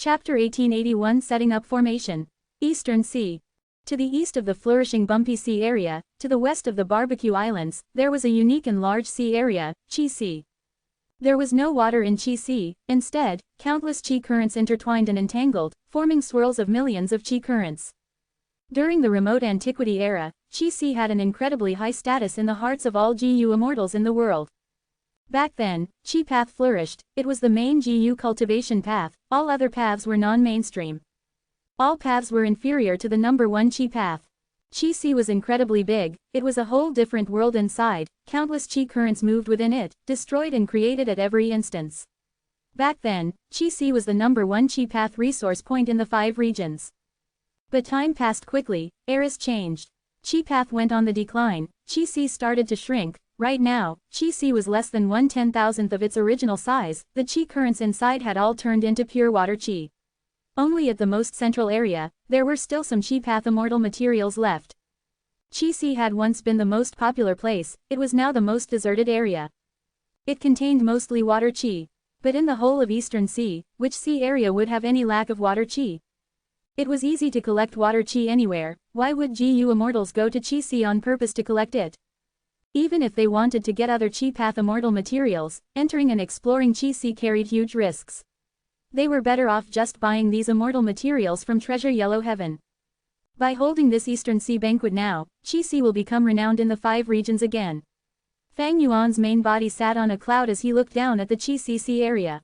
Chapter 1881 Setting up Formation. Eastern Sea. To the east of the flourishing Bumpy Sea area, to the west of the Barbecue Islands, there was a unique and large sea area, Chi Sea. There was no water in Chi Sea, instead, countless Chi currents intertwined and entangled, forming swirls of millions of Chi currents. During the remote antiquity era, Chi Sea had an incredibly high status in the hearts of all GU immortals in the world. Back then, Chi path flourished, it was the main GU cultivation path, all other paths were non-mainstream. All paths were inferior to the number one Chi path. Chi Sea was incredibly big, it was a whole different world inside, countless Chi currents moved within it, destroyed and created at every instance. Back then, Chi Sea was the number one Chi path resource point in the 5 regions. But time passed quickly, eras changed. Chi path went on the decline, Chi Sea started to shrink. Right now, Chi Sea was less than 1/10,000th of its original size, the Chi currents inside had all turned into pure water Chi. Only at the most central area, there were still some Chi path immortal materials left. Chi Sea had once been the most popular place, it was now the most deserted area. It contained mostly water Chi. But in the whole of Eastern Sea, which sea area would have any lack of water Chi? It was easy to collect water Chi anywhere, why would GU immortals go to Chi Sea on purpose to collect it? Even if they wanted to get other Chi path immortal materials, entering and exploring Chi Sea carried huge risks. They were better off just buying these immortal materials from Treasure Yellow Heaven. By holding this Eastern Sea banquet now, Chi Sea will become renowned in the 5 regions again. Fang Yuan's main body sat on a cloud as he looked down at the Chi Sea area.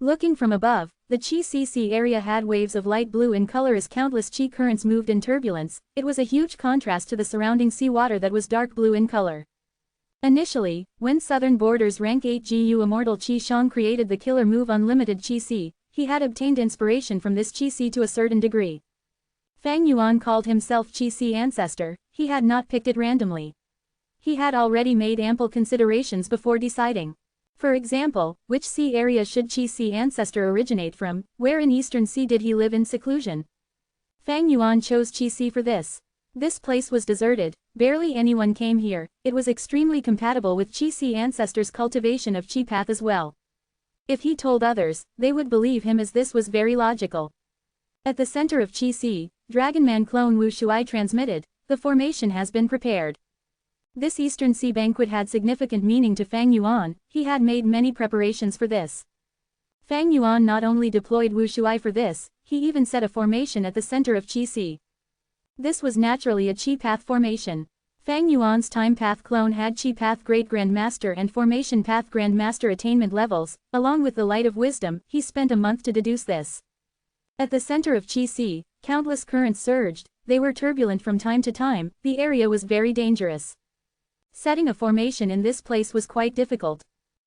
Looking from above, the Chi Sea area had waves of light blue in color as countless Chi currents moved in turbulence, it was a huge contrast to the surrounding seawater that was dark blue in color. Initially, when Southern Border's rank 8 GU immortal Chi Shang created the killer move Unlimited Chi Sea, he had obtained inspiration from this Chi Sea to a certain degree. Fang Yuan called himself Chi Sea Ancestor, he had not picked it randomly. He had already made ample considerations before deciding. For example, which sea area should Chi Sea Ancestor originate from, where in Eastern Sea did he live in seclusion? Fang Yuan chose Chi Sea for this. This place was deserted, barely anyone came here, it was extremely compatible with Chi Sea Ancestor's cultivation of Chi path as well. If he told others, they would believe him as this was very logical. At the center of Chi Sea, Dragonman clone Wu Shuai transmitted, the formation has been prepared. This Eastern Sea banquet had significant meaning to Fang Yuan, he had made many preparations for this. Fang Yuan not only deployed Wu Shuai for this, he even set a formation at the center of Chi Sea. This was naturally a Chi path formation. Fang Yuan's time path clone had Chi path Great Grand Master and formation path Grand Master attainment levels, along with the light of wisdom, he spent a month to deduce this. At the center of Chi Sea, countless currents surged, they were turbulent from time to time, the area was very dangerous. Setting a formation in this place was quite difficult.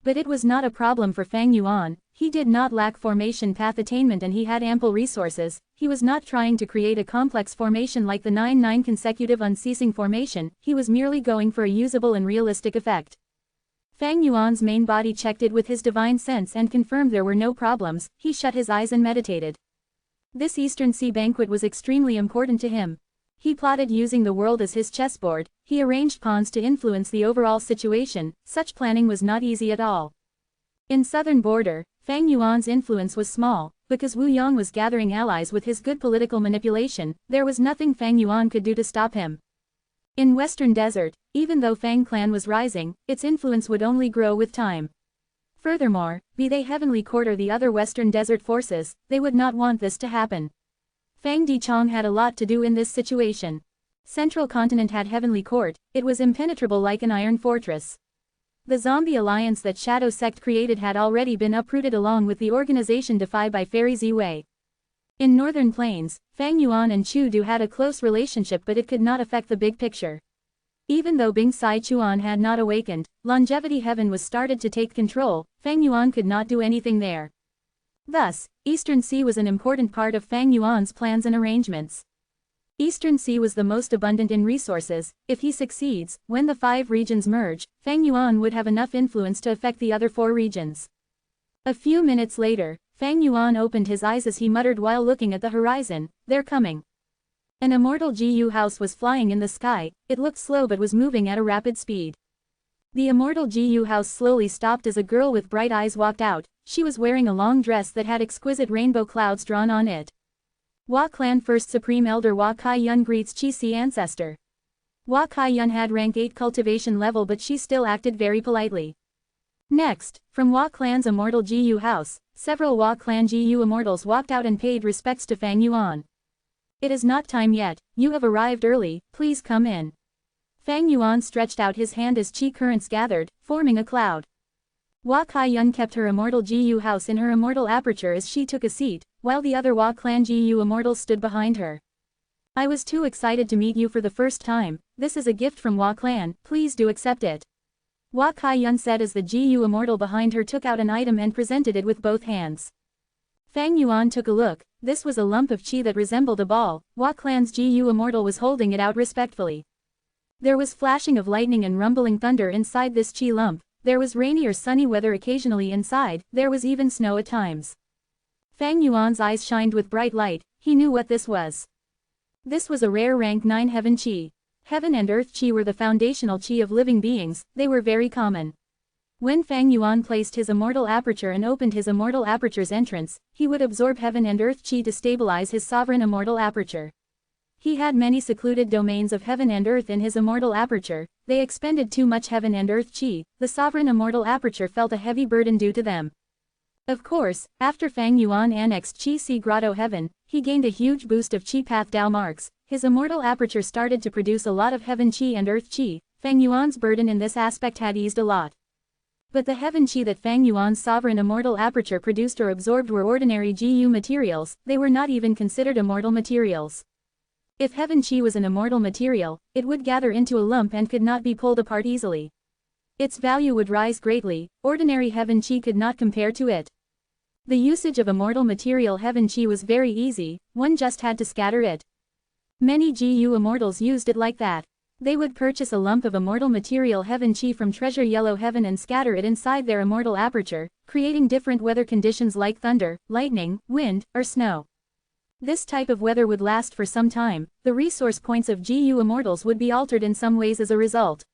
But it was not a problem for Fang Yuan, he did not lack formation path attainment and he had ample resources, he was not trying to create a complex formation like the 9-9 consecutive unceasing formation, he was merely going for a usable and realistic effect. Fang Yuan's main body checked it with his divine sense and confirmed there were no problems, he shut his eyes and meditated. This Eastern Sea banquet was extremely important to him. He plotted using the world as his chessboard, he arranged pawns to influence the overall situation, such planning was not easy at all. In Southern Border, Fang Yuan's influence was small, because Wu Yong was gathering allies with his good political manipulation, there was nothing Fang Yuan could do to stop him. In Western Desert, even though Fang clan was rising, its influence would only grow with time. Furthermore, be they Heavenly Court or the other Western Desert forces, they would not want this to happen. Fang Dichong had a lot to do in this situation. Central Continent had Heavenly Court, it was impenetrable like an iron fortress. The zombie alliance that Shadow Sect created had already been uprooted along with the organization defied by Fairy Ziwei. In Northern Plains, Fang Yuan and Chu Du had a close relationship but it could not affect the big picture. Even though Bing Sai Chuan had not awakened, Longevity Heaven was started to take control, Fang Yuan could not do anything there. Thus, Eastern Sea was an important part of Fang Yuan's plans and arrangements. Eastern Sea was the most abundant in resources, if he succeeds, when the 5 regions merge, Fang Yuan would have enough influence to affect the other 4 regions. A few minutes later, Fang Yuan opened his eyes as he muttered while looking at the horizon, "They're coming." An immortal GU house was flying in the sky, it looked slow but was moving at a rapid speed. The Immortal Gu house slowly stopped as a girl with bright eyes walked out. She was wearing a long dress that had exquisite rainbow clouds drawn on it. Hua Clan First Supreme Elder Hua Kai-yun greets Chi-Si ancestor. Hua Kai-yun had rank 8 cultivation level, but she still acted very politely. Next, from Hua Clan's Immortal Gu house, several Hua Clan Gu immortals walked out and paid respects to Fang Yuan. It is not time yet, you have arrived early, please come in. Fang Yuan stretched out his hand as chi currents gathered, forming a cloud. Hua Kai-yun kept her Immortal Gu house in her immortal aperture as she took a seat, while the other Hua Clan Gu immortals stood behind her. I was too excited to meet you for the first time, this is a gift from Hua Clan, please do accept it. Hua Kai-yun said as the Gu immortal behind her took out an item and presented it with both hands. Fang Yuan took a look, this was a lump of chi that resembled a ball. Hua Clan's Gu immortal was holding it out respectfully. There was flashing of lightning and rumbling thunder inside this chi lump, there was rainy or sunny weather occasionally inside, there was even snow at times. Fang Yuan's eyes shined with bright light, he knew what this was. This was a rare rank 9 heaven chi. Heaven and earth chi were the foundational chi of living beings, they were very common. When Fang Yuan placed his immortal aperture and opened his immortal aperture's entrance, he would absorb heaven and earth chi to stabilize his sovereign immortal aperture. He had many secluded domains of heaven and earth in his immortal aperture, they expended too much heaven and earth chi, the sovereign immortal aperture felt a heavy burden due to them. Of course, after Fang Yuan annexed Chi-Si Grotto Heaven, he gained a huge boost of Chi Path Dao marks, his immortal aperture started to produce a lot of heaven chi and earth chi. Fang Yuan's burden in this aspect had eased a lot. But the heaven chi that Fang Yuan's sovereign immortal aperture produced or absorbed were ordinary Gu materials, they were not even considered immortal materials. If heaven chi was an immortal material, it would gather into a lump and could not be pulled apart easily. Its value would rise greatly, ordinary heaven chi could not compare to it. The usage of immortal material heaven chi was very easy, one just had to scatter it. Many Gu immortals used it like that. They would purchase a lump of immortal material heaven chi from Treasure Yellow Heaven and scatter it inside their immortal aperture, creating different weather conditions like thunder, lightning, wind, or snow. This type of weather would last for some time, the resource points of Gu immortals would be altered in some ways as a result.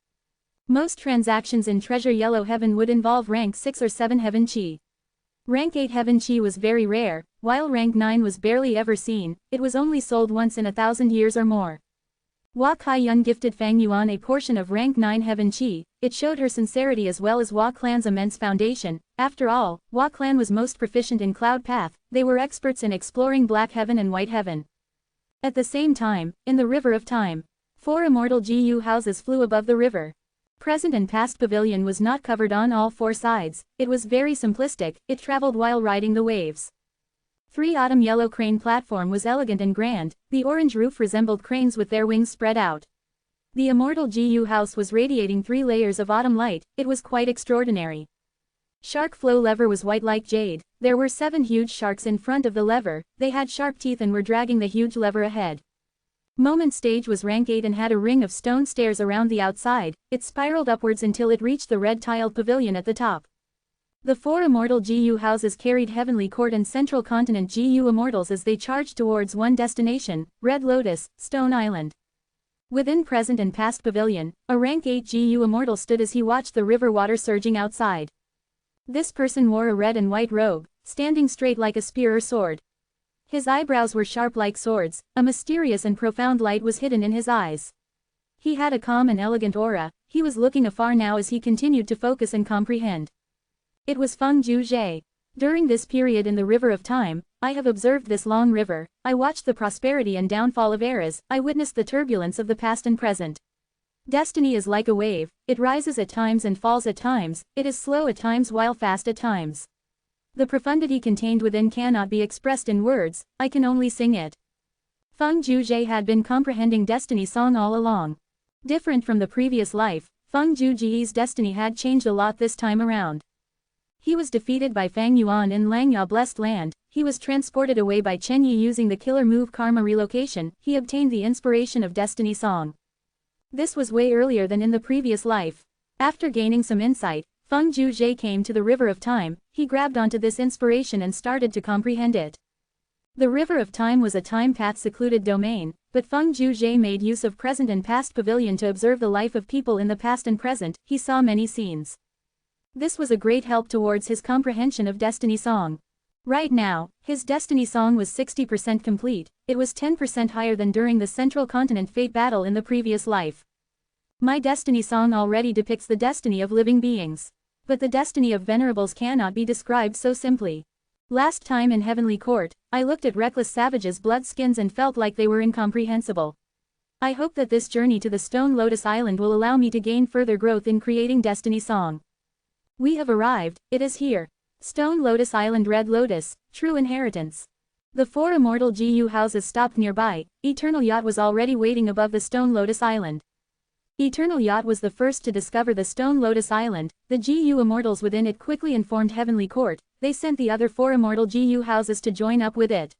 Most transactions in Treasure Yellow Heaven would involve rank 6 or 7 heaven chi. Rank 8 heaven chi was very rare, while rank 9 was barely ever seen, it was only sold once in 1,000 years or more. Hua Kai-yun gifted Fang Yuan a portion of rank 9 heaven chi, it showed her sincerity as well as Hua Clan's immense foundation. After all, Hua Clan was most proficient in Cloud Path, they were experts in exploring Black Heaven and White Heaven. At the same time, in the River of Time, 4 immortal Gu houses flew above the river. Present and past pavilion was not covered on all 4 sides, it was very simplistic, it traveled while riding the waves. 3 autumn yellow crane platform was elegant and grand, the orange roof resembled cranes with their wings spread out. The immortal Gu house was radiating 3 layers of autumn light, it was quite extraordinary. Shark flow lever was white like jade, there were 7 huge sharks in front of the lever, they had sharp teeth and were dragging the huge lever ahead. Moment stage was rank 8 and had a ring of stone stairs around the outside, it spiraled upwards until it reached the red tiled pavilion at the top. The 4 immortal Gu houses carried Heavenly Court and Central Continent Gu immortals as they charged towards one destination, Red Lotus, Stone Island. Within present and past pavilion, a rank 8 Gu immortal stood as he watched the river water surging outside. This person wore a red and white robe, standing straight like a spear or sword. His eyebrows were sharp like swords, a mysterious and profound light was hidden in his eyes. He had a calm and elegant aura, he was looking afar now as he continued to focus and comprehend. It was Feng Zhe. During this period in the River of Time, I have observed this long river, I watched the prosperity and downfall of eras, I witnessed the turbulence of the past and present. Destiny is like a wave, it rises at times and falls at times, it is slow at times while fast at times. The profundity contained within cannot be expressed in words, I can only sing it. Feng Zhe had been comprehending destiny song all along. Different from the previous life, Feng Zhe's destiny had changed a lot this time around. He was defeated by Fang Yuan in Langya Blessed Land, he was transported away by Chen Yi using the killer move Karma Relocation, he obtained the inspiration of destiny song. This was way earlier than in the previous life. After gaining some insight, Feng Zhe came to the River of Time, he grabbed onto this inspiration and started to comprehend it. The River of Time was a time path secluded domain, but Feng Juzhe made use of present and past pavilion to observe the life of people in the past and present. He saw many scenes. This was a great help towards his comprehension of Destiny Song. Right now, his Destiny Song was 60% complete. It was 10% higher than during the Central Continent Fate battle in the previous life. My Destiny Song already depicts the destiny of living beings. But the destiny of Venerables cannot be described so simply. Last time in Heavenly Court, I looked at reckless savages' blood skins and felt like they were incomprehensible. I hope that this journey to the Stone Lotus Island will allow me to gain further growth in creating Destiny Song. We have arrived, it is here. Stone Lotus Island, Red Lotus, True Inheritance. The 4 immortal GU houses stopped nearby. Eternal Yacht was already waiting above the Stone Lotus Island. Eternal Yacht was the first to discover the Stone Lotus Island. The GU immortals within it quickly informed Heavenly Court. They sent the other 4 immortal GU houses to join up with it.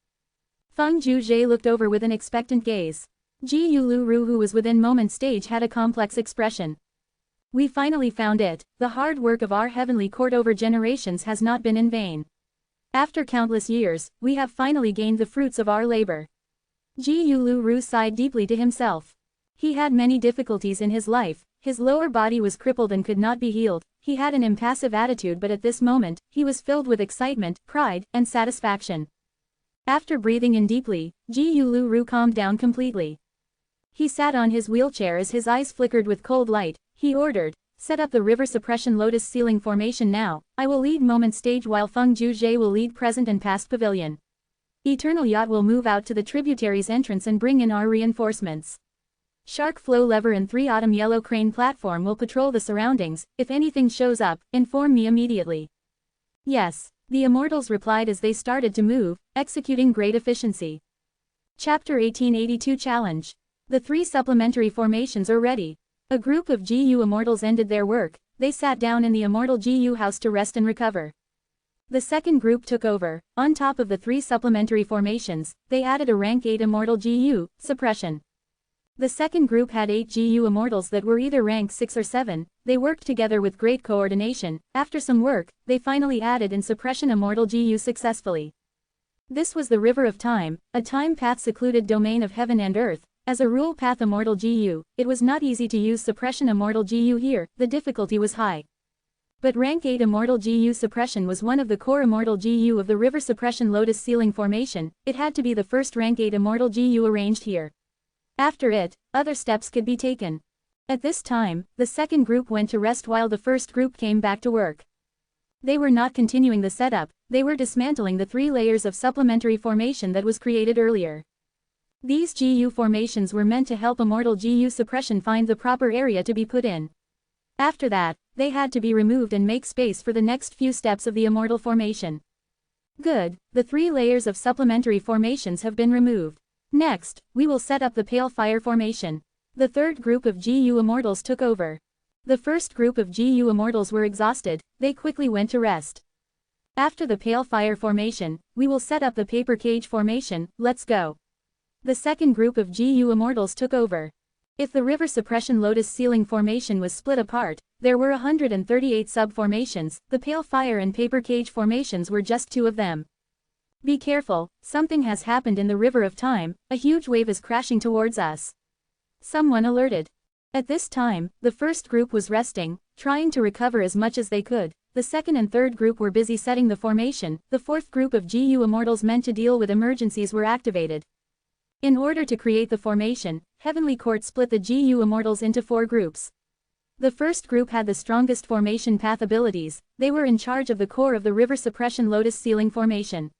Feng Juzhe looked over with an expectant gaze. GU Lu Ru, who was within moment stage, had a complex expression. We finally found it. The hard work of our Heavenly Court over generations has not been in vain. After countless years, we have finally gained the fruits of our labor. GU Lu Ru sighed deeply to himself. He had many difficulties in his life. His lower body was crippled and could not be healed. He had an impassive attitude, but at this moment, he was filled with excitement, pride, and satisfaction. After breathing in deeply, GU Lu Ru calmed down completely. He sat on his wheelchair as his eyes flickered with cold light. He ordered, "Set up the river suppression lotus ceiling formation now. I will lead moment stage while Feng Juzhe will lead present and past pavilion. Eternal Yacht will move out to the tributaries entrance and bring in our reinforcements. Shark Flow Lever and 3 Autumn Yellow Crane Platform will patrol the surroundings. If anything shows up, inform me immediately." Yes, the immortals replied as they started to move, executing great efficiency. Chapter 1882 Challenge. The 3 supplementary formations are ready. A group of GU immortals ended their work. They sat down in the immortal GU house to rest and recover. The second group took over. On top of the 3 supplementary formations, they added a rank 8 immortal GU, suppression. The second group had 8 GU immortals that were either rank 6 or 7. They worked together with great coordination. After some work, they finally added in suppression immortal GU successfully. This was the River of Time, a time path secluded domain of heaven and earth. As a rule path immortal GU, it was not easy to use suppression immortal GU here. The difficulty was high. But rank 8 immortal GU suppression was one of the core immortal GU of the river suppression lotus ceiling formation. It had to be the first rank 8 immortal GU arranged here. After it, other steps could be taken. At this time, the second group went to rest while the first group came back to work. They were not continuing the setup, they were dismantling the 3 layers of supplementary formation that was created earlier. These GU formations were meant to help immortal GU suppression find the proper area to be put in. After that, they had to be removed and make space for the next few steps of the immortal formation. Good, the 3 layers of supplementary formations have been removed. Next, we will set up the Pale Fire formation. The third group of GU immortals took over. The first group of GU immortals were exhausted, they quickly went to rest. After the Pale Fire formation, we will set up the Paper Cage formation. Let's go. The second group of GU immortals took over. If the River Suppression Lotus Ceiling formation was split apart, there were 138 sub-formations. The Pale Fire and Paper Cage formations were just 2 of them. Be careful, something has happened in the River of Time, a huge wave is crashing towards us. Someone alerted. At this time, the first group was resting, trying to recover as much as they could. The second and third group were busy setting the formation. The fourth group of GU immortals meant to deal with emergencies were activated. In order to create the formation, Heavenly Court split the GU immortals into 4 groups. The first group had the strongest formation path abilities. They were in charge of the core of the River Suppression Lotus Ceiling formation.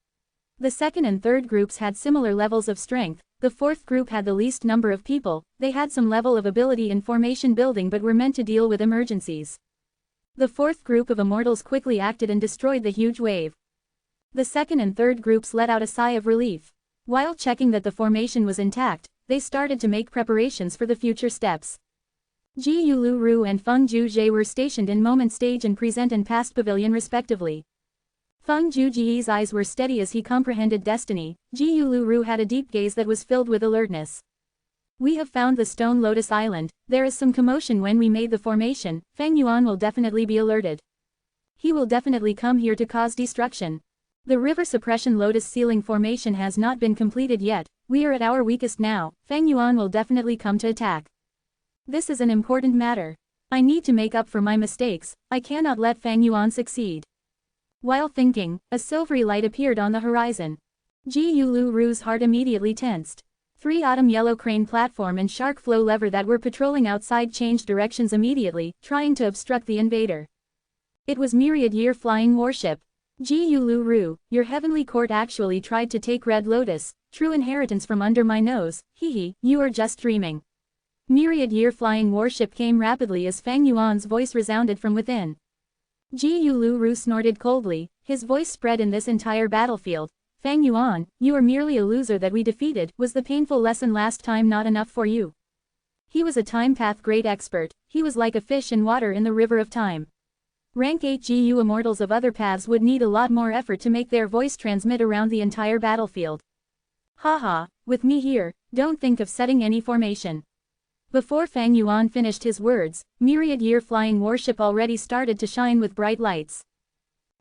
The second and third groups had similar levels of strength. The fourth group had the least number of people. They had some level of ability in formation building but were meant to deal with emergencies. The fourth group of immortals quickly acted and destroyed the huge wave. The second and third groups let out a sigh of relief. While checking that the formation was intact, they started to make preparations for the future steps. Ji Lu Ru and Feng Juzhe were stationed in Moment Stage and Present and Past Pavilion respectively. Feng Juzhe's eyes were steady as he comprehended destiny. Ji Lu Ru had a deep gaze that was filled with alertness. We have found the Stone Lotus Island. There is some commotion when we made the formation. Feng Yuan will definitely be alerted. He will definitely come here to cause destruction. The River Suppression Lotus Ceiling formation has not been completed yet. We are at our weakest now, Fang Yuan will definitely come to attack. This is an important matter. I need to make up for my mistakes, I cannot let Fang Yuan succeed. While thinking, a silvery light appeared on the horizon. Ji Yulu Ru's heart immediately tensed. 3 autumn yellow crane platform and shark flow lever that were patrolling outside changed directions immediately, trying to obstruct the invader. It was Myriad Year Flying Warship. Ji Yulu Ru, your heavenly court actually tried to take Red Lotus, true inheritance from under my nose, hehe, you are just dreaming. Myriad Year Flying Warship came rapidly as Fang Yuan's voice resounded from within. Ji Yulu Ru snorted coldly, his voice spread in this entire battlefield. Fang Yuan, you are merely a loser that we defeated. Was the painful lesson last time not enough for you? He was a time path great expert, he was like a fish in water in the river of time. Rank 8 GU immortals of other paths would need a lot more effort to make their voice transmit around the entire battlefield. Haha, with me here, don't think of setting any formation. Before Fang Yuan finished his words, Myriad Year Flying Warship already started to shine with bright lights.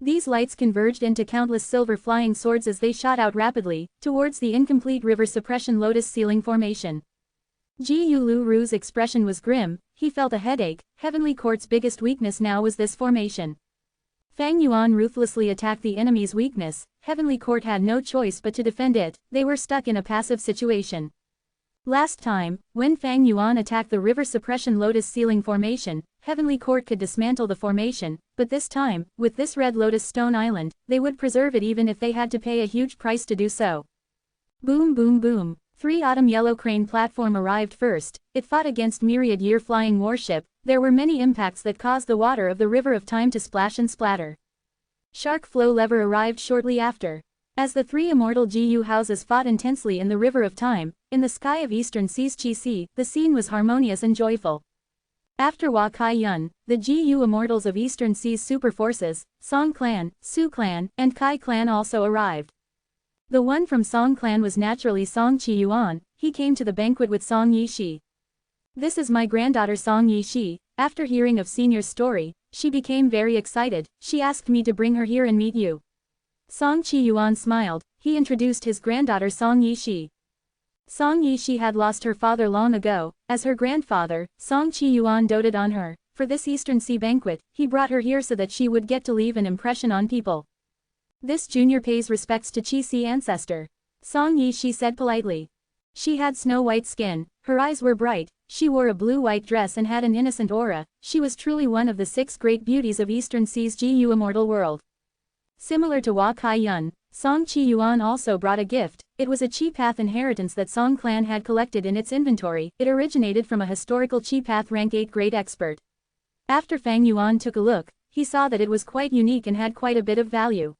These lights converged into countless silver flying swords as they shot out rapidly, towards the incomplete river suppression lotus ceiling formation. Ji Yulu Ru's expression was grim, he felt a headache. Heavenly Court's biggest weakness now was this formation. Fang Yuan ruthlessly attacked the enemy's weakness, Heavenly Court had no choice but to defend it, they were stuck in a passive situation. Last time, when Fang Yuan attacked the river suppression lotus ceiling formation, Heavenly Court could dismantle the formation, but this time, with this red lotus stone island, they would preserve it even if they had to pay a huge price to do so. Boom boom boom. 3 autumn yellow crane platform arrived first, it fought against Myriad Year Flying Warship, there were many impacts that caused the water of the river of time to splash and splatter. Shark flow lever arrived shortly after. As the 3 immortal GU houses fought intensely in the river of time, in the sky of eastern seas Chi-Si, the scene was harmonious and joyful. After Hua Kai Yun, the GU immortals of eastern seas super forces, Song Clan, Su Clan, and Kai Clan also arrived. The one from Song Clan was naturally Song Chi Yuan, he came to the banquet with Song Yishi. This is my granddaughter Song Yishi. After hearing of Senior's story, she became very excited, she asked me to bring her here and meet you. Song Chi Yuan smiled, he introduced his granddaughter Song Yishi. Song Yishi had lost her father long ago, as her grandfather, Song Chi Yuan doted on her. For this Eastern Sea banquet, he brought her here so that she would get to leave an impression on people. This junior pays respects to Chi-Si ancestor. Song Yishi said politely. She had snow-white skin, her eyes were bright, she wore a blue-white dress and had an innocent aura, she was truly one of the 6 great beauties of Eastern Sea's GU immortal world. Similar to Hua Kai Yun, Song Chi Yuan also brought a gift, it was a Chi Path inheritance that Song Clan had collected in its inventory, it originated from a historical Chi Path rank 8 great expert. After Fang Yuan took a look, he saw that it was quite unique and had quite a bit of value.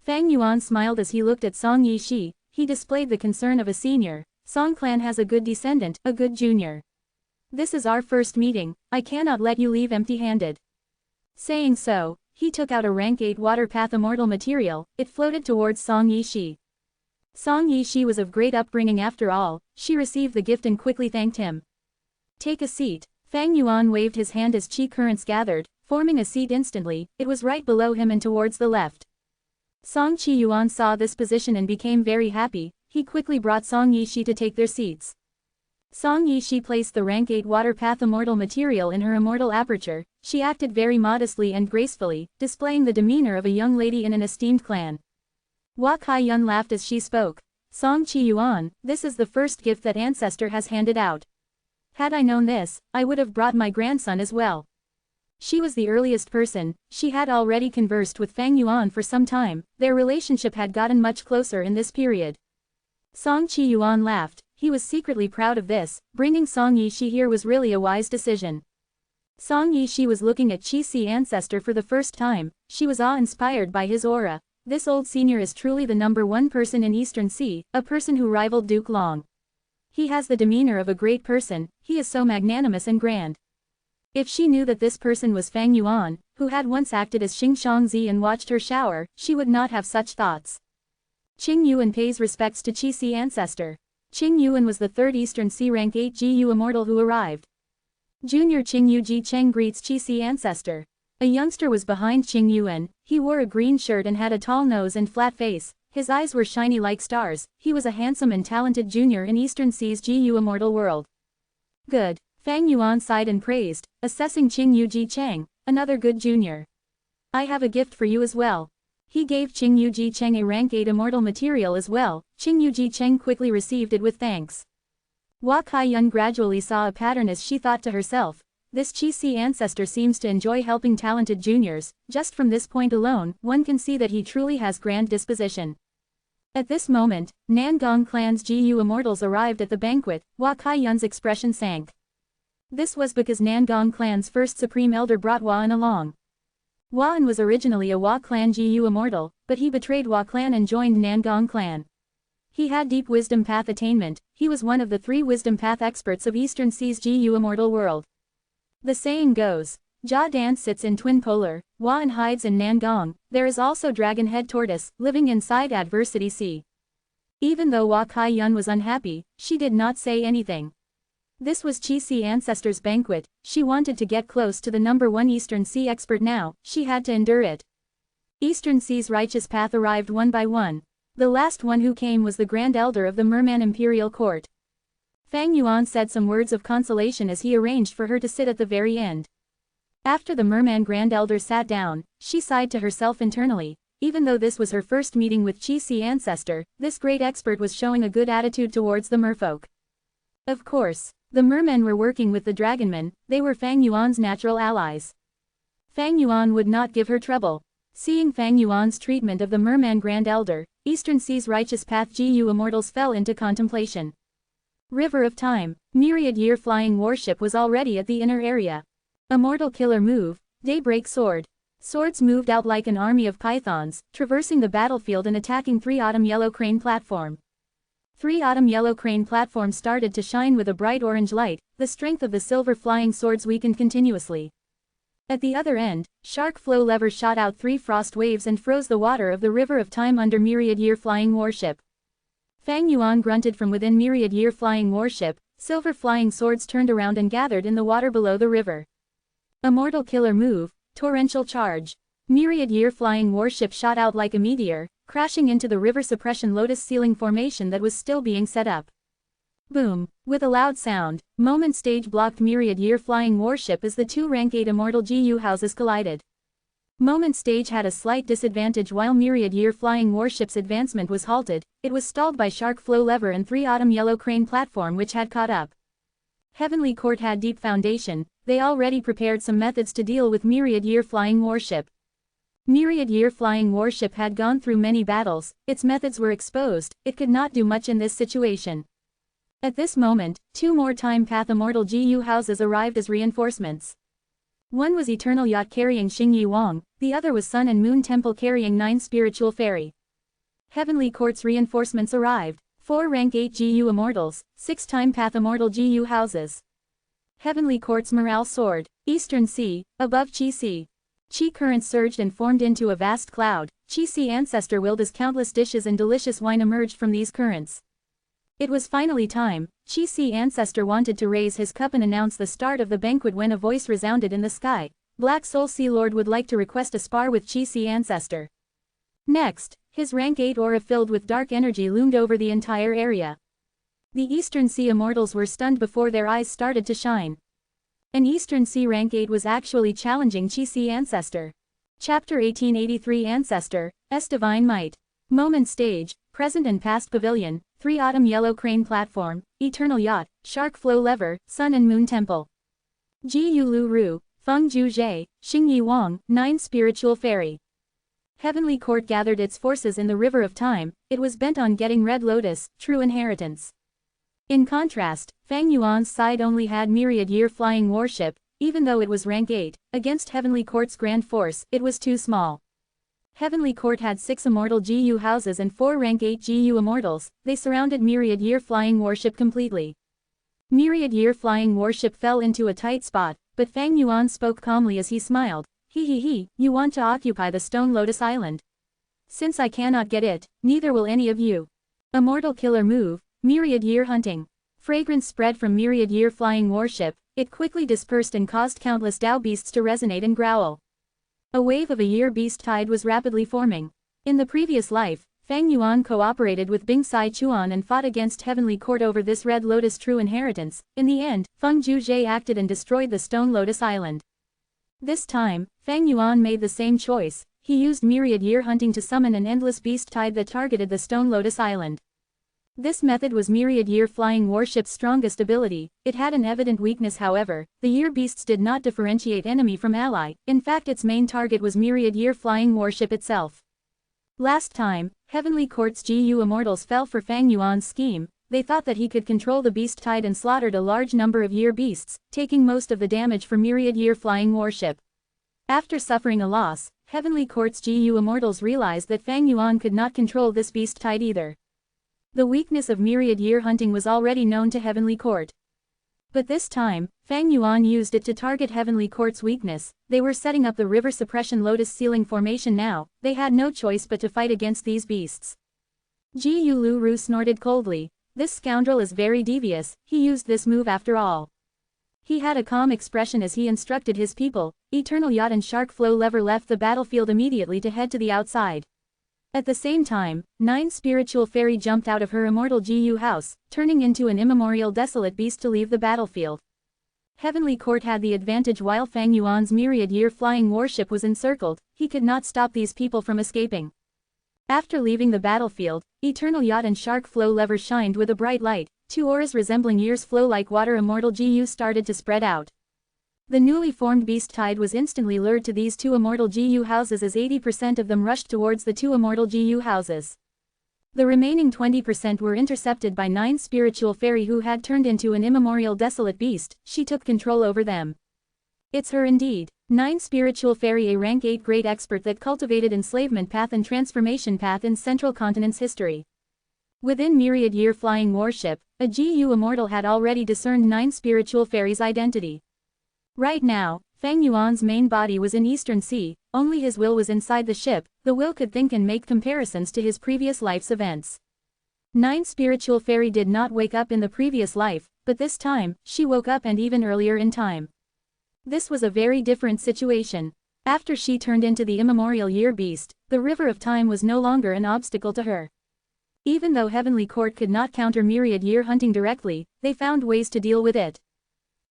Fang Yuan smiled as he looked at Song Yishi, he displayed the concern of a senior, Song Clan has a good descendant, a good junior. This is our first meeting, I cannot let you leave empty-handed. Saying so, he took out a rank 8 water path immortal material, it floated towards Song Yishi. Song Yishi was of great upbringing after all, she received the gift and quickly thanked him. Take a seat. Fang Yuan waved his hand as chi currents gathered, forming a seat instantly, it was right below him and towards the left. Song Chi Yuan saw this position and became very happy, he quickly brought Song Yishi to take their seats. Song Yishi placed the rank 8 water path immortal material in her immortal aperture, she acted very modestly and gracefully, displaying the demeanor of a young lady in an esteemed clan. Hua Kai Yun laughed as she spoke. Song Chi Yuan, this is the first gift that ancestor has handed out. Had I known this, I would have brought my grandson as well. She was the earliest person, she had already conversed with Fang Yuan for some time, their relationship had gotten much closer in this period. Song Chi Yuan laughed, he was secretly proud of this, bringing Song Yishi here was really a wise decision. Song Yishi was looking at Chi-Si ancestor for the first time, she was awe-inspired by his aura. This old senior is truly the #1 person in Eastern Sea, a person who rivaled Duke Long. He has the demeanor of a great person, he is so magnanimous and grand. If she knew that this person was Fang Yuan, who had once acted as Xing Shangzi and watched her shower, she would not have such thoughts. Qing Yuan pays respects to Chi-Si ancestor. Qing Yuan was the 3rd Eastern Sea rank 8 GU immortal who arrived. Junior Qing Yuji Cheng greets Chi-Si ancestor. A youngster was behind Qing Yuan, he wore a green shirt and had a tall nose and flat face, His eyes were shiny like stars. He was a handsome and talented junior in Eastern Sea's GU Immortal world. Good. Fang Yuan sighed and praised, assessing Qing Yuji Cheng, another good junior. I have a gift for you as well. He gave Qing Yuji Cheng a rank 8 immortal material as well. Qing Yuji Cheng quickly received it with thanks. Hua Kaiyun gradually saw a pattern as she thought to herself, this Qi ancestor seems to enjoy helping talented juniors. Just from this point alone, one can see that he truly has grand disposition. At this moment, Nangong clan's GU immortals arrived at the banquet. Hua Kaiyun's expression sank. This was because Nangong clan's first supreme elder brought Huan along. Huan was originally a Hua clan GU immortal, but he betrayed Hua clan and joined Nangong clan. He had deep wisdom path attainment. He was one of the 3 wisdom path experts of Eastern Sea's GU immortal world. The saying goes, Jia Dan sits in Twin Polar, Huan hides in Nangong. There is also Dragon Head Tortoise, living inside Adversity Sea. Even though Hua Kaiyun was unhappy, she did not say anything. This was Qi ancestor's banquet. She wanted to get close to the number 1 Eastern Sea expert now. She had to endure it. Eastern Sea's righteous path arrived one by one. The last one who came was the Grand Elder of the Merman Imperial Court. Fang Yuan said some words of consolation as he arranged for her to sit at the very end. After the Merman Grand Elder sat down, she sighed to herself internally. Even though this was her first meeting with Qi ancestor, this great expert was showing a good attitude towards the merfolk. Of course, the mermen were working with the dragonmen. They were Fang Yuan's natural allies. Fang Yuan would not give her trouble. Seeing Fang Yuan's treatment of the Merman Grand Elder, Eastern Sea's righteous path GU immortals fell into contemplation. River of Time, myriad year flying warship was already at the inner area. Immortal killer move, Daybreak Sword. Swords moved out like an army of pythons, traversing the battlefield and attacking 3 Autumn Yellow Crane platform. 3 Autumn Yellow Crane platform started to shine with a bright orange light. The strength of the silver flying swords weakened continuously. At the other end, Shark Flow Lever shot out 3 frost waves and froze the water of the River of Time under myriad year flying warship. Fang Yuan grunted from within myriad year flying warship. Silver flying swords turned around and gathered in the water below the river. Immortal killer move, Torrential Charge. Myriad year flying warship shot out like a meteor, crashing into the river suppression lotus ceiling formation that was still being set up. Boom! With a loud sound, Moment Stage blocked myriad year flying warship as the 2 rank 8 immortal GU houses collided. Moment Stage had a slight disadvantage while myriad year flying warship's advancement was halted. It was stalled by Shark Flow Lever and 3 Autumn Yellow Crane platform which had caught up. Heavenly Court had deep foundation. They already prepared some methods to deal with myriad year flying warship. Myriad year flying warship had gone through many battles. Its methods were exposed. It could not do much in this situation. At this moment, 2 more Time Path immortal GU houses arrived as reinforcements. One was Eternal Yacht carrying Xingyi Wang, the other was Sun and Moon Temple carrying 9 Spiritual Fairy. Heavenly Court's reinforcements arrived, 4 rank 8 GU immortals, 6 Time Path immortal GU houses. Heavenly Court's Morale soared. Eastern Sea, above Qi. Qi currents surged and formed into a vast cloud. Qi ancestor willed as countless dishes and delicious wine emerged from these currents. It was finally time. Qi ancestor wanted to raise his cup and announce the start of the banquet when a voice resounded in the sky. Black Soul Sea Lord would like to request a spar with Qi ancestor. Next, his rank 8 aura filled with dark energy loomed over the entire area. The Eastern Sea immortals were stunned before their eyes started to shine. An Eastern Sea rank 8 was actually challenging Qi ancestor. Chapter 1883 Ancestor, S Divine Might. Moment Stage, Present and Past Pavilion, 3 Autumn Yellow Crane Platform, Eternal Yacht, Shark Flow Lever, Sun and Moon Temple. Ji Yu Lu Ru, Feng Ju Zhe, Xingyi Wang, 9 Spiritual Fairy. Heavenly Court gathered its forces in the River of Time. It was bent on getting Red Lotus, true inheritance. In contrast, Fang Yuan's side only had myriad year flying warship. Even though it was rank 8, against Heavenly Court's grand force, it was too small. Heavenly Court had 6 immortal GU houses and 4 rank 8 GU immortals. They surrounded myriad year flying warship completely. Myriad year flying warship fell into a tight spot, but Fang Yuan spoke calmly as he smiled. He, you want to occupy the Stone Lotus Island? Since I cannot get it, neither will any of you. Immortal killer move, myriad year hunting. Fragrance spread from myriad year flying warship. It quickly dispersed and caused countless Dao beasts to resonate and growl. A wave of a year beast tide was rapidly forming. In the previous life, Fang Yuan cooperated with Bing Sai Chuan and fought against Heavenly Court over this Red Lotus True Inheritance. In the end, Feng Juzhe acted and destroyed the Stone Lotus Island. This time, Fang Yuan made the same choice. He used myriad year hunting to summon an endless beast tide that targeted the Stone Lotus Island. This method was myriad year flying warship's strongest ability. It had an evident weakness, however. The year beasts did not differentiate enemy from ally. In fact, its main target was myriad year flying warship itself. Last time, Heavenly Court's GU Immortals fell for Fang Yuan's scheme. They thought that he could control the beast tide and slaughtered a large number of year beasts, taking most of the damage for myriad year flying warship. After suffering a loss, Heavenly Court's GU Immortals realized that Fang Yuan could not control this beast tide either. The weakness of myriad year hunting was already known to Heavenly Court. But this time, Fang Yuan used it to target Heavenly Court's weakness. They were setting up the river suppression lotus ceiling formation now. They had no choice but to fight against these beasts. Ji Lu Ru snorted coldly. This scoundrel is very devious. He used this move after all. He had a calm expression as he instructed his people. Eternal Yacht and Shark Flow Lever left the battlefield immediately to head to the outside. At the same time, 9 spiritual fairy jumped out of her immortal GU house, turning into an immemorial desolate beast to leave the battlefield. Heavenly Court had the advantage while Fang Yuan's myriad year flying warship was encircled. He could not stop these people from escaping. After leaving the battlefield, Eternal Yacht and Shark Flow Lever shined with a bright light. 2 auras resembling years flow like water immortal GU started to spread out. The newly formed beast tide was instantly lured to these 2 immortal GU houses as 80% of them rushed towards the 2 immortal GU houses. The remaining 20% were intercepted by 9 spiritual fairy who had turned into an immemorial desolate beast. She took control over them. It's her indeed. 9 spiritual fairy, a rank 8 great expert that cultivated enslavement path and transformation path in Central Continent's history. Within myriad year flying warship, a GU immortal had already discerned 9 spiritual fairies' identity. Right now, Fang Yuan's main body was in Eastern Sea, only his will was inside the ship. The will could think and make comparisons to his previous life's events. 9 spiritual fairy did not wake up in the previous life, but this time, she woke up and even earlier in time. This was a very different situation. After she turned into the immemorial year beast, the river of time was no longer an obstacle to her. Even though Heavenly Court could not counter myriad year hunting directly, they found ways to deal with it.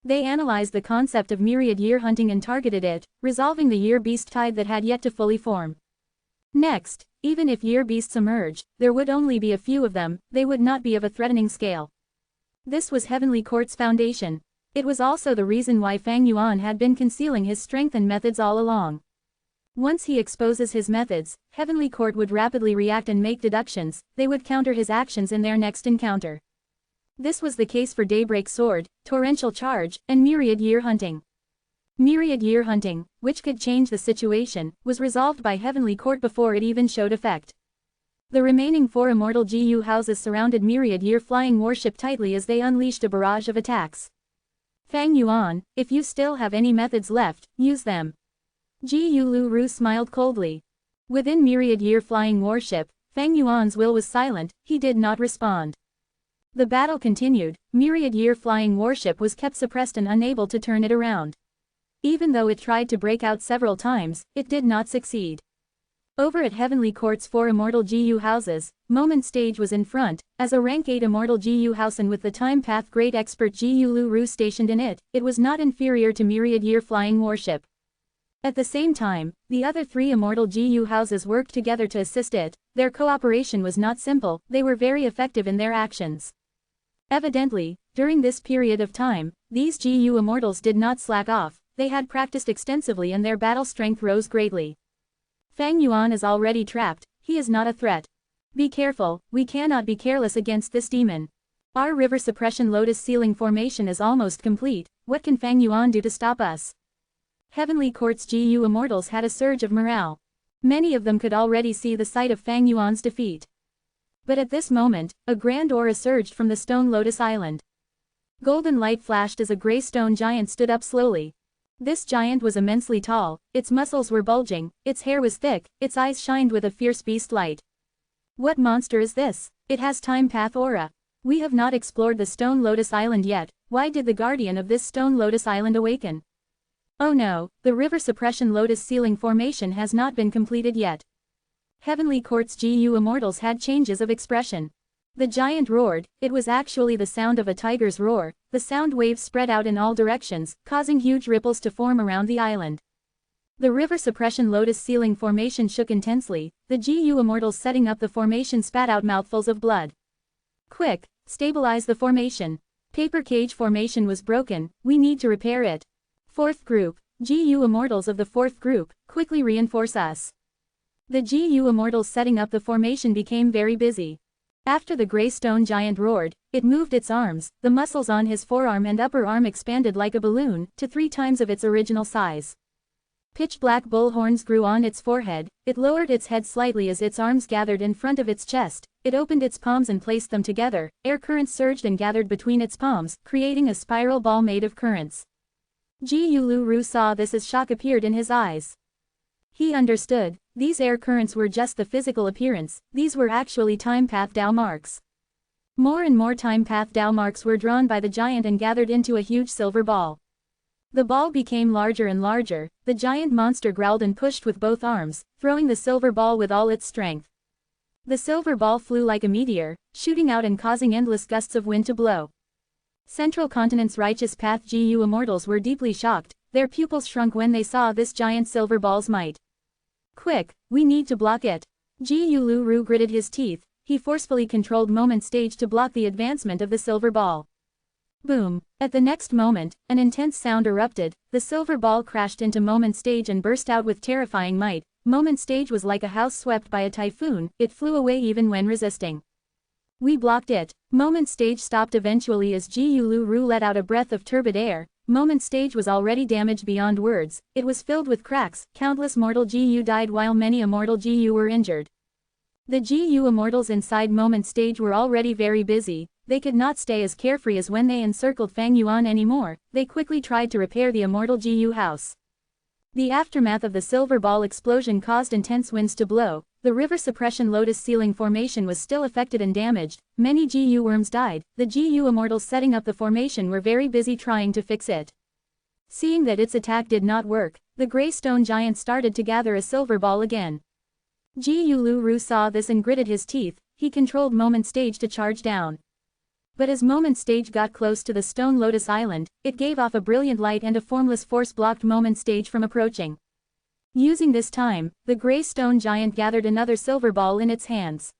They analyzed the concept of myriad year hunting and targeted it, resolving the year beast tide that had yet to fully form. Next, even if year beasts emerge, there would only be a few of them. They would not be of a threatening scale. This was Heavenly Court's foundation. It was also the reason why Fang Yuan had been concealing his strength and methods all along. Once he exposes his methods, Heavenly Court would rapidly react and make deductions. They would counter his actions in their next encounter. This was the case for Daybreak Sword, Torrential Charge, and Myriad Year Hunting. Myriad Year Hunting, which could change the situation, was resolved by Heavenly Court before it even showed effect. The remaining 4 immortal GU houses surrounded Myriad Year flying warship tightly as they unleashed a barrage of attacks. Fang Yuan, if you still have any methods left, use them. Ji Lu Ru smiled coldly. Within Myriad Year flying warship, Fang Yuan's will was silent. He did not respond. The battle continued. Myriad Year flying warship was kept suppressed and unable to turn it around. Even though it tried to break out several times, it did not succeed. Over at Heavenly Court's 4 immortal GU houses, Moment Stage was in front. As a rank 8 immortal GU house and with the time path great expert Ji Lu Ru stationed in it, it was not inferior to Myriad Year flying warship. At the same time, the other 3 immortal GU houses worked together to assist it. Their cooperation was not simple, they were very effective in their actions. Evidently, during this period of time, these GU immortals did not slack off. They had practiced extensively and their battle strength rose greatly. Fang Yuan is already trapped. He is not a threat. Be careful, we cannot be careless against this demon. Our river suppression lotus ceiling formation is almost complete. What can Fang Yuan do to stop us? Heavenly Court's GU immortals had a surge of morale. Many of them could already see the sight of Fang Yuan's defeat. But at this moment, a grand aura surged from the Stone Lotus Island. Golden light flashed as a gray stone giant stood up slowly. This giant was immensely tall, its muscles were bulging, its hair was thick, its eyes shined with a fierce beast light. What monster is this? It has time path aura. We have not explored the Stone Lotus Island yet. Why did the guardian of this Stone Lotus Island awaken? Oh no, the river suppression lotus ceiling formation has not been completed yet. Heavenly Court's GU immortals had changes of expression. The giant roared. It was actually the sound of a tiger's roar. The sound waves spread out in all directions, causing huge ripples to form around the island. The river suppression lotus ceiling formation shook intensely. The GU immortals setting up the formation spat out mouthfuls of blood. Quick, stabilize the formation. Paper cage formation was broken, we need to repair it. Fourth group, GU immortals of the fourth group, quickly reinforce us. The GU immortals setting up the formation became very busy. After the gray stone giant roared, it moved its arms. The muscles on his forearm and upper arm expanded like a balloon, to 3 times of its original size. Pitch-black bull horns grew on its forehead. It lowered its head slightly as its arms gathered in front of its chest. It opened its palms and placed them together. Air currents surged and gathered between its palms, creating a spiral ball made of currents. Ji Ru saw this as shock appeared in his eyes. He understood. These air currents were just the physical appearance. These were actually time path Dao marks. More and more time path Dao marks were drawn by the giant and gathered into a huge silver ball. The ball became larger and larger. The giant monster growled and pushed with both arms, throwing the silver ball with all its strength. The silver ball flew like a meteor, shooting out and causing endless gusts of wind to blow. Central Continent's righteous path GU immortals were deeply shocked. Their pupils shrunk when they saw this giant silver ball's might. Quick, we need to block it. Ji Ru gritted his teeth. He forcefully controlled moment stage to block the advancement of the silver ball. Boom. At the next moment, an intense sound erupted. The silver ball crashed into moment stage and burst out with terrifying might. Moment stage was like a house swept by a typhoon. It flew away even when resisting. We blocked it. Moment stage stopped eventually as Ji Ru let out a breath of turbid air. Moment stage was already damaged beyond words. It was filled with cracks. Countless mortal GU died while many immortal GU were injured. The GU immortals inside moment stage were already very busy. They could not stay as carefree as when they encircled Fang Yuan anymore. They quickly tried to repair the immortal GU house. The aftermath of the silver ball explosion caused intense winds to blow. The river suppression lotus ceiling formation was still affected and damaged. Many GU worms died. The GU immortals setting up the formation were very busy trying to fix it. Seeing that its attack did not work, the gray stone giant started to gather a silver ball again. Ji Ru saw this and gritted his teeth. He controlled moment stage to charge down. But as moment stage got close to the stone lotus island, it gave off a brilliant light and a formless force blocked moment stage from approaching. Using this time, the gray stone giant gathered another silver ball in its hands.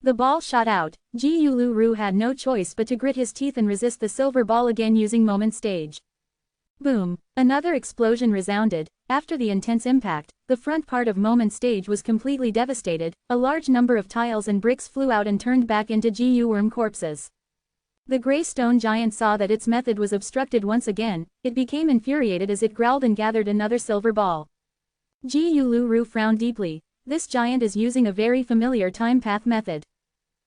The ball shot out. Ji Ru had no choice but to grit his teeth and resist the silver ball again using moment stage. Boom! Another explosion resounded. After the intense impact, the front part of moment stage was completely devastated. A large number of tiles and bricks flew out and turned back into GU worm corpses. The gray stone giant saw that its method was obstructed once again. It became infuriated as it growled and gathered another silver ball. Ji Ru frowned deeply. This giant is using a very familiar time path method.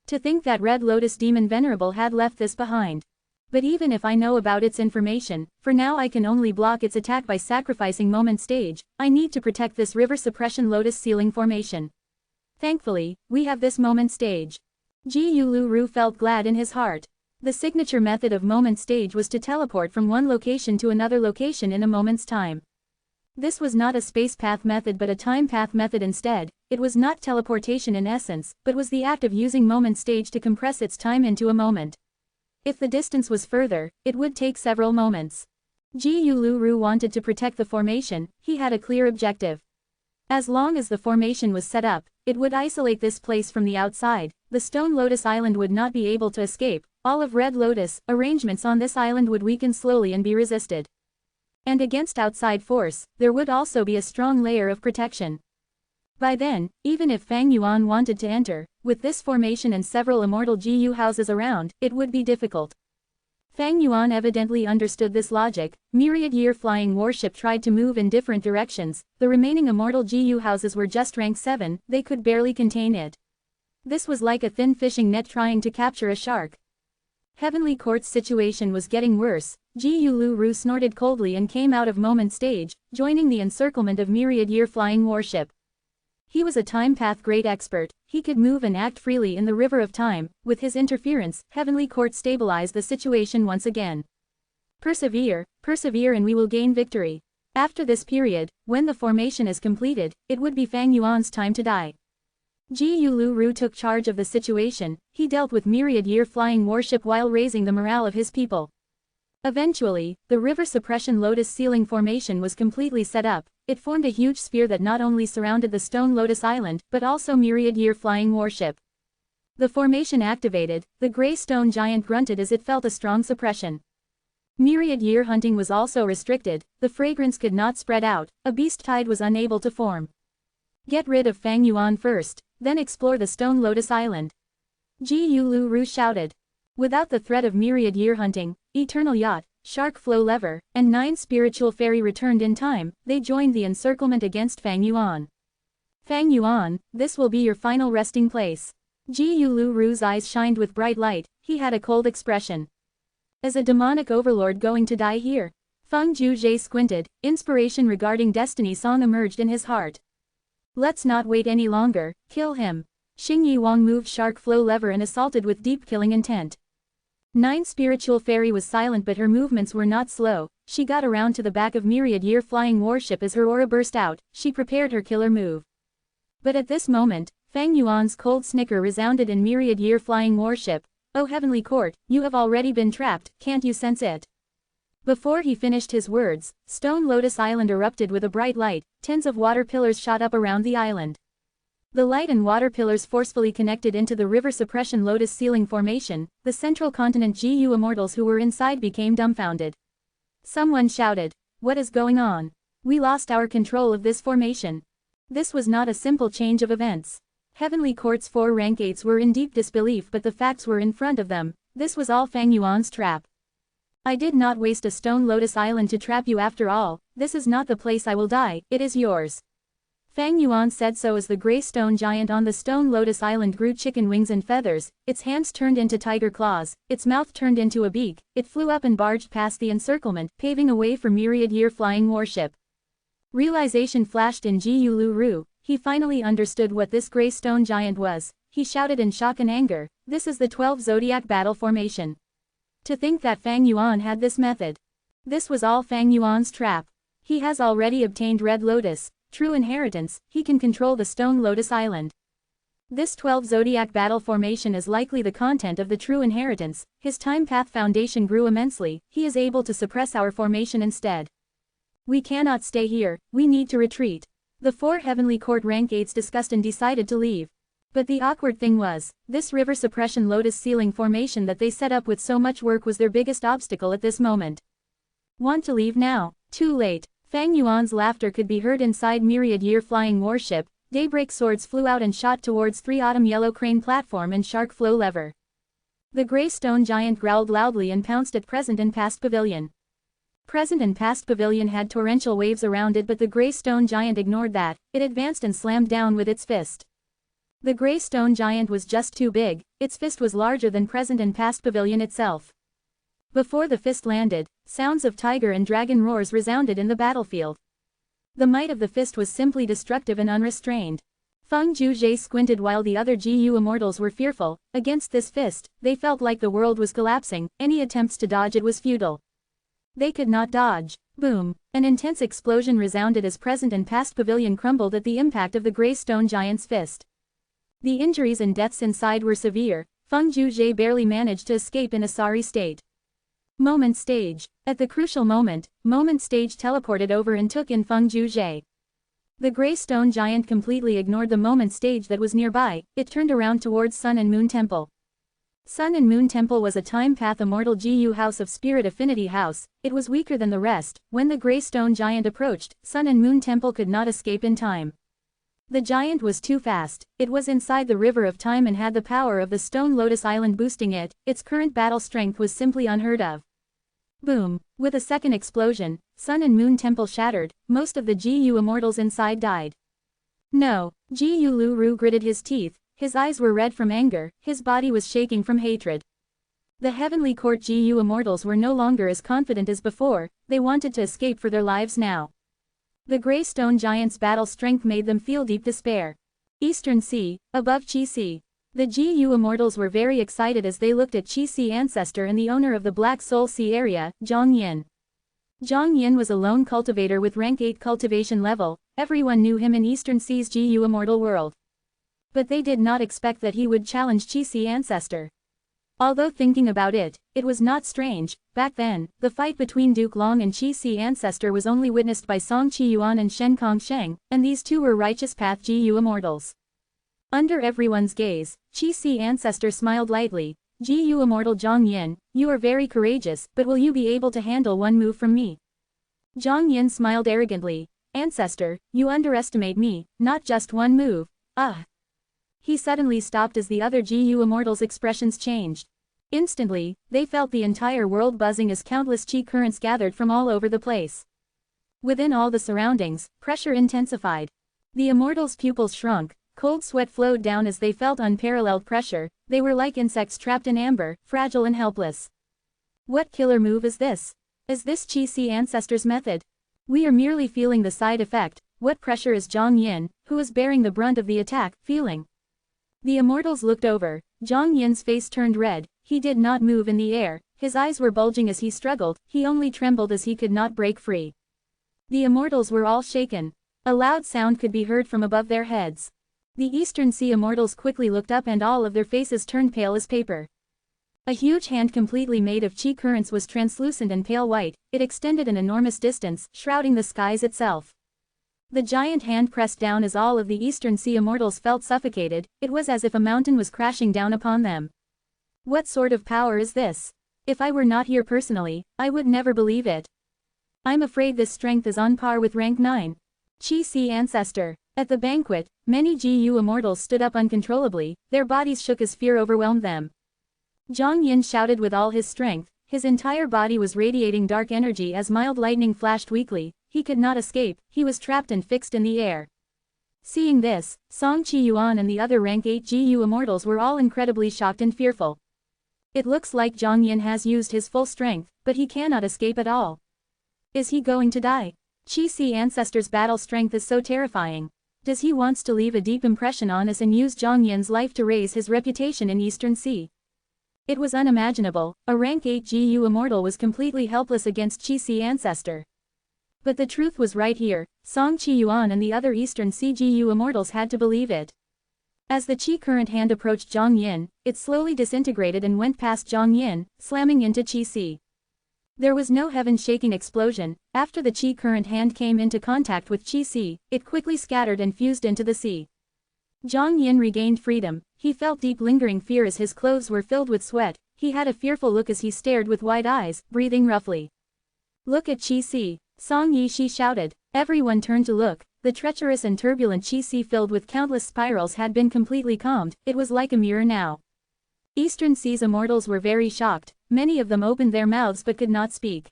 To think that Red Lotus Demon Venerable had left this behind. But even if I know about its information, for now I can only block its attack by sacrificing moment stage. I need to protect this river suppression lotus ceiling formation. Thankfully, we have this moment stage. Ji Ru felt glad in his heart. The signature method of moment stage was to teleport from one location to another location in a moment's time. This was not a space path method but a time path method instead. It was not teleportation in essence, but was the act of using moment stage to compress its time into a moment. If the distance was further, it would take several moments. Ji Ru wanted to protect the formation. He had a clear objective. As long as the formation was set up, it would isolate this place from the outside. The Stone Lotus Island would not be able to escape. All of Red Lotus arrangements on this island would weaken slowly and be resisted. And against outside force, there would also be a strong layer of protection. By then, even if Fang Yuan wanted to enter, with this formation and several immortal GU houses around, it would be difficult. Fang Yuan evidently understood this logic. Myriad-year flying warship tried to move in different directions. The remaining immortal GU houses were just rank 7, they could barely contain it. This was like a thin fishing net trying to capture a shark. Heavenly Court's situation was getting worse. Ji Ru snorted coldly and came out of moment stage, joining the encirclement of myriad-year flying warship. He was a time path great expert. He could move and act freely in the river of time. With his interference, Heavenly Court stabilized the situation once again. Persevere, persevere and we will gain victory. After this period, when the formation is completed, it would be Fang Yuan's time to die. Ji Ru took charge of the situation. He dealt with myriad-year flying warship while raising the morale of his people. Eventually, the river suppression lotus ceiling formation was completely set up. It formed a huge sphere that not only surrounded the stone lotus island, but also myriad-year flying warship. The formation activated, the gray stone giant grunted as it felt a strong suppression. Myriad-year hunting was also restricted, the fragrance could not spread out, a beast tide was unable to form. Get rid of Fang Yuan first, then explore the stone lotus island. Ji Ru shouted. Without the threat of myriad-year hunting, Eternal Yacht, Shark Flow Lever, and 9 spiritual fairy returned in time, they joined the encirclement against Fang Yuan. Fang Yuan, this will be your final resting place. Ji Ru's eyes shined with bright light, he had a cold expression. As a demonic overlord going to die here? Feng Juzhe squinted, inspiration regarding destiny song emerged in his heart. Let's not wait any longer, kill him. Xing Yi Wang moved Shark Flow Lever and assaulted with deep killing intent. 9 spiritual fairy was silent but her movements were not slow, she got around to the back of myriad-year flying warship as her aura burst out, she prepared her killer move. But at this moment, Fang Yuan's cold snicker resounded in myriad-year flying warship. Oh heavenly court, you have already been trapped, can't you sense it? Before he finished his words, Stone Lotus Island erupted with a bright light, tens of water pillars shot up around the island. The light and water pillars forcefully connected into the river suppression lotus ceiling formation, the central continent GU immortals who were inside became dumbfounded. Someone shouted, what is going on? We lost our control of this formation. This was not a simple change of events. Heavenly Court's 4 rank 8s were in deep disbelief but the facts were in front of them, this was all Fang Yuan's trap. I did not waste a stone lotus island to trap you after all, this is not the place I will die, it is yours. Fang Yuan said so as the gray stone giant on the stone lotus island grew chicken wings and feathers, its hands turned into tiger claws, its mouth turned into a beak, it flew up and barged past the encirclement, paving a way for myriad-year flying warship. Realization flashed in Ji Ru, he finally understood what this gray stone giant was, he shouted in shock and anger, this is the 12 zodiac battle formation. To think that Fang Yuan had this method. This was all Fang Yuan's trap. He has already obtained Red Lotus. True inheritance, he can control the Stone Lotus Island. This 12 zodiac battle formation is likely the content of the true inheritance, his time path foundation grew immensely, he is able to suppress our formation instead. We cannot stay here, we need to retreat. The 4 Heavenly Court rank 8s discussed and decided to leave. But the awkward thing was, this river suppression lotus ceiling formation that they set up with so much work was their biggest obstacle at this moment. Want to leave now? Too late. Fang Yuan's laughter could be heard inside myriad-year flying warship, daybreak swords flew out and shot towards 3 autumn yellow crane platform and shark flow lever. The gray stone giant growled loudly and pounced at present and past pavilion. Present and past pavilion had torrential waves around it but the gray stone giant ignored that, it advanced and slammed down with its fist. The gray stone giant was just too big, its fist was larger than present and past pavilion itself. Before the fist landed, sounds of tiger and dragon roars resounded in the battlefield. The might of the fist was simply destructive and unrestrained. Feng Juzhe squinted while the other GU immortals were fearful, against this fist, they felt like the world was collapsing, any attempts to dodge it was futile. They could not dodge. Boom! An intense explosion resounded as present and past pavilion crumbled at the impact of the gray stone giant's fist. The injuries and deaths inside were severe, Feng Juzhe barely managed to escape in a sorry state. Moment stage. At the crucial moment, moment stage teleported over and took in Feng Juzhe. The gray stone giant completely ignored the moment stage that was nearby, it turned around towards Sun and Moon Temple. Sun and Moon Temple was a time path immortal GU house of spirit affinity house, it was weaker than the rest, when the gray stone giant approached, Sun and Moon Temple could not escape in time. The giant was too fast, it was inside the river of time and had the power of the Stone Lotus Island boosting it, its current battle strength was simply unheard of. Boom! With a second explosion, Sun and Moon Temple shattered, most of the GU immortals inside died. No, GU Ru gritted his teeth, his eyes were red from anger, his body was shaking from hatred. The Heavenly Court GU immortals were no longer as confident as before, they wanted to escape for their lives now. The gray stone giant's battle strength made them feel deep despair. Eastern Sea, above Chi Sea. The GU immortals were very excited as they looked at Chi Sea ancestor and the owner of the Black Soul Sea area, Zhang Yin. Zhang Yin was a lone cultivator with rank 8 cultivation level, everyone knew him in Eastern Sea's GU immortal world. But they did not expect that he would challenge Qi ancestor. Although thinking about it, it was not strange. Back then, the fight between Duke Long and Qi ancestor was only witnessed by Song Qiyuan and Shen Kongsheng, and these two were righteous path Ji-Yu immortals. Under everyone's gaze, Qi ancestor smiled lightly. Ji-Yu immortal Zhang Yin, you are very courageous, but will you be able to handle one move from me? Zhang Yin smiled arrogantly. Ancestor, you underestimate me, not just one move. He suddenly stopped as the other Ji-Yu immortals' expressions changed. Instantly, they felt the entire world buzzing as countless chi currents gathered from all over the place. Within all the surroundings, pressure intensified. The immortals' pupils shrunk, cold sweat flowed down as they felt unparalleled pressure. They were like insects trapped in amber, fragile and helpless. What killer move is this? Is this Qi ancestor's method? We are merely feeling the side effect. What pressure is Zhang Yin, who is bearing the brunt of the attack, feeling? The immortals looked over. Zhang Yin's face turned red. He did not move in the air, his eyes were bulging as he struggled, he only trembled as he could not break free. The immortals were all shaken. A loud sound could be heard from above their heads. The Eastern Sea immortals quickly looked up and all of their faces turned pale as paper. A huge hand completely made of chi currents was translucent and pale white, it extended an enormous distance, shrouding the skies itself. The giant hand pressed down as all of the Eastern Sea immortals felt suffocated, it was as if a mountain was crashing down upon them. What sort of power is this? If I were not here personally, I would never believe it. I'm afraid this strength is on par with rank 9. Qi ancestor. At the banquet, many Ji-Yu immortals stood up uncontrollably, their bodies shook as fear overwhelmed them. Zhang Yin shouted with all his strength, his entire body was radiating dark energy as mild lightning flashed weakly, he could not escape, he was trapped and fixed in the air. Seeing this, Song Qiyuan and the other rank 8 Ji-Yu immortals were all incredibly shocked and fearful. It looks like Zhang Yin has used his full strength, but he cannot escape at all. Is he going to die? Qi ancestor's battle strength is so terrifying. Does he wants to leave a deep impression on us and use Zhang Yin's life to raise his reputation in Eastern Sea? It was unimaginable, a rank 8 Ji-Yu immortal was completely helpless against Qi ancestor. But the truth was right here, Song Qiyuan and the other Eastern Sea Ji-Yu immortals had to believe it. As the Qi current hand approached Zhang Yin, it slowly disintegrated and went past Zhang Yin, slamming into Qi. There was no heaven-shaking explosion. After the Qi current hand came into contact with Qi, it quickly scattered and fused into the sea. Zhang Yin regained freedom. He felt deep lingering fear as his clothes were filled with sweat. He had a fearful look as he stared with wide eyes, breathing roughly. Look at Qi. Song Yishi shouted. Everyone turned to look. The treacherous and turbulent Qi filled with countless spirals had been completely calmed, it was like a mirror now. Eastern Sea's immortals were very shocked, many of them opened their mouths but could not speak.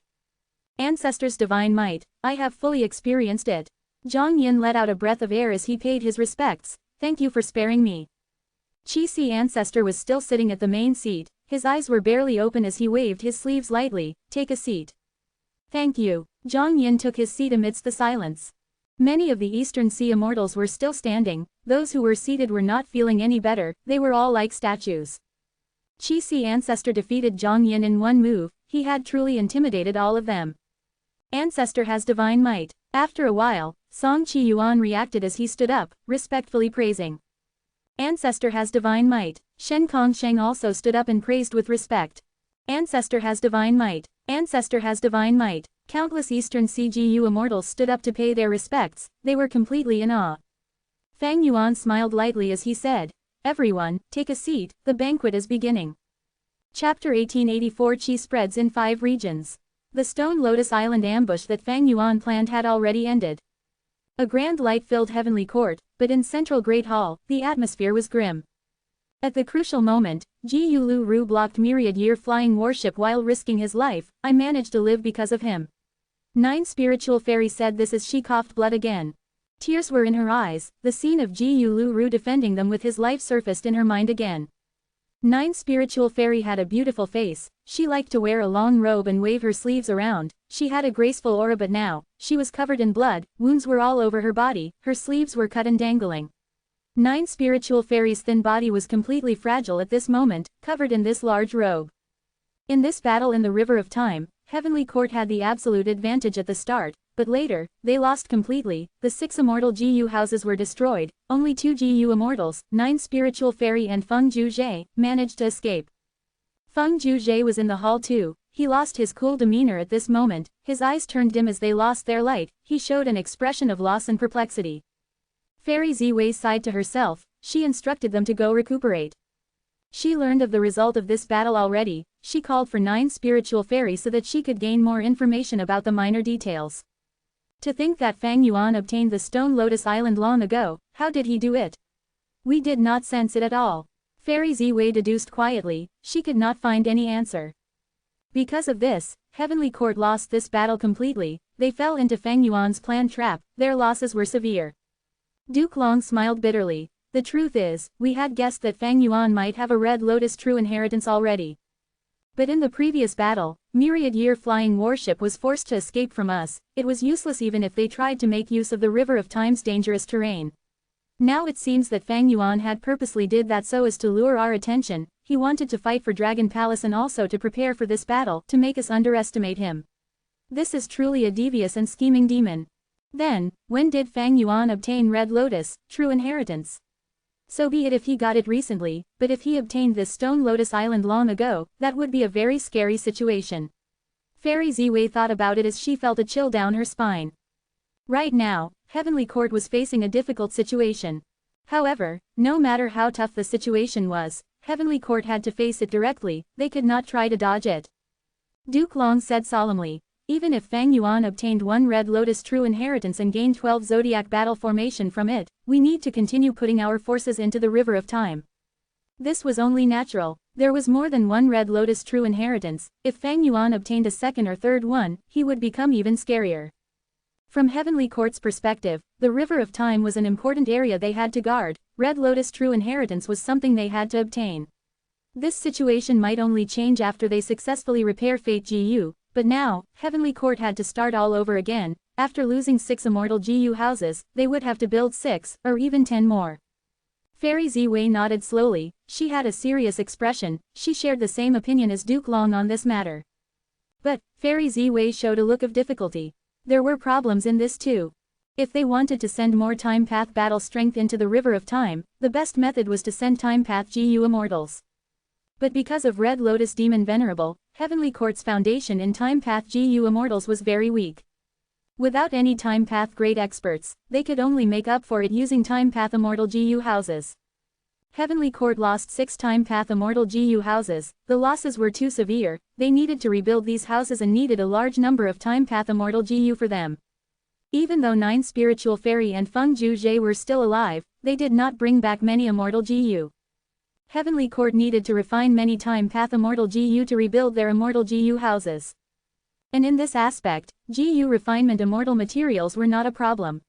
Ancestors' divine might, I have fully experienced it. Zhang Yin let out a breath of air as he paid his respects, thank you for sparing me. Qi ancestor was still sitting at the main seat, his eyes were barely open as he waved his sleeves lightly, take a seat. Thank you. Zhang Yin took his seat amidst the silence. Many of the Eastern Sea immortals were still standing, those who were seated were not feeling any better, they were all like statues. Qi ancestor defeated Zhang Yin in one move, he had truly intimidated all of them. Ancestor has divine might. After a while, Song Qiyuan reacted as he stood up, respectfully praising. Ancestor has divine might. Shen Kongsheng also stood up and praised with respect. Ancestor has divine might. Ancestor has divine might. Countless Eastern Sea Ji-Yu immortals stood up to pay their respects, they were completely in awe. Fang Yuan smiled lightly as he said, everyone, take a seat, the banquet is beginning. Chapter 1884 Qi spreads in 5 regions. The Stone Lotus Island ambush that Fang Yuan planned had already ended. A grand light-filled heavenly court, but in Central Great Hall, the atmosphere was grim. At the crucial moment, Ji Yulu Ru blocked myriad-year flying warship while risking his life, I managed to live because of him. 9 spiritual fairy said this as she coughed blood again. Tears were in her eyes, the scene of Ji Yulu Ru defending them with his life surfaced in her mind again. 9 spiritual fairy had a beautiful face, she liked to wear a long robe and wave her sleeves around, she had a graceful aura but now, she was covered in blood, wounds were all over her body, her sleeves were cut and dangling. 9 spiritual fairy's thin body was completely fragile at this moment, covered in this large robe. In this battle in the River of Time, Heavenly Court had the absolute advantage at the start, but later, they lost completely. The 6 immortal GU houses were destroyed, only 2 GU immortals, 9 spiritual fairy and Feng Juzhe, managed to escape. Feng Juzhe was in the hall too. He lost his cool demeanor at this moment, his eyes turned dim as they lost their light, he showed an expression of loss and perplexity. Fairy Ziwei sighed to herself, she instructed them to go recuperate. She learned of the result of this battle already, she called for 9 spiritual fairies so that she could gain more information about the minor details. To think that Fang Yuan obtained the Stone Lotus Island long ago, how did he do it? We did not sense it at all. Fairy Ziwei deduced quietly, she could not find any answer. Because of this, Heavenly Court lost this battle completely, they fell into Fang Yuan's planned trap, their losses were severe. Duke Long smiled bitterly. The truth is, we had guessed that Fang Yuan might have a Red Lotus true inheritance already. But in the previous battle, myriad-year flying warship was forced to escape from us, it was useless even if they tried to make use of the River of Time's dangerous terrain. Now it seems that Fang Yuan had purposely did that so as to lure our attention, he wanted to fight for Dragon Palace and also to prepare for this battle, to make us underestimate him. This is truly a devious and scheming demon. Then, when did Fang Yuan obtain Red Lotus, true inheritance? So be it if he got it recently, but if he obtained this Stone Lotus Island long ago, that would be a very scary situation. Fairy Ziwei thought about it as she felt a chill down her spine. Right now, Heavenly Court was facing a difficult situation. However, no matter how tough the situation was, Heavenly Court had to face it directly, they could not try to dodge it. Duke Long said solemnly, even if Fang Yuan obtained 1 Red Lotus true inheritance and gained 12 zodiac battle formation from it, we need to continue putting our forces into the River of Time. This was only natural, there was more than 1 Red Lotus true inheritance, if Fang Yuan obtained a second or third one, he would become even scarier. From Heavenly Court's perspective, the River of Time was an important area they had to guard, Red Lotus true inheritance was something they had to obtain. This situation might only change after they successfully repair Fate GU, but now, Heavenly Court had to start all over again, after losing 6 immortal GU houses, they would have to build 6, or even 10 more. Fairy Ziwei nodded slowly, she had a serious expression, she shared the same opinion as Duke Long on this matter. But, Fairy Ziwei showed a look of difficulty. There were problems in this too. If they wanted to send more Time Path battle strength into the River of Time, the best method was to send Time Path GU Immortals. But because of Red Lotus Demon Venerable, Heavenly Court's foundation in Time Path GU Immortals was very weak. Without any Time Path great experts, they could only make up for it using Time Path Immortal GU houses. Heavenly Court lost 6 Time Path Immortal GU houses, the losses were too severe, they needed to rebuild these houses and needed a large number of Time Path Immortal GU for them. Even though 9 Spiritual Fairy and Feng Juzhe were still alive, they did not bring back many Immortal GU. Heavenly Court needed to refine many Time Path Immortal GU to rebuild their Immortal GU houses. And in this aspect, GU refinement Immortal materials were not a problem.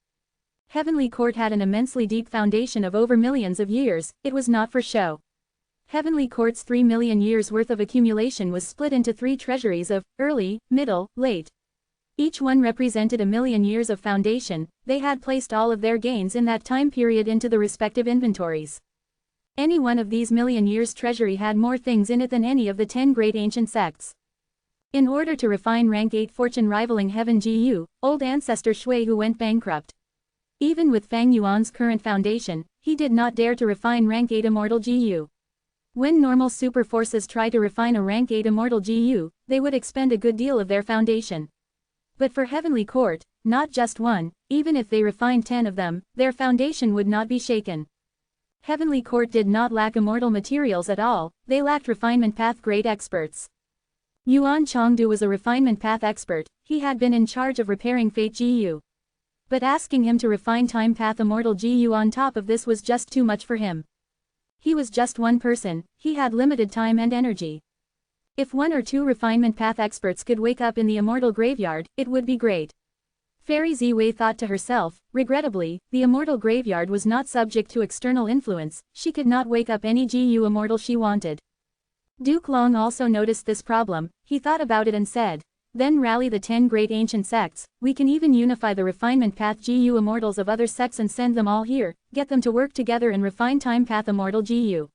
Heavenly Court had an immensely deep foundation of over millions of years, it was not for show. Heavenly Court's 3 million years worth of accumulation was split into 3 treasuries of early, middle, late. Each one represented a million years of foundation, they had placed all of their gains in that time period into the respective inventories. Any one of these million years treasury had more things in it than any of the 10 great ancient sects. In order to refine rank 8 fortune rivaling Heaven GU, old ancestor Shui who went bankrupt. Even with Fang Yuan's current foundation, he did not dare to refine rank 8 Immortal GU. When normal super forces try to refine a rank 8 Immortal GU, they would expend a good deal of their foundation. But for Heavenly Court, not just one, even if they refined 10 of them, their foundation would not be shaken. Heavenly Court did not lack immortal materials at all, they lacked refinement path grade experts. Yuan Chongdu was a refinement path expert, he had been in charge of repairing Fate GU. But asking him to refine Time Path Immortal GU on top of this was just too much for him. He was just one person, he had limited time and energy. If 1 or 2 refinement path experts could wake up in the Immortal Graveyard, it would be great. Fairy Ziwei thought to herself, regrettably, the Immortal Graveyard was not subject to external influence, she could not wake up any GU Immortal she wanted. Duke Long also noticed this problem, he thought about it and said, then rally the 10 great ancient sects, we can even unify the refinement path GU Immortals of other sects and send them all here, get them to work together and refine Time Path Immortal GU.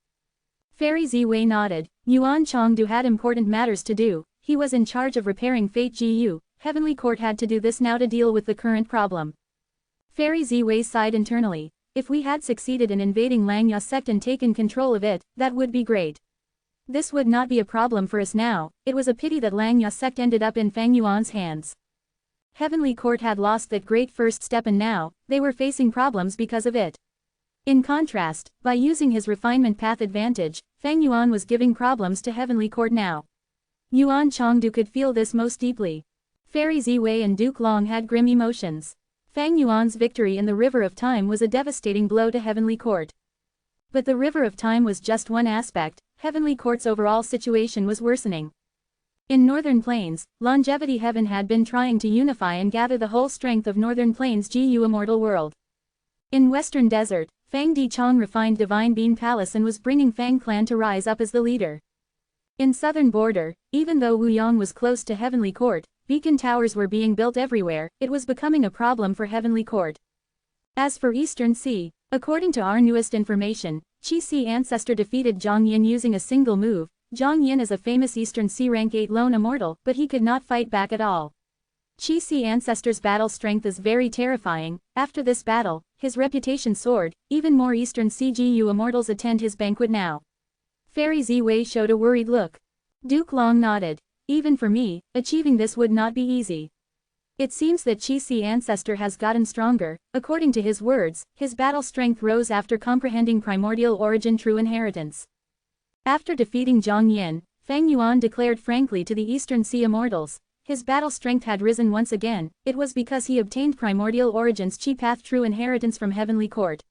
Fairy Ziwei nodded, Yuan Chongdu had important matters to do, he was in charge of repairing Fate GU, Heavenly Court had to do this now to deal with the current problem. Fairy Ziwei sighed internally. If we had succeeded in invading Langya sect and taken control of it, that would be great. This would not be a problem for us now. It was a pity that Langya sect ended up in Fang Yuan's hands. Heavenly Court had lost that great first step and now, they were facing problems because of it. In contrast, by using his refinement path advantage, Fang Yuan was giving problems to Heavenly Court now. Yuan Chengdu could feel this most deeply. Fairy Ziwei and Duke Long had grim emotions. Fang Yuan's victory in the River of Time was a devastating blow to Heavenly Court. But the River of Time was just one aspect. Heavenly Court's overall situation was worsening. In Northern Plains, Longevity Heaven had been trying to unify and gather the whole strength of Northern Plains' GU Immortal world. In Western Desert, Fang Dichong refined Divine Bean Palace and was bringing Fang Clan to rise up as the leader. In Southern Border, even though Wuyong was close to Heavenly Court, beacon towers were being built everywhere. It was becoming a problem for Heavenly Court. As for Eastern Sea, according to our newest information, Qi Si Ancestor defeated Zhang Yin using a single move. Zhang Yin is a famous Eastern Sea rank 8 lone immortal, but he could not fight back at all. Qi Si Ancestor's battle strength is very terrifying. After this battle, his reputation soared. Even more Eastern Sea GU immortals attend his banquet now. Fairy Ziwei showed a worried look. Duke Long nodded. Even for me, achieving this would not be easy. It seems that Qi Si Ancestor has gotten stronger. According to his words, his battle strength rose after comprehending primordial origin true inheritance. After defeating Zhang Yin, Fang Yuan declared frankly to the Eastern Sea immortals, his battle strength had risen once again. It was because he obtained primordial origins Qi Path true inheritance from Heavenly Court.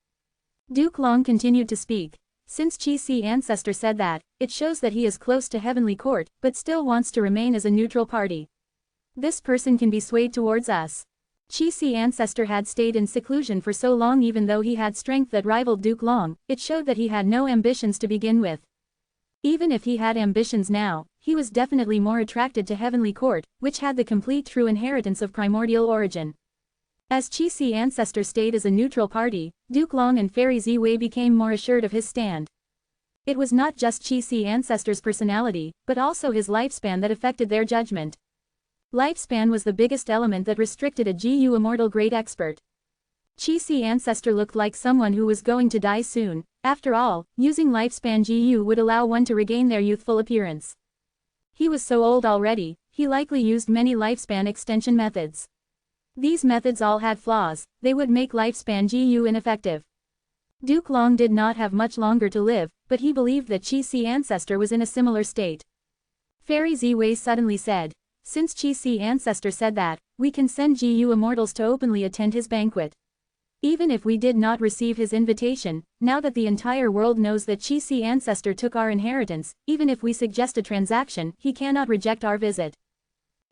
Duke Long continued to speak. Since Qi Si Ancestor said that, it shows that he is close to Heavenly Court, but still wants to remain as a neutral party. This person can be swayed towards us. Qi Si Ancestor had stayed in seclusion for so long even though he had strength that rivaled Duke Long. It showed that he had no ambitions to begin with. Even if he had ambitions now, he was definitely more attracted to Heavenly Court, which had the complete true inheritance of primordial origin. As Qi Si Ancestor stayed as a neutral party, Duke Long and Fairy Ziwei became more assured of his stand. It was not just Qi Si Ancestor's personality, but also his lifespan that affected their judgment. Lifespan was the biggest element that restricted a GU Immortal Great Expert. Qi Si Ancestor looked like someone who was going to die soon. After all, using lifespan GU would allow one to regain their youthful appearance. He was so old already, he likely used many lifespan extension methods. These methods all had flaws. They would make lifespan GU ineffective. Duke Long did not have much longer to live, but he believed that Qi Si Ancestor was in a similar state. Fairy Ziwei suddenly said, since Qi Si Ancestor said that, we can send GU immortals to openly attend his banquet. Even if we did not receive his invitation, now that the entire world knows that Qi Si Ancestor took our inheritance, even if we suggest a transaction, he cannot reject our visit.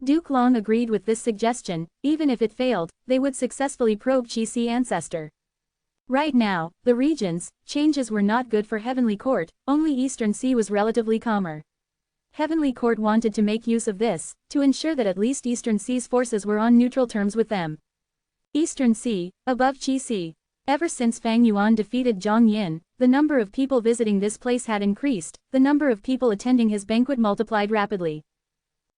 Duke Long agreed with this suggestion. Even if it failed, they would successfully probe Qi Si Ancestor. Right now, the regions, changes were not good for Heavenly Court, only Eastern Sea was relatively calmer. Heavenly Court wanted to make use of this, to ensure that at least Eastern Sea's forces were on neutral terms with them. Eastern Sea, above Qi Si. Ever since Fang Yuan defeated Zhang Yin, the number of people visiting this place had increased. The number of people attending his banquet multiplied rapidly.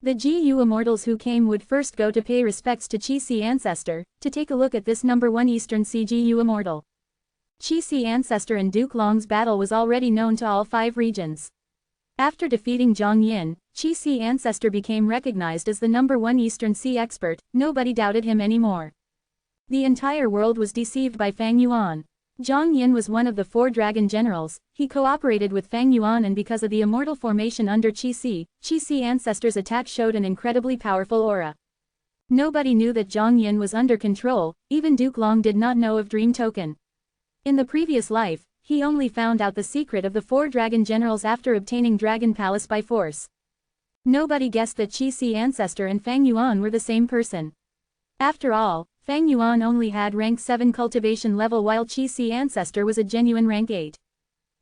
The GU immortals who came would first go to pay respects to Qi Si Ancestor, to take a look at this number 1 Eastern Sea GU immortal. Qi Si Ancestor and Duke Long's battle was already known to all 5 regions. After defeating Zhang Yin, Qi Si Ancestor became recognized as the number 1 Eastern Sea expert. Nobody doubted him anymore. The entire world was deceived by Fang Yuan. Zhang Yin was one of the 4 dragon generals. He cooperated with Fang Yuan, and because of the immortal formation under Qi Si Ancestor's attack showed an incredibly powerful aura. Nobody knew that Zhang Yin was under control. Even Duke Long did not know of Dream Token. In the previous life, he only found out the secret of the 4 dragon generals after obtaining Dragon Palace by force. Nobody guessed that Qi Si Ancestor and Fang Yuan were the same person. After all, Fang Yuan only had rank 7 cultivation level while Qi Si Ancestor was a genuine rank 8.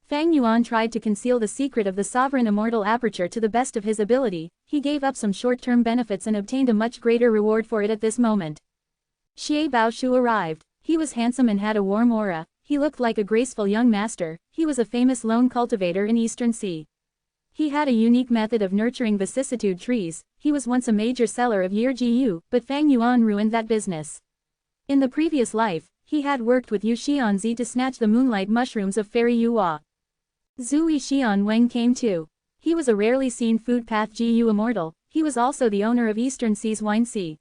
Fang Yuan tried to conceal the secret of the sovereign immortal aperture to the best of his ability. He gave up some short-term benefits and obtained a much greater reward for it at this moment. Xie Baoshu arrived. He was handsome and had a warm aura. He looked like a graceful young master. He was a famous lone cultivator in Eastern Sea. He had a unique method of nurturing vicissitude trees. He was once a major seller of Gu, but Fang Yuan ruined that business. In the previous life, he had worked with Yu Xianzi to snatch the moonlight mushrooms of Fairy Yuhua. Zui Xian Weng came too. He was a rarely seen food path Gu immortal. He was also the owner of Eastern Sea's Wine Sea.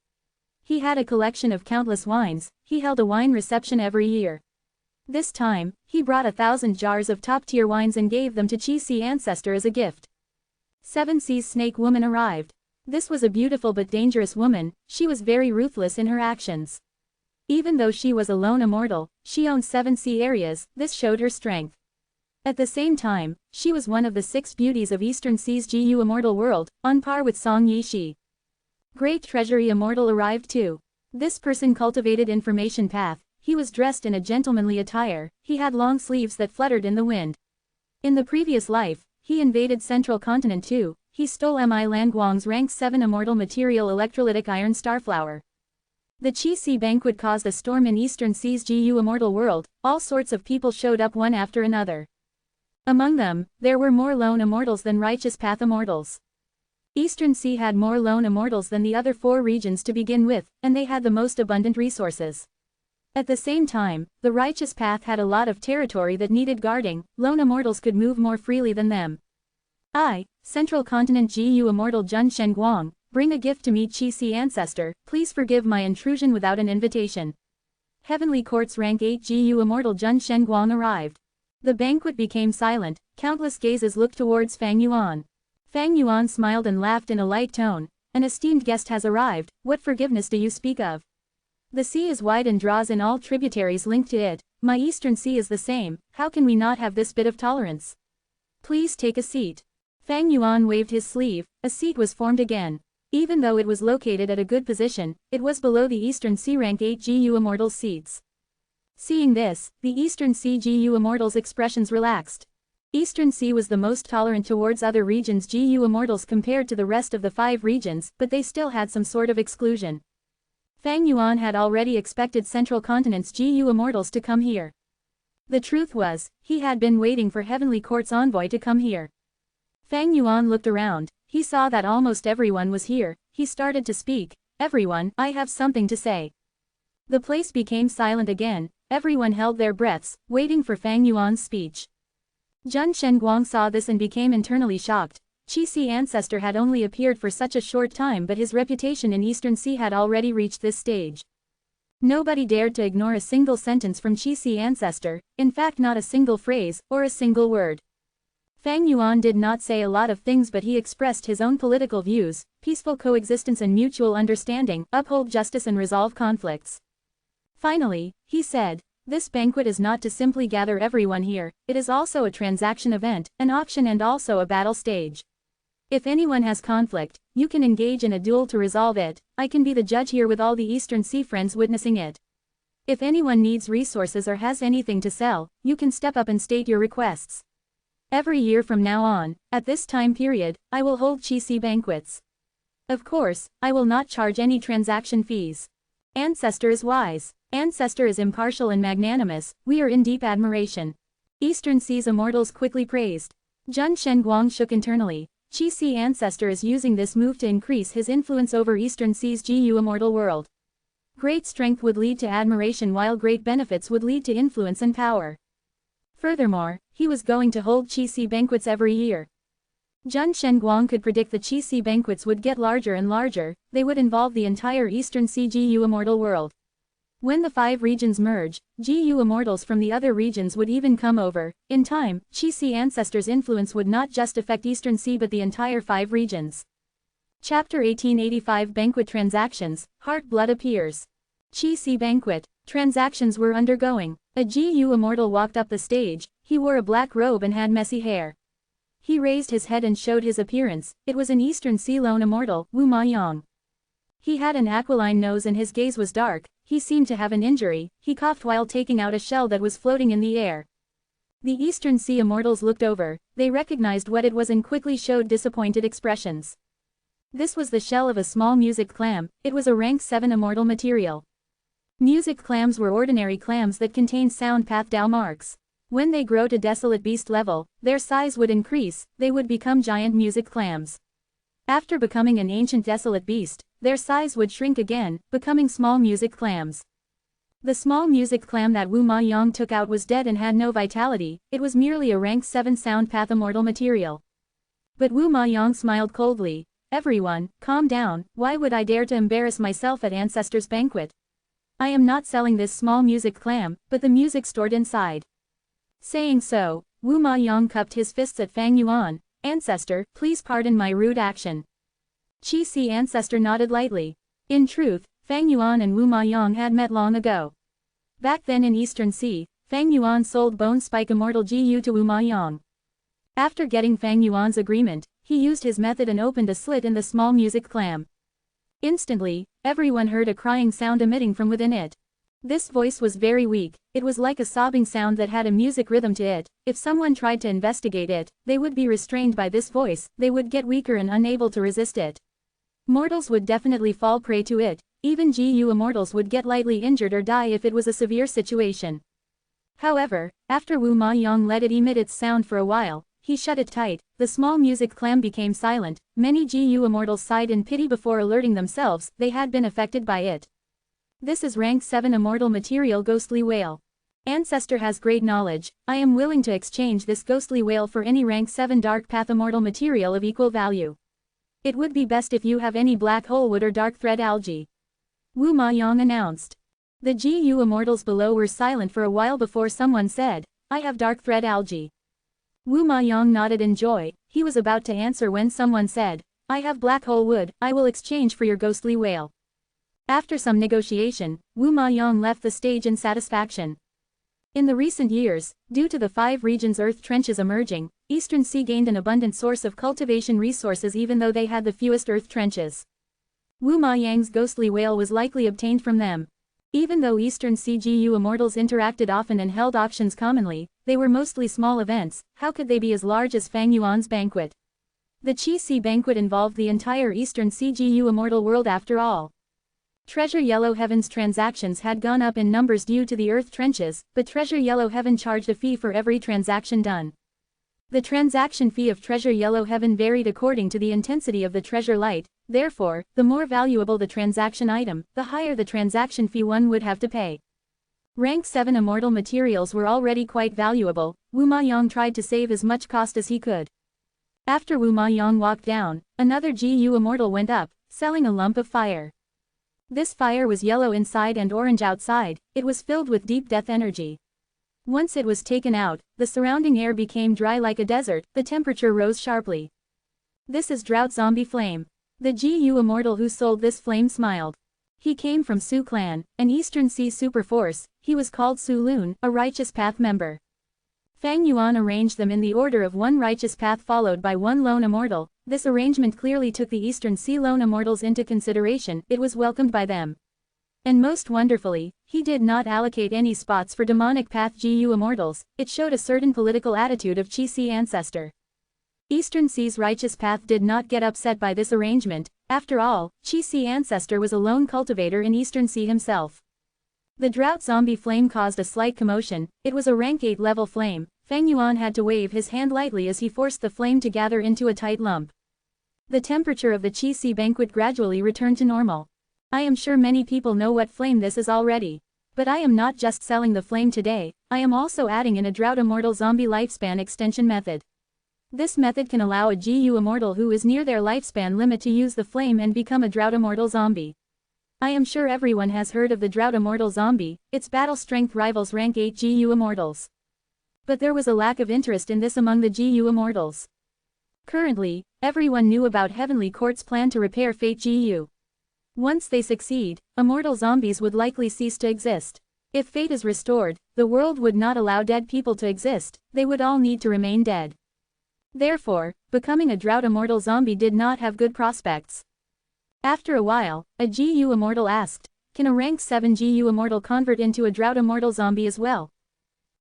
He had a collection of countless wines. He held a wine reception every year. This time, he brought 1,000 jars of top-tier wines and gave them to Qi Si ancestor as a gift. Seven Seas Snake Woman arrived. This was a beautiful but dangerous woman. She was very ruthless in her actions. Even though she was a lone immortal, she owned 7 sea areas. This showed her strength. At the same time, she was one of the 6 beauties of Eastern Sea's Gu immortal world, on par with Song Yishi. Great Treasury Immortal arrived too. This person cultivated information path. He was dressed in a gentlemanly attire. He had long sleeves that fluttered in the wind. In the previous life, he invaded Central Continent too. He stole Mi Languang's rank 7 immortal material electrolytic iron starflower. The Qi Si banquet caused a storm in Eastern Sea's Gu immortal world. All sorts of people showed up one after another. Among them, there were more lone immortals than righteous path immortals. Eastern Sea had more lone immortals than the other 4 regions to begin with, and they had the most abundant resources. At the same time, the righteous path had a lot of territory that needed guarding. Lone immortals could move more freely than them. I, Central Continent Gu immortal Zhen Shenguang, bring a gift to meet Qi Si ancestor. Please forgive my intrusion without an invitation. Heavenly Court's rank 8 Gu immortal Zhen Shenguang arrived. The banquet became silent. Countless gazes looked towards Fang Yuan. Fang Yuan smiled and laughed in a light tone. An esteemed guest has arrived. What forgiveness do you speak of? The sea is wide and draws in all tributaries linked to it. My Eastern Sea is the same. How can we not have this bit of tolerance? Please take a seat. Fang Yuan waved his sleeve. A seat was formed again. Even though it was located at a good position, it was below the Eastern Sea rank 8 Gu immortals seats. Seeing this, the Eastern Sea Gu immortals' expressions relaxed. Eastern Sea was the most tolerant towards other regions' Gu immortals compared to the rest of the 5 regions, but they still had some sort of exclusion. Fang Yuan had already expected Central Continent's Gu immortals to come here. The truth was, he had been waiting for Heavenly Court's envoy to come here. Fang Yuan looked around. He saw that almost everyone was here. He started to speak. Everyone, I have something to say. The place became silent again. Everyone held their breaths, waiting for Fang Yuan's speech. Zhen Shenguang saw this and became internally shocked. Qi Si ancestor had only appeared for such a short time, but his reputation in Eastern Sea had already reached this stage. Nobody dared to ignore a single sentence from Qi Si ancestor, in fact not a single phrase, or a single word. Fang Yuan did not say a lot of things, but he expressed his own political views: peaceful coexistence and mutual understanding, uphold justice and resolve conflicts. Finally, he said, this banquet is not to simply gather everyone here, it is also a transaction event, an auction and also a battle stage. If anyone has conflict, you can engage in a duel to resolve it. I can be the judge here with all the Eastern Sea friends witnessing it. If anyone needs resources or has anything to sell, you can step up and state your requests. Every year from now on, at this time period, I will hold Qi Si banquets. Of course, I will not charge any transaction fees. Ancestor is wise. Ancestor is impartial and magnanimous. We are in deep admiration. Eastern Sea's immortals quickly praised. Zhen Shenguang shook internally. Qi Si ancestor is using this move to increase his influence over Eastern Sea's Gu immortal world. Great strength would lead to admiration while great benefits would lead to influence and power. Furthermore, he was going to hold Qi Si banquets every year. Zhen Shenguang could predict the Qi Si banquets would get larger and larger. They would involve the entire Eastern Sea Gu immortal world. When the 5 regions merge, Gu immortals from the other regions would even come over. In time, Qi Si ancestors' influence would not just affect Eastern Sea but the entire 5 regions. Chapter 1885 Banquet Transactions. Heart Blood appears. Qi Si banquet. Transactions were undergoing. A Gu immortal walked up the stage. He wore a black robe and had messy hair. He raised his head and showed his appearance. It was an Eastern Sea lone immortal, Wu Ma Yang. He had an aquiline nose and his gaze was dark. He seemed to have an injury. He coughed while taking out a shell that was floating in the air. The Eastern Sea immortals looked over. They recognized what it was and quickly showed disappointed expressions. This was the shell of a small music clam. It was a rank 7 immortal material. Music clams were ordinary clams that contained sound path Dao marks. When they grow to desolate beast level, their size would increase, they would become giant music clams. After becoming an ancient desolate beast, their size would shrink again, becoming small music clams. The small music clam that Wu Ma Yang took out was dead and had no vitality, it was merely a rank 7 sound path immortal material. But Wu Ma Yang smiled coldly. Everyone, calm down, why would I dare to embarrass myself at Ancestor's banquet? I am not selling this small music clam, but the music stored inside. Saying so, Wu Ma Yang cupped his fists at Fang Yuan. Ancestor, please pardon my rude action. Qi Ancestor nodded lightly. In truth, Fang Yuan and Wu Ma Yang had met long ago. Back then in Eastern Sea, Fang Yuan sold Bone Spike Immortal GU to Wu Ma Yang. After getting Fang Yuan's agreement, he used his method and opened a slit in the small music clam. Instantly, everyone heard a crying sound emitting from within it. This voice was very weak, it was like a sobbing sound that had a music rhythm to it. If someone tried to investigate it, they would be restrained by this voice, they would get weaker and unable to resist it. Mortals would definitely fall prey to it, even GU immortals would get lightly injured or die if it was a severe situation. However, after Wu Ma Yang let it emit its sound for a while, he shut it tight, the small music clam became silent, many GU immortals sighed in pity before alerting themselves, they had been affected by it. This is rank 7 immortal material ghostly whale. Ancestor has great knowledge, I am willing to exchange this ghostly whale for any rank 7 dark path immortal material of equal value. It would be best if you have any black hole wood or dark thread algae. Wu Ma Yang announced. The GU immortals below were silent for a while before someone said, I have dark thread algae. Wu Ma Yang nodded in joy, he was about to answer when someone said, I have black hole wood, I will exchange for your ghostly whale. After some negotiation, Wu Ma Yang left the stage in satisfaction. In the recent years, due to the 5 regions earth trenches emerging, Eastern Sea gained an abundant source of cultivation resources even though they had the fewest earth trenches. Wu Ma Yang's ghostly whale was likely obtained from them. Even though Eastern Sea GU immortals interacted often and held auctions commonly, they were mostly small events, how could they be as large as Fang Yuan's banquet? The Qi Sea banquet involved the entire Eastern Sea GU immortal world after all. Treasure Yellow Heaven's transactions had gone up in numbers due to the earth trenches, but Treasure Yellow Heaven charged a fee for every transaction done. The transaction fee of Treasure Yellow Heaven varied according to the intensity of the treasure light, therefore, the more valuable the transaction item, the higher the transaction fee one would have to pay. Rank 7 immortal materials were already quite valuable, Wu Ma Yang tried to save as much cost as he could. After Wu Ma Yang walked down, another GU immortal went up, selling a lump of fire. This fire was yellow inside and orange outside, it was filled with deep death energy. Once it was taken out, the surrounding air became dry like a desert, the temperature rose sharply. This is Drought Zombie Flame. The GU immortal who sold this flame smiled. He came from Su Clan, an Eastern Sea super force, he was called Su Lun, a Righteous Path member. Fang Yuan arranged them in the order of one Righteous Path followed by one Lone Immortal. This arrangement clearly took the Eastern Sea Lone Immortals into consideration, it was welcomed by them. And most wonderfully, he did not allocate any spots for Demonic Path GU Immortals, it showed a certain political attitude of Qi Sea Ancestor. Eastern Sea's Righteous Path did not get upset by this arrangement, after all, Qi Sea Ancestor was a lone cultivator in Eastern Sea himself. The Drought Zombie Flame caused a slight commotion, it was a rank 8 level flame, Fang Yuan had to wave his hand lightly as he forced the flame to gather into a tight lump. The temperature of the Qi Sea banquet gradually returned to normal. I am sure many people know what flame this is already. But I am not just selling the flame today, I am also adding in a Drought Immortal Zombie lifespan extension method. This method can allow a GU Immortal who is near their lifespan limit to use the flame and become a Drought Immortal Zombie. I am sure everyone has heard of the Drought Immortal Zombie, its battle strength rivals rank 8 GU Immortals. But there was a lack of interest in this among the GU Immortals. Currently, everyone knew about Heavenly Court's plan to repair Fate GU. Once they succeed, immortal zombies would likely cease to exist. If Fate is restored, the world would not allow dead people to exist, they would all need to remain dead. Therefore, becoming a Drought Immortal Zombie did not have good prospects. After a while, a GU Immortal asked, can a rank 7 GU Immortal convert into a Drought Immortal Zombie as well?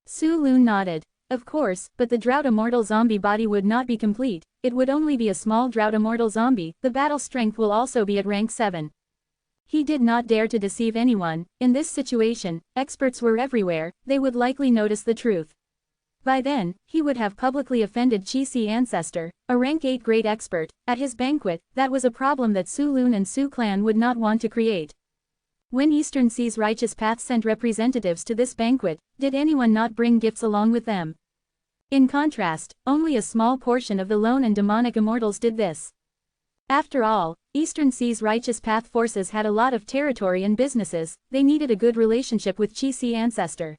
Su Lun nodded. Of course, but the Drought Immortal Zombie body would not be complete, it would only be a small Drought Immortal Zombie, the battle strength will also be at rank 7. He did not dare to deceive anyone, in this situation, experts were everywhere, they would likely notice the truth. By then, he would have publicly offended Chi-Si ancestor, a rank 8 great expert, at his banquet. That was a problem that Su Lun and Su clan would not want to create. When Eastern Sea's righteous path sent representatives to this banquet, did anyone not bring gifts along with them? In contrast, only a small portion of the lone and demonic immortals did this. After all, Eastern Sea's righteous path forces had a lot of territory and businesses. They needed a good relationship with Chi-Si ancestor.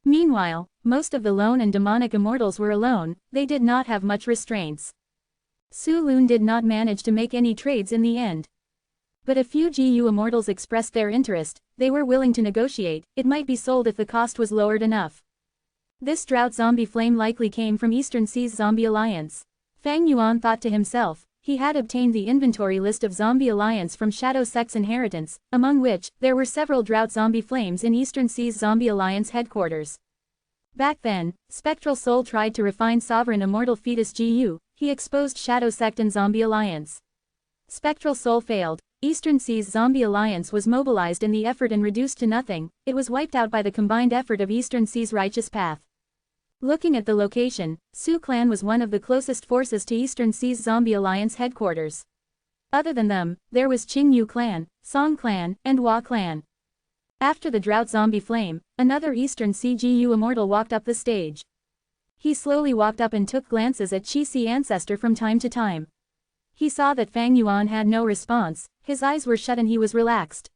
Meanwhile, most of the lone and demonic immortals were alone. They did not have much restraints. Su Lun did not manage to make any trades in the end. But a few GU immortals expressed their interest. They were willing to negotiate. It might be sold if the cost was lowered enough. This drought zombie flame likely came from Eastern Sea's Zombie Alliance. Fang Yuan thought to himself. He had obtained the inventory list of Zombie Alliance from Shadow Sect's inheritance, among which, there were several drought zombie flames in Eastern Sea's Zombie Alliance headquarters. Back then, Spectral Soul tried to refine Sovereign Immortal Fetus GU. He exposed Shadow Sect and Zombie Alliance. Spectral Soul failed. Eastern Sea's Zombie Alliance was mobilized in the effort and reduced to nothing. It was wiped out by the combined effort of Eastern Sea's righteous path. Looking at the location, Su clan was one of the closest forces to Eastern Sea's Zombie Alliance headquarters. Other than them, there was Qing Yu clan, Song clan, and Hua clan. After the drought zombie flame, another Eastern Sea GU immortal walked up the stage. He slowly walked up and took glances at Chi-Si ancestor from time to time. He saw that Fang Yuan had no response. His eyes were shut and he was relaxed.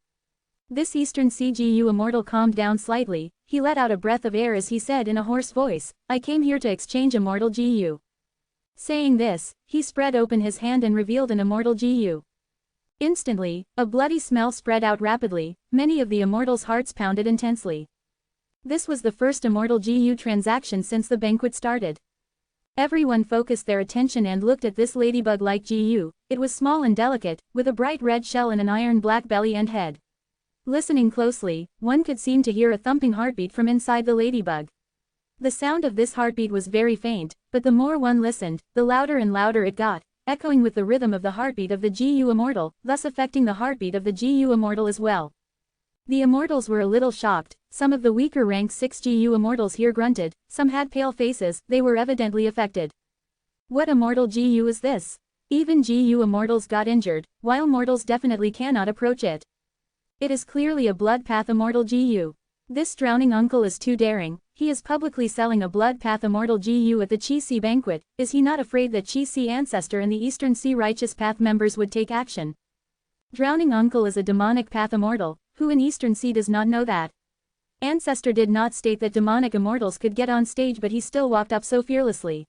This Eastern Sea GU immortal calmed down slightly. He let out a breath of air as he said in a hoarse voice, "I came here to exchange immortal GU." Saying this, he spread open his hand and revealed an immortal GU. Instantly, a bloody smell spread out rapidly. Many of the immortals' hearts pounded intensely. This was the first immortal GU transaction since the banquet started. Everyone focused their attention and looked at this ladybug-like GU. It was small and delicate, with a bright red shell and an iron-black belly and head. Listening closely, one could seem to hear a thumping heartbeat from inside the ladybug. The sound of this heartbeat was very faint, but the more one listened, the louder and louder it got, echoing with the rhythm of the heartbeat of the GU immortal, thus affecting the heartbeat of the GU immortal as well. The immortals were a little shocked. Some of the weaker rank 6 GU immortals here grunted, some had pale faces. They were evidently affected. What immortal GU is this? Even GU immortals got injured, while mortals definitely cannot approach it. It is clearly a blood path immortal GU. This drowning uncle is too daring. He is publicly selling a blood path immortal GU at the Chi-Si banquet. Is he not afraid that Chi-Si ancestor and the Eastern Sea righteous path members would take action? Drowning uncle is a demonic path immortal. Who in Eastern Sea does not know that? Ancestor did not state that demonic immortals could get on stage, but he still walked up so fearlessly.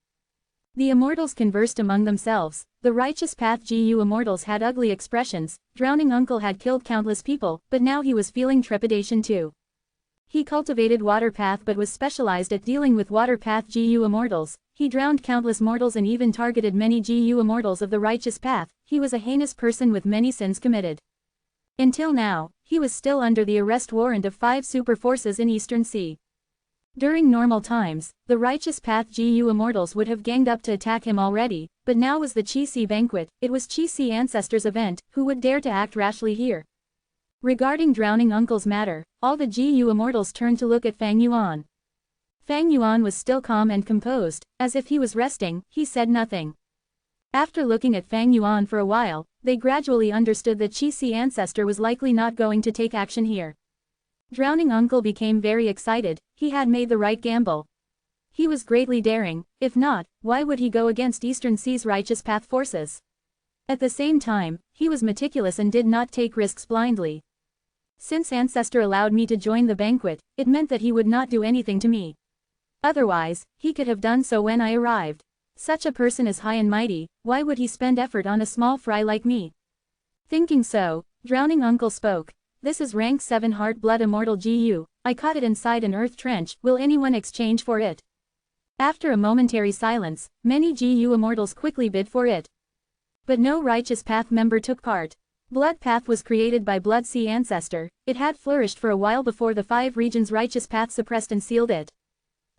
The immortals conversed among themselves. The righteous path GU immortals had ugly expressions. Drowning uncle had killed countless people, but now he was feeling trepidation too. He cultivated water path but was specialized at dealing with water path GU immortals. He drowned countless mortals and even targeted many GU immortals of the righteous path. He was a heinous person with many sins committed. Until now, he was still under the arrest warrant of 5 super forces in Eastern Sea. During normal times, the righteous path GU immortals would have ganged up to attack him already, but now was the Chi-Si banquet. It was Chi-Si ancestors' event. Who would dare to act rashly here? Regarding drowning uncle's matter, all the GU immortals turned to look at Fang Yuan. Fang Yuan was still calm and composed, as if he was resting. He said nothing. After looking at Fang Yuan for a while, they gradually understood that Chi-Si ancestor was likely not going to take action here. Drowning uncle became very excited. He had made the right gamble. He was greatly daring. If not, why would he go against Eastern Sea's righteous path forces? At the same time, he was meticulous and did not take risks blindly. Since ancestor allowed me to join the banquet, it meant that he would not do anything to me. Otherwise, he could have done so when I arrived. Such a person is high and mighty. Why would he spend effort on a small fry like me? Thinking so, drowning uncle spoke. This is rank 7 heart blood immortal GU. I caught it inside an earth trench. Will anyone exchange for it? After a momentary silence, many GU immortals quickly bid for it. But no righteous path member took part. Blood path was created by Blood Sea ancestor. It had flourished for a while before the 5 regions righteous path suppressed and sealed it.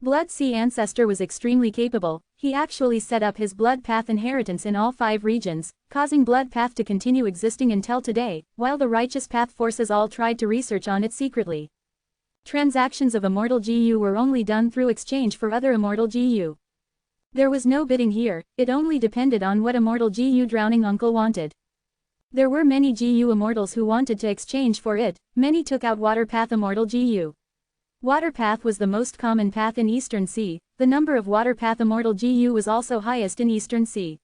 Blood Sea ancestor was extremely capable. He actually set up his blood path inheritance in all 5 regions, causing blood path to continue existing until today, while the righteous path forces all tried to research on it secretly. Transactions of Immortal GU were only done through exchange for other Immortal GU. There was no bidding here, it only depended on what Immortal GU drowning uncle wanted. There were many GU Immortals who wanted to exchange for it, many took out Water Path Immortal GU. Water Path was the most common path in Eastern Sea, the number of Water Path Immortal GU was also highest in Eastern Sea.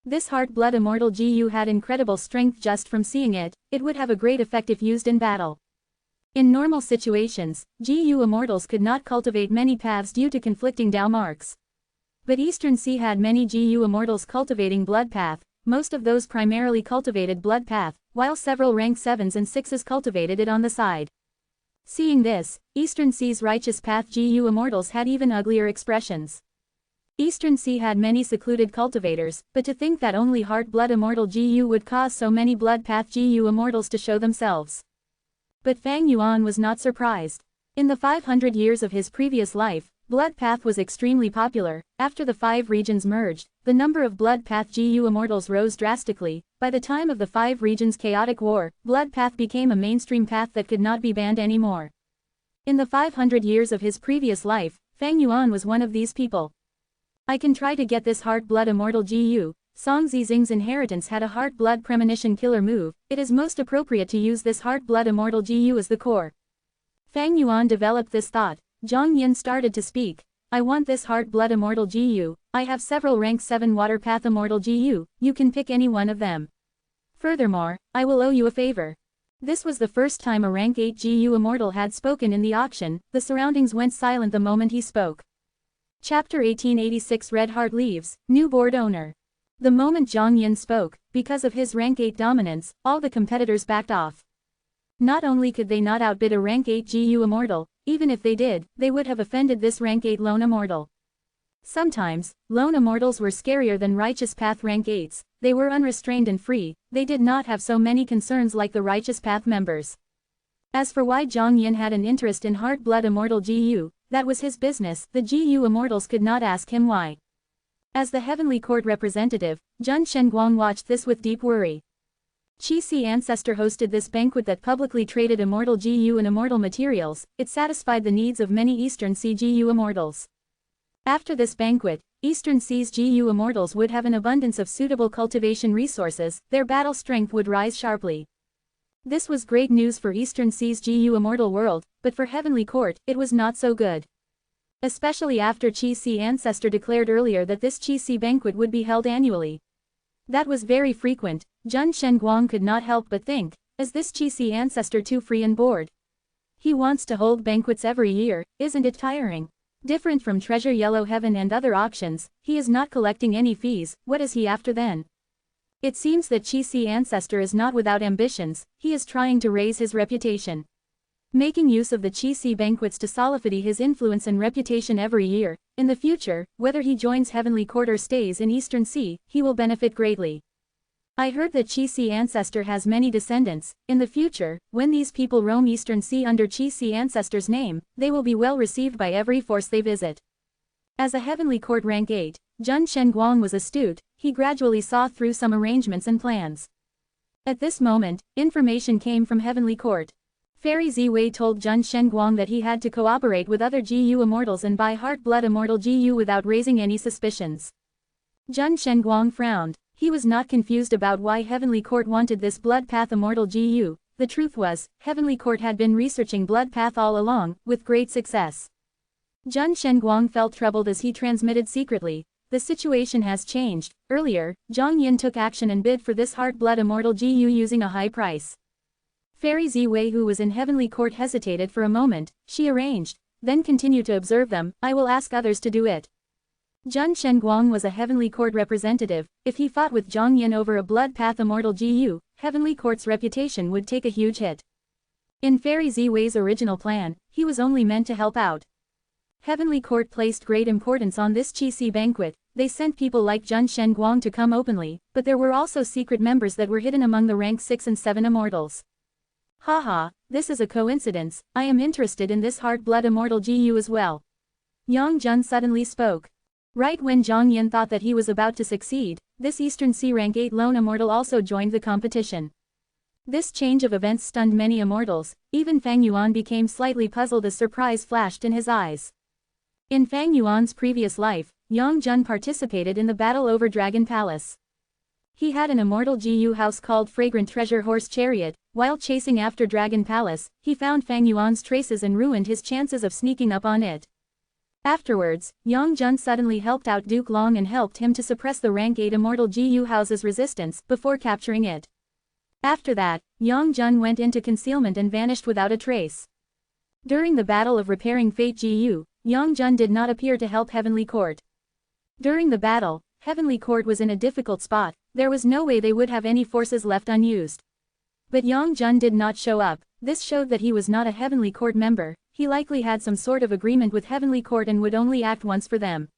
This Heart Blood Immortal GU had incredible strength just from seeing it, it would have a great effect if used in battle. In normal situations, GU Immortals could not cultivate many paths due to conflicting Dao marks. But Eastern Sea had many GU Immortals cultivating Blood Path, most of those primarily cultivated Blood Path, while several rank 7s and 6s cultivated it on the side. Seeing this, Eastern Sea's Righteous Path GU Immortals had even uglier expressions. Eastern Sea had many secluded cultivators, but to think that only Heart Blood Immortal GU would cause so many Blood Path GU Immortals to show themselves. But Fang Yuan was not surprised. In the 500 years of his previous life, Blood Path was extremely popular. After the 5 regions merged, the number of Blood Path GU Immortals rose drastically. By the time of the 5 regions' chaotic war, Blood Path became a mainstream path that could not be banned anymore. In the 500 years of his previous life, Fang Yuan was one of these people. I can try to get this Heart Blood Immortal GU. Song Zixing's inheritance had a Heart Blood Premonition killer move. It is most appropriate to use this Heart Blood Immortal GU as the core. Fang Yuan developed this thought. Zhang Yin started to speak. I want this Heart Blood Immortal GU. I have several rank 7 Water Path Immortal GU, you can pick any one of them. Furthermore, I will owe you a favor. This was the first time a rank 8 GU Immortal had spoken in the auction, the surroundings went silent the moment he spoke. Chapter 1886 Red Heart leaves, new board owner. The moment Zhang Yin spoke, because of his rank 8 dominance, all the competitors backed off. Not only could they not outbid a rank 8 GU Immortal, even if they did, they would have offended this rank 8 lone Immortal. Sometimes, lone Immortals were scarier than Righteous Path rank 8s, they were unrestrained and free, they did not have so many concerns like the Righteous Path members. As for why Zhang Yin had an interest in Heart Blood Immortal GU, that was his business, the GU Immortals could not ask him why. As the Heavenly Court representative, Zhen Shenguang watched this with deep worry. Qi-Si Ancestor hosted this banquet that publicly traded Immortal GU and Immortal materials, it satisfied the needs of many Eastern Sea GU Immortals. After this banquet, Eastern Sea's GU Immortals would have an abundance of suitable cultivation resources, their battle strength would rise sharply. This was great news for Eastern Sea's GU Immortal world, but for Heavenly Court, it was not so good. Especially after Qi-Si Ancestor declared earlier that this Qi-Si banquet would be held annually. That was very frequent. Zhen Shenguang could not help but think, is this Qi-Si Ancestor too free and bored? He wants to hold banquets every year, isn't it tiring? Different from Treasure Yellow Heaven and other auctions, he is not collecting any fees, what is he after then? It seems that Qi-Si Ancestor is not without ambitions, he is trying to raise his reputation. Making use of the Qi-Si banquets to solidify his influence and reputation every year, in the future, whether he joins Heavenly Court or stays in Eastern Sea, he will benefit greatly. I heard that Qi-Si Ancestor has many descendants. In the future, when these people roam Eastern Sea under Qi-Si Ancestor's name, they will be well received by every force they visit. As a Heavenly Court rank 8, Zhen Shenguang was astute, he gradually saw through some arrangements and plans. At this moment, information came from Heavenly Court. Fairy Ziwei told Zhen Shenguang that he had to cooperate with other GU Immortals and buy Heart Blood Immortal GU without raising any suspicions. Zhen Shenguang frowned. He was not confused about why Heavenly Court wanted this Blood Path Immortal GU, the truth was, Heavenly Court had been researching Blood Path all along, with great success. Zhen Shenguang felt troubled as he transmitted secretly, the situation has changed. Earlier, Zhang Yin took action and bid for this Heart Blood Immortal GU using a high price. Fairy Ziwei who was in Heavenly Court hesitated for a moment, she arranged, then continued to observe them, I will ask others to do it. Zhen Shenguang was a Heavenly Court representative, if he fought with Zhang Yin over a Blood Path Immortal GU, Heavenly Court's reputation would take a huge hit. In Fairy Ziwei's original plan, he was only meant to help out. Heavenly Court placed great importance on this Qi-Si banquet, they sent people like Zhen Shenguang to come openly, but there were also secret members that were hidden among the rank 6 and 7 Immortals. Haha, this is a coincidence, I am interested in this Heart Blood Immortal GU as well. Yang Jun suddenly spoke. Right when Zhang Yin thought that he was about to succeed, this Eastern Sea rank 8 lone Immortal also joined the competition. This change of events stunned many immortals, even Fang Yuan became slightly puzzled as surprise flashed in his eyes. In Fang Yuan's previous life, Yang Jun participated in the battle over Dragon Palace. He had an immortal Gu house called Fragrant Treasure Horse Chariot. While chasing after Dragon Palace, he found Fang Yuan's traces and ruined his chances of sneaking up on it. Afterwards, Yang Jun suddenly helped out Duke Long and helped him to suppress the rank 8 immortal Gu house's resistance before capturing it. After that, Yang Jun went into concealment and vanished without a trace. During the battle of repairing Fate Gu, Yang Jun did not appear to help Heavenly Court. During the battle, Heavenly Court was in a difficult spot, there was no way they would have any forces left unused. But Yang Jun did not show up, this showed that he was not a Heavenly Court member, he likely had some sort of agreement with Heavenly Court and would only act once for them.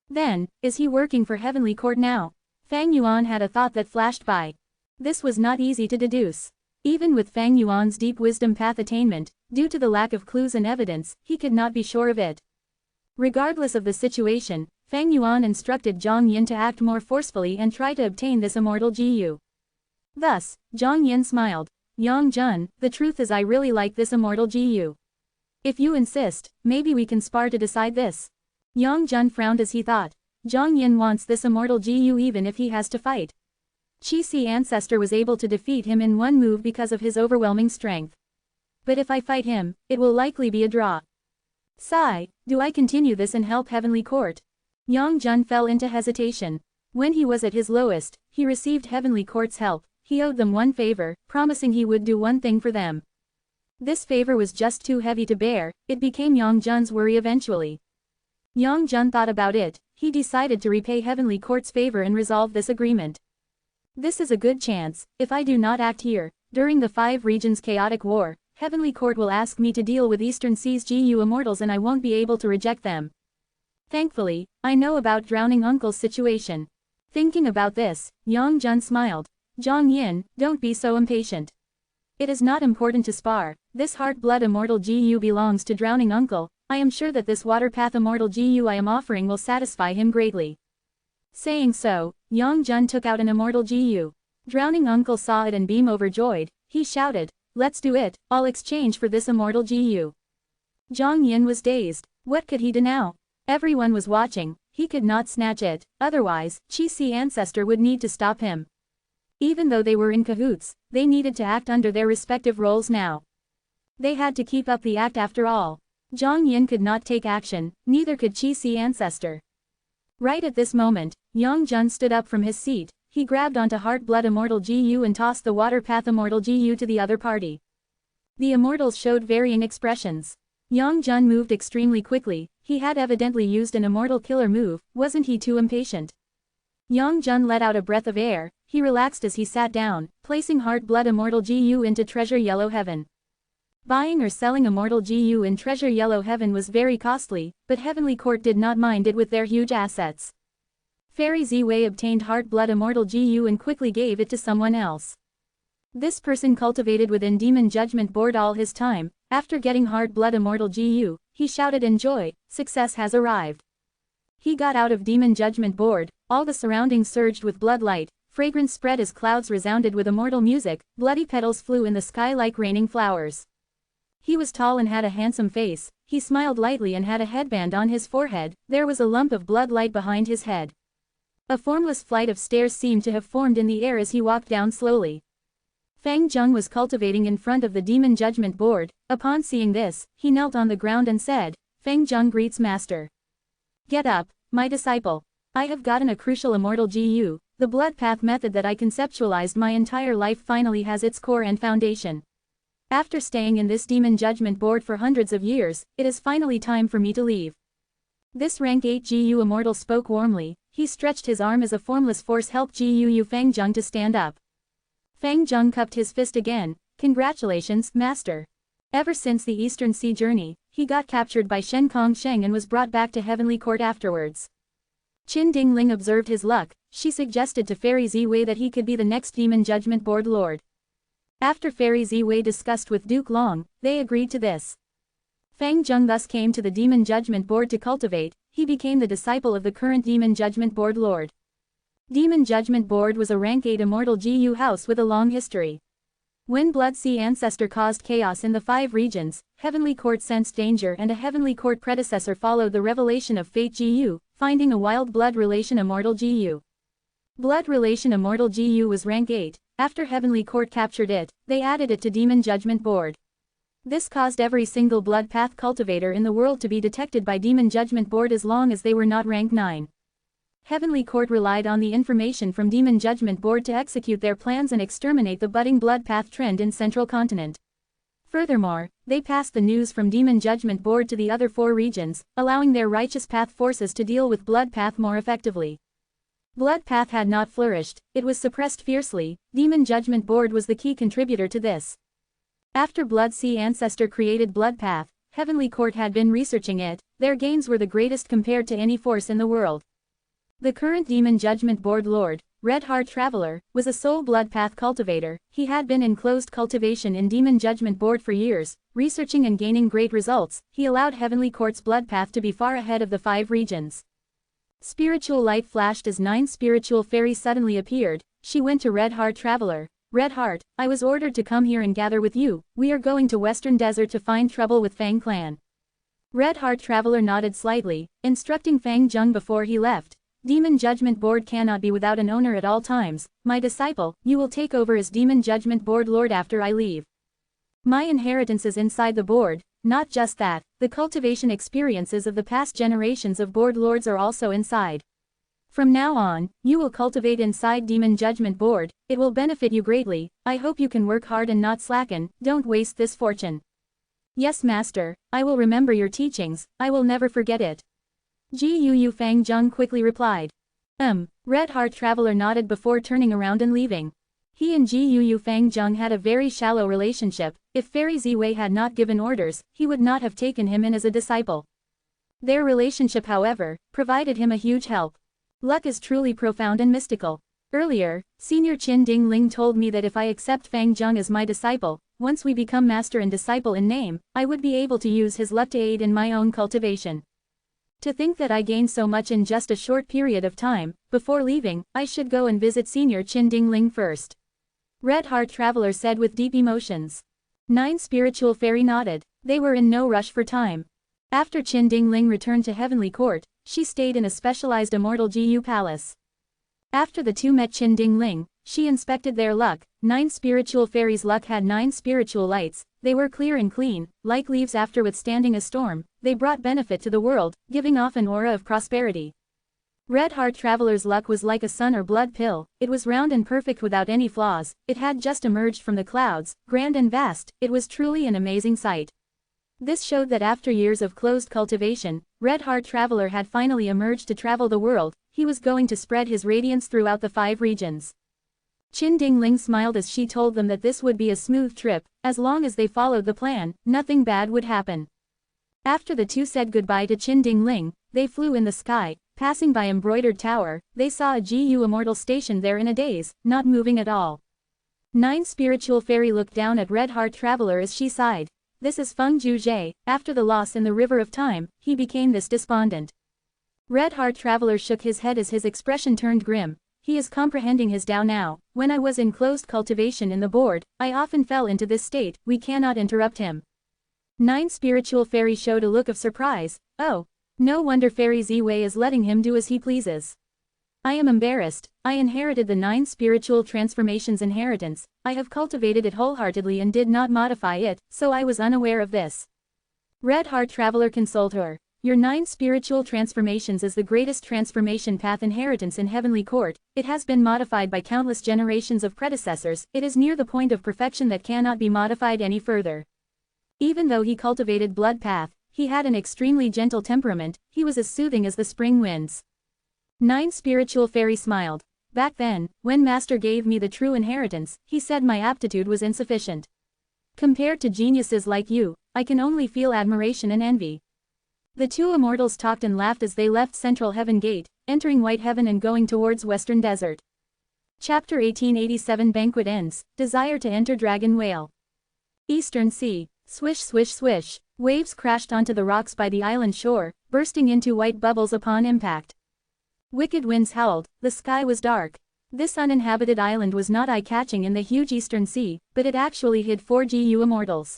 Then, is he working for Heavenly Court now? Fang Yuan had a thought that flashed by. This was not easy to deduce. Even with Fang Yuan's deep wisdom path attainment, due to the lack of clues and evidence, he could not be sure of it. Regardless of the situation, Fang Yuan instructed Zhang Yin to act more forcefully and try to obtain this immortal Gu. Thus, Zhang Yin smiled. Yang Jun, the truth is I really like this immortal Gu. If you insist, maybe we can spar to decide this. Yang Jun frowned as he thought. Zhang Yin wants this immortal Gu even if he has to fight. Qi ancestor was able to defeat him in one move because of his overwhelming strength. But if I fight him, it will likely be a draw. Sigh, do I continue this and help Heavenly Court? Yang Jun fell into hesitation. When he was at his lowest, he received Heavenly Court's help, he owed them one favor, promising he would do one thing for them. This favor was just too heavy to bear, it became Yang Jun's worry eventually. Yang Jun thought about it, he decided to repay Heavenly Court's favor and resolve this agreement. This is a good chance, if I do not act here, during the 5 regions chaotic war, Heavenly Court will ask me to deal with Eastern Sea's Gu immortals and I won't be able to reject them. Thankfully, I know about Drowning Uncle's situation. Thinking about this, Yang Jun smiled. Zhang Yin, don't be so impatient. It is not important to spar, this heart-blood immortal Gu belongs to Drowning Uncle, I am sure that this water path immortal Gu I am offering will satisfy him greatly. Saying so, Yang Jun took out an immortal Gu. Drowning Uncle saw it and beamed overjoyed, he shouted, let's do it, I'll exchange for this immortal Gu. Zhang Yin was dazed, what could he do now? Everyone was watching, he could not snatch it, otherwise, Qi ancestor would need to stop him. Even though they were in cahoots, they needed to act under their respective roles now. They had to keep up the act after all. Zhang Yin could not take action, neither could Qi ancestor. Right at this moment, Yang Jun stood up from his seat, he grabbed onto Heart-Blood Immortal Gu and tossed the Water Path Immortal Gu to the other party. The immortals showed varying expressions. Yang Jun moved extremely quickly, he had evidently used an immortal killer move, wasn't he too impatient? Yang Jun let out a breath of air, he relaxed as he sat down, placing Heart-Blood Immortal Gu into Treasure Yellow Heaven. Buying or selling Immortal Gu in Treasure Yellow Heaven was very costly, but Heavenly Court did not mind it with their huge assets. Fairy Ziwei obtained Heart-Blood Immortal Gu and quickly gave it to someone else. This person cultivated within Demon Judgment Board all his time, after getting Heart-Blood Immortal Gu, he shouted in joy, success has arrived. He got out of Demon Judgment Board, all the surroundings surged with blood light, fragrance spread as clouds resounded with immortal music, bloody petals flew in the sky like raining flowers. He was tall and had a handsome face, he smiled lightly and had a headband on his forehead, there was a lump of blood light behind his head. A formless flight of stairs seemed to have formed in the air as he walked down slowly. Fang Zheng was cultivating in front of the Demon Judgment Board, upon seeing this, he knelt on the ground and said, Fang Zheng greets Master. Get up, my disciple. I have gotten a crucial immortal Gu, the blood path method that I conceptualized my entire life finally has its core and foundation. After staying in this Demon Judgment Board for hundreds of years, it is finally time for me to leave. This rank 8 Gu immortal spoke warmly, he stretched his arm as a formless force helped Gu Fang Zheng to stand up. Fang Zheng cupped his fist again, congratulations, Master. Ever since the Eastern Sea journey, he got captured by Shen Kong Sheng and was brought back to Heavenly Court afterwards. Qin Dingling observed his luck, she suggested to Fairy Ziwei that he could be the next Demon Judgment Board Lord. After Fairy Ziwei discussed with Duke Long, they agreed to this. Fang Zheng thus came to the Demon Judgment Board to cultivate, he became the disciple of the current Demon Judgment Board Lord. Demon Judgment Board was a rank 8 immortal Gu house with a long history. When Blood Sea Ancestor caused chaos in the 5 regions, Heavenly Court sensed danger and a Heavenly Court predecessor followed the revelation of Fate GU, finding a wild blood relation Immortal GU. Blood relation Immortal GU was rank 8, after Heavenly Court captured it, they added it to Demon Judgment Board. This caused every single blood path cultivator in the world to be detected by Demon Judgment Board as long as they were not rank 9. Heavenly Court relied on the information from Demon Judgment Board to execute their plans and exterminate the budding blood path trend in Central Continent. Furthermore, they passed the news from Demon Judgment Board to the other 4 regions, allowing their righteous path forces to deal with blood path more effectively. Blood path had not flourished, it was suppressed fiercely. Demon Judgment Board was the key contributor to this. After Blood Sea Ancestor created blood path, Heavenly Court had been researching it, their gains were the greatest compared to any force in the world. The current Demon Judgment Board Lord, Red Heart Traveler, was a soul blood path cultivator. He had been in closed cultivation in Demon Judgment Board for years, researching and gaining great results. He allowed Heavenly Court's blood path to be far ahead of the 5 regions. Spiritual light flashed as 9 spiritual fairies suddenly appeared. She went to Red Heart Traveler. Red Heart, I was ordered to come here and gather with you. We are going to Western Desert to find trouble with Fang Clan. Red Heart Traveler nodded slightly, instructing Fang Zheng before he left. Demon Judgment Board cannot be without an owner at all times. My disciple, you will take over as Demon Judgment Board Lord after I leave. My inheritance is inside the board. Not just that, the cultivation experiences of the past generations of Board Lords are also inside. From now on, you will cultivate inside Demon Judgment Board. It will benefit you greatly. I hope you can work hard and not slacken. Don't waste this fortune. Yes, Master, I will remember your teachings. I will never forget it. Gu Fang Zheng quickly replied. Red Heart Traveler nodded before turning around and leaving. He and Gu Fang Zheng had a very shallow relationship. If Fairy Ziwei had not given orders, he would not have taken him in as a disciple. Their relationship, however, provided him a huge help. Luck is truly profound and mystical. Earlier, Senior Qin Ding Ling told me that if I accept Fang Zheng as my disciple, once we become master and disciple in name, I would be able to use his luck to aid in my own cultivation. To think that I gained so much in just a short period of time. Before leaving, I should go and visit Senior Qin Ding Ling first. Red Heart Traveler said with deep emotions. 9 spiritual fairy nodded. They were in no rush for time. After Qin Ding Ling returned to Heavenly Court, she stayed in a specialized Immortal GU palace. After the two met Qin Ding Ling, she inspected their luck. 9 spiritual fairies' luck had 9 spiritual lights. They were clear and clean, like leaves after withstanding a storm. They brought benefit to the world, giving off an aura of prosperity. Red Heart Traveler's luck was like a sun or blood pill. It was round and perfect without any flaws. It had just emerged from the clouds, grand and vast. It was truly an amazing sight. This showed that after years of closed cultivation, Red Heart Traveler had finally emerged to travel the world. He was going to spread his radiance throughout the 5 regions. Qin Ding Ling smiled as she told them that this would be a smooth trip. As long as they followed the plan, nothing bad would happen. After the two said goodbye to Qin Ding Ling, they flew in the sky. Passing by Embroidered Tower, they saw a GU Immortal stationed there in a daze, not moving at all. 9 spiritual fairy looked down at Red Heart Traveler as she sighed. This is Feng Juzhe. After the loss in the River of Time, he became this despondent. Red Heart Traveler shook his head as his expression turned grim. He is comprehending his Tao now. When I was in closed cultivation in the board, I often fell into this state. We cannot interrupt him. 9 spiritual fairy showed a look of surprise. Oh, no wonder Fairy Ziwei is letting him do as he pleases. I am embarrassed. I inherited the 9 spiritual transformations inheritance. I have cultivated it wholeheartedly and did not modify it, so I was unaware of this. Red Heart Traveler consoled her. Your 9 spiritual transformations is the greatest transformation path inheritance in Heavenly Court. It has been modified by countless generations of predecessors. It is near the point of perfection that cannot be modified any further. Even though he cultivated blood path, he had an extremely gentle temperament. He was as soothing as the spring winds. 9 spiritual fairy smiled. Back then, when Master gave me the true inheritance, he said my aptitude was insufficient. Compared to geniuses like you, I can only feel admiration and envy. The two immortals talked and laughed as they left Central Heaven Gate, entering White Heaven and going towards Western Desert. Chapter 1887 Banquet ends. Desire to enter Dragon Whale. Eastern Sea. Swish swish swish. Waves crashed onto the rocks by the island shore, bursting into white bubbles upon impact. Wicked winds howled. The sky was dark. This uninhabited island was not eye-catching in the huge eastern sea, but it actually hid 4 GU immortals.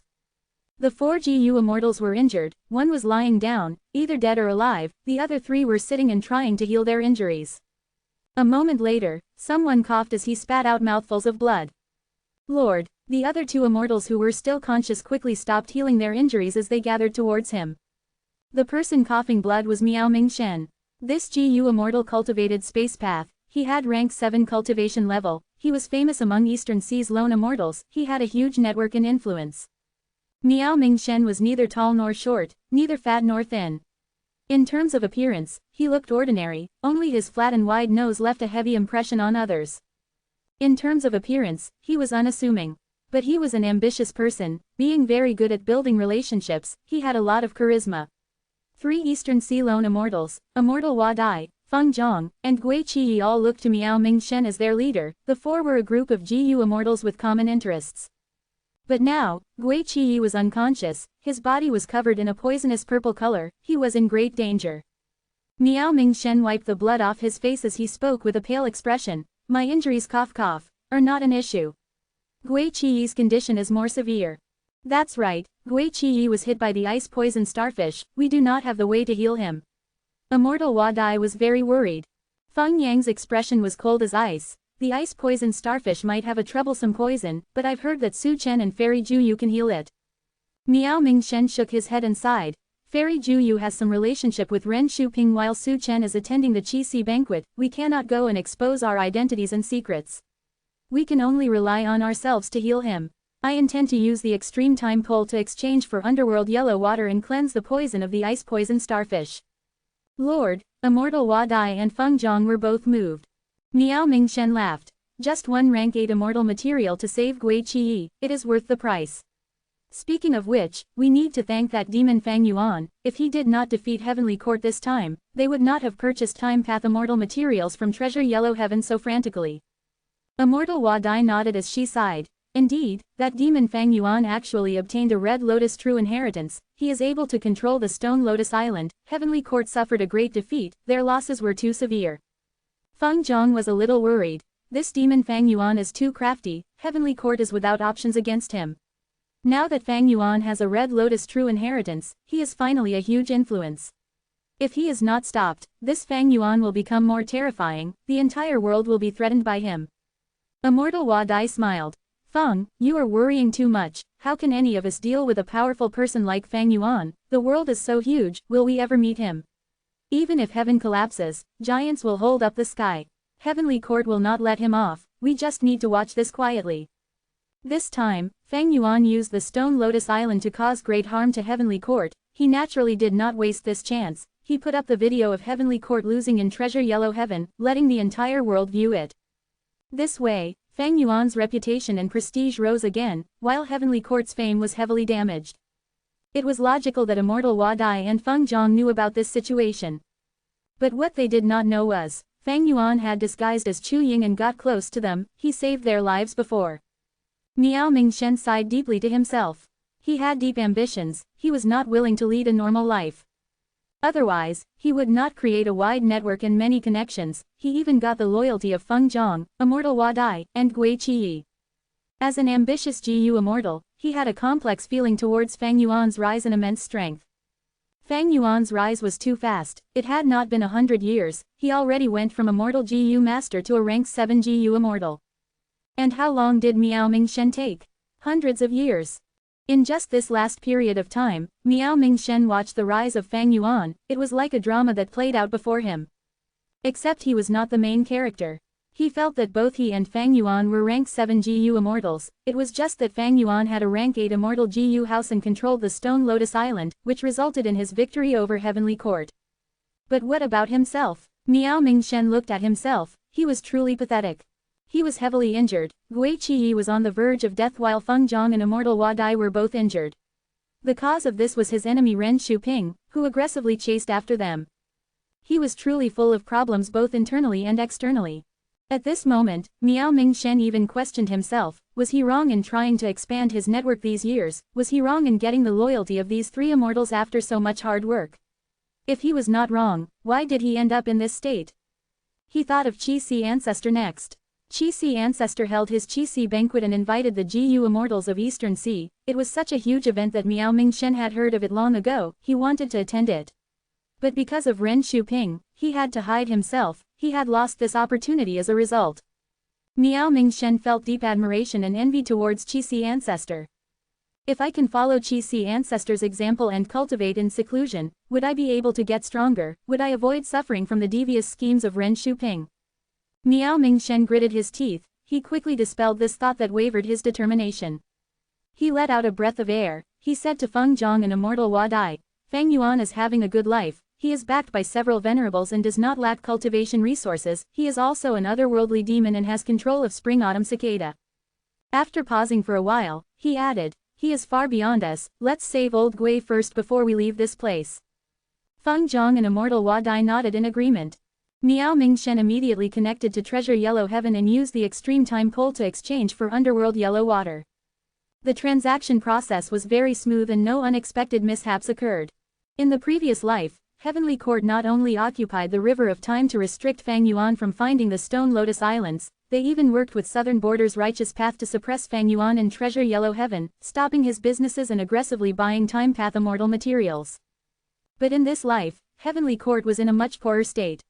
The 4 GU immortals were injured, one was lying down, either dead or alive, the other 3 were sitting and trying to heal their injuries. A moment later, someone coughed as he spat out mouthfuls of blood. Lord! The other 2 immortals who were still conscious quickly stopped healing their injuries as they gathered towards him. The person coughing blood was Miao Mingshen. This GU immortal cultivated space path. He had rank 7 cultivation level, he was famous among Eastern Sea's lone immortals, he had a huge network and influence. Miao Mingshen was neither tall nor short, neither fat nor thin. In terms of appearance, he looked ordinary, only his flat and wide nose left a heavy impression on others. In terms of appearance, he was unassuming. But he was an ambitious person, being very good at building relationships, he had a lot of charisma. 3 Eastern Sea lone immortals, Immortal Hua Dai, Feng Zhong, and Gui Qi all looked to Miao Mingshen as their leader, the 4 were a group of GU immortals with common interests. But now, Gui Qi was unconscious, his body was covered in a poisonous purple color, he was in great danger. Miao Mingshen wiped the blood off his face as he spoke with a pale expression, my injuries are not an issue. Gui Qi's condition is more severe. That's right, Gui Qi was hit by the ice-poison starfish, we do not have the way to heal him. Immortal Hua Dai was very worried. Feng Yang's expression was cold as ice. The ice-poison starfish might have a troublesome poison, but I've heard that Su Chen and Fairy Juyu can heal it. Miao Mingshen shook his head and sighed. Fairy Juyu has some relationship with Ren Shuping while Su Chen is attending the Qi banquet, we cannot go and expose our identities and secrets. We can only rely on ourselves to heal him. I intend to use the extreme time pole to exchange for underworld yellow water and cleanse the poison of the ice-poison starfish. Lord, Immortal Hua Dai and Feng Zhong were both moved. Miao Mingshen laughed. Just 1 rank 8 immortal material to save Gui Qi, it is worth the price. Speaking of which, we need to thank that demon Fang Yuan, if he did not defeat Heavenly Court this time, they would not have purchased time path immortal materials from Treasure Yellow Heaven so frantically. Immortal Hua Dai nodded as she sighed. Indeed, that demon Fang Yuan actually obtained a Red Lotus true inheritance, he is able to control the Stone Lotus Island, Heavenly Court suffered a great defeat, their losses were too severe. Feng Zhong was a little worried. This demon Fang Yuan is too crafty, Heavenly Court is without options against him. Now that Fang Yuan has a Red Lotus true inheritance, he is finally a huge influence. If he is not stopped, this Fang Yuan will become more terrifying, the entire world will be threatened by him. Immortal Hua Dai smiled. Feng, you are worrying too much, how can any of us deal with a powerful person like Fang Yuan, the world is so huge, will we ever meet him? Even if heaven collapses, giants will hold up the sky. Heavenly Court will not let him off, we just need to watch this quietly. This time, Fang Yuan used the Stone Lotus Island to cause great harm to Heavenly Court, he naturally did not waste this chance, he put up the video of Heavenly Court losing in Treasure Yellow Heaven, letting the entire world view it. This way, Fang Yuan's reputation and prestige rose again, while Heavenly Court's fame was heavily damaged. It was logical that Immortal Hua Dai and Feng Zhong knew about this situation. But what they did not know was, Fang Yuan had disguised as Chu Ying and got close to them, he saved their lives before. Miao Mingshen sighed deeply to himself. He had deep ambitions, he was not willing to lead a normal life. Otherwise, he would not create a wide network and many connections, he even got the loyalty of Feng Zhong, Immortal Hua Dai, and Gui Qi. As an ambitious GU immortal, he had a complex feeling towards Fang Yuan's rise and immense strength. Fang Yuan's rise was too fast, it had not been 100 years, he already went from Immortal GU Master to a rank 7 GU Immortal. And how long did Miao Mingshen take? Hundreds of years. In just this last period of time, Miao Mingshen watched the rise of Fang Yuan, it was like a drama that played out before him. Except he was not the main character. He felt that both he and Fang Yuan were rank 7 GU immortals, it was just that Fang Yuan had a rank 8 immortal GU house and controlled the Stone Lotus Island, which resulted in his victory over Heavenly Court. But what about himself? Miao Mingshen looked at himself, he was truly pathetic. He was heavily injured, Gui Qi was on the verge of death while Feng Zhong and Immortal Hua Dai were both injured. The cause of this was his enemy Ren Shuping, who aggressively chased after them. He was truly full of problems both internally and externally. At this moment, Miao Mingshen even questioned himself, was he wrong in trying to expand his network these years, was he wrong in getting the loyalty of these 3 immortals after so much hard work? If he was not wrong, why did he end up in this state? He thought of Qi ancestor next. Qi ancestor held his Qi banquet and invited the Gu immortals of Eastern Sea. It was such a huge event that Miao Mingshen had heard of it long ago. He wanted to attend it. But because of Ren Shuping, he had to hide himself. He had lost this opportunity as a result. Miao Mingshen felt deep admiration and envy towards Qi ancestor. If I can follow Qi ancestor's example and cultivate in seclusion, would I be able to get stronger? Would I avoid suffering from the devious schemes of Ren Shuping? Miao Mingshen gritted his teeth. He quickly dispelled this thought that wavered his determination. He let out a breath of air. He said to Feng Zhang and Immortal Wadai, Feng Yuan is having a good life. He is backed by several venerables and does not lack cultivation resources. He is also an otherworldly demon and has control of spring-autumn cicada. After pausing for a while, he added, he is far beyond us. Let's save old Gui first before we leave this place. Feng Zhang and Immortal Wadai nodded in agreement. Miao Mingshen immediately connected to Treasure Yellow Heaven and used the extreme time pole to exchange for underworld yellow water. The transaction process was very smooth and no unexpected mishaps occurred. In the previous life, Heavenly Court not only occupied the River of Time to restrict Feng Yuan from finding the Stone Lotus Islands, they even worked with Southern Border's Righteous Path to suppress Feng Yuan in Treasure Yellow Heaven, stopping his businesses and aggressively buying Time Path immortal materials. But in this life, Heavenly Court was in a much poorer state.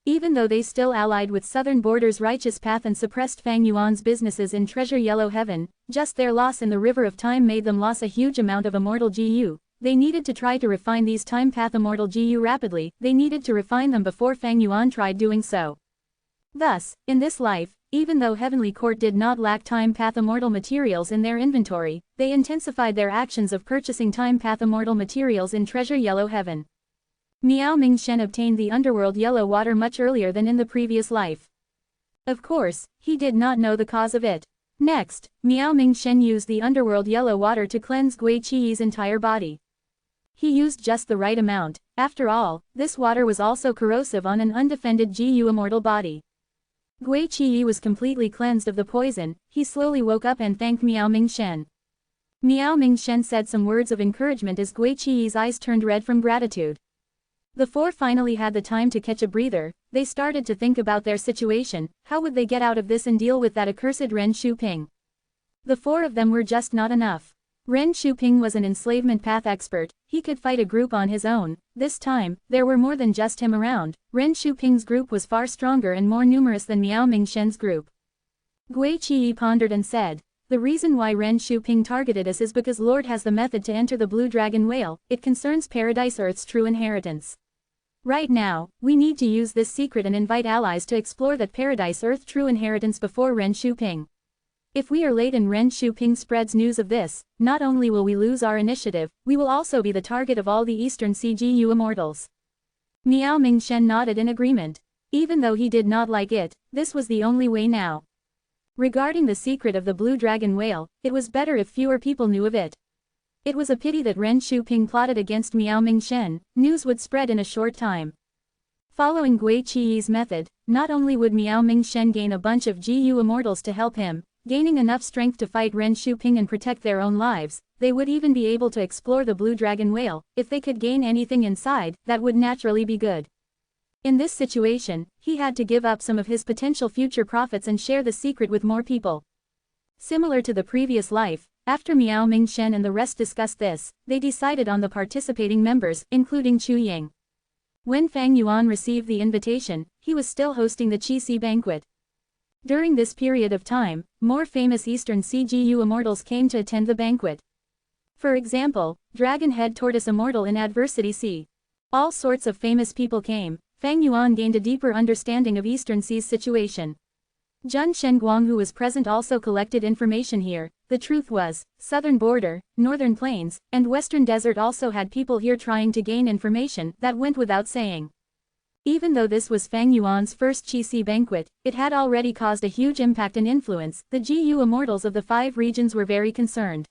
Even though they still allied with Southern Border's Righteous Path and suppressed Feng Yuan's businesses in Treasure Yellow Heaven, just their loss in the River of Time made them lose a huge amount of immortal GU. They needed to try to refine these Time Path immortal GU rapidly. They needed to refine them before Feng Yuan tried doing so. Thus, in this life, even though Heavenly Court did not lack Time Path immortal materials in their inventory, they intensified their actions of purchasing Time Path immortal materials in Treasure Yellow Heaven. Miao Mingshen obtained the underworld yellow water much earlier than in the previous life. Of course, he did not know the cause of it. Next, Miao Mingshen used the underworld yellow water to cleanse Gui Qi's entire body. He used just the right amount. After all, this water was also corrosive on an undefended Gu immortal body. Gui Qi was completely cleansed of the poison. He slowly woke up and thanked Miao Mingshen. Miao Mingshen said some words of encouragement as Gui Qi's eyes turned red from gratitude. The four finally had the time to catch a breather. They started to think about their situation. How would they get out of this and deal with that accursed Ren Shuping? The four of them were just not enough. Ren Shuping was an enslavement path expert. He could fight a group on his own. This time, there were more than just him around. Ren Shuping's group was far stronger and more numerous than Miao Mingshen's group. Gui Qi pondered and said, the reason why Ren Shuping targeted us is because Lord has the method to enter the Blue Dragon Whale. It concerns Paradise Earth's true inheritance. Right now, we need to use this secret and invite allies to explore that Paradise Earth true inheritance before Ren Shuping. If we are late and Ren Shuping spreads news of this, not only will we lose our initiative, we will also be the target of all the Eastern CGU immortals. Miao Mingshen nodded in agreement. Even though he did not like it, this was the only way now. Regarding the secret of the Blue Dragon Whale, it was better if fewer people knew of it. It was a pity that Ren Shuping plotted against Miao Mingshen. News would spread in a short time. Following Gui Qi's method, not only would Miao Mingshen gain a bunch of GU immortals to help him, gaining enough strength to fight Ren Shuping and protect their own lives, they would even be able to explore the Blue Dragon Whale. If they could gain anything inside, that would naturally be good. In this situation, he had to give up some of his potential future profits and share the secret with more people. Similar to the previous life, after Miao Mingshen and the rest discussed this, they decided on the participating members, including Chu Ying. When Feng Yuan received the invitation, he was still hosting the Qi banquet. During this period of time, more famous Eastern CGU immortals came to attend the banquet. For example, Dragon Head Tortoise Immortal in Adversity Sea. All sorts of famous people came. Feng Yuan gained a deeper understanding of Eastern Sea's situation. Zhen Shenguang, who was present, also collected information here. The truth was, Southern Border, Northern Plains, and Western Desert also had people here trying to gain information. That went without saying. Even though this was Feng Yuan's first Qi banquet, it had already caused a huge impact and influence. The GU immortals of the 5 regions were very concerned.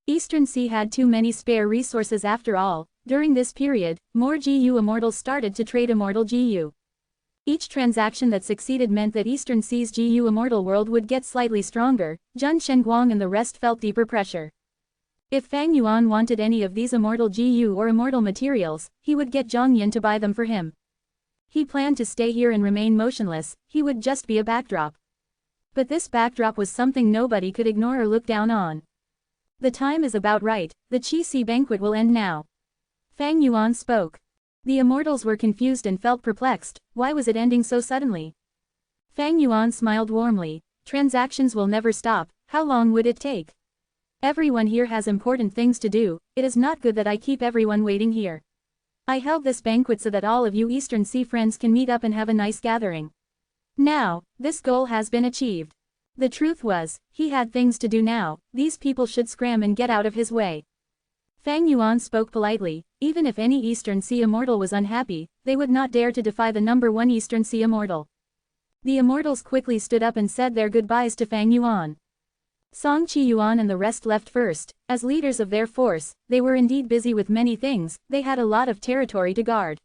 Eastern Sea had too many spare resources after all. During this period, more GU immortals started to trade immortal GU. Each transaction that succeeded meant that Eastern Sea's GU immortal world would get slightly stronger. Zhen Shenguang and the rest felt deeper pressure. If Feng Yuan wanted any of these immortal GU or immortal materials, he would get Zhang Yin to buy them for him. He planned to stay here and remain motionless, he would just be a backdrop. But this backdrop was something nobody could ignore or look down on. The time is about right, the Qi banquet will end now. Fang Yuan spoke. The immortals were confused and felt perplexed, why was it ending so suddenly? Fang Yuan smiled warmly, transactions will never stop, how long would it take? Everyone here has important things to do, it is not good that I keep everyone waiting here. I held this banquet so that all of you Eastern Sea friends can meet up and have a nice gathering. Now, this goal has been achieved. The truth was, he had things to do now, these people should scram and get out of his way. Fang Yuan spoke politely, even if any Eastern Sea immortal was unhappy, they would not dare to defy the #1 Eastern Sea immortal. The immortals quickly stood up and said their goodbyes to Fang Yuan. Song Qi Yuan and the rest left first. As leaders of their force, they were indeed busy with many things, they had a lot of territory to guard.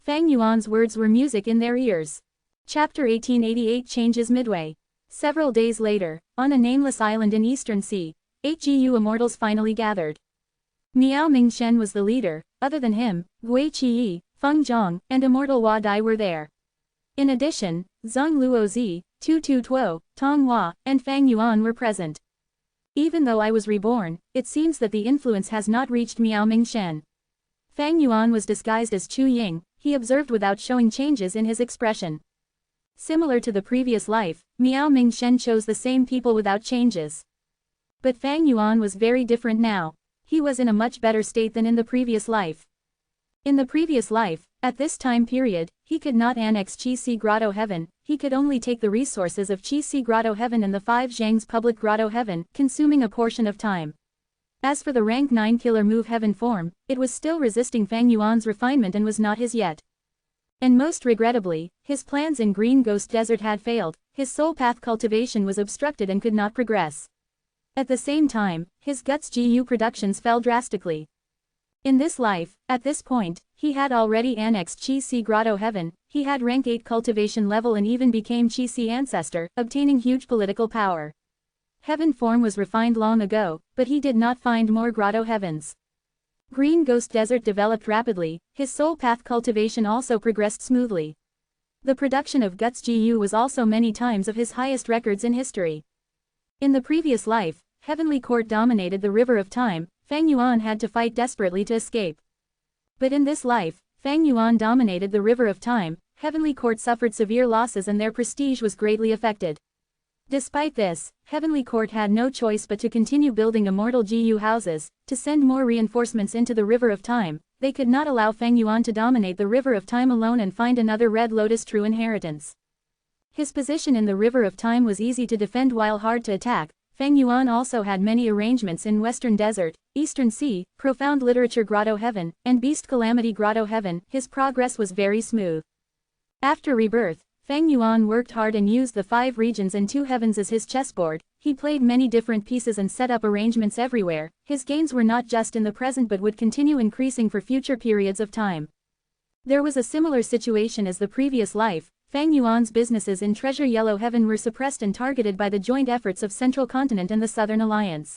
Fang Yuan's words were music in their ears. Chapter 1888 changes midway. Several days later, on a nameless island in Eastern Sea, 8 GU immortals finally gathered. Miao Mingshen was the leader, other than him, Gui Qiyi, Feng Zhang, and Immortal Hua Dai were there. In addition, Zheng Luozi, Tu Tu Tuo, Tong Hua, and Fang Yuan were present. Even though I was reborn, it seems that the influence has not reached Miao Mingshen. Fang Yuan was disguised as Chu Ying, he observed without showing changes in his expression. Similar to the previous life, Miao Mingshen chose the same people without changes. But Fang Yuan was very different now. He was in a much better state than in the previous life. In the previous life, at this time period, he could not annex Qi Grotto Heaven, he could only take the resources of Qi Grotto Heaven and the 5 Zhang's public Grotto Heaven, consuming a portion of time. As for the rank 9 Killer Move Heaven form, it was still resisting Fang Yuan's refinement and was not his yet. And most regrettably, his plans in Green Ghost Desert had failed, his soul path cultivation was obstructed and could not progress. At the same time, his Guts GU productions fell drastically. In this life, at this point, he had already annexed Qi Grotto Heaven, he had rank 8 cultivation level and even became Qi Ancestor, obtaining huge political power. Heaven form was refined long ago, but he did not find more Grotto Heavens. Green Ghost Desert developed rapidly, his soul path cultivation also progressed smoothly. The production of Guts GU was also many times of his highest records in history. In the previous life, Heavenly Court dominated the River of Time, Fang Yuan had to fight desperately to escape. But in this life, Fang Yuan dominated the River of Time, Heavenly Court suffered severe losses and their prestige was greatly affected. Despite this, Heavenly Court had no choice but to continue building immortal GU houses, to send more reinforcements into the River of Time. They could not allow Fang Yuan to dominate the River of Time alone and find another Red Lotus true inheritance. His position in the River of Time was easy to defend while hard to attack. Fang Yuan also had many arrangements in Western Desert, Eastern Sea, Profound Literature Grotto Heaven, and Beast Calamity Grotto Heaven. His progress was very smooth. After rebirth, Fang Yuan worked hard and used the 5 regions and 2 heavens as his chessboard. He played many different pieces and set up arrangements everywhere. His gains were not just in the present but would continue increasing for future periods of time. There was a similar situation as the previous life. Fang Yuan's businesses in Treasure Yellow Heaven were suppressed and targeted by the joint efforts of Central Continent and the Southern Alliance.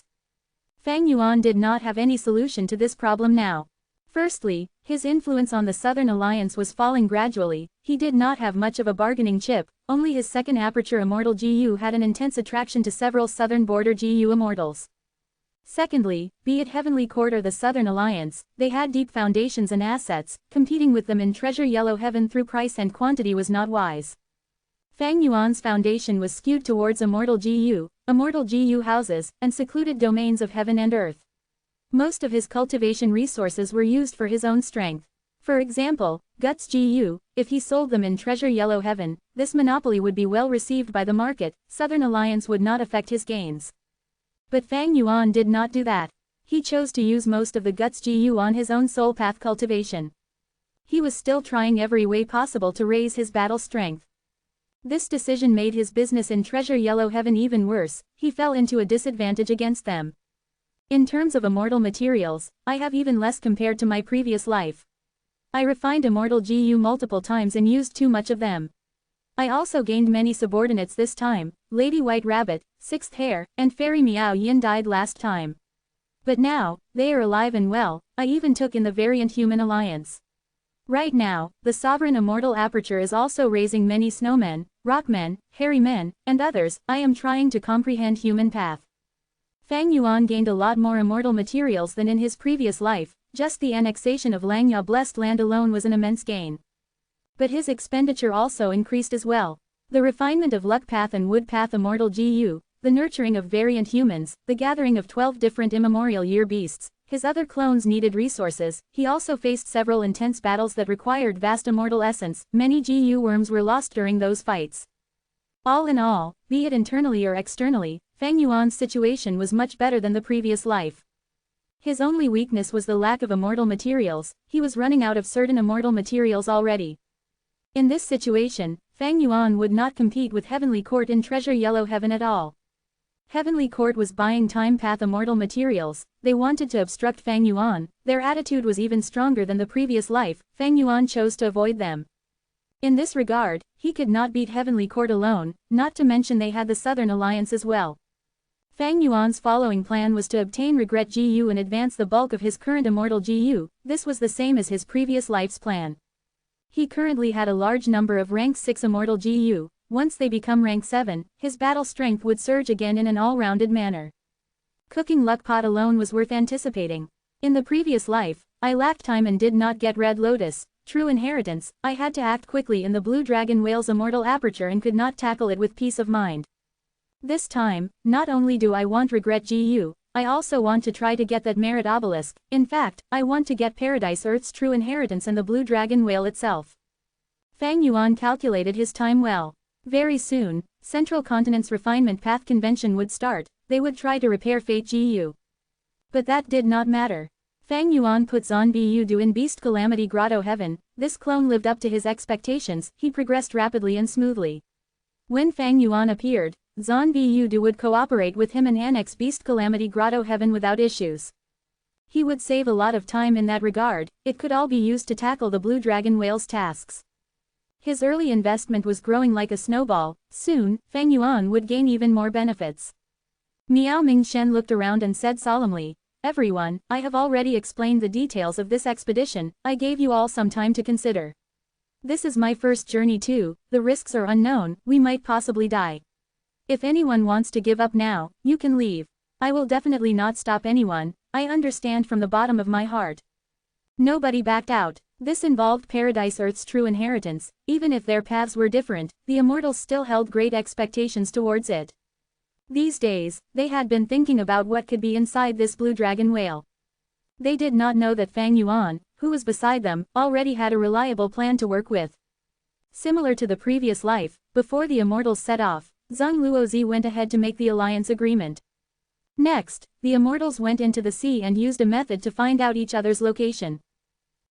Fang Yuan did not have any solution to this problem now. Firstly, his influence on the Southern Alliance was falling gradually, he did not have much of a bargaining chip, only his second Aperture Immortal GU had an intense attraction to several Southern Border GU immortals. Secondly, be it Heavenly Court or the Southern Alliance, they had deep foundations and assets, competing with them in Treasure Yellow Heaven through price and quantity was not wise. Fang Yuan's foundation was skewed towards immortal GU houses, and secluded domains of heaven and earth. Most of his cultivation resources were used for his own strength. For example, Guts GU, if he sold them in Treasure Yellow Heaven, this monopoly would be well received by the market, Southern Alliance would not affect his gains. But Fang Yuan did not do that. He chose to use most of the Guts GU on his own soul path cultivation. He was still trying every way possible to raise his battle strength. This decision made his business in Treasure Yellow Heaven even worse, he fell into a disadvantage against them. In terms of immortal materials, I have even less compared to my previous life. I refined immortal GU multiple times and used too much of them. I also gained many subordinates this time. Lady White Rabbit, Sixth Hare, and Fairy Miao Yin died last time. But now, they are alive and well. I even took in the variant Human Alliance. Right now, the sovereign immortal aperture is also raising many snowmen, rockmen, hairy men, and others. I am trying to comprehend human path. Fang Yuan gained a lot more immortal materials than in his previous life. Just the annexation of Langya blessed land alone was an immense gain. But his expenditure also increased as well. The refinement of luck path and wood path immortal GU, the nurturing of variant humans, the gathering of 12 different immemorial year beasts, his other clones needed resources. He also faced several intense battles that required vast immortal essence. Many GU worms were lost during those fights. All in all, be it internally or externally, Fang Yuan's situation was much better than the previous life. His only weakness was the lack of immortal materials. He was running out of certain immortal materials already. In this situation, Fang Yuan would not compete with Heavenly Court in Treasure Yellow Heaven at all. Heavenly Court was buying time path immortal materials. They wanted to obstruct Fang Yuan. Their attitude was even stronger than the previous life. Fang Yuan chose to avoid them. In this regard, he could not beat Heavenly Court alone, not to mention they had the Southern Alliance as well. Fang Yuan's following plan was to obtain Regret GU and advance the bulk of his current immortal GU. This was the same as his previous life's plan. He currently had a large number of rank 6 immortal GU. Once they become rank 7, his battle strength would surge again in an all-rounded manner. Cooking luck pot alone was worth anticipating. In the previous life, I lacked time and did not get Red Lotus, true inheritance. I had to act quickly in the Blue Dragon Whale's immortal aperture and could not tackle it with peace of mind. This time, not only do I want Regret GU, I also want to try to get that Merit Obelisk. In fact, I want to get Paradise Earth's true inheritance and the Blue Dragon Whale itself. Fang Yuan calculated his time well. Very soon, Central Continent's Refinement Path Convention would start. They would try to repair Fate GU. But that did not matter. Fang Yuan put Zhen Bu in Beast Calamity Grotto Heaven. This clone lived up to his expectations. He progressed rapidly and smoothly. When Fang Yuan appeared, Zhen Bu would cooperate with him and annex Beast Calamity Grotto Heaven without issues. He would save a lot of time in that regard. It could all be used to tackle the Blue Dragon Whale's tasks. His early investment was growing like a snowball. Soon, Fang Yuan would gain even more benefits. Miao Mingshen looked around and said solemnly, "Everyone, I have already explained the details of this expedition. I gave you all some time to consider. This is my first journey too. The risks are unknown. We might possibly die. If anyone wants to give up now, you can leave. I will definitely not stop anyone. I understand from the bottom of my heart." Nobody backed out. This involved Paradise Earth's true inheritance. Even if their paths were different, the immortals still held great expectations towards it. These days, they had been thinking about what could be inside this Blue Dragon Whale. They did not know that Fang Yuan, who was beside them, already had a reliable plan to work with. Similar to the previous life, before the immortals set off, Zheng Luozi went ahead to make the alliance agreement. Next, the immortals went into the sea and used a method to find out each other's location.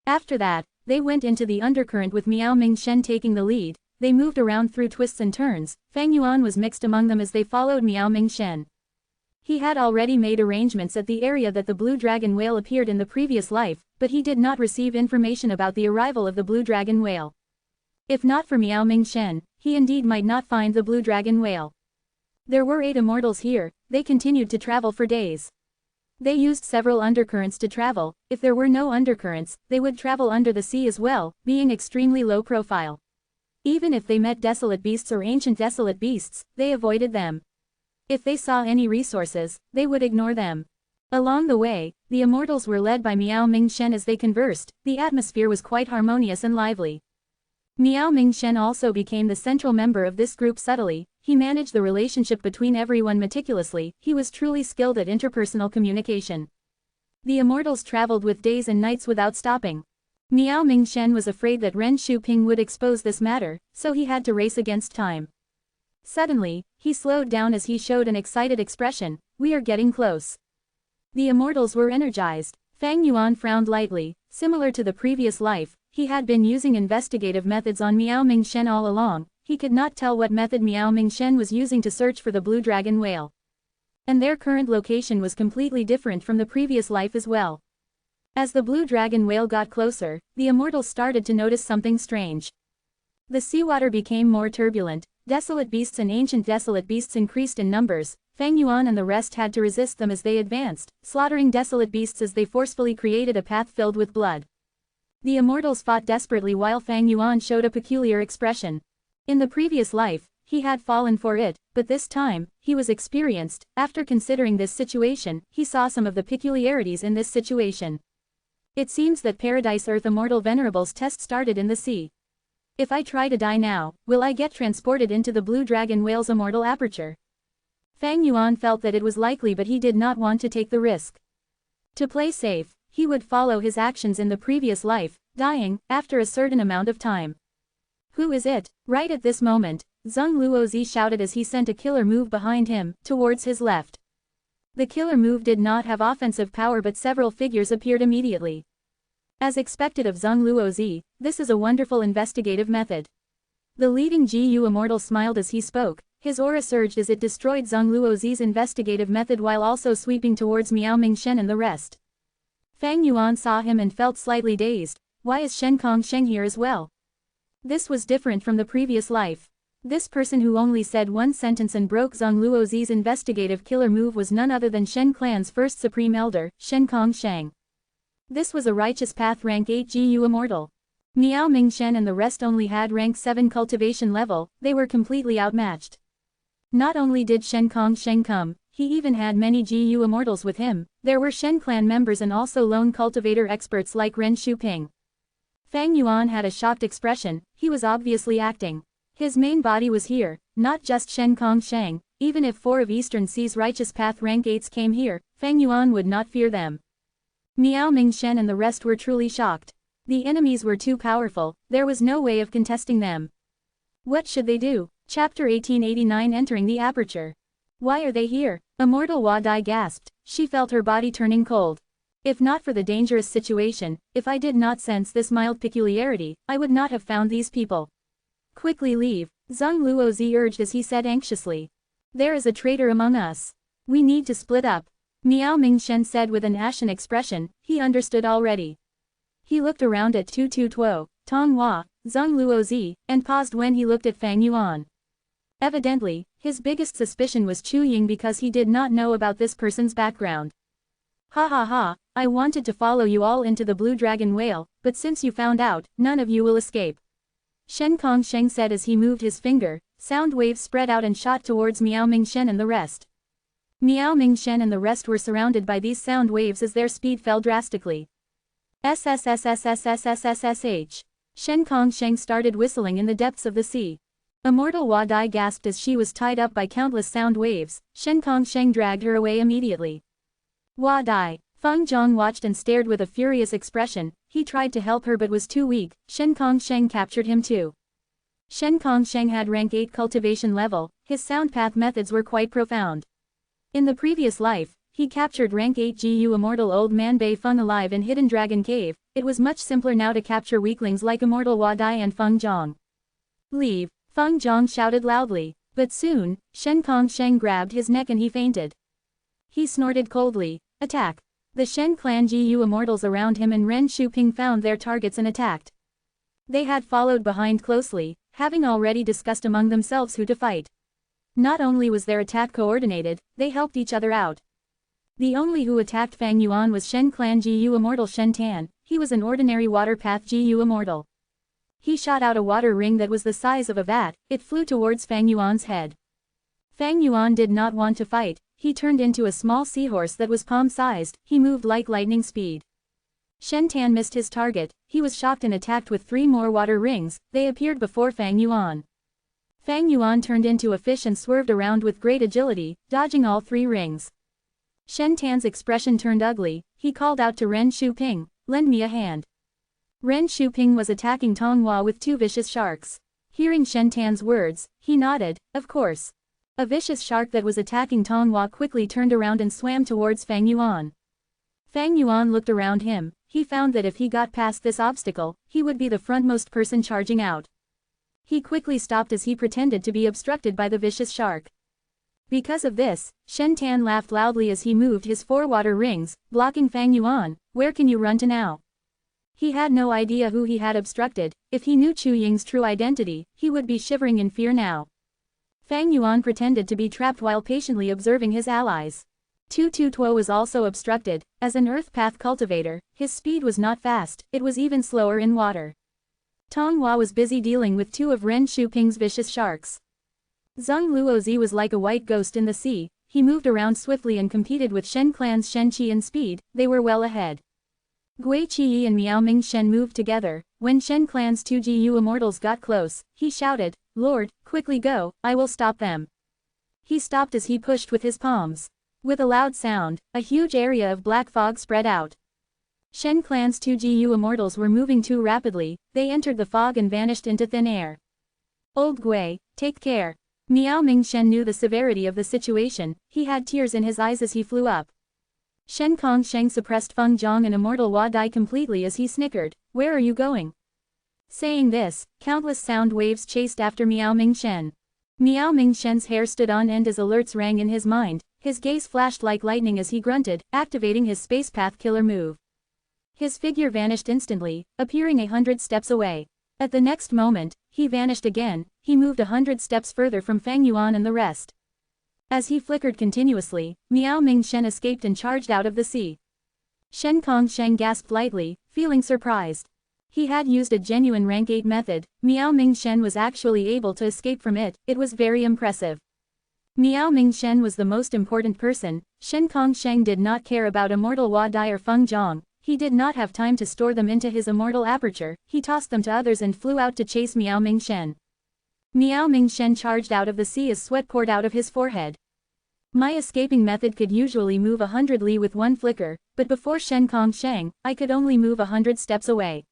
After that, they went into the undercurrent with Miao Mingshen taking the lead. They moved around through twists and turns. Fang Yuan was mixed among them as they followed Miao Mingshen. He had already made arrangements at the area that the Blue Dragon Whale appeared in the previous life, but he did not receive information about the arrival of the Blue Dragon Whale. If not for Miao Mingshen, he indeed might not find the Blue Dragon Whale. There were 8 immortals here. They continued to travel for days. They used several undercurrents to travel. If there were no undercurrents, they would travel under the sea as well, being extremely low profile. Even if they met desolate beasts or ancient desolate beasts, they avoided them. If they saw any resources, they would ignore them. Along the way, the immortals were led by Miao Mingshen as they conversed. The atmosphere was quite harmonious and lively. Miao Mingshen also became the central member of this group subtly. He managed the relationship between everyone meticulously. He was truly skilled at interpersonal communication. The immortals traveled with days and nights without stopping. Miao Mingshen was afraid that Ren Shuping would expose this matter, so he had to race against time. Suddenly, he slowed down as he showed an excited expression. "We are getting close." The immortals were energized. Fang Yuan frowned lightly. Similar to the previous life, he had been using investigative methods on Miao Mingshen all along. He could not tell what method Miao Mingshen was using to search for the Blue Dragon Whale. And their current location was completely different from the previous life as well. As the Blue Dragon Whale got closer, the immortals started to notice something strange. The seawater became more turbulent. Desolate beasts and ancient desolate beasts increased in numbers. Fang Yuan and the rest had to resist them as they advanced, slaughtering desolate beasts as they forcefully created a path filled with blood. The immortals fought desperately while Fang Yuan showed a peculiar expression. In the previous life, he had fallen for it, but this time, he was experienced. After considering this situation, he saw some of the peculiarities in this situation. It seems that Paradise Earth Immortal Venerable's test started in the sea. If I try to die now, will I get transported into the Blue Dragon Whale's immortal aperture? Fang Yuan felt that it was likely, but he did not want to take the risk. To play safe, he would follow his actions in the previous life, dying after a certain amount of time. Who is it? Right at this moment, Zheng Luozi shouted as he sent a killer move behind him, towards his left. The killer move did not have offensive power, but several figures appeared immediately. As expected of Zheng Luozi, this is a wonderful investigative method. The leading GU Immortal smiled as he spoke, his aura surged as it destroyed Zheng Luozi's investigative method while also sweeping towards Miao Mingshen and the rest. Fang Yuan saw him and felt slightly dazed. Why is Shen Kongsheng here as well? This was different from the previous life. This person who only said one sentence and broke Zheng Luozi's investigative killer move was none other than Shen Clan's first Supreme Elder, Shen Kongsheng. This was a Righteous Path rank 8 GU Immortal. Miao Mingshen and the rest only had rank 7 cultivation level, they were completely outmatched. Not only did Shen Kongsheng come, he even had many GU Immortals with him. There were Shen Clan members and also lone cultivator experts like Ren Shuping. Fang Yuan had a shocked expression, he was obviously acting. His main body was here, not just Shen Kongsheng. Even if 4 of Eastern Sea's Righteous Path rank 8s came here, Fang Yuan would not fear them. Miao Mingshen and the rest were truly shocked. The enemies were too powerful, there was no way of contesting them. What should they do? Chapter 1889 Entering the Aperture. Why are they here? Immortal Hua Dai gasped, she felt her body turning cold. If not for the dangerous situation, if I did not sense this mild peculiarity, I would not have found these people. Quickly leave, Zheng Luozi urged as he said anxiously. There is a traitor among us. We need to split up. Miao Mingshen said with an ashen expression, he understood already. He looked around at Tu Tu Tuo, Tong Hua, Zheng Luozi, and paused when he looked at Fang Yuan. Evidently, his biggest suspicion was Chu Ying because he did not know about this person's background. Ha ha ha, I wanted to follow you all into the Blue Dragon Whale, but since you found out, none of you will escape. Shen Kongsheng said as he moved his finger, sound waves spread out and shot towards Miao Mingshen and the rest. Miao Mingshen and the rest were surrounded by these sound waves as their speed fell drastically. SSSSSSSSSSH. Shen Kongsheng started whistling in the depths of the sea. Immortal Hua Dai gasped as she was tied up by countless sound waves. Shen Kongsheng dragged her away immediately. Hua Dai. Feng Zhong watched and stared with a furious expression. He tried to help her but was too weak. Shen Kongsheng captured him too. Shen Kongsheng had rank 8 cultivation level, his sound path methods were quite profound. In the previous life, he captured rank 8 GU Immortal Old Man Bei Feng alive in Hidden Dragon Cave. It was much simpler now to capture weaklings like Immortal Hua Dai and Feng Zhong. Leave, Feng Zhong shouted loudly, but soon, Shen Kongsheng grabbed his neck and he fainted. He snorted coldly, attack. The Shen clan GU Immortals around him and Ren Shuping found their targets and attacked. They had followed behind closely, having already discussed among themselves who to fight. Not only was their attack coordinated, they helped each other out. The only who attacked Fang Yuan was Shen Clan GU Immortal Shen Tan. He was an ordinary water path GU Immortal. He shot out a water ring that was the size of a vat, it flew towards Fang Yuan's head. Fang Yuan did not want to fight, he turned into a small seahorse that was palm-sized, he moved like lightning speed. Shen Tan missed his target, he was shocked and attacked with 3 more water rings, they appeared before Fang Yuan. Fang Yuan turned into a fish and swerved around with great agility, dodging all 3 rings. Shen Tan's expression turned ugly, he called out to Ren Shuping, lend me a hand. Ren Shuping was attacking Tonghua with 2 vicious sharks. Hearing Shen Tan's words, he nodded, of course. A vicious shark that was attacking Tonghua quickly turned around and swam towards Fang Yuan. Fang Yuan looked around him, he found that if he got past this obstacle, he would be the frontmost person charging out. He quickly stopped as he pretended to be obstructed by the vicious shark. Because of this, Shen Tan laughed loudly as he moved his 4 water rings, blocking Fang Yuan. Where can you run to now? He had no idea who he had obstructed. If he knew Chu Ying's true identity, he would be shivering in fear now. Fang Yuan pretended to be trapped while patiently observing his allies. Tu Tu Tuo was also obstructed. As an earth path cultivator, his speed was not fast, it was even slower in water. Tong Hua was busy dealing with two of Ren Shuping's vicious sharks. Zheng Luozi was like a white ghost in the sea, he moved around swiftly and competed with Shen Clan's Shen Qi in speed, they were well ahead. Gui Qi and Miao Ming Shen moved together. When Shen Clan's two Gu immortals got close, he shouted, "Lord, quickly go, I will stop them." He stopped as he pushed with his palms. With a loud sound, a huge area of black fog spread out. Shen Clan's two Gu immortals were moving too rapidly, they entered the fog and vanished into thin air. Old Gui, take care. Miao Ming Shen knew the severity of the situation, he had tears in his eyes as he flew up. Shen Kong Sheng suppressed Feng Zhang and Immortal Hua Dai completely as he snickered, "Where are you going?" Saying this, countless sound waves chased after Miao Ming Shen. Miao Ming Shen's hair stood on end as alerts rang in his mind, his gaze flashed like lightning as he grunted, activating his space path killer move. His figure vanished instantly, appearing 100 steps away. At the next moment, he vanished again, he moved 100 steps further from Fang Yuan and the rest. As he flickered continuously, Miao Ming Shen escaped and charged out of the sea. Shen Kong Sheng gasped lightly, feeling surprised. He had used a genuine rank 8 method, Miao Ming Shen was actually able to escape from it, it was very impressive. Miao Ming Shen was the most important person, Shen Kong Sheng did not care about Immortal Hua Dai or Feng Zhang, he did not have time to store them into his immortal aperture, he tossed them to others and flew out to chase Miao Ming Shen. Miao Ming Shen charged out of the sea as sweat poured out of his forehead. My escaping method could usually move 100 li with one flicker, but before Shen Kong Sheng, I could only move 100 steps away.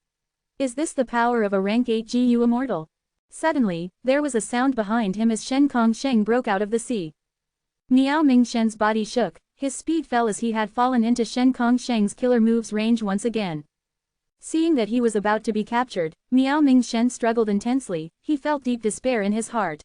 Is this the power of a rank 8 Gu immortal? Suddenly, there was a sound behind him as Shen Kong Sheng broke out of the sea. Miao Ming Shen's body shook, his speed fell as he had fallen into Shen Kong Sheng's killer moves range once again. Seeing that he was about to be captured, Miao Ming Shen struggled intensely, he felt deep despair in his heart.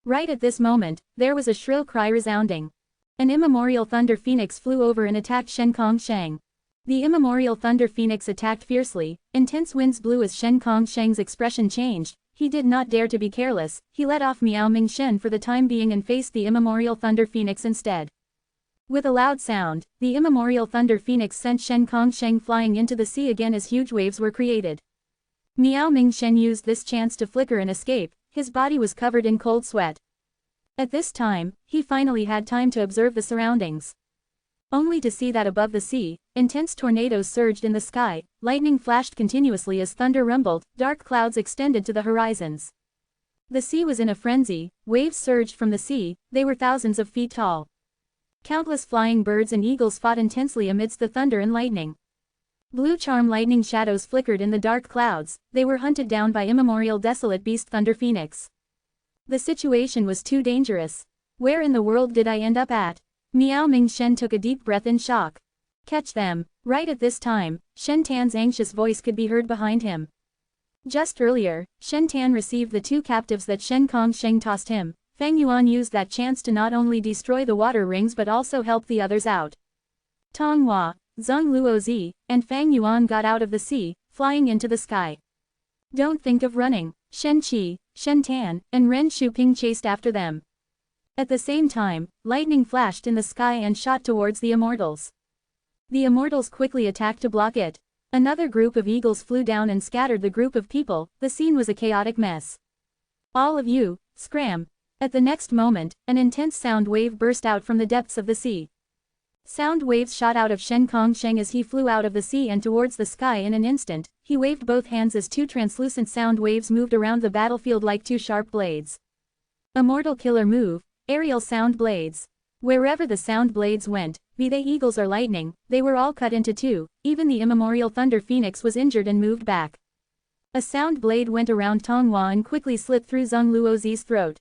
Right at this moment, there was a shrill cry resounding. An immemorial thunder phoenix flew over and attacked Shen Kong Sheng. The immemorial thunder phoenix attacked fiercely, intense winds blew as Shen Kong Sheng's expression changed, he did not dare to be careless, he let off Miao Ming Shen for the time being and faced the immemorial thunder phoenix instead. With a loud sound, the immemorial thunder phoenix sent Shen Kong Sheng flying into the sea again as huge waves were created. Miao Ming Shen used this chance to flicker and escape, his body was covered in cold sweat. At this time, he finally had time to observe the surroundings. Only to see that above the sea, intense tornadoes surged in the sky, lightning flashed continuously as thunder rumbled, dark clouds extended to the horizons. The sea was in a frenzy, waves surged from the sea, they were thousands of feet tall. Countless flying birds and eagles fought intensely amidst the thunder and lightning. Blue charm lightning shadows flickered in the dark clouds, they were hunted down by immemorial desolate beast Thunder Phoenix. The situation was too dangerous. Where in the world did I end up at? Miao Ming Shen took a deep breath in shock. Catch them. Right at this time, Shen Tan's anxious voice could be heard behind him. Just earlier, Shen Tan received the two captives that Shen Kong Sheng tossed him. Fang Yuan used that chance to not only destroy the water rings but also help the others out. Tong Hua, Zheng Luozi, and Fang Yuan got out of the sea, flying into the sky. Don't think of running. Shen Qi, Shen Tan, and Ren Shuping chased after them. At the same time, lightning flashed in the sky and shot towards the immortals. The immortals quickly attacked to block it. Another group of eagles flew down and scattered the group of people, the scene was a chaotic mess. All of you, scram. At the next moment, an intense sound wave burst out from the depths of the sea. Sound waves shot out of Shen Kong Sheng as he flew out of the sea and towards the sky in an instant, he waved both hands as two translucent sound waves moved around the battlefield like two sharp blades. Immortal killer move, aerial sound blades. Wherever the sound blades went, be they eagles or lightning, they were all cut into two, even the immemorial Thunder Phoenix was injured and moved back. A sound blade went around Tong Hua and quickly slit through Zheng Luozi's throat.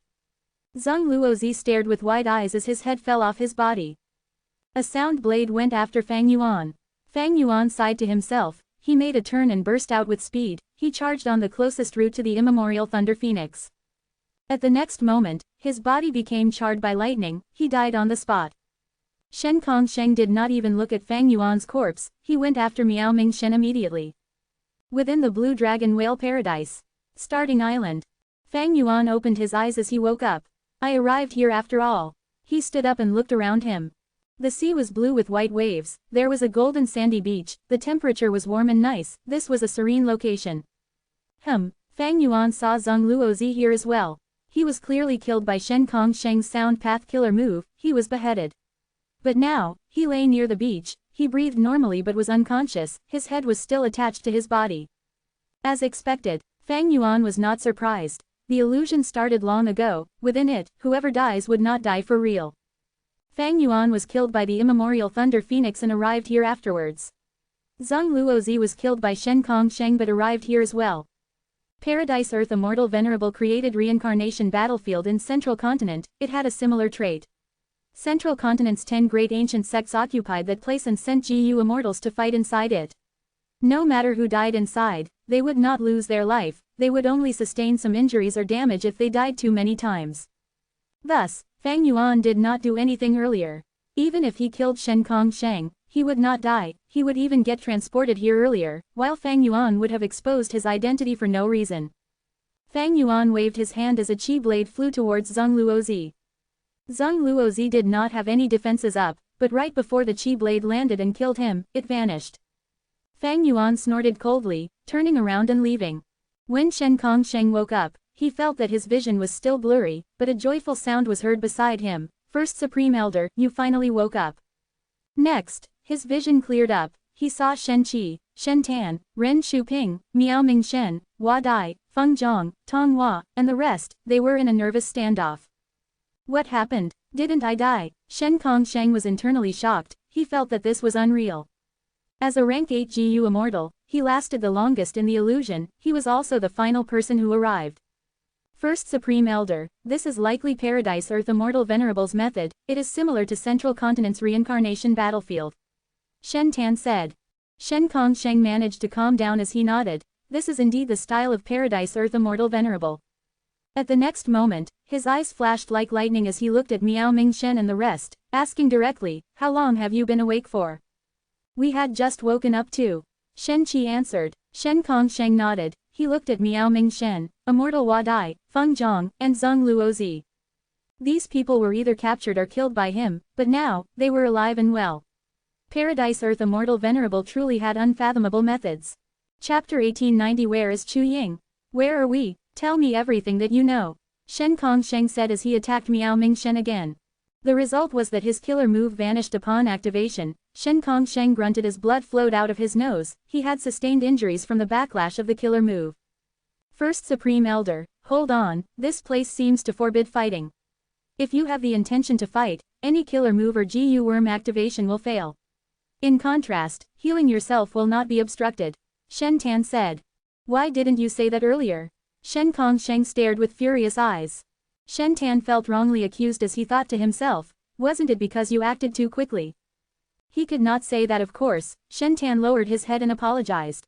Zheng Luozi stared with wide eyes as his head fell off his body. A sound blade went after Fang Yuan. Fang Yuan sighed to himself, he made a turn and burst out with speed, he charged on the closest route to the immemorial Thunder Phoenix. At the next moment, his body became charred by lightning, he died on the spot. Shen Kong Sheng did not even look at Fang Yuan's corpse, he went after Miao Ming Shen immediately. Within the Blue Dragon Whale Paradise. Starting Island. Fang Yuan opened his eyes as he woke up. I arrived here after all. He stood up and looked around him. The sea was blue with white waves, there was a golden sandy beach, the temperature was warm and nice, this was a serene location. Fang Yuan saw Zhang Luozi here as well. He was clearly killed by Shen Kongsheng's sound path killer move, he was beheaded. But now, he lay near the beach, he breathed normally but was unconscious, his head was still attached to his body. As expected, Fang Yuan was not surprised. The illusion started long ago, within it, whoever dies would not die for real. Fang Yuan was killed by the immemorial Thunder Phoenix and arrived here afterwards. Zhang Luozi was killed by Shen Kongsheng but arrived here as well. Paradise Earth Immortal Venerable created reincarnation battlefield in Central Continent, it had a similar trait. Central Continent's 10 great ancient sects occupied that place and sent GU immortals to fight inside it. No matter who died inside, they would not lose their life, they would only sustain some injuries or damage if they died too many times. Thus, Fang Yuan did not do anything earlier. Even if he killed Shen Kongsheng, he would not die, he would even get transported here earlier, while Fang Yuan would have exposed his identity for no reason. Fang Yuan waved his hand as a chi blade flew towards Zhang Luozi. Zhang Luozi did not have any defenses up, but right before the chi blade landed and killed him, it vanished. Fang Yuan snorted coldly, turning around and leaving. When Shen Kongsheng woke up, he felt that his vision was still blurry, but a joyful sound was heard beside him. First Supreme Elder, you finally woke up. Next, his vision cleared up, he saw Shen Qi, Shen Tan, Ren Shuping, Miao Ming Shen, Hua Dai, Feng Zhang, Tong Hua, and the rest. They were in a nervous standoff. What happened? Didn't I die? Shen Kongsheng was internally shocked, he felt that this was unreal. As a rank 8 GU immortal, he lasted the longest in the illusion, he was also the final person who arrived. First Supreme Elder, this is likely Paradise Earth Immortal Venerable's method, it is similar to Central Continent's reincarnation battlefield. Shen Tan said. Shen Kongsheng managed to calm down as he nodded, this is indeed the style of Paradise Earth Immortal Venerable. At the next moment, his eyes flashed like lightning as he looked at Miao Ming Shen and the rest, asking directly, how long have you been awake for? We had just woken up too. Shen Qi answered. Shen Kongsheng nodded, he looked at Miao Ming Shen, Immortal Hua Dai, Feng Zhang, and Zhang Luozi. These people were either captured or killed by him, but now, they were alive and well. Paradise Earth Immortal Venerable truly had unfathomable methods. Chapter 1890. Where is Chu Ying? Where are we? Tell me everything that you know. Shen Kongsheng said as he attacked Miao Ming Shen again. The result was that his killer move vanished upon activation. Shen Kongsheng grunted as blood flowed out of his nose, he had sustained injuries from the backlash of the killer move. First Supreme Elder, hold on, this place seems to forbid fighting. If you have the intention to fight, any killer move or GU worm activation will fail. In contrast, healing yourself will not be obstructed. Shen Tan said. Why didn't you say that earlier? Shen Kongsheng stared with furious eyes. Shen Tan felt wrongly accused as he thought to himself, wasn't it because you acted too quickly? He could not say that of course, Shen Tan lowered his head and apologized.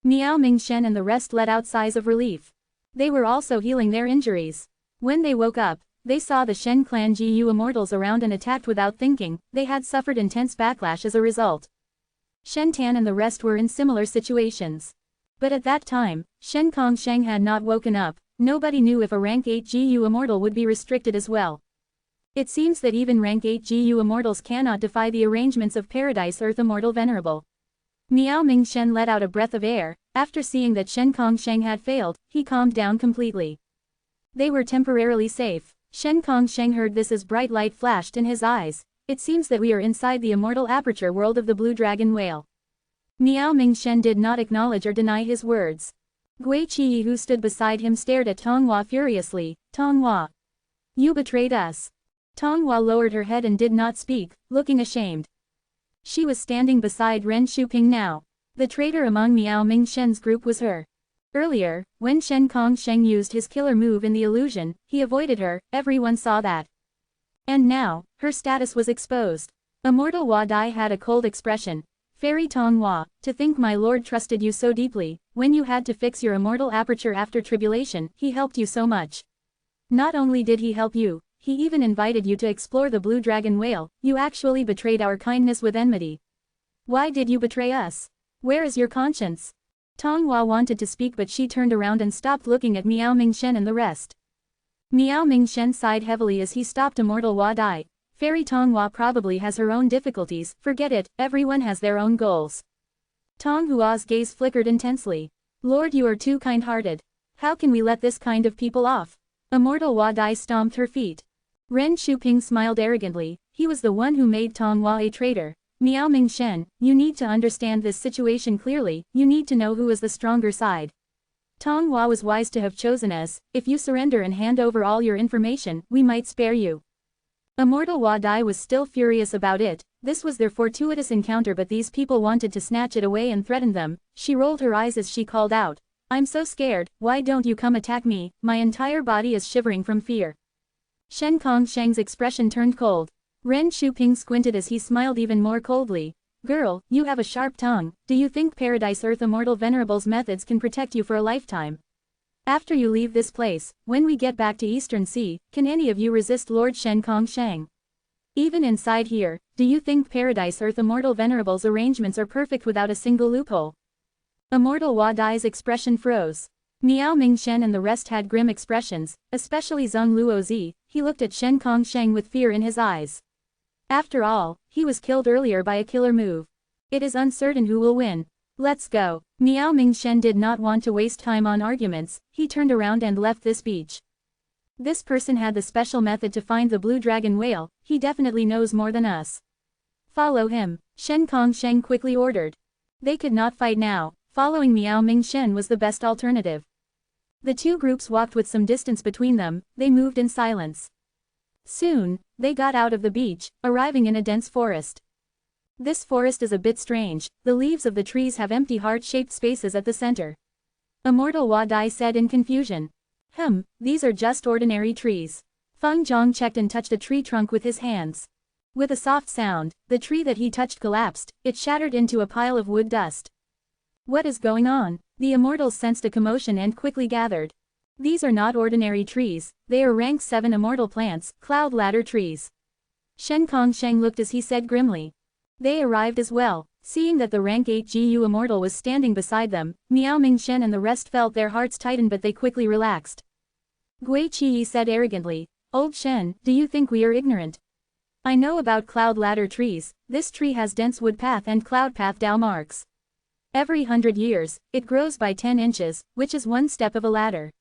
Miao Ming Shen and the rest let out sighs of relief. They were also healing their injuries. When they woke up, they saw the Shen clan GU immortals around and attacked without thinking, they had suffered intense backlash as a result. Shen Tan and the rest were in similar situations. But at that time, Shen Kongsheng had not woken up, nobody knew if a rank 8 GU immortal would be restricted as well. It seems that even rank 8 GU immortals cannot defy the arrangements of Paradise Earth Immortal Venerable. Miao Ming Shen let out a breath of air, after seeing that Shen Kongsheng had failed, he calmed down completely. They were temporarily safe. Shen Kongsheng heard this as bright light flashed in his eyes, it seems that we are inside the immortal aperture world of the blue dragon whale. Miao Ming Shen did not acknowledge or deny his words. Gui Qi who stood beside him stared at Tong Hua furiously, Tong Hua. You betrayed us. Tong Hua lowered her head and did not speak, looking ashamed. She was standing beside Ren Shuping now. The traitor among Miao Ming Shen's group was her. Earlier, when Shen Kongsheng used his killer move in the illusion, he avoided her, everyone saw that. And now, her status was exposed. Immortal Hua Dai had a cold expression. Fairy Tong Hua, to think my lord trusted you so deeply, when you had to fix your immortal aperture after tribulation, he helped you so much. Not only did he help you, he even invited you to explore the blue dragon whale, you actually betrayed our kindness with enmity. Why did you betray us? Where is your conscience? Tong Hua wanted to speak but she turned around and stopped looking at Miao Ming Shen and the rest. Miao Ming Shen sighed heavily as he stopped Immortal Hua Dai. Fairy Tonghua probably has her own difficulties, forget it, everyone has their own goals. Tonghua's gaze flickered intensely. Lord, you are too kind-hearted. How can we let this kind of people off? Immortal Hua Dai stomped her feet. Ren Shuping smiled arrogantly, he was the one who made Tonghua a traitor. Miao Mingshen, you need to understand this situation clearly, you need to know who is the stronger side. Tonghua was wise to have chosen us, if you surrender and hand over all your information, we might spare you. Immortal Hua Dai was still furious about it, this was their fortuitous encounter but these people wanted to snatch it away and threaten them. She rolled her eyes as she called out, I'm so scared, why don't you come attack me, my entire body is shivering from fear. Shen Kongsheng's expression turned cold. Ren Shuping squinted as he smiled even more coldly. Girl, you have a sharp tongue, do you think Paradise Earth Immortal Venerable's methods can protect you for a lifetime? After you leave this place, when we get back to Eastern Sea, can any of you resist Lord Shen Kongsheng? Even inside here, do you think Paradise Earth Immortal Venerable's arrangements are perfect without a single loophole? Immortal Hua Dai's expression froze. Miao Mingshen and the rest had grim expressions, especially Zheng Luozi, he looked at Shen Kongsheng with fear in his eyes. After all, he was killed earlier by a killer move. It is uncertain who will win. Let's go. Miao Mingshen did not want to waste time on arguments, he turned around and left this beach. This person had the special method to find the blue dragon whale, he definitely knows more than us. Follow him, Shen Kongsheng quickly ordered. They could not fight now, following Miao Mingshen was the best alternative. The two groups walked with some distance between them, they moved in silence. Soon, they got out of the beach, arriving in a dense forest. This forest is a bit strange, the leaves of the trees have empty heart-shaped spaces at the center. Immortal Hua Dai said in confusion. These are just ordinary trees. Feng Zhang checked and touched a tree trunk with his hands. With a soft sound, the tree that he touched collapsed, it shattered into a pile of wood dust. What is going on? The immortals sensed a commotion and quickly gathered. These are not ordinary trees, they are rank 7 immortal plants, cloud ladder trees. Shen Kongsheng looked as he said grimly. They arrived as well, seeing that the rank 8 GU immortal was standing beside them, Miao Mingshen and the rest felt their hearts tighten but they quickly relaxed. Gui Qi said arrogantly, Old Shen, do you think we are ignorant? I know about cloud ladder trees, this tree has dense wood path and cloud path Dao marks. Every 100 years, it grows by 10 inches, which is one step of a ladder.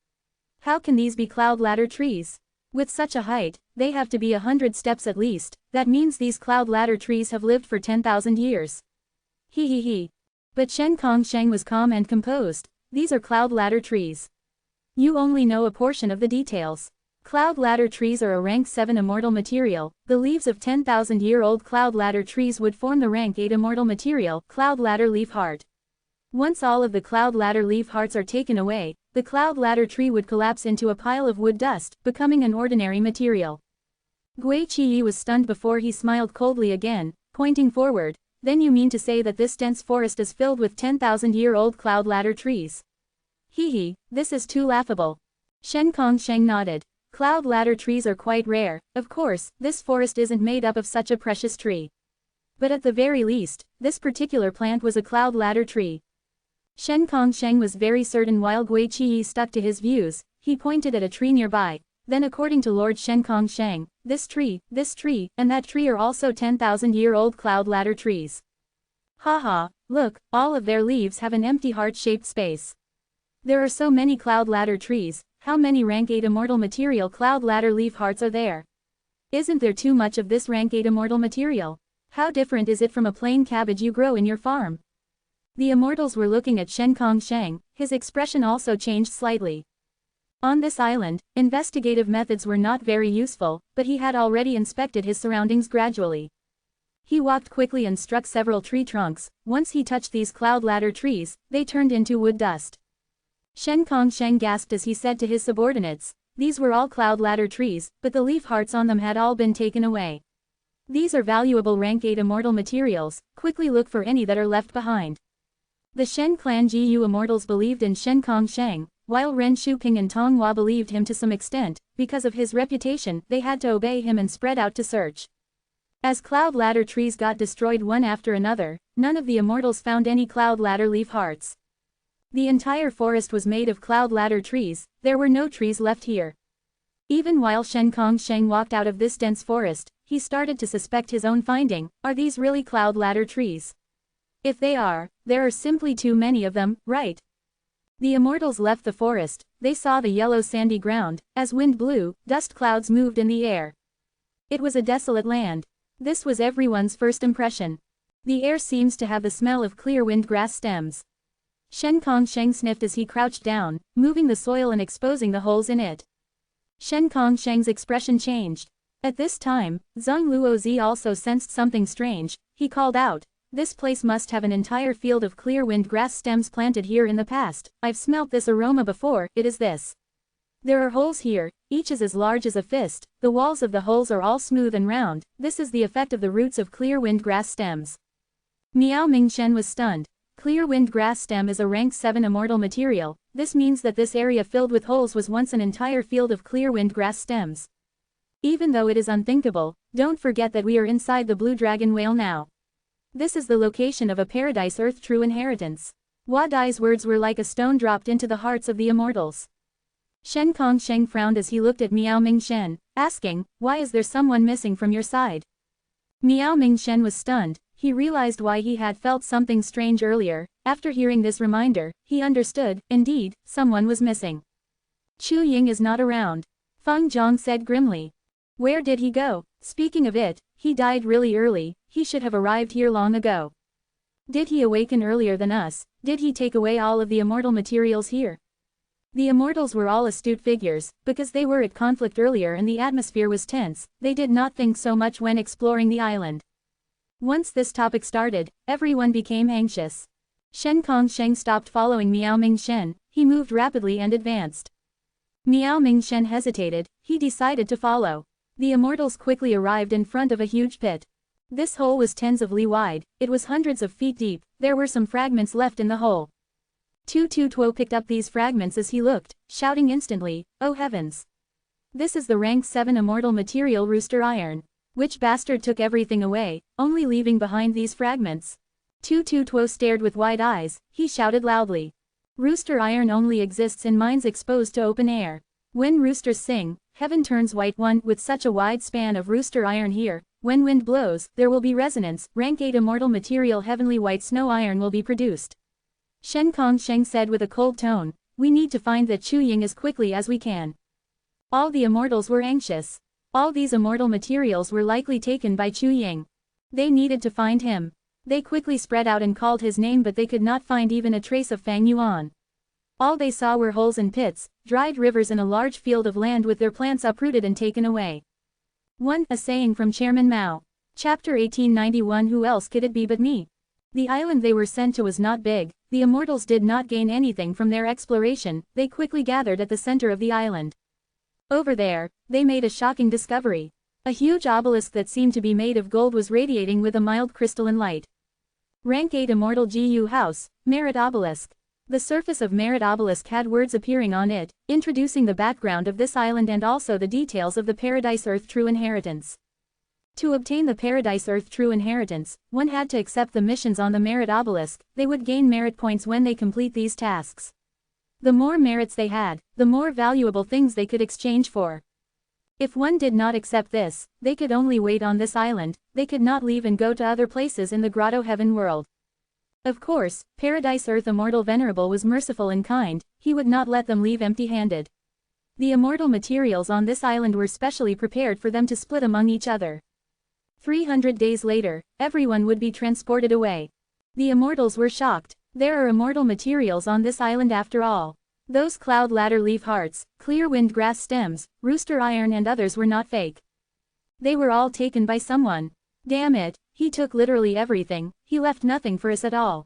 How can these be cloud ladder trees? With such a height, they have to be 100 steps at least, that means these cloud ladder trees have lived for 10,000 years. He. But Shen Kongsheng was calm and composed, these are cloud ladder trees. You only know a portion of the details. Cloud ladder trees are a rank 7 immortal material, the leaves of 10,000-year-old cloud ladder trees would form the rank 8 immortal material, cloud ladder leaf heart. Once all of the cloud ladder leaf hearts are taken away, the cloud ladder tree would collapse into a pile of wood dust, becoming an ordinary material. Gui Qi was stunned before he smiled coldly again, pointing forward. Then you mean to say that this dense forest is filled with 10,000-year-old cloud ladder trees? This is too laughable. Shen Kongsheng nodded. Cloud ladder trees are quite rare, of course, this forest isn't made up of such a precious tree. But at the very least, this particular plant was a cloud ladder tree. Shen Kongsheng was very certain while Gui Qi stuck to his views, he pointed at a tree nearby. Then according to Lord Shen Kongsheng, this tree, and that tree are also 10,000-year-old cloud ladder trees. Look, all of their leaves have an empty heart-shaped space. There are so many cloud ladder trees, how many rank 8 immortal material cloud ladder leaf hearts are there? Isn't there too much of this rank 8 immortal material? How different is it from a plain cabbage you grow in your farm? The immortals were looking at Shen Kongsheng, his expression also changed slightly. On this island, investigative methods were not very useful, but he had already inspected his surroundings gradually. He walked quickly and struck several tree trunks. Once he touched these cloud ladder trees, they turned into wood dust. Shen Kongsheng gasped as he said to his subordinates, these were all cloud ladder trees, but the leaf hearts on them had all been taken away. These are valuable rank 8 immortal materials, quickly look for any that are left behind. The Shen clan GU immortals believed in Shen Kongsheng, while Ren Shuping and Tonghua believed him to some extent. Because of his reputation, they had to obey him and spread out to search. As cloud ladder trees got destroyed one after another, none of the immortals found any cloud ladder leaf hearts. The entire forest was made of cloud ladder trees, there were no trees left here. Even while Shen Kongsheng walked out of this dense forest, he started to suspect his own finding. Are these really cloud ladder trees? If they are, there are simply too many of them, right? The immortals left the forest. They saw the yellow sandy ground. As wind blew, dust clouds moved in the air. It was a desolate land. This was everyone's first impression. The air seems to have the smell of clear wind grass stems. Shen Kongsheng sniffed as he crouched down, moving the soil and exposing the holes in it. Shen Kongsheng's expression changed. At this time, Zheng Luozi also sensed something strange. He called out, "This place must have an entire field of clear wind grass stems planted here in the past. I've smelt this aroma before. It is this. There are holes here, each is as large as a fist. The walls of the holes are all smooth and round. This is the effect of the roots of clear wind grass stems." Miao Mingshen was stunned. Clear wind grass stem is a rank 7 immortal material. This means that this area filled with holes was once an entire field of clear wind grass stems. Even though it is unthinkable, don't forget that we are inside the blue dragon whale now. This is the location of a paradise earth true inheritance. Hua Dai's words were like a stone dropped into the hearts of the immortals. Shen Kongsheng frowned as he looked at Miao Mingshen, asking, "Why is there someone missing from your side?" Miao Mingshen was stunned. He realized why he had felt something strange earlier. After hearing this reminder, he understood. Indeed, someone was missing. Chu Ying is not around. Feng Zhang said grimly. Where did he go? Speaking of it, he died really early. He should have arrived here long ago. Did he awaken earlier than us? Did he take away all of the immortal materials here? The immortals were all astute figures, because they were at conflict earlier and the atmosphere was tense. They did not think so much when exploring the island. Once this topic started, everyone became anxious. Shen Kongsheng stopped following Miao Mingshen. He moved rapidly and advanced. Miao Mingshen hesitated. He decided to follow. The immortals quickly arrived in front of a huge pit. This hole was tens of li wide. It was hundreds of feet deep. There were some fragments left in the hole. Tu Tuo picked up these fragments as he looked, shouting instantly, "Oh heavens! This is the rank 7 immortal material rooster iron. Which bastard took everything away, only leaving behind these fragments?" Tu Tuo stared with wide eyes. He shouted loudly. Rooster iron only exists in mines exposed to open air. When roosters sing, heaven turns white. With such a wide span of rooster iron here, when wind blows, there will be resonance. Rank 8 immortal material heavenly white snow iron will be produced. Shen Kongsheng said with a cold tone, "We need to find that Chu Ying as quickly as we can." All the immortals were anxious. All these immortal materials were likely taken by Chu Ying. They needed to find him. They quickly spread out and called his name, but they could not find even a trace of Fang Yuan. All they saw were holes and pits, dried rivers and a large field of land with their plants uprooted and taken away. A saying from Chairman Mao. Chapter 1891. Who else could it be but me? The island they were sent to was not big. The immortals did not gain anything from their exploration. They quickly gathered at the center of the island. Over there, they made a shocking discovery. A huge obelisk that seemed to be made of gold was radiating with a mild crystalline light. Rank 8 Immortal GU House, Merit Obelisk. The surface of Merit Obelisk had words appearing on it, introducing the background of this island and also the details of the Paradise Earth True Inheritance. To obtain the Paradise Earth True Inheritance, one had to accept the missions on the Merit Obelisk. They would gain merit points when they complete these tasks. The more merits they had, the more valuable things they could exchange for. If one did not accept this, they could only wait on this island. They could not leave and go to other places in the Grotto Heaven world. Of course, Paradise Earth Immortal Venerable was merciful and kind. He would not let them leave empty-handed. The immortal materials on this island were specially prepared for them to split among each other. 300 days later, everyone would be transported away. The immortals were shocked. There are immortal materials on this island after all. Those cloud ladder leaf hearts, clear wind grass stems, rooster iron and others were not fake. They were all taken by someone. Damn it, he took literally everything. He left nothing for us at all.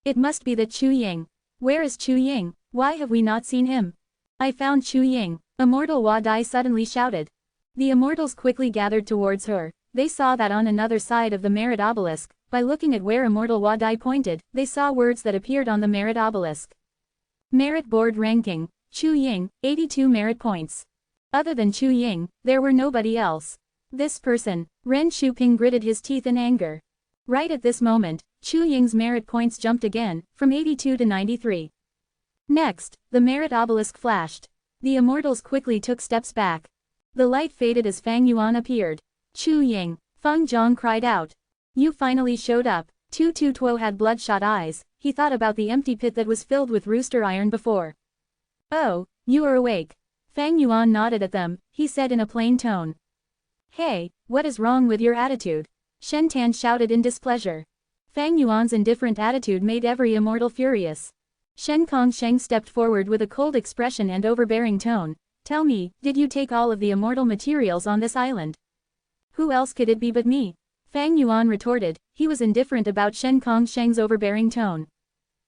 It must be that Chu Ying. Where is Chu Ying? Why have we not seen him? I found Chu Ying. Immortal Hua Dai suddenly shouted. The immortals quickly gathered towards her. They saw that on another side of the Merit Obelisk, by looking at where Immortal Hua Dai pointed, they saw words that appeared on the Merit Obelisk. Merit Board Ranking, Chu Ying, 82 merit points. Other than Chu Ying, there were nobody else. This person, Ren Shuping gritted his teeth in anger. Right at this moment, Chu Ying's merit points jumped again, from 82 to 93. Next, the Merit Obelisk flashed. The immortals quickly took steps back. The light faded as Fang Yuan appeared. Chu Ying, Feng Zhang cried out. You finally showed up. Tu Tuo had bloodshot eyes, he thought about the empty pit that was filled with rooster iron before. Oh, you are awake. Fang Yuan nodded at them, he said in a plain tone. Hey, what is wrong with your attitude? Shen Tan shouted in displeasure. Fang Yuan's indifferent attitude made every immortal furious. Shen Kongsheng stepped forward with a cold expression and overbearing tone. Tell me, did you take all of the immortal materials on this island? Who else could it be but me? Fang Yuan retorted, he was indifferent about Shen Kongsheng's overbearing tone.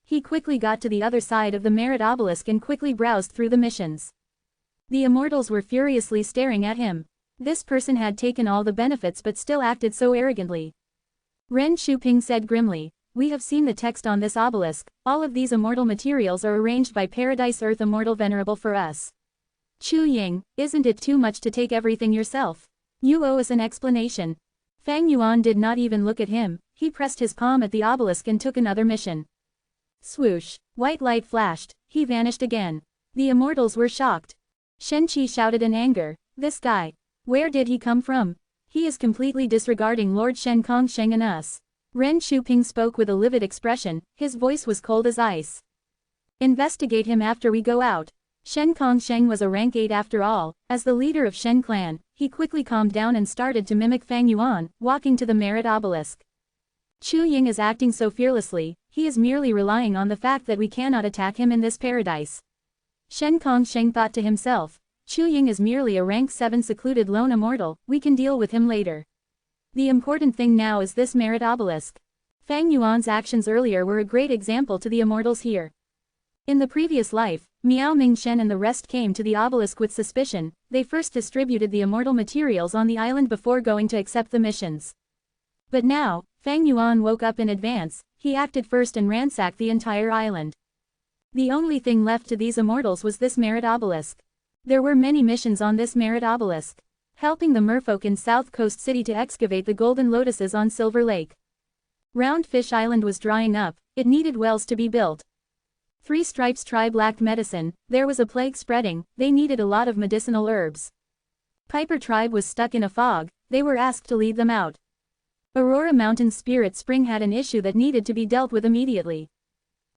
He quickly got to the other side of the merit obelisk and quickly browsed through the missions. The immortals were furiously staring at him. This person had taken all the benefits but still acted so arrogantly. Ren Shuping said grimly, we have seen the text on this obelisk, all of these immortal materials are arranged by Paradise Earth Immortal Venerable for us. Chu Ying, isn't it too much to take everything yourself? You owe us an explanation. Fang Yuan did not even look at him, he pressed his palm at the obelisk and took another mission. Swoosh, white light flashed, he vanished again. The immortals were shocked. Shen Qi shouted in anger, this guy. Where did he come from? He is completely disregarding Lord Shen Kongsheng and us. Ren Shuping spoke with a livid expression, his voice was cold as ice. Investigate him after we go out. Shen Kongsheng was a rank 8 after all, as the leader of Shen clan, he quickly calmed down and started to mimic Fang Yuan, walking to the merit obelisk. Chu Ying is acting so fearlessly, he is merely relying on the fact that we cannot attack him in this paradise. Shen Kongsheng thought to himself, Chu Ying is merely a rank 7 secluded lone immortal, we can deal with him later. The important thing now is this merit obelisk. Fang Yuan's actions earlier were a great example to the immortals here. In the previous life, Miao Mingshen and the rest came to the obelisk with suspicion, they first distributed the immortal materials on the island before going to accept the missions. But now, Fang Yuan woke up in advance, he acted first and ransacked the entire island. The only thing left to these immortals was this merit obelisk. There were many missions on this merit obelisk. Helping the merfolk in South Coast City to excavate the golden lotuses on Silver Lake. Round Fish Island was drying up, it needed wells to be built. Three Stripes tribe lacked medicine, there was a plague spreading, they needed a lot of medicinal herbs. Piper tribe was stuck in a fog, they were asked to lead them out. Aurora Mountain Spirit Spring had an issue that needed to be dealt with immediately.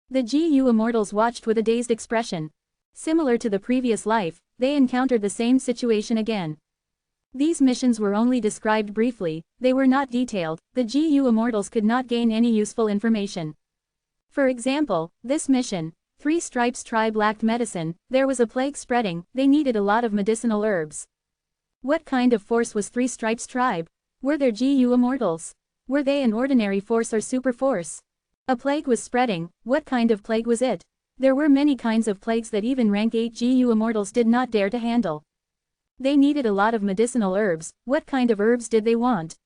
The GU immortals watched with a dazed expression. Similar to the previous life, they encountered the same situation again. These missions were only described briefly, they were not detailed, the GU immortals could not gain any useful information. For example, this mission, Three Stripes tribe lacked medicine, there was a plague spreading, they needed a lot of medicinal herbs. What kind of force was Three Stripes tribe? Were there GU immortals? Were they an ordinary force or super force? A plague was spreading, what kind of plague was it? There were many kinds of plagues that even rank 8 GU immortals did not dare to handle. They needed a lot of medicinal herbs, what kind of herbs did they want?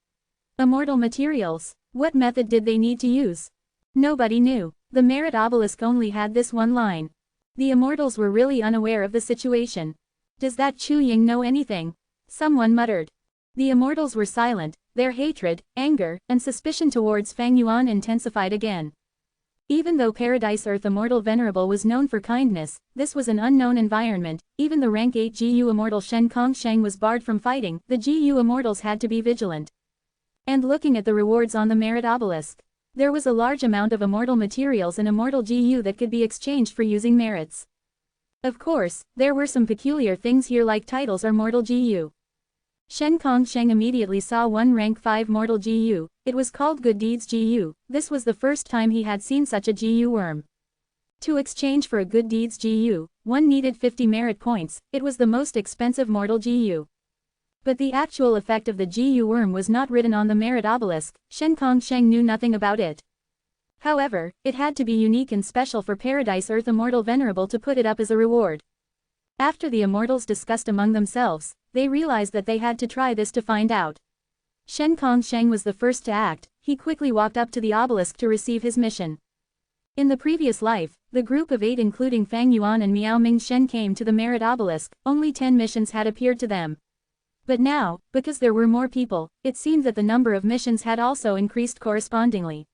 Immortal materials, what method did they need to use? Nobody knew. The merit obelisk only had this one line. The immortals were really unaware of the situation. Does that Chu Ying know anything? Someone muttered. The immortals were silent, their hatred, anger, and suspicion towards Fang Yuan intensified again. Even though Paradise Earth Immortal Venerable was known for kindness, this was an unknown environment, even the rank 8 GU Immortal Shen Kongsheng was barred from fighting, the GU Immortals had to be vigilant. And looking at the rewards on the merit obelisk. There was a large amount of immortal materials and immortal GU that could be exchanged for using merits. Of course, there were some peculiar things here like titles or mortal GU. Shen Kongsheng immediately saw one rank 5 mortal GU, it was called Good Deeds GU, this was the first time he had seen such a GU worm. To exchange for a Good Deeds GU, one needed 50 merit points, it was the most expensive mortal GU. But the actual effect of the GU worm was not written on the merit obelisk, Shen Kongsheng knew nothing about it. However, it had to be unique and special for Paradise Earth Immortal Venerable to put it up as a reward. After the immortals discussed among themselves, they realized that they had to try this to find out. Shen Kongsheng was the first to act, he quickly walked up to the obelisk to receive his mission. In the previous life, the group of 8 including Fang Yuan and Miao Mingshen came to the merit obelisk, only 10 missions had appeared to them. But now, because there were more people, it seemed that the number of missions had also increased correspondingly.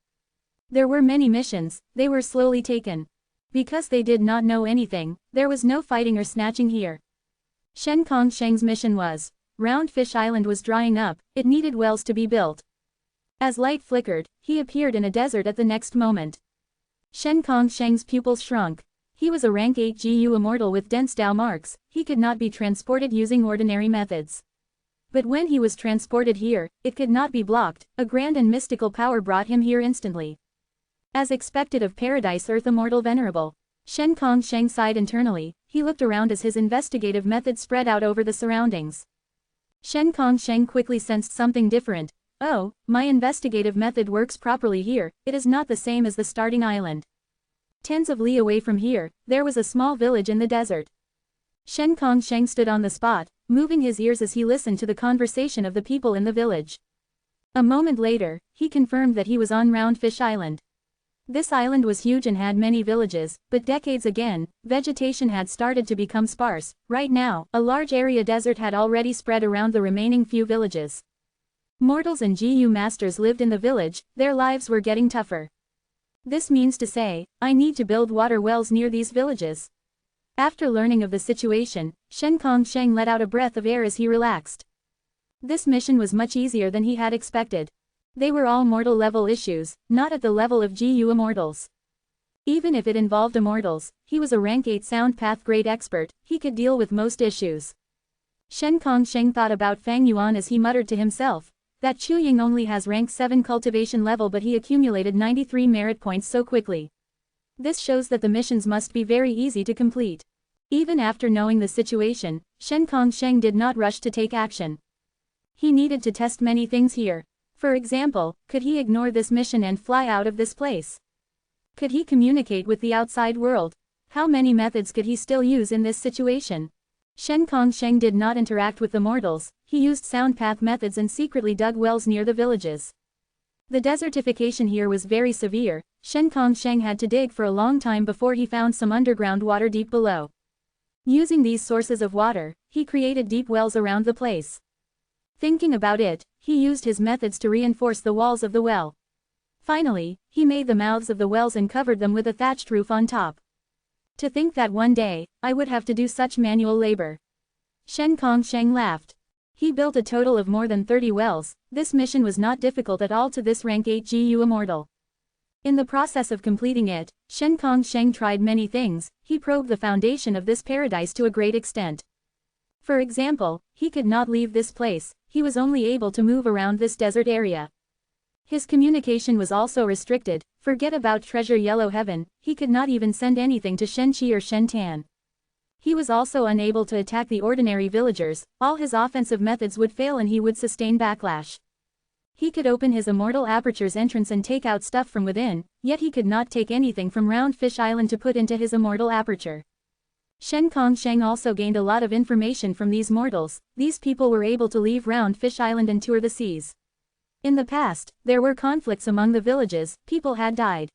There were many missions, they were slowly taken. Because they did not know anything, there was no fighting or snatching here. Shen Kongsheng's mission was, Round Fish Island was drying up, it needed wells to be built. As light flickered, he appeared in a desert at the next moment. Shen Kongsheng's pupils shrunk. He was a rank 8 GU immortal with dense Dao marks, he could not be transported using ordinary methods. But when he was transported here, it could not be blocked, a grand and mystical power brought him here instantly. As expected of Paradise Earth Immortal Venerable, Shen Kongsheng sighed internally, he looked around as his investigative method spread out over the surroundings. Shen Kongsheng quickly sensed something different. Oh, my investigative method works properly here, it is not the same as the starting island. Tens of li away from here, there was a small village in the desert. Shen Kongsheng stood on the spot, moving his ears as he listened to the conversation of the people in the village. A moment later, he confirmed that he was on Round Fish Island. This island was huge and had many villages, but decades again, vegetation had started to become sparse. Right now, a large area desert had already spread around the remaining few villages. Mortals and GU masters lived in the village, their lives were getting tougher. This means to say, I need to build water wells near these villages. After learning of the situation, Shen Kongsheng let out a breath of air as he relaxed. This mission was much easier than he had expected. They were all mortal level issues, not at the level of GU immortals. Even if it involved immortals, he was a rank 8 sound path grade expert, he could deal with most issues. Shen Kongsheng thought about Fang Yuan as he muttered to himself, that Chu Ying only has rank 7 cultivation level but he accumulated 93 merit points so quickly. This shows that the missions must be very easy to complete. Even after knowing the situation, Shen Kongsheng did not rush to take action. He needed to test many things here. For example, could he ignore this mission and fly out of this place? Could he communicate with the outside world? How many methods could he still use in this situation? Shen Kongsheng did not interact with the mortals, he used sound path methods and secretly dug wells near the villages. The desertification here was very severe, Shen Kongsheng had to dig for a long time before he found some underground water deep below. Using these sources of water, he created deep wells around the place. Thinking about it, he used his methods to reinforce the walls of the well. Finally, he made the mouths of the wells and covered them with a thatched roof on top. To think that one day, I would have to do such manual labor. Shen Kongsheng laughed. He built a total of more than 30 wells, this mission was not difficult at all to this rank 8 GU immortal. In the process of completing it, Shen Kongsheng tried many things, he probed the foundation of this paradise to a great extent. For example, he could not leave this place, he was only able to move around this desert area. His communication was also restricted, forget about Treasure Yellow Heaven, he could not even send anything to Shen Qi or Shen Tan. He was also unable to attack the ordinary villagers, all his offensive methods would fail and he would sustain backlash. He could open his Immortal Aperture's entrance and take out stuff from within, yet he could not take anything from Round Fish Island to put into his Immortal Aperture. Shen Kongsheng also gained a lot of information from these mortals, these people were able to leave Round Fish Island and tour the seas. In the past, there were conflicts among the villages, people had died.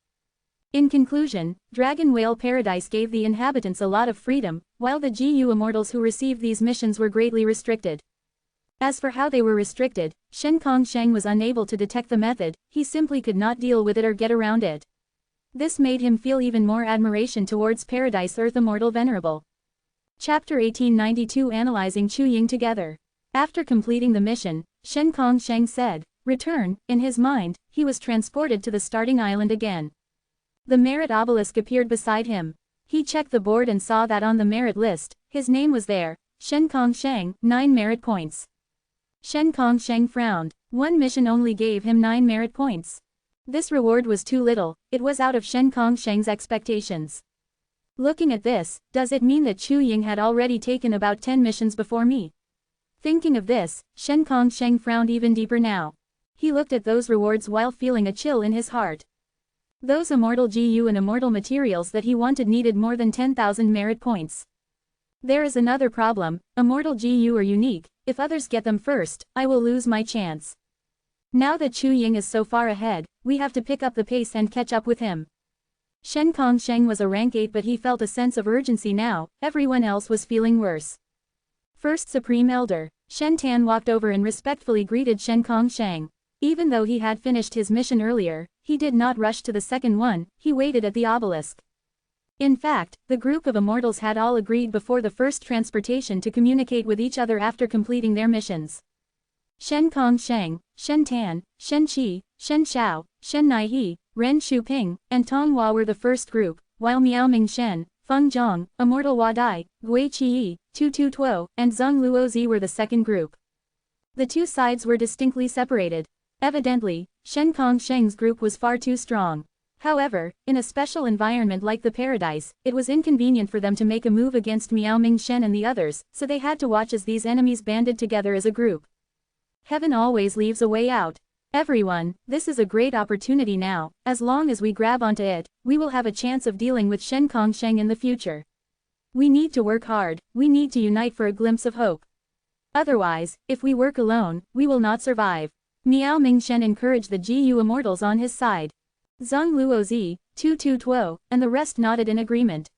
In conclusion, Dragon Whale Paradise gave the inhabitants a lot of freedom, while the GU immortals who received these missions were greatly restricted. As for how they were restricted, Shen Kongsheng was unable to detect the method, he simply could not deal with it or get around it. This made him feel even more admiration towards Paradise Earth Immortal Venerable. Chapter 1892 Analyzing Chu Ying together. After completing the mission, Shen Kongsheng said, return, in his mind, he was transported to the starting island again. The merit obelisk appeared beside him. He checked the board and saw that on the merit list, his name was there, Shen Kongsheng, 9 merit points. Shen Kongsheng frowned, one mission only gave him 9 merit points. This reward was too little, it was out of Shen Kongsheng's expectations. Looking at this, does it mean that Chu Ying had already taken about 10 missions before me? Thinking of this, Shen Kongsheng frowned even deeper now. He looked at those rewards while feeling a chill in his heart. Those immortal GU and immortal materials that he wanted needed more than 10,000 merit points. There is another problem, immortal GU are unique, if others get them first, I will lose my chance. Now that Chu Ying is so far ahead, we have to pick up the pace and catch up with him. Shen Kongsheng was a rank 8 but he felt a sense of urgency now, everyone else was feeling worse. First Supreme Elder, Shen Tan walked over and respectfully greeted Shen Kongsheng. Even though he had finished his mission earlier, he did not rush to the second one, he waited at the obelisk. In fact, the group of immortals had all agreed before the first transportation to communicate with each other after completing their missions. Shen Kong Sheng, Shen Tan, Shen Qi, Shen Xiao, Shen Naihe, Ren Shu Ping, and Tong Hua were the first group, while Miao Ming Shen, Feng Zhang, Immortal Hua Dai, Gui Qi, Tu Tu Tuo, and Zheng Luozi were the second group. The two sides were distinctly separated. Evidently, Shen Kong Sheng's group was far too strong. However, in a special environment like the paradise, it was inconvenient for them to make a move against Miao Ming Shen and the others, so they had to watch as these enemies banded together as a group. Heaven always leaves a way out. Everyone, this is a great opportunity now. As long as we grab onto it, we will have a chance of dealing with Shen Kong Sheng in the future. We need to work hard, we need to unite for a glimpse of hope. Otherwise, if we work alone, we will not survive. Miao Ming Shen encouraged the GU immortals on his side. Zheng Luozi, Tu Tu Tuo, and the rest nodded in agreement.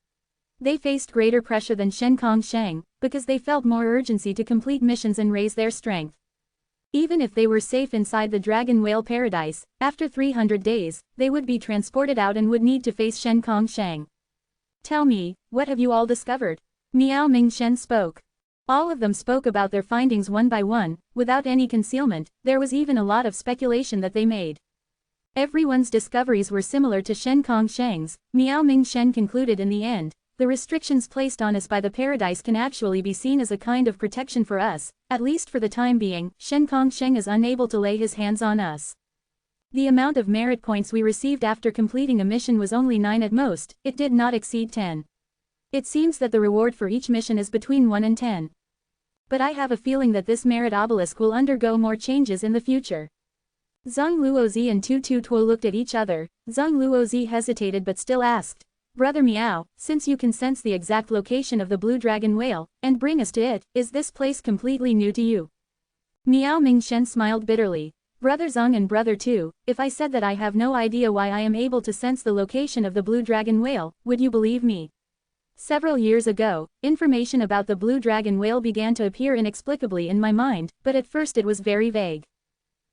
They faced greater pressure than Shen Kong Sheng, because they felt more urgency to complete missions and raise their strength. Even if they were safe inside the Dragon Whale Paradise, after 300 days, they would be transported out and would need to face Shen Kong Sheng. Tell me, what have you all discovered? Miao Ming Shen spoke. All of them spoke about their findings one by one, without any concealment. There was even a lot of speculation that they made. Everyone's discoveries were similar to Shen Kong Sheng's. Miao Ming Shen concluded in the end, the restrictions placed on us by the paradise can actually be seen as a kind of protection for us, at least for the time being. Shen Kong Sheng is unable to lay his hands on us. The amount of merit points we received after completing a mission was only 9 at most, it did not exceed 10. It seems that the reward for each mission is between 1 and 10. But I have a feeling that this merit obelisk will undergo more changes in the future. Zheng Luozi and Tu Tu Tuo looked at each other. Zheng Luozi hesitated but still asked, Brother Miao, since you can sense the exact location of the blue dragon whale, and bring us to it, is this place completely new to you? Miao Ming Shen smiled bitterly. Brother Zheng and Brother Tu, if I said that I have no idea why I am able to sense the location of the blue dragon whale, would you believe me? Several years ago, information about the blue dragon whale began to appear inexplicably in my mind, but at first it was very vague.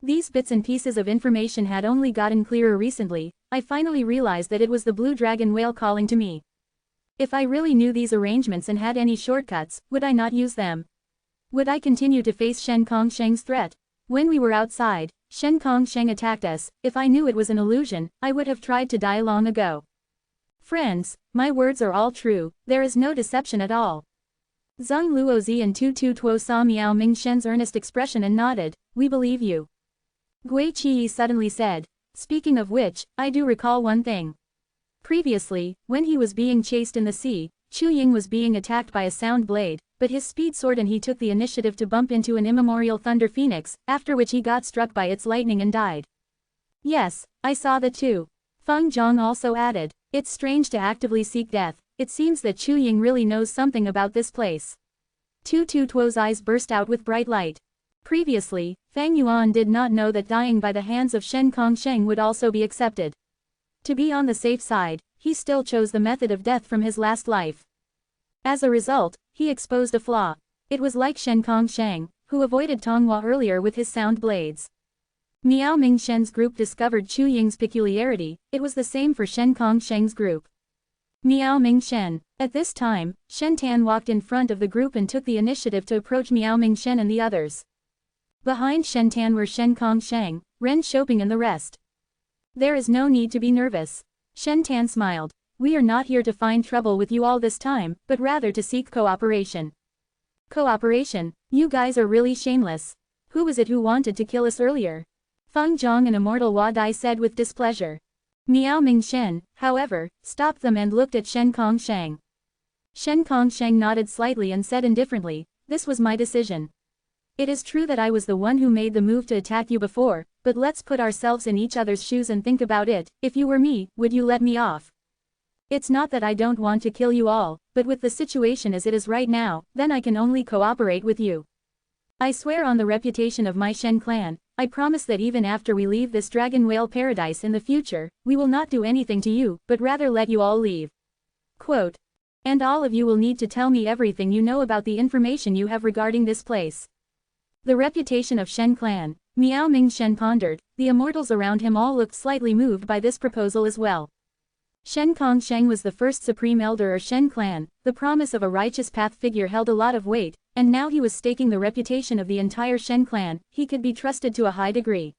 These bits and pieces of information had only gotten clearer recently. I finally realized that it was the blue dragon whale calling to me. If I really knew these arrangements and had any shortcuts, would I not use them? Would I continue to face Shen Kong Sheng's threat? When we were outside, Shen Kong Sheng attacked us. If I knew it was an illusion, I would have tried to die long ago. Friends, my words are all true, there is no deception at all. Zheng Luozi and Tu Tu Tuo saw Miao Ming Shen's earnest expression and nodded. We believe you. Gui Qi suddenly said, Speaking of which, I do recall one thing. Previously, when he was being chased in the sea, Chu Ying was being attacked by a sound blade, but his speed soared and he took the initiative to bump into an immemorial thunder phoenix, after which he got struck by its lightning and died. Yes, I saw that too. Feng Zhang also added, It's strange to actively seek death. It seems that Chu Ying really knows something about this place. Tu Tu Tuo's eyes burst out with bright light. Previously, Fang Yuan did not know that dying by the hands of Shen Kong Sheng would also be accepted. To be on the safe side, he still chose the method of death from his last life. As a result, he exposed a flaw. It was like Shen Kong Sheng, who avoided Tonghua earlier with his sound blades. Miao Ming Shen's group discovered Chu Ying's peculiarity. It was the same for Shen Kong Sheng's group. Miao Ming Shen. At this time, Shen Tan walked in front of the group and took the initiative to approach Miao Ming Shen and the others. Behind Shen Tan were Shen Kong Sheng, Ren Shouping and the rest. There is no need to be nervous. Shen Tan smiled. We are not here to find trouble with you all this time, but rather to seek cooperation. Cooperation? You guys are really shameless. Who was it who wanted to kill us earlier? Feng Zhang and Immortal Hua Dai said with displeasure. Miao Ming Shen, however, stopped them and looked at Shen Kong Sheng. Shen Kong Sheng nodded slightly and said indifferently, This was my decision. It is true that I was the one who made the move to attack you before, but let's put ourselves in each other's shoes and think about it. If you were me, would you let me off? It's not that I don't want to kill you all, but with the situation as it is right now, then I can only cooperate with you. I swear on the reputation of my Shen clan, I promise that even after we leave this dragon whale paradise in the future, we will not do anything to you, but rather let you all leave. Quote. And all of you will need to tell me everything you know about the information you have regarding this place. The reputation of Shen clan. Miao Ming Shen pondered. The immortals around him all looked slightly moved by this proposal as well. Shen Kongsheng was the first supreme elder of Shen clan. The promise of a righteous path figure held a lot of weight, and now he was staking the reputation of the entire Shen clan. He could be trusted to a high degree.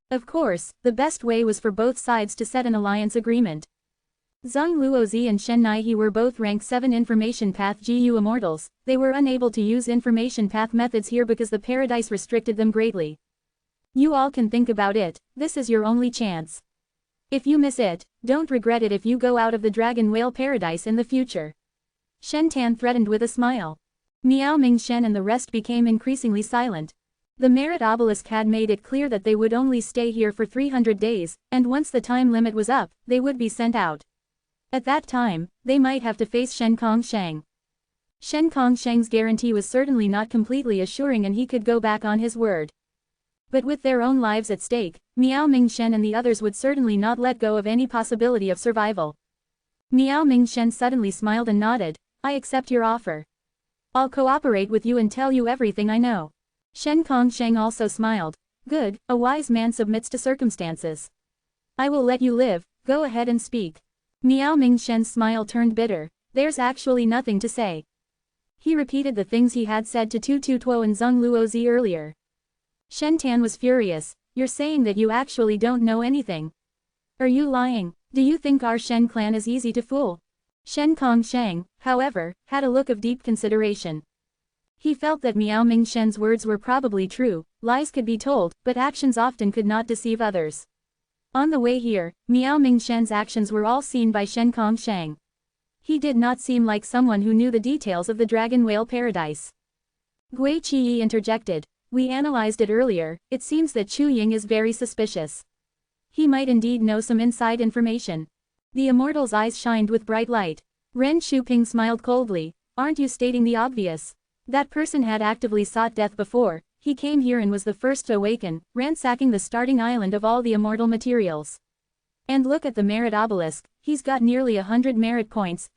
Of course, the best way was for both sides to set an alliance agreement. Zheng Luozi and Shen Naihe were both rank 7 information path GU immortals. They were unable to use information path methods here because the paradise restricted them greatly. You all can think about it, this is your only chance. If you miss it, don't regret it if you go out of the dragon whale paradise in the future. Shen Tan threatened with a smile. Miao Ming Shen and the rest became increasingly silent. The merit obelisk had made it clear that they would only stay here for 300 days, and once the time limit was up, they would be sent out. At that time, they might have to face Shen Kongsheng. Shen Kongsheng's guarantee was certainly not completely assuring and he could go back on his word. But with their own lives at stake, Miao Ming Shen and the others would certainly not let go of any possibility of survival. Miao Ming Shen suddenly smiled and nodded. I accept your offer. I'll cooperate with you and tell you everything I know. Shen Kongsheng also smiled. Good, a wise man submits to circumstances. I will let you live, go ahead and speak. Miao Ming Shen's smile turned bitter. There's actually nothing to say. He repeated the things he had said to Tu Tu Tuo and Zheng Luozi earlier. Shen Tan was furious. You're saying that you actually don't know anything. Are you lying? Do you think our Shen clan is easy to fool? Shen Kongsheng, however, had a look of deep consideration. He felt that Miao Ming Shen's words were probably true, lies could be told, but actions often could not deceive others. On the way here, Miao Ming Shen's actions were all seen by Shen Kongsheng. He did not seem like someone who knew the details of the dragon whale paradise. Gui Qiyi interjected. We analyzed it earlier, it seems that Chu Ying is very suspicious. He might indeed know some inside information. The immortal's eyes shined with bright light. Ren Shuping smiled coldly. Aren't you stating the obvious? That person had actively sought death before. He came here and was the first to awaken, ransacking the starting island of all the immortal materials. And look at the merit obelisk, he's got nearly 100 merit points,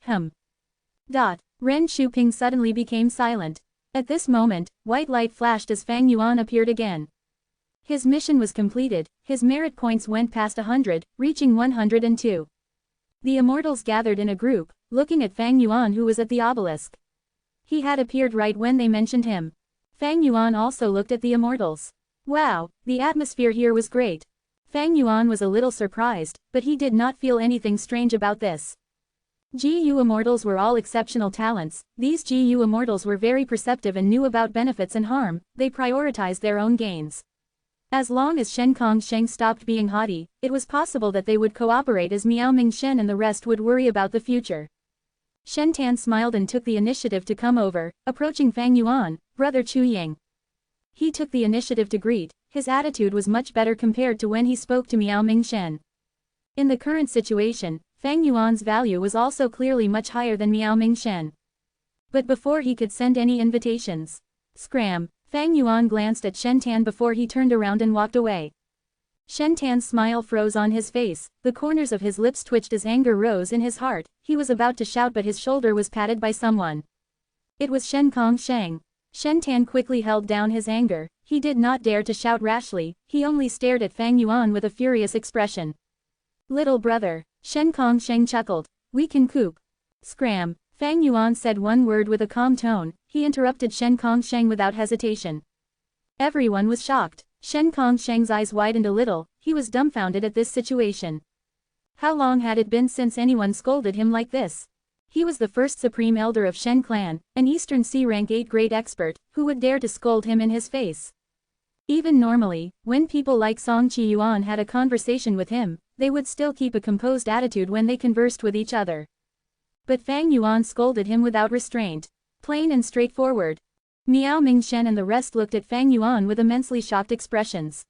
Ren Shuping suddenly became silent. At this moment, white light flashed as Fang Yuan appeared again. His mission was completed, his merit points went past 100, reaching 102. The immortals gathered in a group, looking at Fang Yuan who was at the obelisk. He had appeared right when they mentioned him. Fang Yuan also looked at the immortals. Wow, the atmosphere here was great. Fang Yuan was a little surprised, but he did not feel anything strange about this. GU immortals were all exceptional talents. These GU immortals were very perceptive and knew about benefits and harm. They prioritized their own gains. As long as Shen Kongsheng stopped being haughty, it was possible that they would cooperate as Miao Ming Shen and the rest would worry about the future. Shen Tan smiled and took the initiative to come over, approaching Fang Yuan, brother Chu Ying. He took the initiative to greet. His attitude was much better compared to when he spoke to Miao Ming Shen. In the current situation, Fang Yuan's value was also clearly much higher than Miao Ming Shen. But before he could send any invitations, scram, Fang Yuan glanced at Shen Tan before he turned around and walked away. Shen Tan's smile froze on his face, the corners of his lips twitched as anger rose in his heart. He was about to shout but his shoulder was patted by someone. It was Shen Kongsheng. Shen Tan quickly held down his anger. He did not dare to shout rashly, he only stared at Fang Yuan with a furious expression. Little brother, Shen Kongsheng chuckled. We can coop. Scram. Fang Yuan said one word with a calm tone. He interrupted Shen Kongsheng without hesitation. Everyone was shocked. Shen Kongsheng's eyes widened a little. He was dumbfounded at this situation. How long had it been since anyone scolded him like this? He was the first supreme elder of Shen clan, an Eastern Sea rank 8 great expert, who would dare to scold him in his face. Even normally, when people like Song Qiyuan had a conversation with him, they would still keep a composed attitude when they conversed with each other. But Fang Yuan scolded him without restraint. Plain and straightforward. Miao Ming Shen and the rest looked at Fang Yuan with immensely shocked expressions.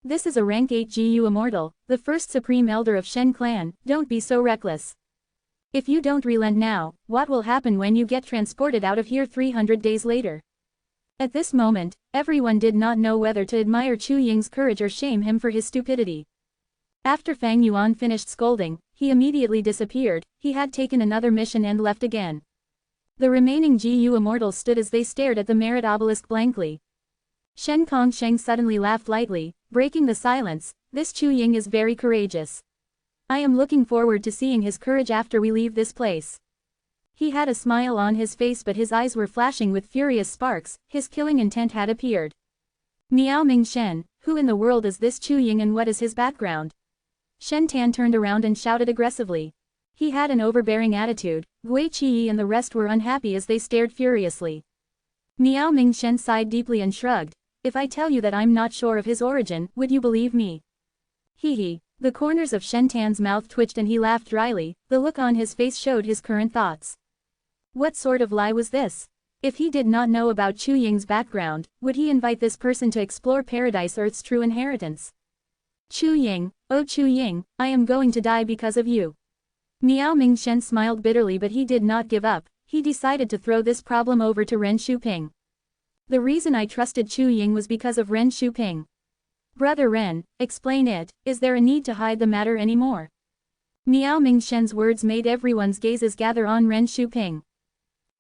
This is a rank 8 GU immortal, the first supreme elder of Shen clan, don't be so reckless. If you don't relent now, what will happen when you get transported out of here 300 days later? At this moment, everyone did not know whether to admire Chu Ying's courage or shame him for his stupidity. After Fang Yuan finished scolding, he immediately disappeared. He had taken another mission and left again. The remaining GU immortals stood as they stared at the merit obelisk blankly. Shen Kongsheng suddenly laughed lightly, breaking the silence. This Chu Ying is very courageous. I am looking forward to seeing his courage after we leave this place. He had a smile on his face but his eyes were flashing with furious sparks, his killing intent had appeared. Miao Ming Shen, who in the world is this Chu Ying and what is his background? Shen Tan turned around and shouted aggressively. He had an overbearing attitude. Gui Qi and the rest were unhappy as they stared furiously. Miao Ming Shen sighed deeply and shrugged. If I tell you that I'm not sure of his origin, would you believe me? Hee hee. The corners of Shen Tan's mouth twitched and he laughed dryly, the look on his face showed his current thoughts. What sort of lie was this? If he did not know about Chu Ying's background, would he invite this person to explore Paradise Earth's true inheritance? Chu Ying, oh Chu Ying, I am going to die because of you. Miao Ming Shen smiled bitterly but he did not give up, he decided to throw this problem over to Ren Shuping. The reason I trusted Chu Ying was because of Ren Shuping. Brother Ren, explain it, is there a need to hide the matter anymore? Miao Ming Shen's words made everyone's gazes gather on Ren Shuping.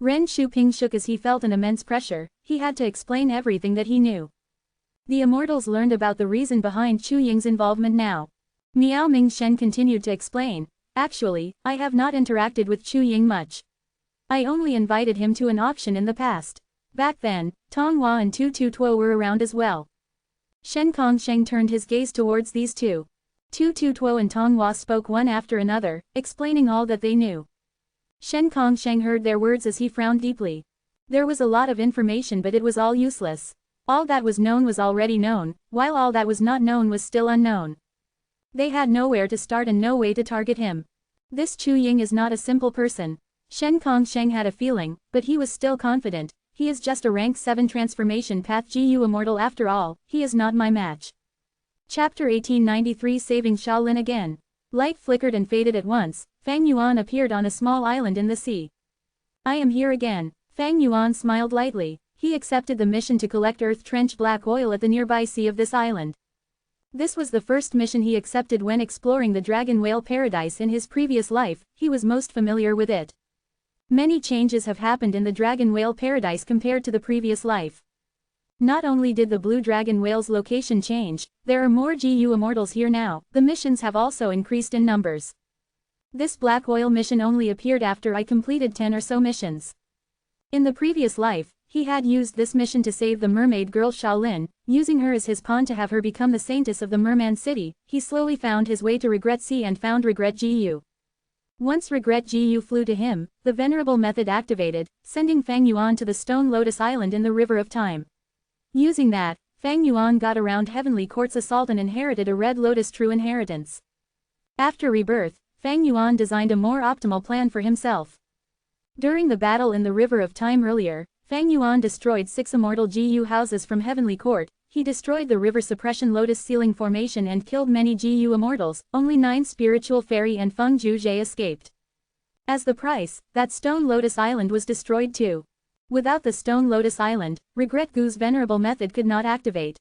Ren Shuping shook as he felt an immense pressure, he had to explain everything that he knew. The Immortals learned about the reason behind Chu Ying's involvement now. Miao Ming Shen continued to explain, actually, I have not interacted with Chu Ying much. I only invited him to an auction in the past. Back then, Tong Hua and Tu Tu Tuo were around as well. Shen Kongsheng turned his gaze towards these two. Tu Tu Tuo and Tong Hua spoke one after another, explaining all that they knew. Shen Kongsheng heard their words as he frowned deeply. There was a lot of information but it was all useless. All that was known was already known, while all that was not known was still unknown. They had nowhere to start and no way to target him. This Chu Ying is not a simple person. Shen Kongsheng had a feeling, but he was still confident. He is just a rank 7 transformation path GU Immortal after all, he is not my match. Chapter 1893 Saving Shaolin again. Light flickered and faded at once, Fang Yuan appeared on a small island in the sea. I am here again. Fang Yuan smiled lightly, he accepted the mission to collect earth trench black oil at the nearby sea of this island. This was the first mission he accepted when exploring the Dragon Whale Paradise in his previous life, he was most familiar with it. Many changes have happened in the Dragon Whale Paradise compared to the previous life. Not only did the Blue Dragon Whale's location change, there are more GU Immortals here now, the missions have also increased in numbers. This black oil mission only appeared after I completed 10 or so missions. In the previous life, he had used this mission to save the mermaid girl Shaolin, using her as his pawn to have her become the saintess of the Merman City. He slowly found his way to Regret Sea and found Regret GU. Once Regret GU flew to him, the Venerable method activated, sending Fang Yuan to the Stone Lotus Island in the River of Time. Using that, Fang Yuan got around Heavenly Court's assault and inherited a Red Lotus true inheritance. After rebirth, Fang Yuan designed a more optimal plan for himself. During the battle in the River of Time earlier, Fang Yuan destroyed 6 immortal GU houses from Heavenly Court, he destroyed the River Suppression Lotus Ceiling Formation and killed many GU immortals, only 9 Spiritual Fairy and Feng Zhuzhe escaped. As the price, that Stone Lotus Island was destroyed too. Without the Stone Lotus Island, Regret Gu's Venerable method could not activate.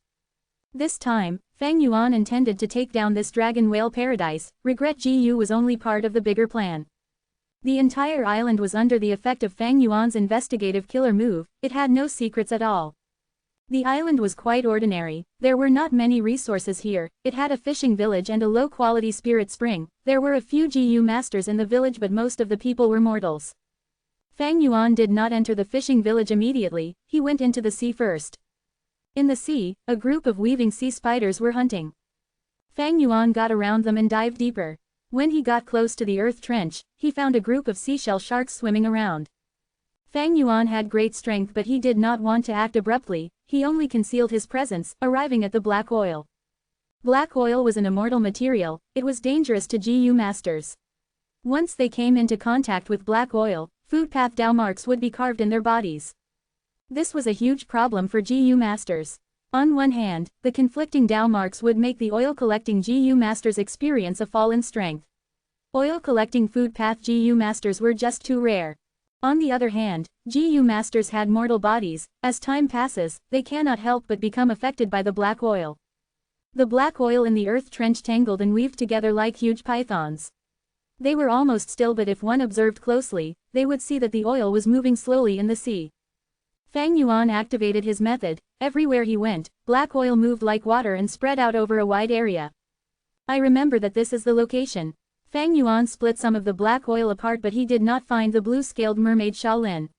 This time, Fang Yuan intended to take down this Dragon Whale Paradise, Regret GU was only part of the bigger plan. The entire island was under the effect of Fang Yuan's investigative killer move, it had no secrets at all. The island was quite ordinary, there were not many resources here, it had a fishing village and a low-quality spirit spring, there were a few GU masters in the village but most of the people were mortals. Fang Yuan did not enter the fishing village immediately, he went into the sea first. In the sea, a group of weaving sea spiders were hunting. Fang Yuan got around them and dived deeper. When he got close to the earth trench, he found a group of seashell sharks swimming around. Fang Yuan had great strength but he did not want to act abruptly, he only concealed his presence, arriving at the black oil. Black oil was an immortal material, it was dangerous to GU masters. Once they came into contact with black oil, food path Dao marks would be carved in their bodies. This was a huge problem for GU masters. On one hand, the conflicting Dao marks would make the oil-collecting GU masters experience a fall in strength. Oil-collecting food path GU masters were just too rare. On the other hand, GU masters had mortal bodies, as time passes, they cannot help but become affected by the black oil. The black oil in the earth trench tangled and weaved together like huge pythons. They were almost still but if one observed closely, they would see that the oil was moving slowly in the sea. Fang Yuan activated his method, everywhere he went, black oil moved like water and spread out over a wide area. I remember that this is the location. Fang Yuan split some of the black oil apart, but he did not find the blue-scaled mermaid Shaolin.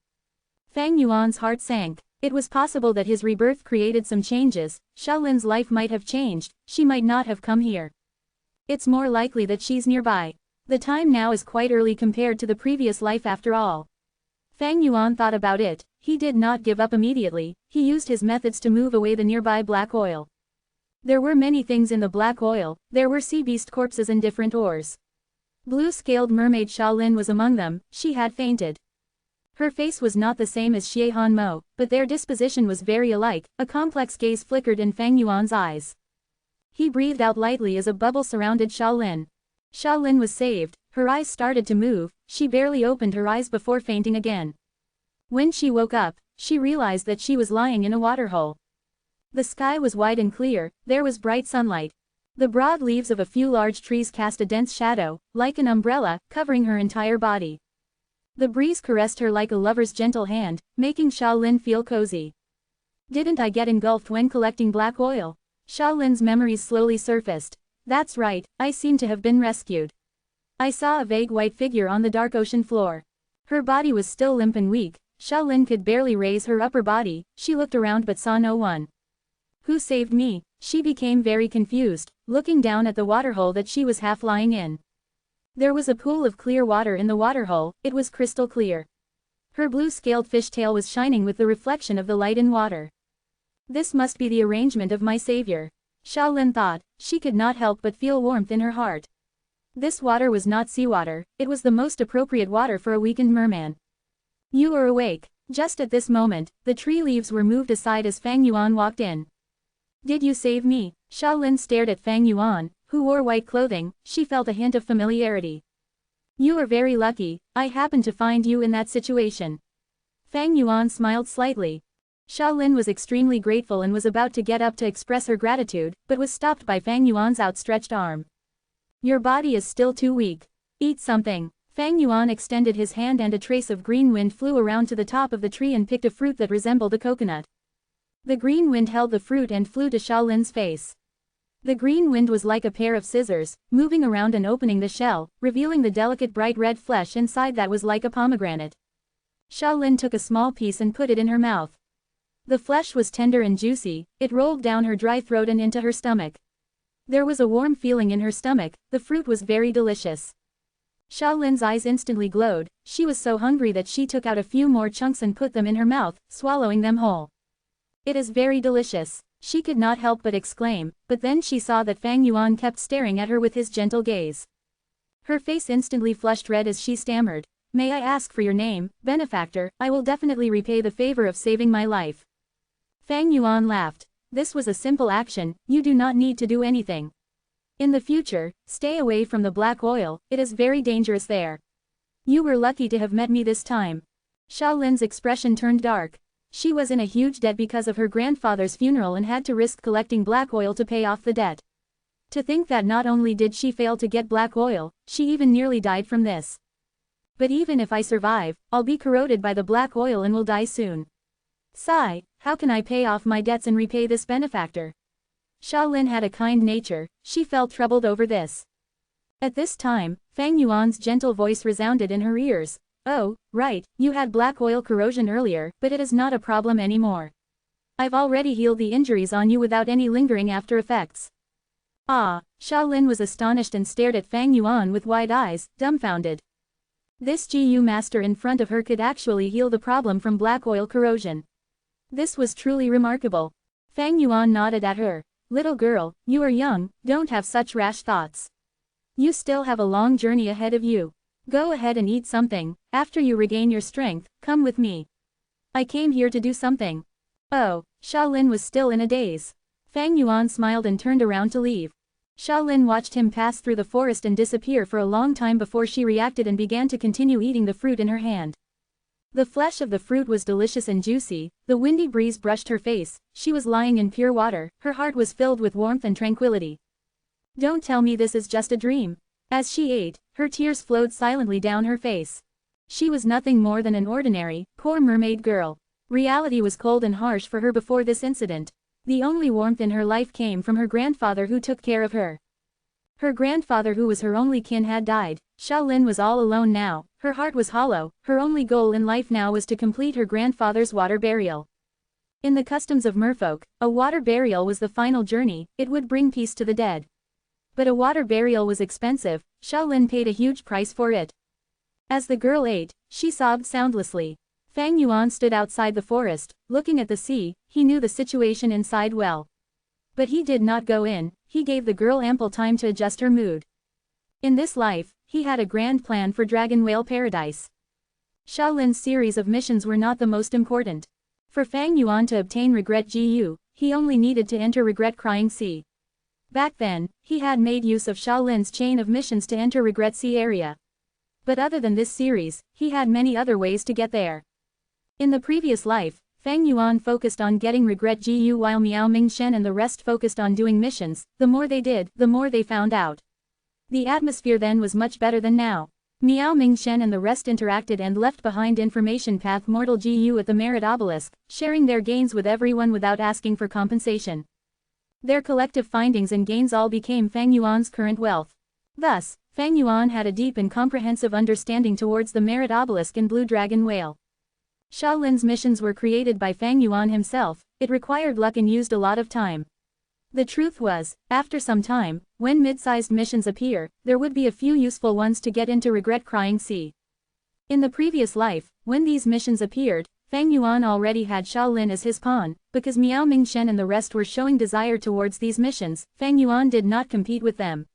Fang Yuan's heart sank. It was possible that his rebirth created some changes. Shaolin's life might have changed, she might not have come here. It's more likely that she's nearby. The time now is quite early compared to the previous life after all. Fang Yuan thought about it. He did not give up immediately, he used his methods to move away the nearby black oil. There were many things in the black oil, there were sea beast corpses and different ores. Blue-scaled mermaid Shaolin was among them, she had fainted. Her face was not the same as Xie Han Mo, but their disposition was very alike. A complex gaze flickered in Fang Yuan's eyes. He breathed out lightly as a bubble surrounded Shaolin. Shaolin was saved, her eyes started to move, she barely opened her eyes before fainting again. When she woke up, she realized that she was lying in a waterhole. The sky was wide and clear, there was bright sunlight. The broad leaves of a few large trees cast a dense shadow, like an umbrella, covering her entire body. The breeze caressed her like a lover's gentle hand, making Shaolin feel cozy. Didn't I get engulfed when collecting black oil? Shaolin's memories slowly surfaced. That's right, I seem to have been rescued. I saw a vague white figure on the dark ocean floor. Her body was still limp and weak. Shaolin could barely raise her upper body, she looked around but saw no one. Who saved me? She became very confused, looking down at the waterhole that she was half lying in. There was a pool of clear water in the waterhole, it was crystal clear. Her blue-scaled fishtail was shining with the reflection of the light in water. This must be the arrangement of my savior. Shaolin thought, she could not help but feel warmth in her heart. This water was not seawater, it was the most appropriate water for a weakened merman. You are awake. Just at this moment, the tree leaves were moved aside as Fang Yuan walked in. Did you save me? Shaolin stared at Fang Yuan, who wore white clothing, she felt a hint of familiarity. You are very lucky, I happened to find you in that situation. Fang Yuan smiled slightly. Shaolin was extremely grateful and was about to get up to express her gratitude, but was stopped by Fang Yuan's outstretched arm. Your body is still too weak. Eat something. Fang Yuan extended his hand and a trace of green wind flew around to the top of the tree and picked a fruit that resembled a coconut. The green wind held the fruit and flew to Shaolin's face. The green wind was like a pair of scissors, moving around and opening the shell, revealing the delicate bright red flesh inside that was like a pomegranate. Shaolin took a small piece and put it in her mouth. The flesh was tender and juicy, it rolled down her dry throat and into her stomach. There was a warm feeling in her stomach, the fruit was very delicious. Shaolin's eyes instantly glowed, she was so hungry that she took out a few more chunks and put them in her mouth, swallowing them whole. It is very delicious, she could not help but exclaim, but then she saw that Fang Yuan kept staring at her with his gentle gaze. Her face instantly flushed red as she stammered, May I ask for your name, benefactor, I will definitely repay the favor of saving my life. Fang Yuan laughed. This was a simple action, you do not need to do anything. In the future, stay away from the black oil, it is very dangerous there. You were lucky to have met me this time. Shaolin's expression turned dark. She was in a huge debt because of her grandfather's funeral and had to risk collecting black oil to pay off the debt. To think that not only did she fail to get black oil, she even nearly died from this. But even if I survive, I'll be corroded by the black oil and will die soon. Sigh, how can I pay off my debts and repay this benefactor? Shaolin had a kind nature, she felt troubled over this. At this time, Fang Yuan's gentle voice resounded in her ears. Oh, right, you had black oil corrosion earlier, but it is not a problem anymore. I've already healed the injuries on you without any lingering after effects. Ah, Shaolin was astonished and stared at Fang Yuan with wide eyes, dumbfounded. This GU master in front of her could actually heal the problem from black oil corrosion. This was truly remarkable. Fang Yuan nodded at her. Little girl, you are young, don't have such rash thoughts. You still have a long journey ahead of you. Go ahead and eat something, after you regain your strength, come with me. I came here to do something. Oh, Shaolin was still in a daze. Fang Yuan smiled and turned around to leave. Shaolin watched him pass through the forest and disappear for a long time before she reacted and began to continue eating the fruit in her hand. The flesh of the fruit was delicious and juicy, the windy breeze brushed her face, she was lying in pure water, her heart was filled with warmth and tranquility. Don't tell me this is just a dream. As she ate, her tears flowed silently down her face. She was nothing more than an ordinary, poor mermaid girl. Reality was cold and harsh for her before this incident. The only warmth in her life came from her grandfather who took care of her. Her grandfather, who was her only kin, had died. Shaolin was all alone now, her heart was hollow, her only goal in life now was to complete her grandfather's water burial. In the customs of merfolk, a water burial was the final journey, it would bring peace to the dead. But a water burial was expensive, Shaolin paid a huge price for it. As the girl ate, she sobbed soundlessly. Fang Yuan stood outside the forest, looking at the sea, he knew the situation inside well. But he did not go in, he gave the girl ample time to adjust her mood. In this life, he had a grand plan for Dragon Whale Paradise. Shaolin's series of missions were not the most important. For Fang Yuan to obtain Regret Gu, he only needed to enter Regret Crying Sea. Back then, he had made use of Shaolin's chain of missions to enter Regret Sea area. But other than this series, he had many other ways to get there. In the previous life, Fang Yuan focused on getting Regret Gu while Miao Mingshen and the rest focused on doing missions. The more they did, the more they found out. The atmosphere then was much better than now. Miao Mingshen and the rest interacted and left behind information path Mortal Gu at the Merit Obelisk, sharing their gains with everyone without asking for compensation. Their collective findings and gains all became Fang Yuan's current wealth. Thus, Fang Yuan had a deep and comprehensive understanding towards the Merit Obelisk and Blue Dragon Whale. Shaolin's missions were created by Fang Yuan himself, it required luck and used a lot of time. The truth was, after some time, when mid-sized missions appear, there would be a few useful ones to get into Regret Crying Sea. In the previous life, when these missions appeared, Fang Yuan already had Shaolin as his pawn, because Miao Mingshen and the rest were showing desire towards these missions, Fang Yuan did not compete with them.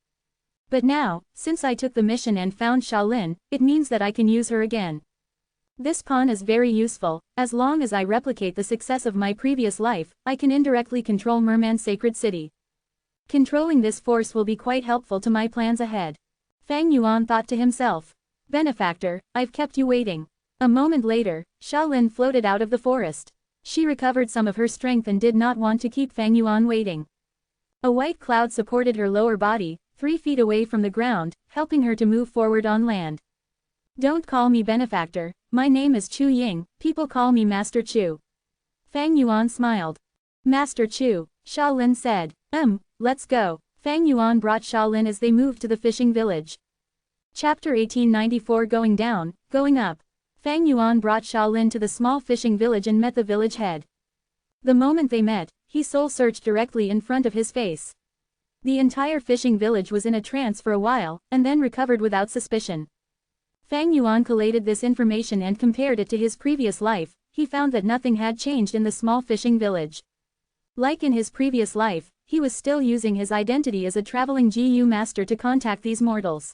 But now, since I took the mission and found Shaolin, it means that I can use her again. This pawn is very useful, as long as I replicate the success of my previous life, I can indirectly control Merman's sacred city. Controlling this force will be quite helpful to my plans ahead. Fang Yuan thought to himself. Benefactor, I've kept you waiting. A moment later, Shaolin floated out of the forest. She recovered some of her strength and did not want to keep Fang Yuan waiting. A white cloud supported her lower body, 3 feet away from the ground, helping her to move forward on land. Don't call me Benefactor, my name is Chu Ying, people call me Master Chu. Fang Yuan smiled. Master Chu, Shaolin said. Let's go. Fang Yuan brought Shaolin as they moved to the fishing village. Chapter 1894 Going Down, Going Up. Fang Yuan brought Shaolin to the small fishing village and met the village head. The moment they met, he soul-searched directly in front of his face. The entire fishing village was in a trance for a while, and then recovered without suspicion. Fang Yuan collated this information and compared it to his previous life, he found that nothing had changed in the small fishing village. Like in his previous life, he was still using his identity as a traveling GU master to contact these mortals.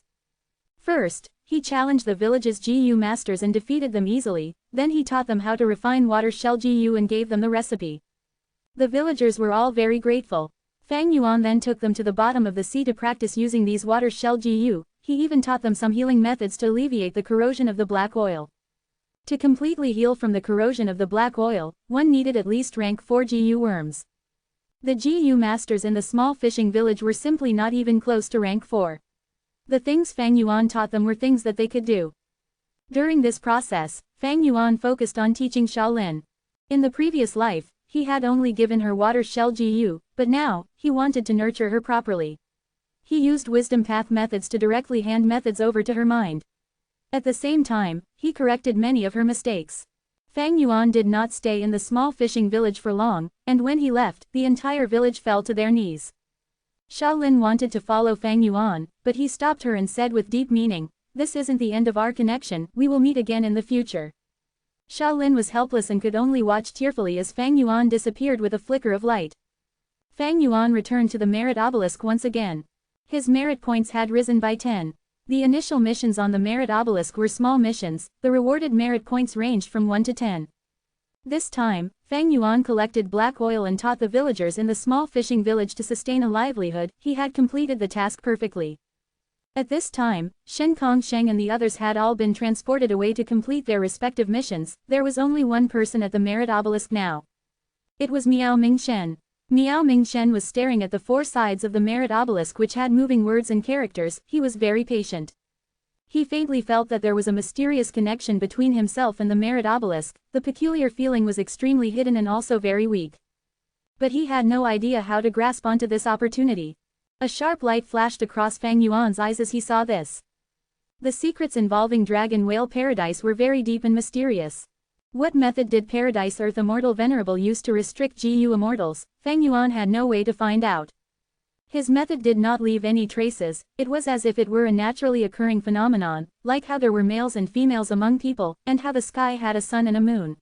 First, he challenged the village's GU masters and defeated them easily, then he taught them how to refine water shell GU and gave them the recipe. The villagers were all very grateful. Fang Yuan then took them to the bottom of the sea to practice using these water shell GU, he even taught them some healing methods to alleviate the corrosion of the black oil. To completely heal from the corrosion of the black oil, one needed at least rank 4 GU worms. The GU masters in the small fishing village were simply not even close to rank 4. The things Fang Yuan taught them were things that they could do. During this process, Fang Yuan focused on teaching Shaolin. In the previous life, he had only given her water shell GU, but now, he wanted to nurture her properly. He used wisdom path methods to directly hand methods over to her mind. At the same time, he corrected many of her mistakes. Fang Yuan did not stay in the small fishing village for long, and when he left, the entire village fell to their knees. Shaolin wanted to follow Fang Yuan, but he stopped her and said with deep meaning, "This isn't the end of our connection, we will meet again in the future." Shaolin was helpless and could only watch tearfully as Fang Yuan disappeared with a flicker of light. Fang Yuan returned to the Merit Obelisk once again. His merit points had risen by 10. The initial missions on the Merit Obelisk were small missions, the rewarded merit points ranged from 1 to 10. This time, Fang Yuan collected black oil and taught the villagers in the small fishing village to sustain a livelihood, he had completed the task perfectly. At this time, Shen Kongsheng and the others had all been transported away to complete their respective missions, there was only one person at the Merit Obelisk now. It was Miao Mingshen. Miao Mingshen was staring at the 4 sides of the Merit Obelisk which had moving words and characters, he was very patient. He faintly felt that there was a mysterious connection between himself and the Merit Obelisk, the peculiar feeling was extremely hidden and also very weak. But he had no idea how to grasp onto this opportunity. A sharp light flashed across Fang Yuan's eyes as he saw this. The secrets involving Dragon Whale Paradise were very deep and mysterious. What method did Paradise Earth Immortal Venerable use to restrict GU immortals? Fang Yuan had no way to find out. His method did not leave any traces, it was as if it were a naturally occurring phenomenon, like how there were males and females among people, and how the sky had a sun and a moon.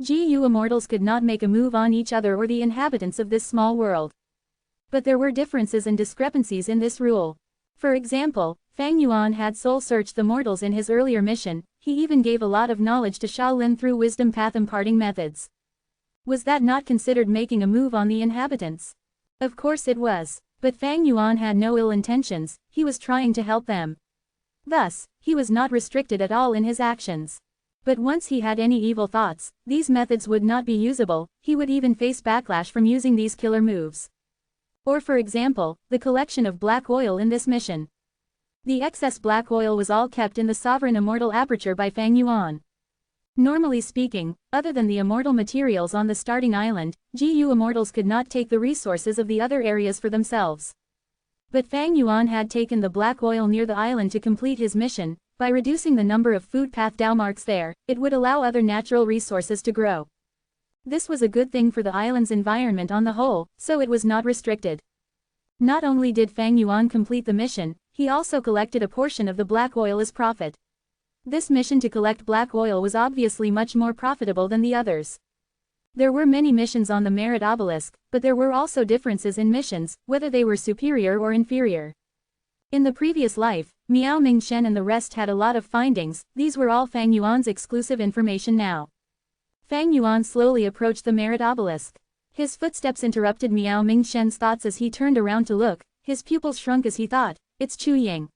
GU immortals could not make a move on each other or the inhabitants of this small world. But there were differences and discrepancies in this rule. For example, Fang Yuan had soul-searched the mortals in his earlier mission, he even gave a lot of knowledge to Shaolin through wisdom path imparting methods. Was that not considered making a move on the inhabitants? Of course it was. But Fang Yuan had no ill intentions, he was trying to help them. Thus, he was not restricted at all in his actions. But once he had any evil thoughts, these methods would not be usable, he would even face backlash from using these killer moves. Or for example, the collection of black oil in this mission. The excess black oil was all kept in the sovereign immortal aperture by Fang Yuan. Normally speaking, other than the immortal materials on the starting island, GU immortals could not take the resources of the other areas for themselves. But Fang Yuan had taken the black oil near the island to complete his mission. By reducing the number of food path Dao marks there, it would allow other natural resources to grow. This was a good thing for the island's environment on the whole, so it was not restricted. Not only did Fang Yuan complete the mission, he also collected a portion of the black oil as profit. This mission to collect black oil was obviously much more profitable than the others. There were many missions on the merit obelisk, but there were also differences in missions, whether they were superior or inferior. In the previous life, Miao Mingshen and the rest had a lot of findings, these were all Fang Yuan's exclusive information now. Fang Yuan slowly approached the merit obelisk. His footsteps interrupted Miao Mingshen's thoughts as he turned around to look, his pupils shrunk as he thought, it's Chu Ying.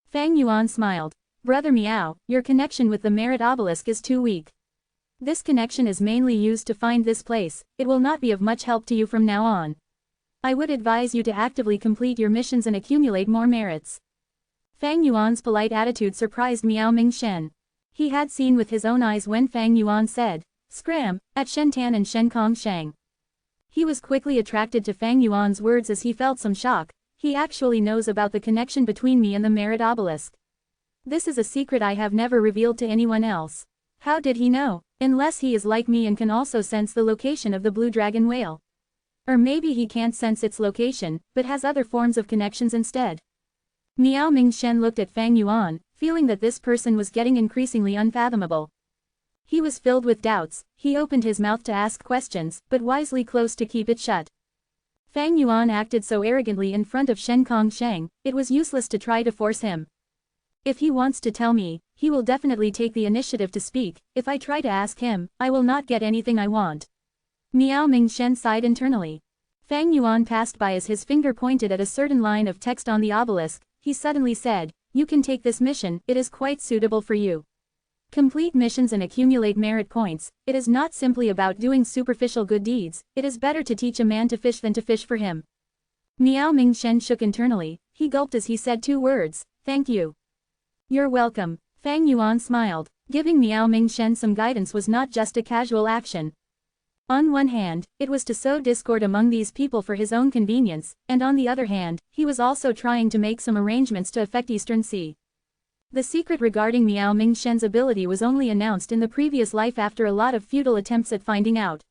Fang Yuan smiled. Brother Miao, your connection with the merit obelisk is too weak. This connection is mainly used to find this place, it will not be of much help to you from now on. I would advise you to actively complete your missions and accumulate more merits. Fang Yuan's polite attitude surprised Miao Mingshen. He had seen with his own eyes when Fang Yuan said, "Scram," at Shentan and Shenkong Shang. He was quickly attracted to Fang Yuan's words as he felt some shock, he actually knows about the connection between me and the merit obelisk. This is a secret I have never revealed to anyone else. How did he know? Unless he is like me and can also sense the location of the blue dragon whale. Or maybe he can't sense its location, but has other forms of connections instead. Miao Mingshen looked at Fang Yuan, feeling that this person was getting increasingly unfathomable. He was filled with doubts, he opened his mouth to ask questions, but wisely closed to keep it shut. Fang Yuan acted so arrogantly in front of Shenkong Shang, it was useless to try to force him. If he wants to tell me, he will definitely take the initiative to speak, if I try to ask him, I will not get anything I want. Miao Mingshen sighed internally. Fang Yuan passed by as his finger pointed at a certain line of text on the obelisk, he suddenly said, "You can take this mission, it is quite suitable for you. Complete missions and accumulate merit points, it is not simply about doing superficial good deeds, it is better to teach a man to fish than to fish for him." Miao Mingshen shook internally, he gulped as he said two words, "Thank you." "You're welcome." Fang Yuan smiled, giving Miao Mingshen some guidance was not just a casual action. On one hand, it was to sow discord among these people for his own convenience, and on the other hand, he was also trying to make some arrangements to affect Eastern Sea. The secret regarding Miao Mingshen's ability was only announced in the previous life after a lot of futile attempts at finding out.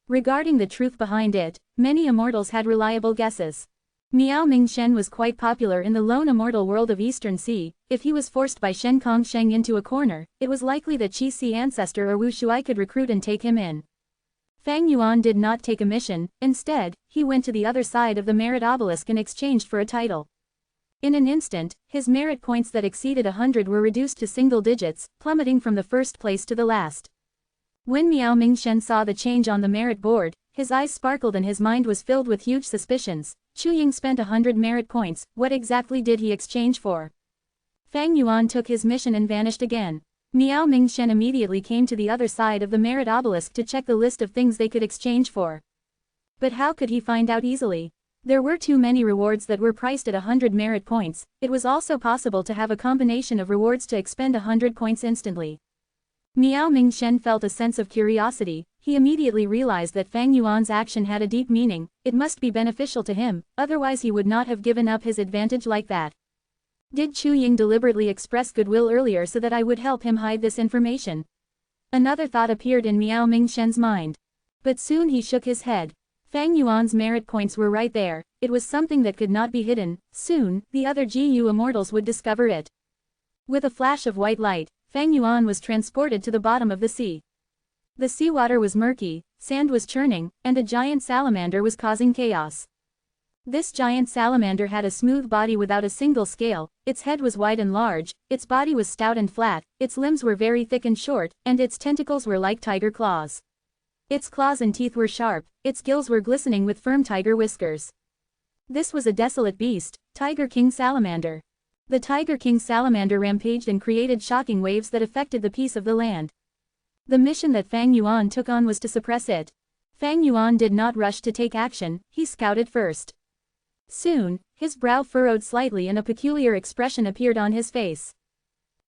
Regarding the truth behind it, many immortals had reliable guesses. Miao Mingshen was quite popular in the lone immortal world of Eastern Sea, if he was forced by Shenkong Sheng into a corner, it was likely that Qi Si ancestor or Wu Shuai could recruit and take him in. Fang Yuan did not take a mission, instead, he went to the other side of the merit obelisk and exchanged for a title. In an instant, his merit points that exceeded 100 were reduced to single digits, plummeting from the first place to the last. When Miao Mingshen saw the change on the merit board, his eyes sparkled and his mind was filled with huge suspicions. Chu Ying spent 100 merit points, what exactly did he exchange for? Fang Yuan took his mission and vanished again. Miao Mingshen immediately came to the other side of the merit obelisk to check the list of things they could exchange for. But how could he find out easily? There were too many rewards that were priced at 100 merit points, it was also possible to have a combination of rewards to expend 100 points instantly. Miao Mingshen felt a sense of curiosity, he immediately realized that Fang Yuan's action had a deep meaning. It must be beneficial to him, otherwise he would not have given up his advantage like that. Did Chu Ying deliberately express goodwill earlier so that I would help him hide this information? Another thought appeared in Miao Mingshen's mind. But soon he shook his head. Fang Yuan's merit points were right there, it was something that could not be hidden. Soon, the other GU immortals would discover it. With a flash of white light, Fang Yuan was transported to the bottom of the sea. The seawater was murky, sand was churning, and a giant salamander was causing chaos. This giant salamander had a smooth body without a single scale, its head was wide and large, its body was stout and flat, its limbs were very thick and short, and its tentacles were like tiger claws. Its claws and teeth were sharp, its gills were glistening with firm tiger whiskers. This was a desolate beast, Tiger King Salamander. The Tiger King Salamander rampaged and created shocking waves that affected the peace of the land. The mission that Fang Yuan took on was to suppress it. Fang Yuan did not rush to take action, he scouted first. Soon, his brow furrowed slightly and a peculiar expression appeared on his face.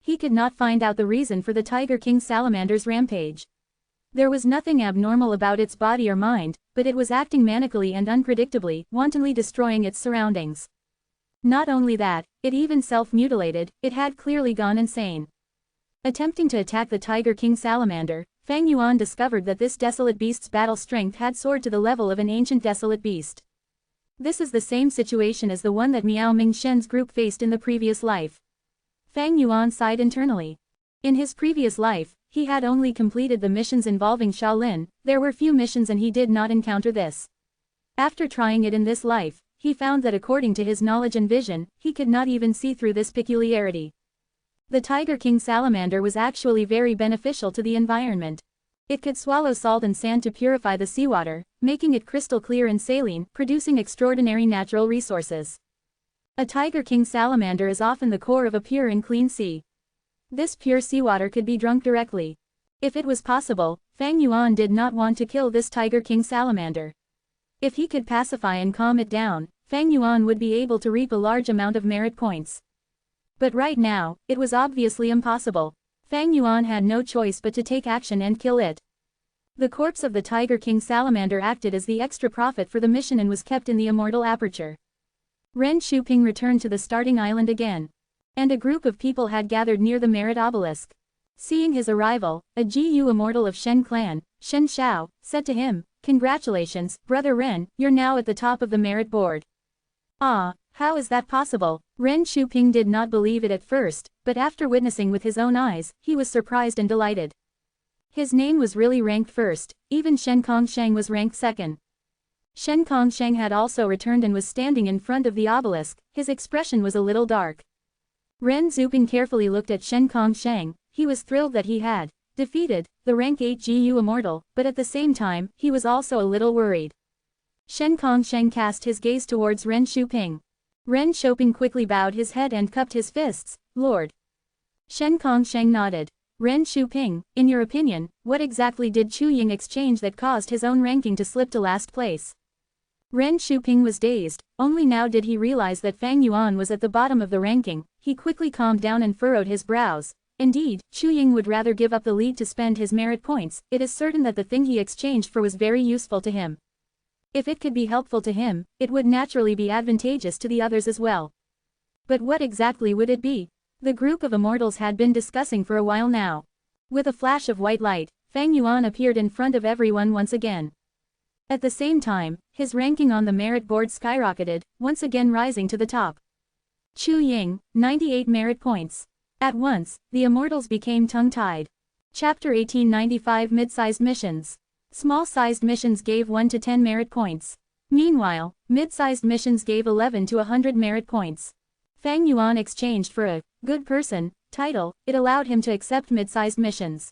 He could not find out the reason for the Tiger King Salamander's rampage. There was nothing abnormal about its body or mind, but it was acting manically and unpredictably, wantonly destroying its surroundings. Not only that, it even self-mutilated, it had clearly gone insane. Attempting to attack the Tiger King Salamander, Fang Yuan discovered that this desolate beast's battle strength had soared to the level of an ancient desolate beast. This is the same situation as the one that Miao Mingshen's group faced in the previous life. Fang Yuan sighed internally. In his previous life, he had only completed the missions involving Shaolin, there were few missions and he did not encounter this. After trying it in this life, he found that according to his knowledge and vision, he could not even see through this peculiarity. The Tiger King Salamander was actually very beneficial to the environment. It could swallow salt and sand to purify the seawater, making it crystal clear and saline, producing extraordinary natural resources. A Tiger King Salamander is often the core of a pure and clean sea. This pure seawater could be drunk directly. If it was possible, Fang Yuan did not want to kill this Tiger King Salamander. If he could pacify and calm it down, Fang Yuan would be able to reap a large amount of merit points. But right now, it was obviously impossible. Fang Yuan had no choice but to take action and kill it. The corpse of the Tiger King Salamander acted as the extra profit for the mission and was kept in the Immortal aperture. Ren Shuping returned to the starting island again. And a group of people had gathered near the merit obelisk. Seeing his arrival, a GU immortal of Shen clan, Shen Xiao, said to him, "Congratulations, Brother Ren, you're now at the top of the merit board." "Ah, how is that possible?" Ren Shuping did not believe it at first, but after witnessing with his own eyes, he was surprised and delighted. His name was really ranked first, even Shen Kongsheng was ranked second. Shen Kongsheng had also returned and was standing in front of the obelisk, his expression was a little dark. Ren Zuping carefully looked at Shen Kongsheng, he was thrilled that he had defeated the rank 8 GU immortal, but at the same time, he was also a little worried. Shen Kongsheng cast his gaze towards Ren Shuping. Ren Shuping quickly bowed his head and cupped his fists, "Lord." Shen Kongsheng nodded. "Ren Shuping, in your opinion, what exactly did Chu Ying exchange that caused his own ranking to slip to last place?" Ren Shuping was dazed, only now did he realize that Fang Yuan was at the bottom of the ranking. He quickly calmed down and furrowed his brows. Indeed, Chu Ying would rather give up the lead to spend his merit points, it is certain that the thing he exchanged for was very useful to him. If it could be helpful to him, it would naturally be advantageous to the others as well. But what exactly would it be? The group of immortals had been discussing for a while now. With a flash of white light, Fang Yuan appeared in front of everyone once again. At the same time, his ranking on the merit board skyrocketed, once again rising to the top. Chu Ying, 98 merit points. At once, the immortals became tongue-tied. Chapter 1895 Mid-sized missions. Small-sized missions gave 1 to 10 merit points. Meanwhile, mid-sized missions gave 11 to 100 merit points. Fang Yuan exchanged for a good person title, it allowed him to accept mid-sized missions.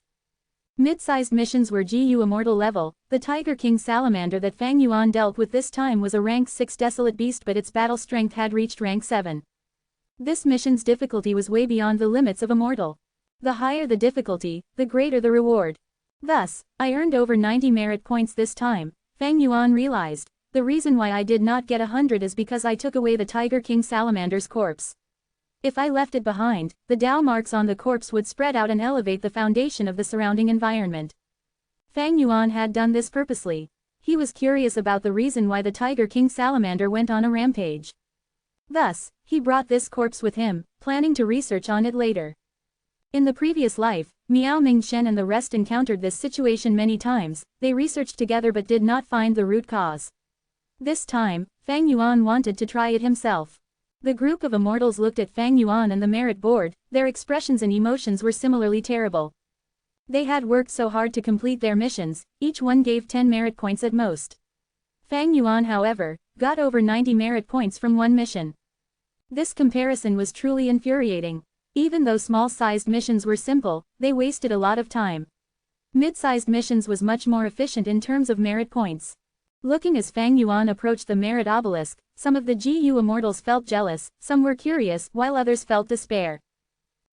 Mid-sized missions were GU immortal level, the Tiger King Salamander that Fang Yuan dealt with this time was a rank 6 desolate beast but its battle strength had reached rank 7. This mission's difficulty was way beyond the limits of Immortal. The higher the difficulty, the greater the reward. Thus, I earned over 90 merit points this time, Fang Yuan realized. The reason why I did not get 100 is because I took away the Tiger King Salamander's corpse. If I left it behind, the Dao marks on the corpse would spread out and elevate the foundation of the surrounding environment. Fang Yuan had done this purposely. He was curious about the reason why the Tiger King Salamander went on a rampage. Thus, he brought this corpse with him, planning to research on it later. In the previous life, Miao Ming-shen and the rest encountered this situation many times. They researched together but did not find the root cause. This time, Fang Yuan wanted to try it himself. The group of immortals looked at Fang Yuan and the merit board. Their expressions and emotions were similarly terrible. They had worked so hard to complete their missions, each one gave 10 merit points at most. Fang Yuan, however, got over 90 merit points from one mission. This comparison was truly infuriating. Even though small-sized missions were simple, they wasted a lot of time. Mid-sized missions was much more efficient in terms of merit points. Looking as Fang Yuan approached the merit obelisk, some of the GU immortals felt jealous, some were curious, while others felt despair.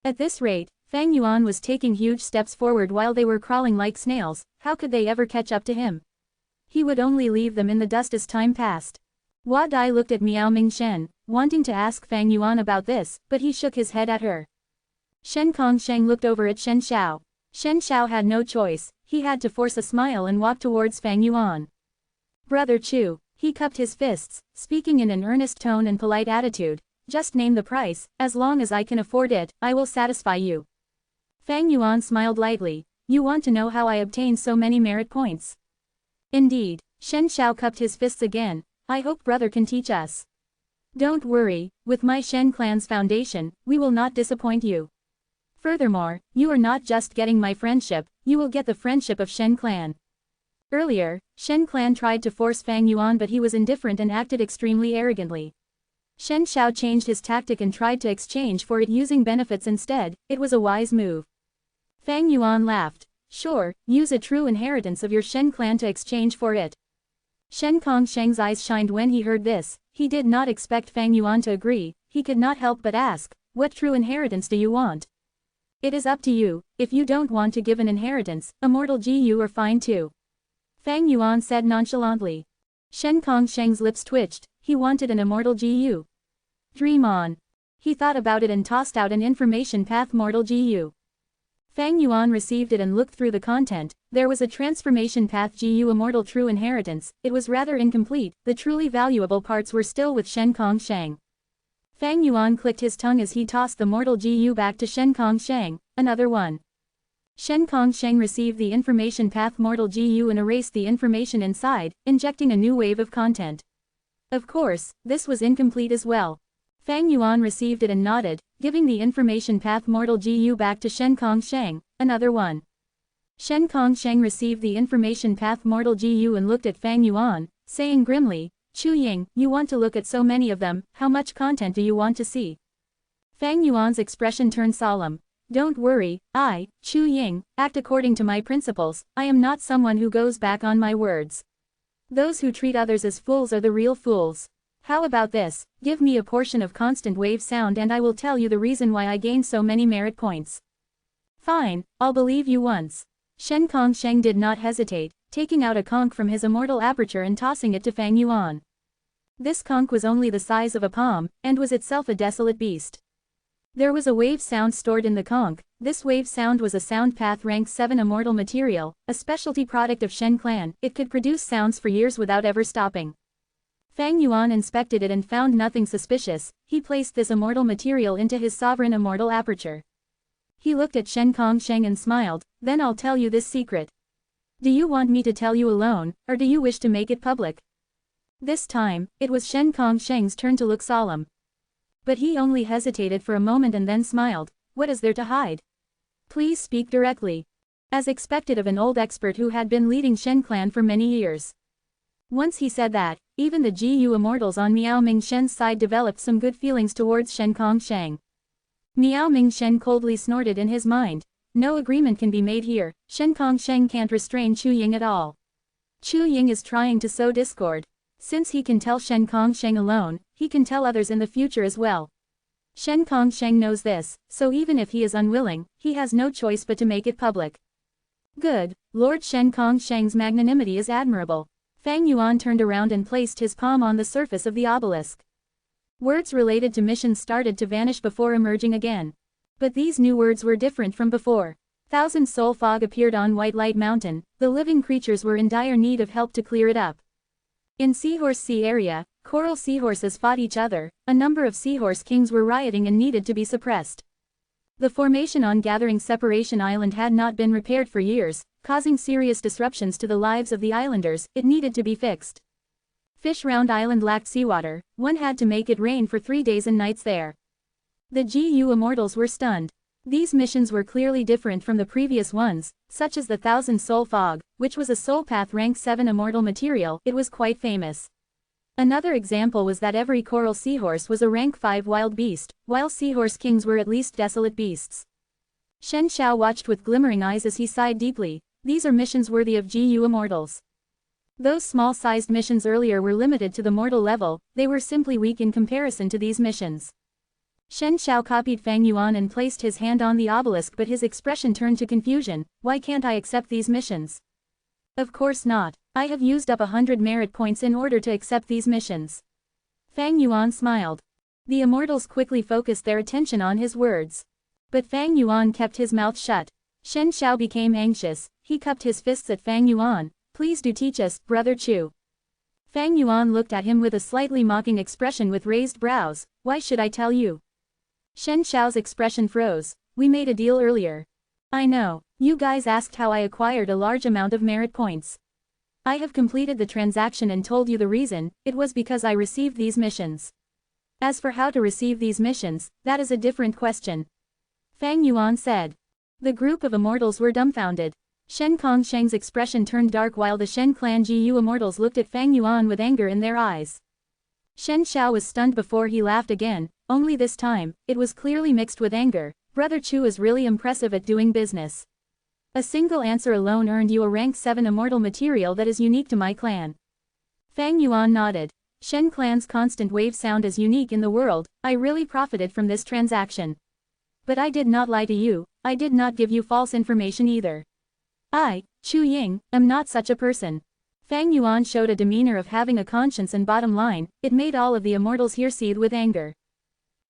At this rate, Fang Yuan was taking huge steps forward while they were crawling like snails. How could they ever catch up to him? He would only leave them in the dust as time passed. Hua Dai looked at Miao Ming-shen, wanting to ask Fang Yuan about this, but he shook his head at her. Shen Kongsheng looked over at Shen Xiao. Shen Xiao had no choice, he had to force a smile and walk towards Fang Yuan. Brother Chu, he cupped his fists, speaking in an earnest tone and polite attitude. Just name the price, as long as I can afford it, I will satisfy you. Fang Yuan smiled lightly. You want to know how I obtained so many merit points? Indeed, Shen Xiao cupped his fists again. I hope brother can teach us. Don't worry, with my Shen clan's foundation, we will not disappoint you. Furthermore, you are not just getting my friendship, you will get the friendship of Shen clan. Earlier, Shen clan tried to force Fang Yuan but he was indifferent and acted extremely arrogantly. Shen Xiao changed his tactic and tried to exchange for it using benefits instead. It was a wise move. Fang Yuan laughed. Sure, use a true inheritance of your Shen clan to exchange for it. Shen Kongsheng's eyes shined when he heard this. He did not expect Fang Yuan to agree. He could not help but ask, what true inheritance do you want? It is up to you. If you don't want to give an inheritance, immortal GU are fine too. Fang Yuan said nonchalantly. Shen Kongsheng's lips twitched. He wanted an immortal GU. Dream on. He thought about it and tossed out an information path mortal GU. Fang Yuan received it and looked through the content. There was a transformation path GU immortal true inheritance. It was rather incomplete. The truly valuable parts were still with Shen Kongsheng. Fang Yuan clicked his tongue as he tossed the mortal GU back to Shen Kongsheng. Another one. Shen Kongsheng received the information path mortal GU and erased the information inside, injecting a new wave of content. Of course, this was incomplete as well. Fang Yuan received it and nodded, giving the information path mortal GU back to Shen Kongsheng. Another one. Shen Kongsheng received the information path mortal GU and looked at Fang Yuan, saying grimly, Chu Ying, you want to look at so many of them, how much content do you want to see? Fang Yuan's expression turned solemn. Don't worry, I, Chu Ying, act according to my principles. I am not someone who goes back on my words. Those who treat others as fools are the real fools. How about this, give me a portion of constant wave sound and I will tell you the reason why I gained so many merit points. Fine, I'll believe you once. Shen Kongsheng did not hesitate, taking out a conch from his immortal aperture and tossing it to Fang Yuan. This conch was only the size of a palm, and was itself a desolate beast. There was a wave sound stored in the conch. This wave sound was a sound path rank 7 immortal material, a specialty product of Shen clan. It could produce sounds for years without ever stopping. Fang Yuan inspected it and found nothing suspicious. He placed this immortal material into his sovereign immortal aperture. He looked at Shen Kongsheng and smiled. Then I'll tell you this secret. Do you want me to tell you alone, or do you wish to make it public? This time, it was Shen Kongsheng's turn to look solemn. But he only hesitated for a moment and then smiled. What is there to hide? Please speak directly. As expected of an old expert who had been leading Shen clan for many years. Once he said that, even the GU immortals on Miao Ming-shen's side developed some good feelings towards Shen Kongsheng. Miao Ming-shen coldly snorted in his mind. No agreement can be made here. Shen Kongsheng can't restrain Chu Ying at all. Chu Ying is trying to sow discord. Since he can tell Shen Kongsheng alone, he can tell others in the future as well. Shen Kongsheng knows this, so even if he is unwilling, he has no choice but to make it public. Good, Lord Shen Kongsheng's magnanimity is admirable. Fang Yuan turned around and placed his palm on the surface of the obelisk. Words related to missions started to vanish before emerging again. But these new words were different from before. Thousand Soul fog appeared on White Light Mountain. The living creatures were in dire need of help to clear it up. In Seahorse Sea area, coral seahorses fought each other. A number of seahorse kings were rioting and needed to be suppressed. The formation on Gathering Separation Island had not been repaired for years, causing serious disruptions to the lives of the islanders. It needed to be fixed. Fish Round Island lacked seawater. One had to make it rain for 3 days and nights there. The GU Immortals were stunned. These missions were clearly different from the previous ones, such as the Thousand Soul Fog, which was a Soul Path rank 7 immortal material. It was quite famous. Another example was that every coral seahorse was a rank 5 wild beast, while seahorse kings were at least desolate beasts. Shen Xiao watched with glimmering eyes as he sighed deeply. These are missions worthy of GU Immortals. Those small-sized missions earlier were limited to the mortal level. They were simply weak in comparison to these missions. Shen Xiao copied Fang Yuan and placed his hand on the obelisk, but his expression turned to confusion. Why can't I accept these missions? Of course not. I have used up 100 merit points in order to accept these missions. Fang Yuan smiled. The immortals quickly focused their attention on his words. But Fang Yuan kept his mouth shut. Shen Xiao became anxious. He cupped his fists at Fang Yuan. Please do teach us, Brother Chu. Fang Yuan looked at him with a slightly mocking expression with raised brows. Why should I tell you? Shen Xiao's expression froze. We made a deal earlier. I know. You guys asked how I acquired a large amount of merit points. I have completed the transaction and told you the reason. It was because I received these missions. As for how to receive these missions, that is a different question. Fang Yuan said. The group of immortals were dumbfounded. Shen Kongsheng's expression turned dark while the Shen clan GU immortals looked at Fang Yuan with anger in their eyes. Shen Xiao was stunned before he laughed again, only this time, it was clearly mixed with anger. Brother Chu is really impressive at doing business. A single answer alone earned you a rank 7 immortal material that is unique to my clan. Fang Yuan nodded. Shen clan's constant wave sound is unique in the world. I really profited from this transaction. But I did not lie to you. I did not give you false information either. I, Chu Ying, am not such a person. Fang Yuan showed a demeanor of having a conscience, and bottom line, it made all of the immortals here seethe with anger.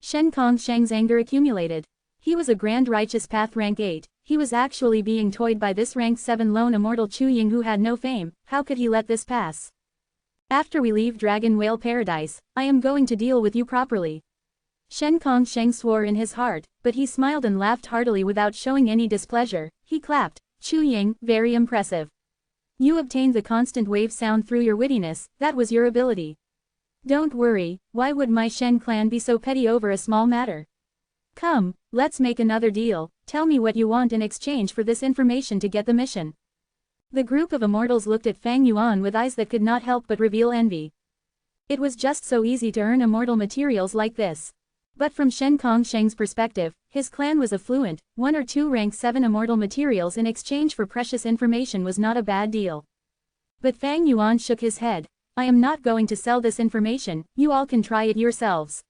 Shen Kongsheng's anger accumulated. He was a grand righteous path rank 8, he was actually being toyed by this rank 7 lone immortal Chu Ying who had no fame. How could he let this pass? After we leave Dragon Whale Paradise, I am going to deal with you properly. Shen Kongsheng swore in his heart, but he smiled and laughed heartily without showing any displeasure. He clapped. Chu Ying, very impressive. You obtained the constant wave sound through your wittiness. That was your ability. Don't worry, why would my Shen clan be so petty over a small matter? Come, let's make another deal. Tell me what you want in exchange for this information to get the mission. The group of immortals looked at Fang Yuan with eyes that could not help but reveal envy. It was just so easy to earn immortal materials like this. But from Shen Kongsheng's perspective, his clan was affluent. 1 or 2 rank 7 immortal materials in exchange for precious information was not a bad deal. But Fang Yuan shook his head. I am not going to sell this information, you all can try it yourselves.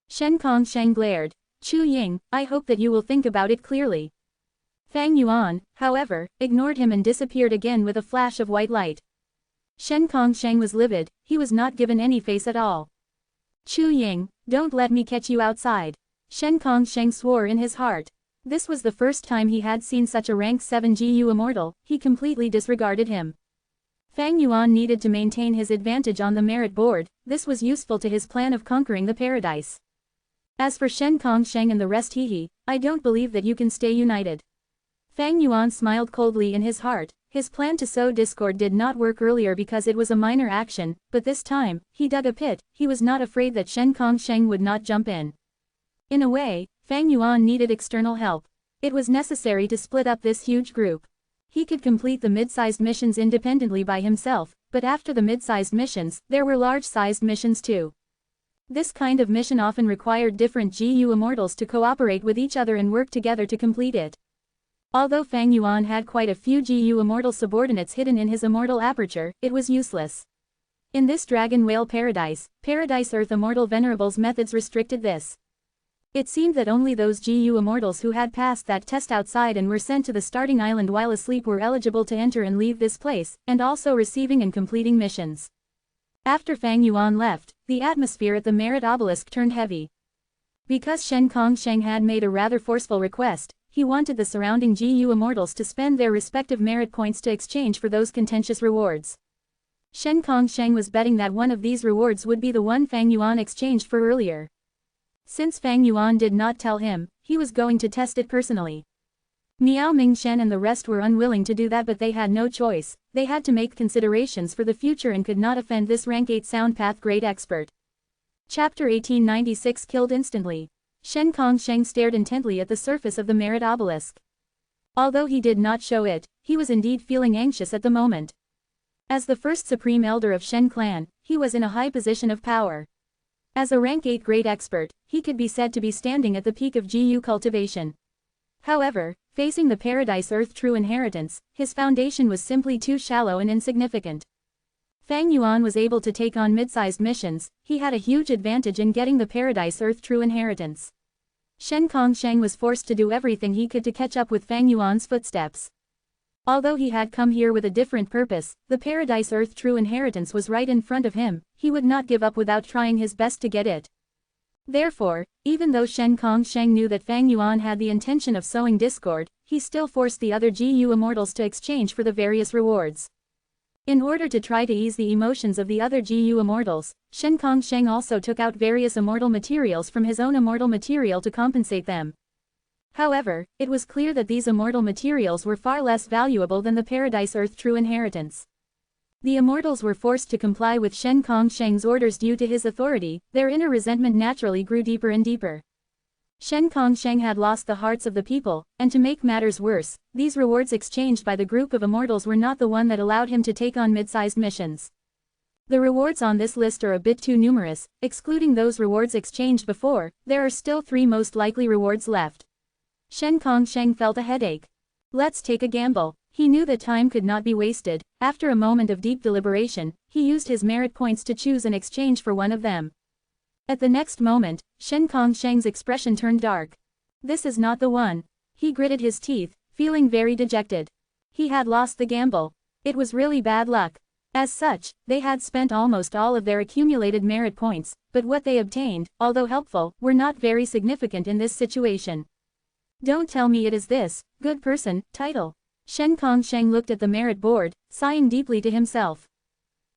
Shen Kongsheng glared. Chu Ying, I hope that you will think about it clearly. Fang Yuan, however, ignored him and disappeared again with a flash of white light. Shen Kongsheng was livid. He was not given any face at all. Chu Ying, don't let me catch you outside. Shen Kongsheng swore in his heart. This was the first time he had seen such a rank 7 GU immortal. He completely disregarded him. Fang Yuan needed to maintain his advantage on the merit board. This was useful to his plan of conquering the paradise. As for Shen Kongsheng and the rest, I don't believe that you can stay united. Fang Yuan smiled coldly in his heart. His plan to sow discord did not work earlier because it was a minor action, but this time, he dug a pit. He was not afraid that Shen Kongsheng would not jump in. In a way, Fang Yuan needed external help. It was necessary to split up this huge group. He could complete the mid-sized missions independently by himself, but after the mid-sized missions, there were large-sized missions too. This kind of mission often required different GU immortals to cooperate with each other and work together to complete it. Although Fang Yuan had quite a few GU immortal subordinates hidden in his immortal aperture, it was useless. In this Dragon Whale Paradise, Paradise Earth Immortal Venerable's methods restricted this. It seemed that only those GU immortals who had passed that test outside and were sent to the starting island while asleep were eligible to enter and leave this place, and also receiving and completing missions. After Fang Yuan left, the atmosphere at the Merit Obelisk turned heavy. Because Shen Kongsheng had made a rather forceful request, he wanted the surrounding GU immortals to spend their respective merit points to exchange for those contentious rewards. Shen Kongsheng was betting that one of these rewards would be the one Fang Yuan exchanged for earlier. Since Fang Yuan did not tell him, he was going to test it personally. Miao Mingshen and the rest were unwilling to do that, but they had no choice. They had to make considerations for the future and could not offend this rank 8 sound path great expert. Chapter 1896 Killed instantly. Shen Kongsheng stared intently at the surface of the merit obelisk. Although he did not show it, he was indeed feeling anxious at the moment. As the first supreme elder of Shen clan, he was in a high position of power. As a rank 8 great expert, he could be said to be standing at the peak of GU cultivation. However, facing the Paradise Earth true inheritance, his foundation was simply too shallow and insignificant. Fang Yuan was able to take on mid-sized missions. He had a huge advantage in getting the Paradise Earth true inheritance. Shen Kongsheng was forced to do everything he could to catch up with Fang Yuan's footsteps. Although he had come here with a different purpose, the Paradise Earth true inheritance was right in front of him. He would not give up without trying his best to get it. Therefore, even though Shen Kongsheng knew that Fang Yuan had the intention of sowing discord, he still forced the other GU immortals to exchange for the various rewards. In order to try to ease the emotions of the other GU immortals, Shen Kongsheng also took out various immortal materials from his own immortal material to compensate them. However, it was clear that these immortal materials were far less valuable than the Paradise Earth true inheritance. The immortals were forced to comply with Shen Kongsheng's orders due to his authority. Their inner resentment naturally grew deeper and deeper. Shen Kongsheng had lost the hearts of the people, and to make matters worse, these rewards exchanged by the group of immortals were not the one that allowed him to take on mid-sized missions. The rewards on this list are a bit too numerous. Excluding those rewards exchanged before, there are still 3 most likely rewards left. Shen Kongsheng felt a headache. Let's take a gamble. He knew that time could not be wasted. After a moment of deep deliberation, he used his merit points to choose an exchange for one of them. At the next moment, Shen Kongsheng's expression turned dark. This is not the one. He gritted his teeth, feeling very dejected. He had lost the gamble. It was really bad luck. As such, they had spent almost all of their accumulated merit points, but what they obtained, although helpful, were not very significant in this situation. Don't tell me it is this, good person, title. Shen Kongsheng looked at the merit board, sighing deeply to himself.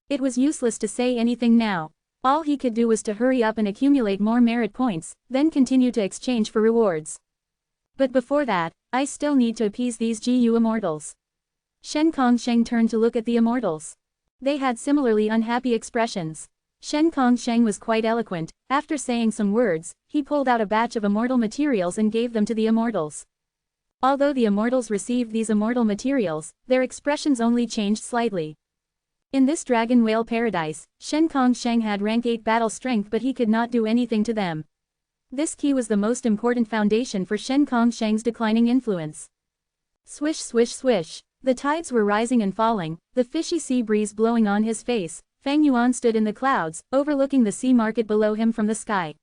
It was useless to say anything now. All he could do was to hurry up and accumulate more merit points, then continue to exchange for rewards. But before that, I still need to appease these GU immortals. Shen Kongsheng turned to look at the immortals. They had similarly unhappy expressions. Shen Kongsheng was quite eloquent. After saying some words, he pulled out a batch of immortal materials and gave them to the immortals. Although the immortals received these immortal materials, their expressions only changed slightly. In this dragon whale paradise, Shen Kongsheng had rank 8 battle strength, but he could not do anything to them. This key was the most important foundation for Shen Kongsheng's declining influence. Swish swish swish. The tides were rising and falling, the fishy sea breeze blowing on his face. Fang Yuan stood in the clouds, overlooking the sea market below him from the sky.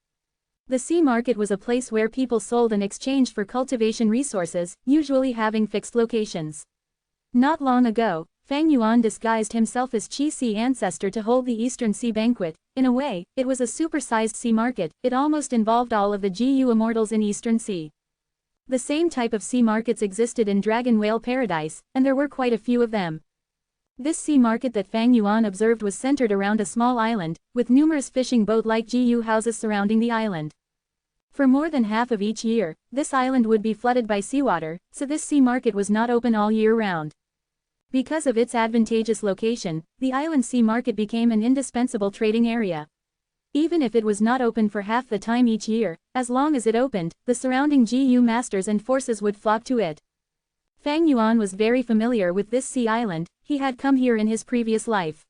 The sea market was a place where people sold and exchanged for cultivation resources, usually having fixed locations. Not long ago, Fang Yuan disguised himself as Qi Sea ancestor to hold the Eastern Sea banquet. In a way, it was a supersized sea market. It almost involved all of the GU immortals in Eastern Sea. The same type of sea markets existed in Dragon Whale Paradise, and there were quite a few of them. This sea market that Fang Yuan observed was centered around a small island, with numerous fishing boat-like GU houses surrounding the island. For more than half of each year, this island would be flooded by seawater, so this sea market was not open all year round. Because of its advantageous location, the island sea market became an indispensable trading area. Even if it was not open for half the time each year, as long as it opened, the surrounding GU masters and forces would flock to it. Fang Yuan was very familiar with this sea island. He had come here in his previous life.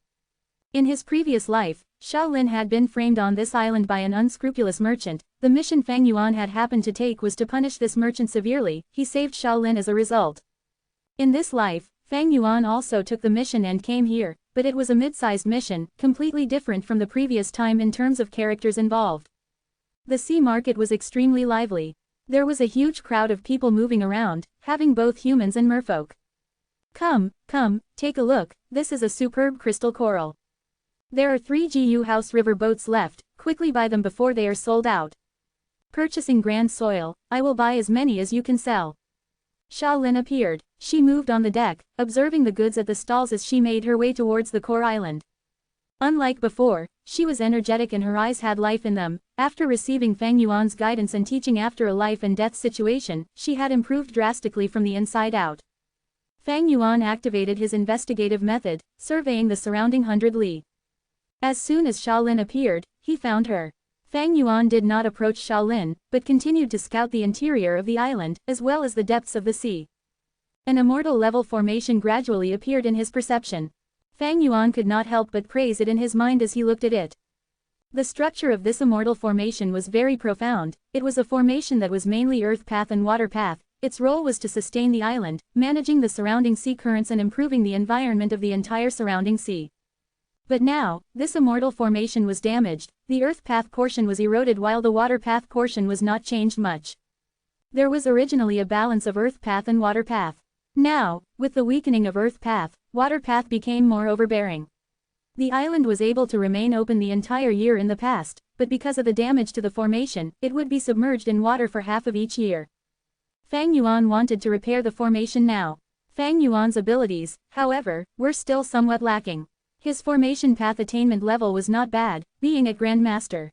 In his previous life, Shaolin had been framed on this island by an unscrupulous merchant. The mission Fang Yuan had happened to take was to punish this merchant severely. He saved Shaolin as a result. In this life, Fang Yuan also took the mission and came here, but it was a mid-sized mission, completely different from the previous time in terms of characters involved. The sea market was extremely lively. There was a huge crowd of people moving around, having both humans and merfolk. Come, take a look, this is a superb crystal coral. There are 3 GU house river boats left, quickly buy them before they are sold out. Purchasing Grand Soil, I will buy as many as you can sell. Shaolin appeared. She moved on the deck, observing the goods at the stalls as she made her way towards the core island. Unlike before, she was energetic and her eyes had life in them. After receiving Fang Yuan's guidance and teaching after a life and death situation, she had improved drastically from the inside out. Fang Yuan activated his investigative method, surveying the surrounding 100 li. As soon as Shaolin appeared, he found her. Fang Yuan did not approach Shaolin, but continued to scout the interior of the island, as well as the depths of the sea. An immortal level formation gradually appeared in his perception. Fang Yuan could not help but praise it in his mind as he looked at it. The structure of this immortal formation was very profound. It was a formation that was mainly earth path and water path. Its role was to sustain the island, managing the surrounding sea currents and improving the environment of the entire surrounding sea. But now, this immortal formation was damaged. The earth path portion was eroded while the water path portion was not changed much. There was originally a balance of earth path and water path. Now, with the weakening of earth path, water path became more overbearing. The island was able to remain open the entire year in the past, but because of the damage to the formation, it would be submerged in water for half of each year. Fang Yuan wanted to repair the formation now. Fang Yuan's abilities, however, were still somewhat lacking. His formation path attainment level was not bad, being at Grand Master.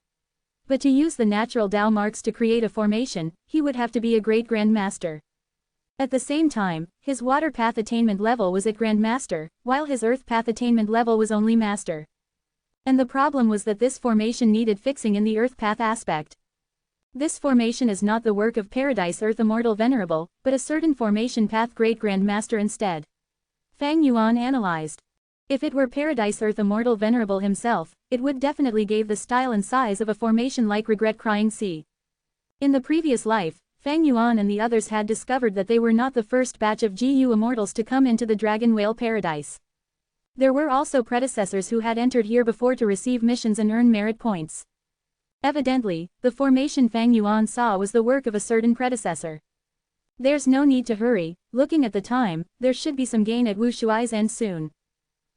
But to use the natural Dao marks to create a formation, he would have to be a great Grand Master. At the same time, his water path attainment level was at Grand Master, while his earth path attainment level was only Master. And the problem was that this formation needed fixing in the earth path aspect. This formation is not the work of Paradise Earth Immortal Venerable, but a certain formation path Great Grand Master instead. Fang Yuan analyzed. If it were Paradise Earth Immortal Venerable himself, it would definitely give the style and size of a formation like Regret Crying Sea. In the previous life, Fang Yuan and the others had discovered that they were not the first batch of GU Immortals to come into the Dragon Whale Paradise. There were also predecessors who had entered here before to receive missions and earn merit points. Evidently, the formation Fang Yuan saw was the work of a certain predecessor. There's no need to hurry. Looking at the time, there should be some gain at Wu Shuai's end soon.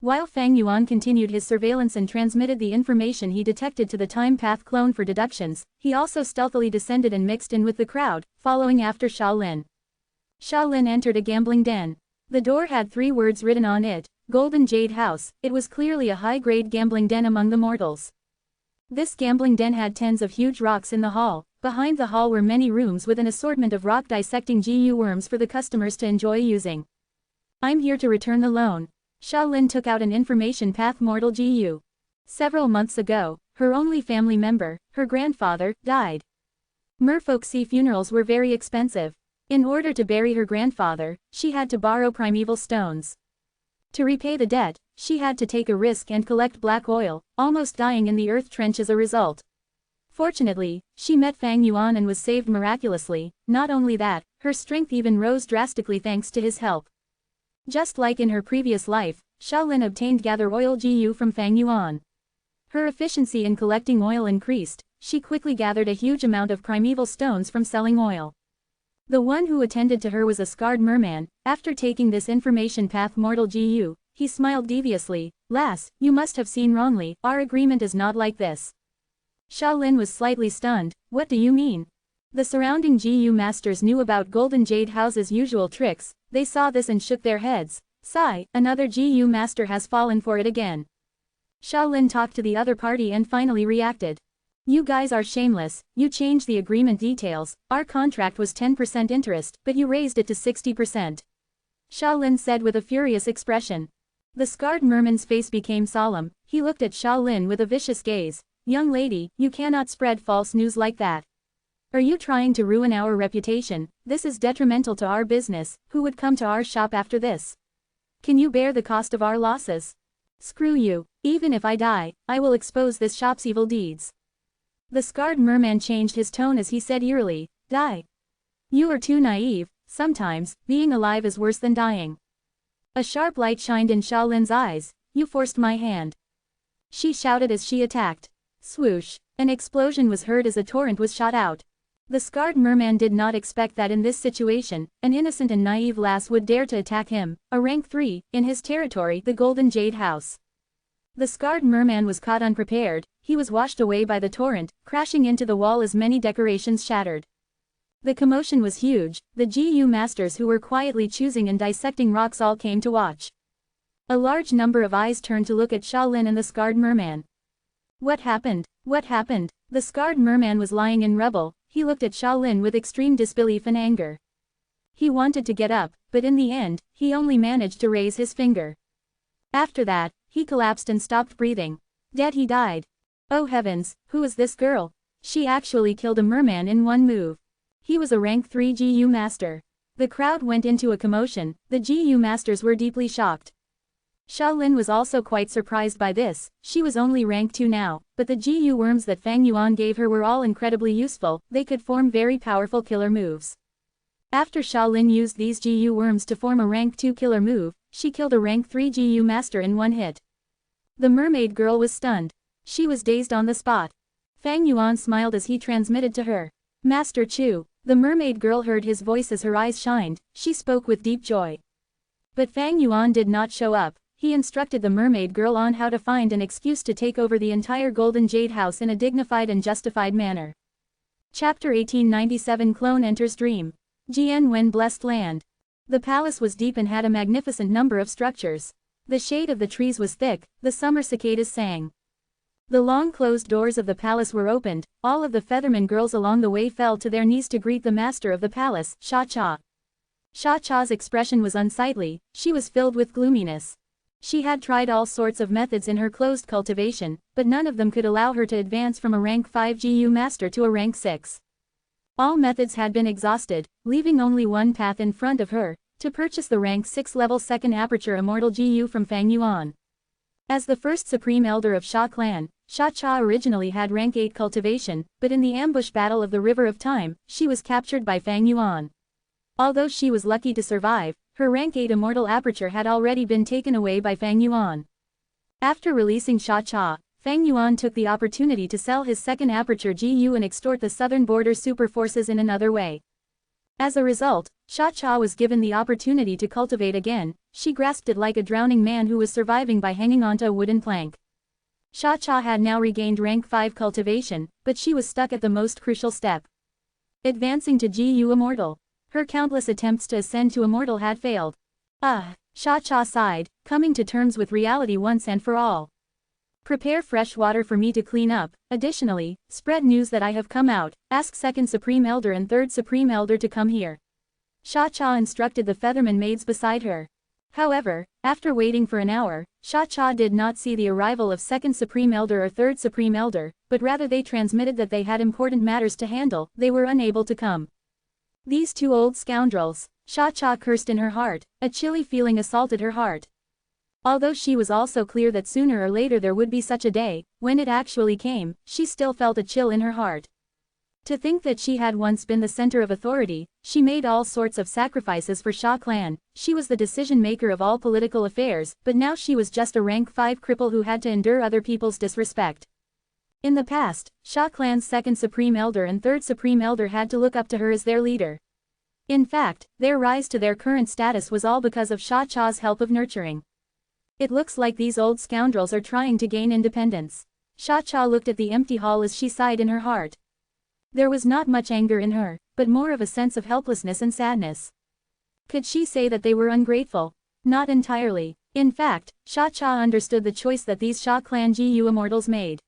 While Fang Yuan continued his surveillance and transmitted the information he detected to the time path clone for deductions, he also stealthily descended and mixed in with the crowd, following after Shaolin. Shaolin entered a gambling den. The door had 3 words written on it, Golden Jade House. It was clearly a high-grade gambling den among the mortals. This gambling den had tens of huge rocks in the hall. Behind the hall were many rooms with an assortment of rock-dissecting GU worms for the customers to enjoy using. I'm here to return the loan. Shaolin took out an information path mortal GU. Several months ago, her only family member, her grandfather, died. Merfolk sea funerals were very expensive. In order to bury her grandfather, she had to borrow primeval stones. To repay the debt, she had to take a risk and collect black oil, almost dying in the earth trench as a result. Fortunately, she met Fang Yuan and was saved miraculously. Not only that, her strength even rose drastically thanks to his help. Just like in her previous life, Shaolin obtained gather oil GU from Fang Yuan. Her efficiency in collecting oil increased. She quickly gathered a huge amount of primeval stones from selling oil. The one who attended to her was a scarred merman. After taking this information path mortal GU, he smiled deviously. Lass, you must have seen wrongly, our agreement is not like this. Shaolin was slightly stunned. What do you mean? The surrounding GU masters knew about Golden Jade House's usual tricks. They saw this and shook their heads. Sigh, another GU master has fallen for it again. Shaolin talked to the other party and finally reacted. You guys are shameless. You changed the agreement details. Our contract was 10% interest, but you raised it to 60%. Shaolin said with a furious expression. The scarred merman's face became solemn. He looked at Shaolin with a vicious gaze. Young lady, you cannot spread false news like that. Are you trying to ruin our reputation? This is detrimental to our business. Who would come to our shop after this? Can you bear the cost of our losses? Screw you. Even if I die, I will expose this shop's evil deeds. The scarred merman changed his tone as he said eerily, Die. You are too naive. Sometimes, being alive is worse than dying. A sharp light shined in Shaolin's eyes. You forced my hand. She shouted as she attacked. Swoosh. An explosion was heard as a torrent was shot out. The scarred merman did not expect that in this situation, an innocent and naive lass would dare to attack him, a rank 3, in his territory, the Golden Jade House. The scarred merman was caught unprepared. He was washed away by the torrent, crashing into the wall as many decorations shattered. The commotion was huge. The GU masters who were quietly choosing and dissecting rocks all came to watch. A large number of eyes turned to look at Sha Lin and the scarred merman. What happened? What happened? The scarred merman was lying in rubble. He looked at Sha Lin with extreme disbelief and anger. He wanted to get up, but in the end, he only managed to raise his finger. After that, he collapsed and stopped breathing. Dead he died. Oh heavens, who is this girl? She actually killed a merman in one move. He was a rank 3 GU master. The crowd went into a commotion. The GU masters were deeply shocked. Sha Lin was also quite surprised by this. She was only rank 2 now, but the GU worms that Fang Yuan gave her were all incredibly useful. They could form very powerful killer moves. After Sha Lin used these GU worms to form a rank 2 killer move, she killed a rank 3 GU master in one hit. The mermaid girl was stunned. She was dazed on the spot. Fang Yuan smiled as he transmitted to her. Master Chu. The mermaid girl heard his voice as her eyes shined. She spoke with deep joy. But Fang Yuan did not show up. He instructed the mermaid girl on how to find an excuse to take over the entire Golden Jade House in a dignified and justified manner. Chapter 1897 Clone Enters Dream. Jian Wen Blessed Land. The palace was deep and had a magnificent number of structures. The shade of the trees was thick, the summer cicadas sang. The long closed doors of the palace were opened. All of the featherman girls along the way fell to their knees to greet the master of the palace, Sha Cha. Sha Cha's expression was unsightly. She was filled with gloominess. She had tried all sorts of methods in her closed cultivation, but none of them could allow her to advance from a rank 5 GU master to a rank 6. All methods had been exhausted, leaving only one path in front of her, to purchase the rank 6 level 2nd aperture Immortal GU from Fang Yuan. As the first supreme elder of Sha clan, Sha Cha originally had rank 8 cultivation, but in the ambush battle of the River of Time, she was captured by Fang Yuan. Although she was lucky to survive, her rank 8 immortal aperture had already been taken away by Fang Yuan. After releasing Sha Cha, Fang Yuan took the opportunity to sell his second aperture GU and extort the southern border super forces in another way. As a result, Sha Cha was given the opportunity to cultivate again. She grasped it like a drowning man who was surviving by hanging onto a wooden plank. Sha Cha had now regained rank 5 cultivation, but she was stuck at the most crucial step. Advancing to GU Immortal. Her countless attempts to ascend to Immortal had failed. Sha Cha sighed, coming to terms with reality once and for all. Prepare fresh water for me to clean up. Additionally, spread news that I have come out. Ask 2nd Supreme Elder and 3rd Supreme Elder to come here. Sha Cha instructed the featherman maids beside her. However, after waiting for an hour, Sha Cha did not see the arrival of 2nd Supreme Elder or 3rd Supreme Elder, but rather they transmitted that they had important matters to handle. They were unable to come. These two old scoundrels. Sha Cha cursed in her heart. A chilly feeling assaulted her heart. Although she was also clear that sooner or later there would be such a day, when it actually came, she still felt a chill in her heart. To think that she had once been the center of authority, she made all sorts of sacrifices for Sha clan, she was the decision maker of all political affairs, but now she was just a rank 5 cripple who had to endure other people's disrespect. In the past, Sha clan's 2nd Supreme Elder and 3rd Supreme Elder had to look up to her as their leader. In fact, their rise to their current status was all because of Sha Cha's help of nurturing. It looks like these old scoundrels are trying to gain independence. Sha Cha looked at the empty hall as she sighed in her heart. There was not much anger in her, but more of a sense of helplessness and sadness. Could she say that they were ungrateful? Not entirely. In fact, Sha Cha understood the choice that these Sha clan GU immortals made.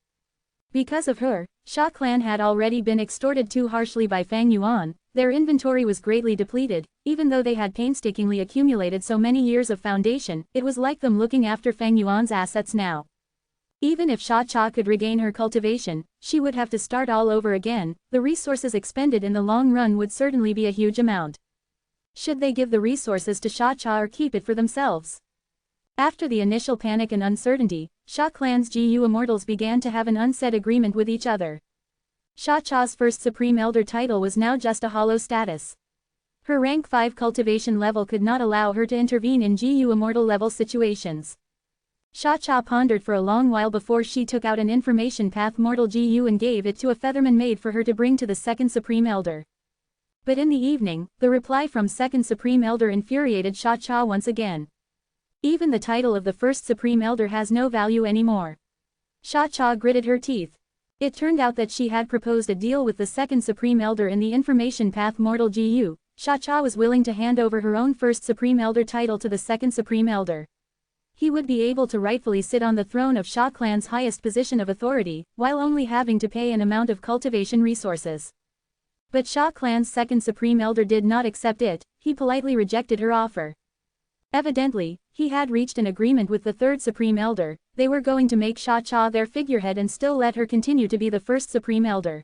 Because of her, Sha clan had already been extorted too harshly by Fang Yuan. Their inventory was greatly depleted. Even though they had painstakingly accumulated so many years of foundation, it was like them looking after Fang Yuan's assets now. Even if Sha Cha could regain her cultivation, she would have to start all over again. The resources expended in the long run would certainly be a huge amount. Should they give the resources to Sha Cha or keep it for themselves? After the initial panic and uncertainty, Sha clan's GU immortals began to have an unsaid agreement with each other. Sha Cha's 1st Supreme Elder title was now just a hollow status. Her rank 5 cultivation level could not allow her to intervene in GU Immortal level situations. Sha Cha pondered for a long while before she took out an information path Mortal GU and gave it to a featherman maid for her to bring to the 2nd Supreme Elder. But in the evening, the reply from 2nd Supreme Elder infuriated Sha Cha once again. Even the title of the 1st Supreme Elder has no value anymore. Sha Cha gritted her teeth. It turned out that she had proposed a deal with the second Supreme Elder in the Information Path Mortal Gu. Sha was willing to hand over her own first Supreme Elder title to the second Supreme Elder. He would be able to rightfully sit on the throne of Sha clan's highest position of authority, while only having to pay an amount of cultivation resources. But Sha clan's second Supreme Elder did not accept it. He politely rejected her offer. Evidently, he had reached an agreement with the third Supreme Elder. They were going to make Sha their figurehead and still let her continue to be the first Supreme Elder.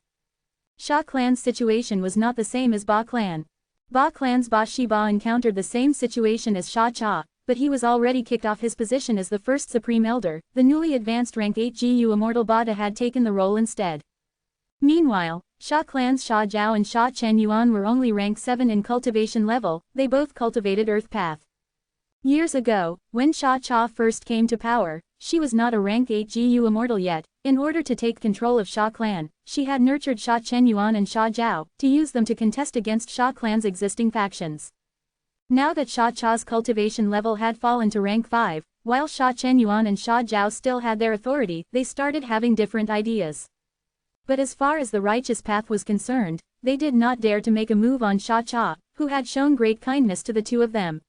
Sha clan's situation was not the same as Ba clan. Ba clan's Ba Shiba encountered the same situation as Sha, but he was already kicked off his position as the first Supreme Elder. The newly advanced rank 8 Gu Immortal Bada had taken the role instead. Meanwhile, Sha clan's Sha Zhao and Sha Chen Yuan were only rank 7 in cultivation level. They both cultivated Earth Path. Years ago, when Sha first came to power, she was not a rank 8 Gu Immortal yet. In order to take control of Sha clan, she had nurtured Sha Chen Yuan and Sha Zhao, to use them to contest against Sha clan's existing factions. Now that Sha cultivation level had fallen to rank 5, while Sha Chen Yuan and Sha Zhao still had their authority, they started having different ideas. But as far as the righteous path was concerned, they did not dare to make a move on Sha, who had shown great kindness to the two of them.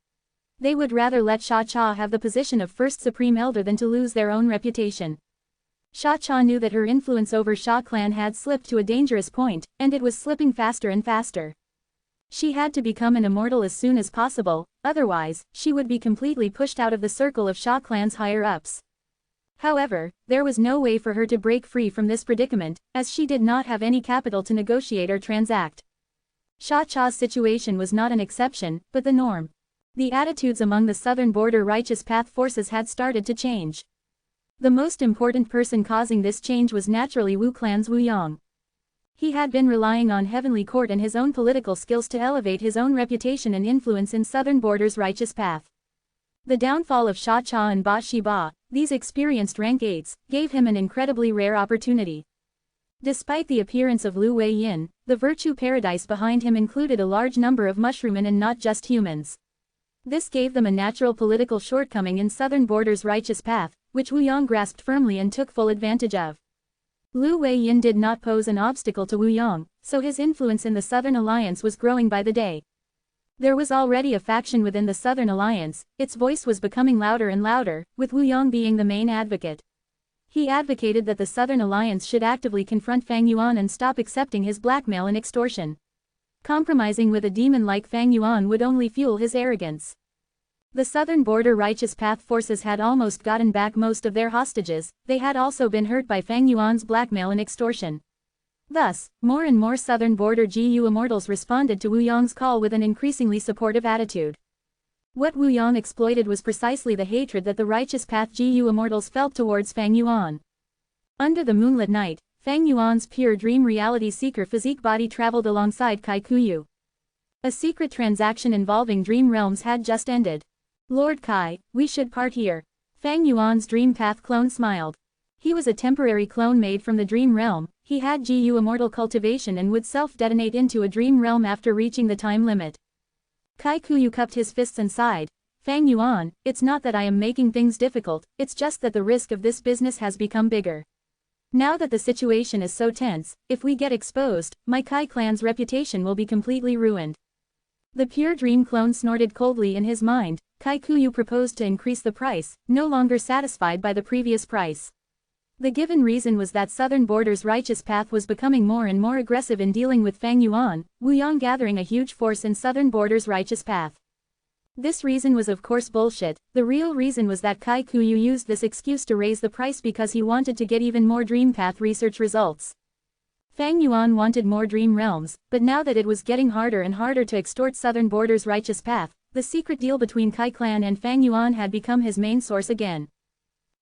They would rather let Sha have the position of first Supreme Elder than to lose their own reputation. Sha knew that her influence over Sha clan had slipped to a dangerous point, and it was slipping faster and faster. She had to become an immortal as soon as possible, otherwise, she would be completely pushed out of the circle of Sha clan's higher-ups. However, there was no way for her to break free from this predicament, as she did not have any capital to negotiate or transact. Sha-Cha's situation was not an exception, but the norm. The attitudes among the southern border righteous path forces had started to change. The most important person causing this change was naturally Wu clan's Wu Yang. He had been relying on Heavenly Court and his own political skills to elevate his own reputation and influence in southern border's righteous path. The downfall of Sha and Ba Shiba, these experienced rank 8s, gave him an incredibly rare opportunity. Despite the appearance of Lu Weiyin, the virtue paradise behind him included a large number of mushroommen and not just humans. This gave them a natural political shortcoming in southern border's righteous path, which Wu Yang grasped firmly and took full advantage of. Lu Weiyin did not pose an obstacle to Wu Yang, so his influence in the Southern Alliance was growing by the day. There was already a faction within the Southern Alliance. Its voice was becoming louder and louder, with Wu Yang being the main advocate. He advocated that the Southern Alliance should actively confront Fang Yuan and stop accepting his blackmail and extortion. Compromising with a demon like Fang Yuan would only fuel his arrogance. The southern border righteous path forces had almost gotten back most of their hostages. They had also been hurt by Fang Yuan's blackmail and extortion. Thus, more and more southern border GU immortals responded to Wu Yang's call with an increasingly supportive attitude. What Wu Yang exploited was precisely the hatred that the righteous path GU immortals felt towards Fang Yuan. Under the moonlit night, Fang Yuan's pure dream reality seeker physique body traveled alongside Kai Kuyu. A secret transaction involving dream realms had just ended. Lord Kai, we should part here. Fang Yuan's dream path clone smiled. He was a temporary clone made from the dream realm. He had GU immortal cultivation and would self-detonate into a dream realm after reaching the time limit. Kai Kuyu cupped his fists and sighed. Fang Yuan, it's not that I am making things difficult, it's just that the risk of this business has become bigger. Now that the situation is so tense, if we get exposed, my Kai clan's reputation will be completely ruined. The pure dream clone snorted coldly in his mind. Kai Kuyu proposed to increase the price, no longer satisfied by the previous price. The given reason was that southern border's righteous path was becoming more and more aggressive in dealing with Fang Yuan, Wu Yang gathering a huge force in southern border's righteous path. This reason was of course bullshit. The real reason was that Kai Kuyu used this excuse to raise the price because he wanted to get even more dream path research results. Fang Yuan wanted more dream realms, but now that it was getting harder and harder to extort southern border's righteous path, the secret deal between Kai clan and Fang Yuan had become his main source again.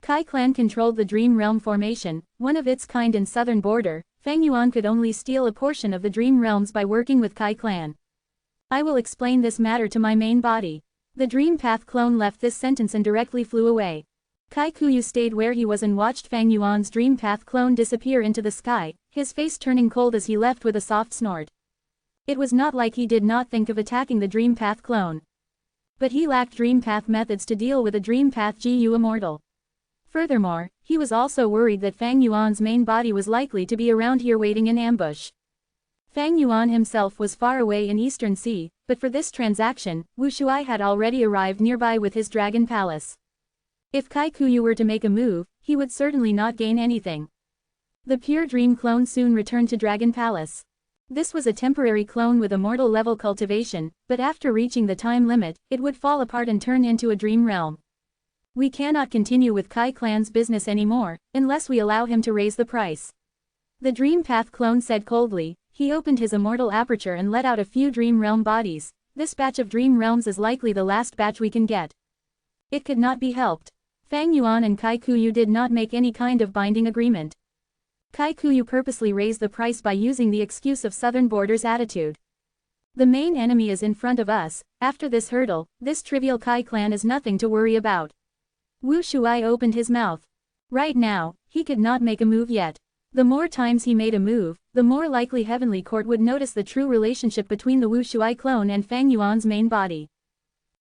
Kai clan controlled the dream realm formation, one of its kind in southern border. Fang Yuan could only steal a portion of the dream realms by working with Kai clan. I will explain this matter to my main body. The dream path clone left this sentence and directly flew away. Kai Kuyu stayed where he was and watched Fang Yuan's dream path clone disappear into the sky, his face turning cold as he left with a soft snort. It was not like he did not think of attacking the dream path clone. But he lacked dream path methods to deal with a dream path GU immortal. Furthermore, he was also worried that Fang Yuan's main body was likely to be around here waiting in ambush. Fang Yuan himself was far away in Eastern Sea, but for this transaction, Wu Shuai had already arrived nearby with his dragon palace. If Kai Kuyu were to make a move, he would certainly not gain anything. The pure dream clone soon returned to Dragon Palace. This was a temporary clone with immortal level cultivation, but after reaching the time limit, it would fall apart and turn into a dream realm. We cannot continue with Kai Clan's business anymore, unless we allow him to raise the price. The Dream Path clone said coldly. He opened his immortal aperture and let out a few dream realm bodies. This batch of dream realms is likely the last batch we can get. It could not be helped. Fang Yuan and Kai Kuyu did not make any kind of binding agreement. Kai Kuyu purposely raised the price by using the excuse of Southern Border's attitude. The main enemy is in front of us. After this hurdle, this trivial Kai clan is nothing to worry about. Wu Shuai opened his mouth. Right now, he could not make a move yet. The more times he made a move, the more likely Heavenly Court would notice the true relationship between the Wu Shuai clone and Fang Yuan's main body.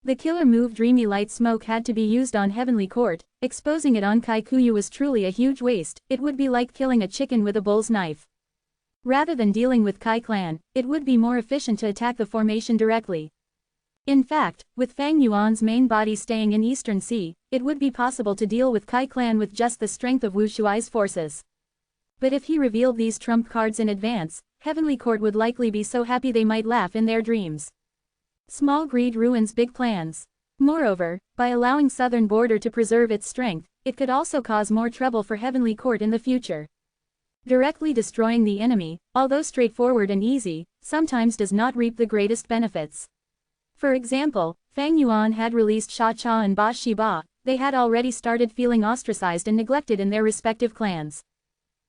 The killer move Dreamy Light Smoke had to be used on Heavenly Court. Exposing it on Kai Kuyu was truly a huge waste. It would be like killing a chicken with a bull's knife. Rather than dealing with Kai clan, it would be more efficient to attack the formation directly. In fact, with Fang Yuan's main body staying in Eastern Sea, it would be possible to deal with Kai clan with just the strength of Wu Shuai's forces. But if he revealed these trump cards in advance, Heavenly Court would likely be so happy they might laugh in their dreams. Small greed ruins big plans. Moreover, by allowing Southern Border to preserve its strength, it could also cause more trouble for Heavenly Court in the future. Directly destroying the enemy, although straightforward and easy, sometimes does not reap the greatest benefits. For example, Fang Yuan had released Sha Cha and Ba Shi Ba. They had already started feeling ostracized and neglected in their respective clans.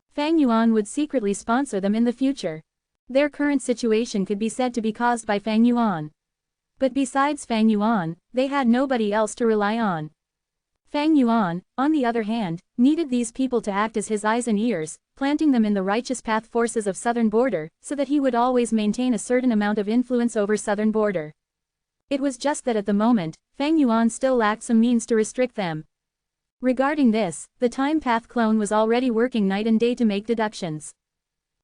Fang Yuan would secretly sponsor them in the future. Their current situation could be said to be caused by Fang Yuan. But besides Fang Yuan, they had nobody else to rely on. Fang Yuan, on the other hand, needed these people to act as his eyes and ears, planting them in the righteous path forces of Southern Border, so that he would always maintain a certain amount of influence over Southern Border. It was just that at the moment, Fang Yuan still lacked some means to restrict them. Regarding this, the Time Path clone was already working night and day to make deductions.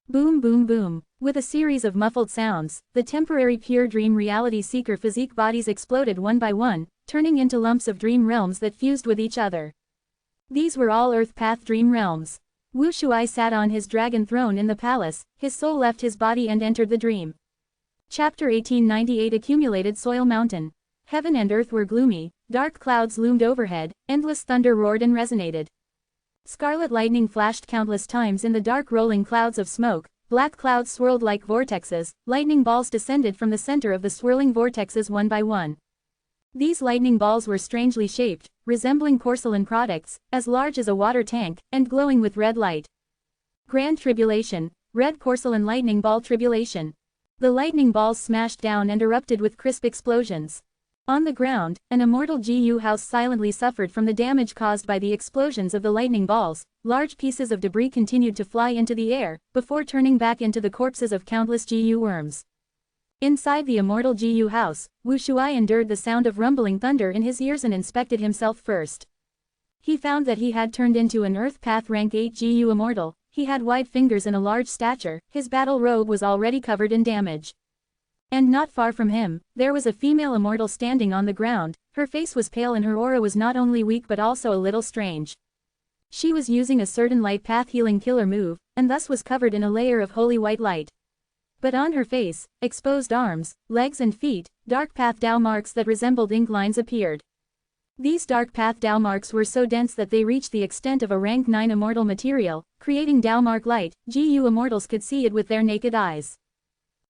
Boom boom boom. With a series of muffled sounds, the temporary pure dream reality seeker physique bodies exploded one by one, turning into lumps of dream realms that fused with each other. These were all Earth Path dream realms. Wu Shuai sat on his dragon throne in the palace, his soul left his body and entered the dream. Chapter 1898 Accumulated Soil Mountain. Heaven and earth were gloomy, dark clouds loomed overhead, endless thunder roared and resonated. Scarlet lightning flashed countless times in the dark rolling clouds of smoke, black clouds swirled like vortexes, lightning balls descended from the center of the swirling vortexes one by one. These lightning balls were strangely shaped, resembling porcelain products, as large as a water tank, and glowing with red light. Grand Tribulation, Red Porcelain Lightning Ball Tribulation. The lightning balls smashed down and erupted with crisp explosions. On the ground, an immortal GU house silently suffered from the damage caused by the explosions of the lightning balls. Large pieces of debris continued to fly into the air, before turning back into the corpses of countless GU worms. Inside the immortal GU house, Wu Shuai endured the sound of rumbling thunder in his ears and inspected himself first. He found that he had turned into an Earth Path Rank 8 GU immortal. He had wide fingers and a large stature. His battle robe was already covered in damage. And not far from him, there was a female immortal standing on the ground. Her face was pale and her aura was not only weak but also a little strange. She was using a certain light path healing killer move, and thus was covered in a layer of holy white light. But on her face, exposed arms, legs and feet, dark path Dao marks that resembled ink lines appeared. These dark path Dao marks were so dense that they reached the extent of a rank 9 immortal material, creating Dao mark light. GU immortals could see it with their naked eyes.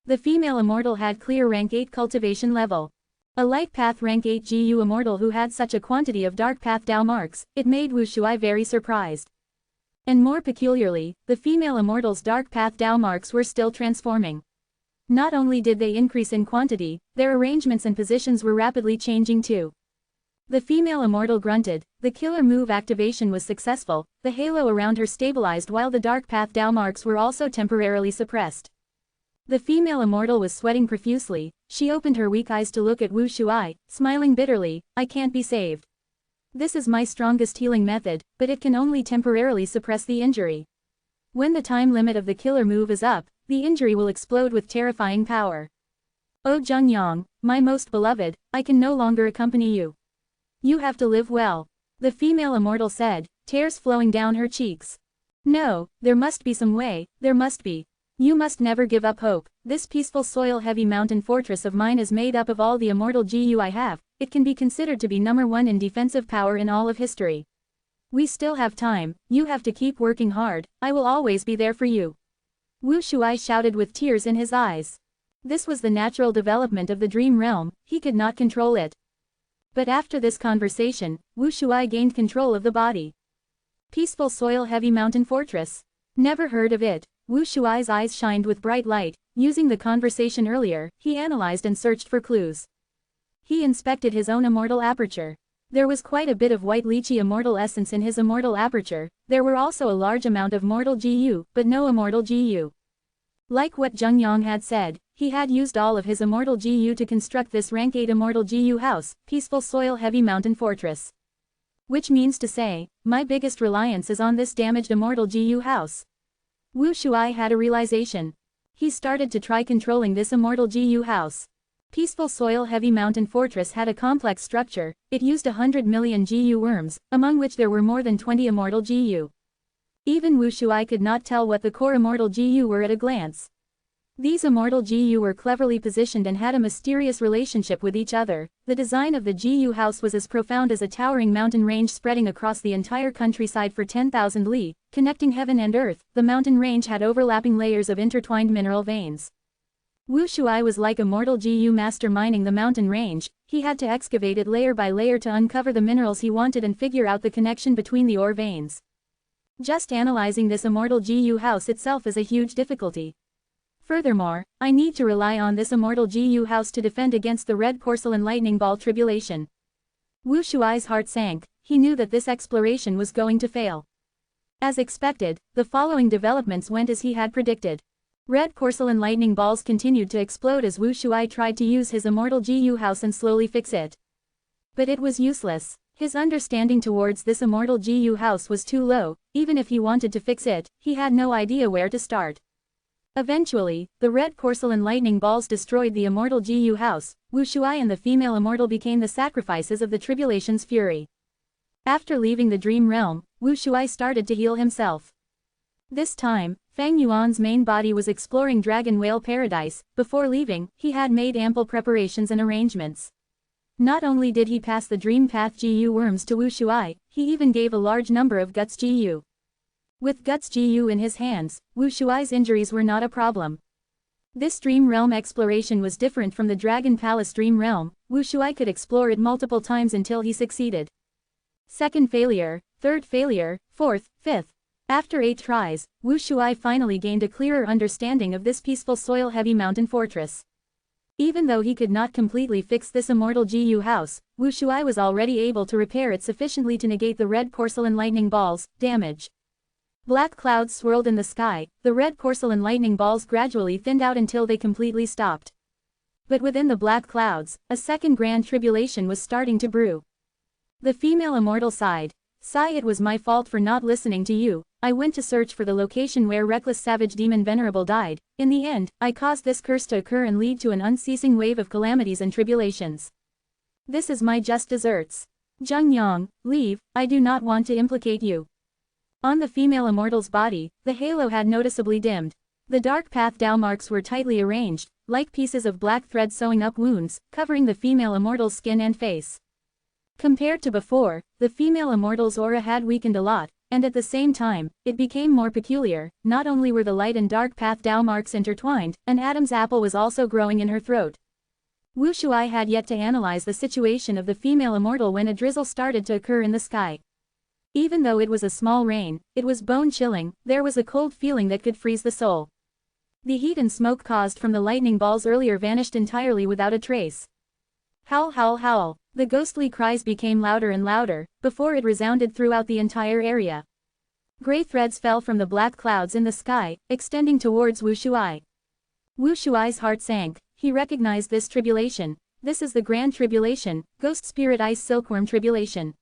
The female immortal had clear rank 8 cultivation level. A light path rank 8 GU immortal who had such a quantity of dark path Dao marks, it made Wu Shuai very surprised. And more peculiarly, the female immortal's dark path Dao marks were still transforming. Not only did they increase in quantity, their arrangements and positions were rapidly changing too. The female immortal grunted. The killer move activation was successful. The halo around her stabilized while the dark path Dao marks were also temporarily suppressed. The female immortal was sweating profusely. She opened her weak eyes to look at Wu Shuai, smiling bitterly. I can't be saved. This is my strongest healing method, but it can only temporarily suppress the injury. When the time limit of the killer move is up, the injury will explode with terrifying power. Oh Zhengyang, my most beloved, I can no longer accompany you. You have to live well. The female immortal said, tears flowing down her cheeks. No, there must be some way, there must be. You must never give up hope. This peaceful soil-heavy mountain fortress of mine is made up of all the immortal GU I have. It can be considered to be number one in defensive power in all of history. We still have time, you have to keep working hard, I will always be there for you. Wu Shuai shouted with tears in his eyes. This was the natural development of the dream realm, he could not control it. But after this conversation, Wu Shuai gained control of the body. Peaceful soil-heavy mountain fortress. Never heard of it. Wu Shuai's eyes shined with bright light. Using the conversation earlier, he analyzed and searched for clues. He inspected his own immortal aperture. There was quite a bit of white lychee immortal essence in his immortal aperture. There were also a large amount of mortal GU, but no immortal GU. Like what Zhengyang had said, he had used all of his immortal GU to construct this rank 8 immortal GU house, peaceful soil-heavy mountain fortress. Which means to say, my biggest reliance is on this damaged immortal GU house. Wu Shuai had a realization. He started to try controlling this immortal GU house. Peaceful soil-heavy mountain fortress had a complex structure, it used 100 million GU worms, among which there were more than 20 immortal GU. Even Wu Shuai could not tell what the core immortal GU were at a glance. These immortal GU were cleverly positioned and had a mysterious relationship with each other. The design of the GU house was as profound as a towering mountain range spreading across the entire countryside for 10,000 li, connecting heaven and earth. The mountain range had overlapping layers of intertwined mineral veins. Wu Shuai was like a mortal GU master mining the mountain range. He had to excavate it layer by layer to uncover the minerals he wanted and figure out the connection between the ore veins. Just analyzing this immortal GU house itself is a huge difficulty. Furthermore, I need to rely on this immortal GU house to defend against the red porcelain lightning ball tribulation. Wu Shuai's heart sank, he knew that this exploration was going to fail. As expected, the following developments went as he had predicted. Red porcelain lightning balls continued to explode as Wu Shuai tried to use his immortal GU house and slowly fix it. But it was useless. His understanding towards this immortal GU house was too low. Even if he wanted to fix it, he had no idea where to start. Eventually, the red porcelain lightning balls destroyed the immortal GU house. Wu Shuai and the female immortal became the sacrifices of the tribulation's fury. After leaving the dream realm, Wu Shuai started to heal himself. This time, Fang Yuan's main body was exploring Dragon Whale Paradise. Before leaving, he had made ample preparations and arrangements. Not only did he pass the Dream Path GU worms to Wu Shuai, he even gave a large number of Guts GU. With Guts GU in his hands, Wu Shuai's injuries were not a problem. This dream realm exploration was different from the Dragon Palace dream realm. Wu Shuai could explore it multiple times until he succeeded. Second failure, third failure, fourth, fifth. After 8 tries, Wu Shuai finally gained a clearer understanding of this peaceful soil-heavy mountain fortress. Even though he could not completely fix this immortal GU house, Wu Shuai was already able to repair it sufficiently to negate the red porcelain lightning balls' damage. Black clouds swirled in the sky, the red porcelain lightning balls gradually thinned out until they completely stopped. But within the black clouds, a second grand tribulation was starting to brew. The female immortal sighed. Sigh, it was my fault for not listening to you. I went to search for the location where reckless savage demon Venerable died. In the end, I caused this curse to occur and lead to an unceasing wave of calamities and tribulations. This is my just deserts. Zhengyang, leave, I do not want to implicate you. On the female immortal's body, the halo had noticeably dimmed. The dark path Dao marks were tightly arranged, like pieces of black thread sewing up wounds, covering the female immortal's skin and face. Compared to before, the female immortal's aura had weakened a lot, and at the same time, it became more peculiar. Not only were the light and dark path Dao marks intertwined, an Adam's apple was also growing in her throat. Wu Shuai had yet to analyze the situation of the female immortal when a drizzle started to occur in the sky. Even though it was a small rain, it was bone-chilling. There was a cold feeling that could freeze the soul. The heat and smoke caused from the lightning balls earlier vanished entirely without a trace. Howl, howl, howl. The ghostly cries became louder and louder, before it resounded throughout the entire area. Gray threads fell from the black clouds in the sky, extending towards Wu Shuai. Wu Shuai's heart sank. He recognized this tribulation. This is the Grand Tribulation, Ghost Spirit Ice Silkworm Tribulation.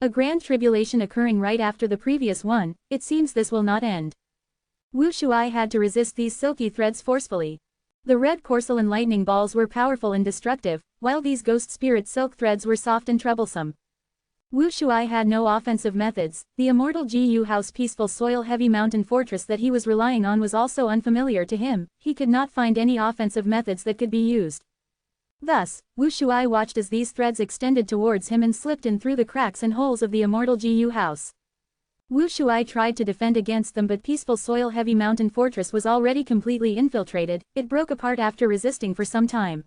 A grand tribulation occurring right after the previous one, it seems this will not end. Wu Shuai had to resist these silky threads forcefully. The red porcelain lightning balls were powerful and destructive, while these ghost spirit silk threads were soft and troublesome. Wu Shuai had no offensive methods. The Immortal Gu House peaceful soil heavy mountain fortress that he was relying on was also unfamiliar to him. He could not find any offensive methods that could be used. Thus, Wu Shuai watched as these threads extended towards him and slipped in through the cracks and holes of the Immortal Gu House. Wu Shuai tried to defend against them, but peaceful soil heavy mountain fortress was already completely infiltrated. It broke apart after resisting for some time.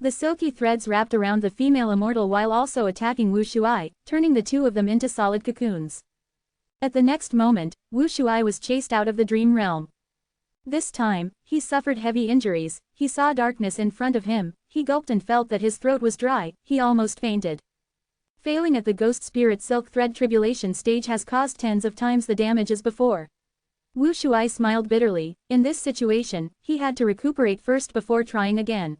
The silky threads wrapped around the female immortal while also attacking Wu Shuai, turning the two of them into solid cocoons. At the next moment, Wu Shuai was chased out of the dream realm. This time, he suffered heavy injuries. He saw darkness in front of him, he gulped and felt that his throat was dry, he almost fainted. Failing at the ghost spirit silk thread tribulation stage has caused tens of times the damage as before. Wu Shuai smiled bitterly. In this situation, he had to recuperate first before trying again.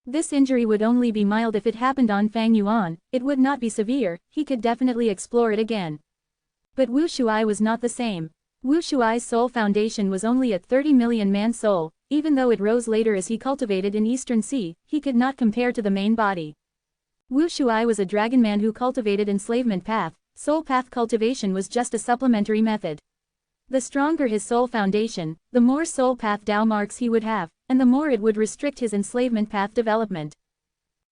This injury would only be mild if it happened on Fang Yuan, it would not be severe, he could definitely explore it again. But Wu Shuai was not the same. Wu Shuai's soul foundation was only at 30 million man soul, even though it rose later as he cultivated in Eastern Sea, he could not compare to the main body. Wu Shuai was a dragon man who cultivated enslavement path, soul path cultivation was just a supplementary method. The stronger his soul foundation, the more soul path Dao marks he would have, and the more it would restrict his enslavement path development.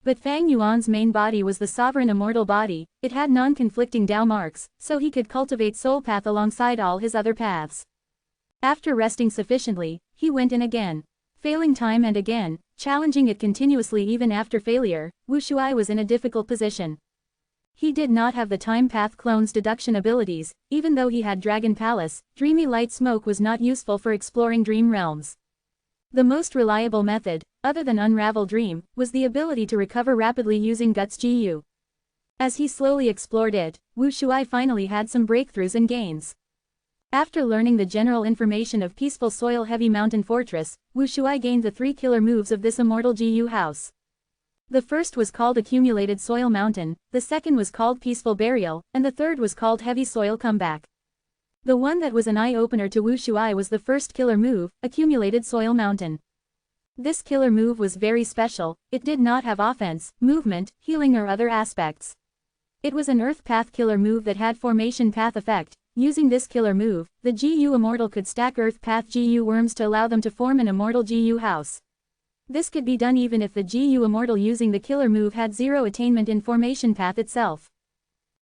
But Fang Yuan's main body was the sovereign immortal body, it had non-conflicting Dao marks, so he could cultivate soul path alongside all his other paths. After resting sufficiently, he went in again. Failing time and again, challenging it continuously even after failure, Wu Shuai was in a difficult position. He did not have the time path clone's deduction abilities, even though he had Dragon Palace, dreamy light smoke was not useful for exploring dream realms. The most reliable method, other than Unravel Dream, was the ability to recover rapidly using Guts GU. As he slowly explored it, Wu Shuai finally had some breakthroughs and gains. After learning the general information of Peaceful Soil Heavy Mountain Fortress, Wu Shuai gained the 3 killer moves of this Immortal Gu House. The first was called Accumulated Soil Mountain, the second was called Peaceful Burial, and the third was called Heavy Soil Comeback. The one that was an eye-opener to Wu Shuai was the first killer move, Accumulated Soil Mountain. This killer move was very special, it did not have offense, movement, healing or other aspects. It was an Earth Path killer move that had Formation Path effect. Using this killer move, the GU Immortal could stack Earth Path GU worms to allow them to form an Immortal GU House. This could be done even if the GU Immortal using the killer move had zero attainment in Formation Path itself.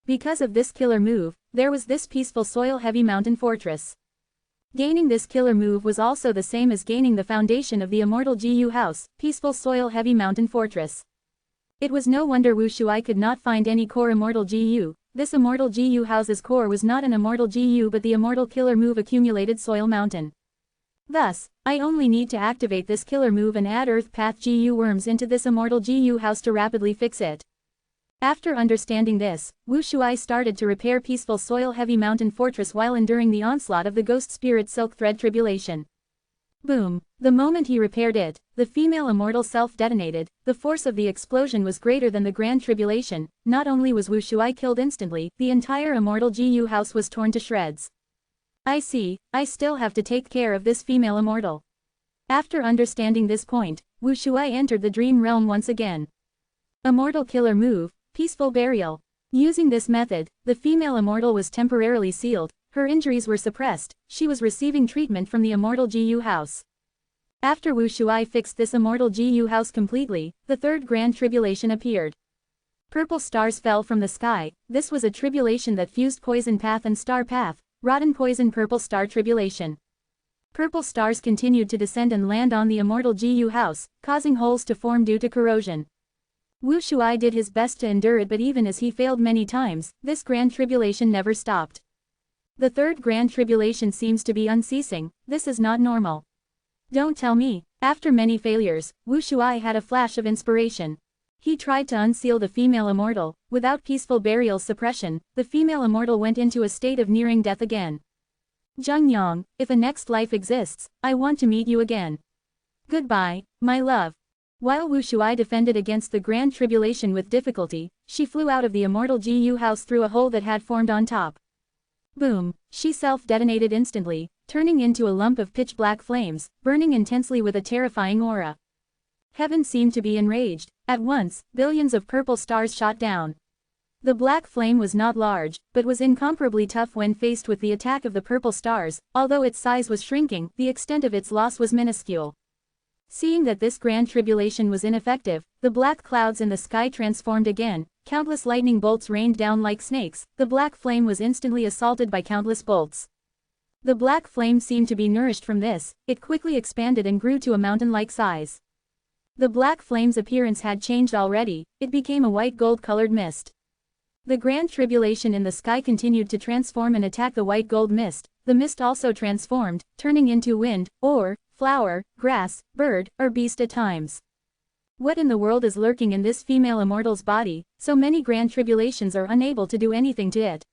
Because of this killer move, there was this Peaceful Soil Heavy Mountain Fortress. Gaining this killer move was also the same as gaining the foundation of the Immortal GU House, Peaceful Soil Heavy Mountain Fortress. It was no wonder Wu Shuai could not find any core Immortal GU. This Immortal GU House's core was not an Immortal GU but the Immortal Killer Move Accumulated Soil Mountain. Thus, I only need to activate this killer move and add Earth Path GU worms into this Immortal GU House to rapidly fix it. After understanding this, Wu Shuai started to repair Peaceful Soil Heavy Mountain Fortress while enduring the onslaught of the Ghost Spirit Silk Thread Tribulation. Boom! The moment he repaired it, the female immortal self-detonated, the force of the explosion was greater than the Grand Tribulation, not only was Wu Shuai killed instantly, the entire Immortal GU House was torn to shreds. I see, I still have to take care of this female immortal. After understanding this point, Wu Shuai entered the dream realm once again. Immortal Killer Move, Peaceful Burial. Using this method, the female immortal was temporarily sealed, her injuries were suppressed, she was receiving treatment from the Immortal GU House. After Wu Shuai fixed this Immortal GU House completely, the third Grand Tribulation appeared. Purple stars fell from the sky, this was a tribulation that fused Poison Path and Star Path, Rotten Poison Purple Star Tribulation. Purple stars continued to descend and land on the Immortal GU House, causing holes to form due to corrosion. Wu Shuai did his best to endure it, but even as he failed many times, this Grand Tribulation never stopped. The third Grand Tribulation seems to be unceasing, this is not normal. Don't tell me. After many failures, Wu Shuai had a flash of inspiration. He tried to unseal the female immortal. Without peaceful burial suppression, the female immortal went into a state of nearing death again. Zheng Yang, if a next life exists, I want to meet you again. Goodbye, my love. While Wu Shuai defended against the Grand Tribulation with difficulty, she flew out of the Immortal GU house through a hole that had formed on top. Boom! She self-detonated instantly, turning into a lump of pitch-black flames, burning intensely with a terrifying aura. Heaven seemed to be enraged. At once, billions of purple stars shot down. The black flame was not large, but was incomparably tough when faced with the attack of the purple stars. Although its size was shrinking, the extent of its loss was minuscule. Seeing that this Grand Tribulation was ineffective, the black clouds in the sky transformed again, countless lightning bolts rained down like snakes, the black flame was instantly assaulted by countless bolts. The black flame seemed to be nourished from this, it quickly expanded and grew to a mountain-like size. The black flame's appearance had changed already, it became a white gold-colored mist. The Grand Tribulation in the sky continued to transform and attack the white gold mist. The mist also transformed, turning into wind, or flower, grass, bird, or beast at times. What in the world is lurking in this female immortal's body? So many Grand Tribulations are unable to do anything to it.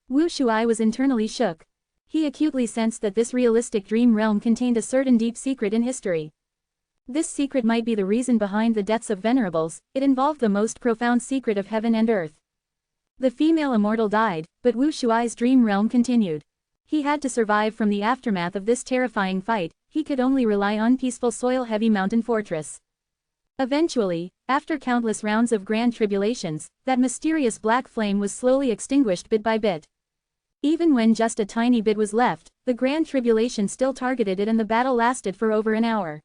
Wu Shuai was internally shook. He acutely sensed that this realistic dream realm contained a certain deep secret in history. This secret might be the reason behind the deaths of venerables, it involved the most profound secret of heaven and earth. The female immortal died, but Wu Shuai's dream realm continued. He had to survive from the aftermath of this terrifying fight, he could only rely on peaceful soil-heavy mountain fortress. Eventually, after countless rounds of Grand Tribulations, that mysterious black flame was slowly extinguished bit by bit. Even when just a tiny bit was left, the Grand Tribulation still targeted it and the battle lasted for over an hour.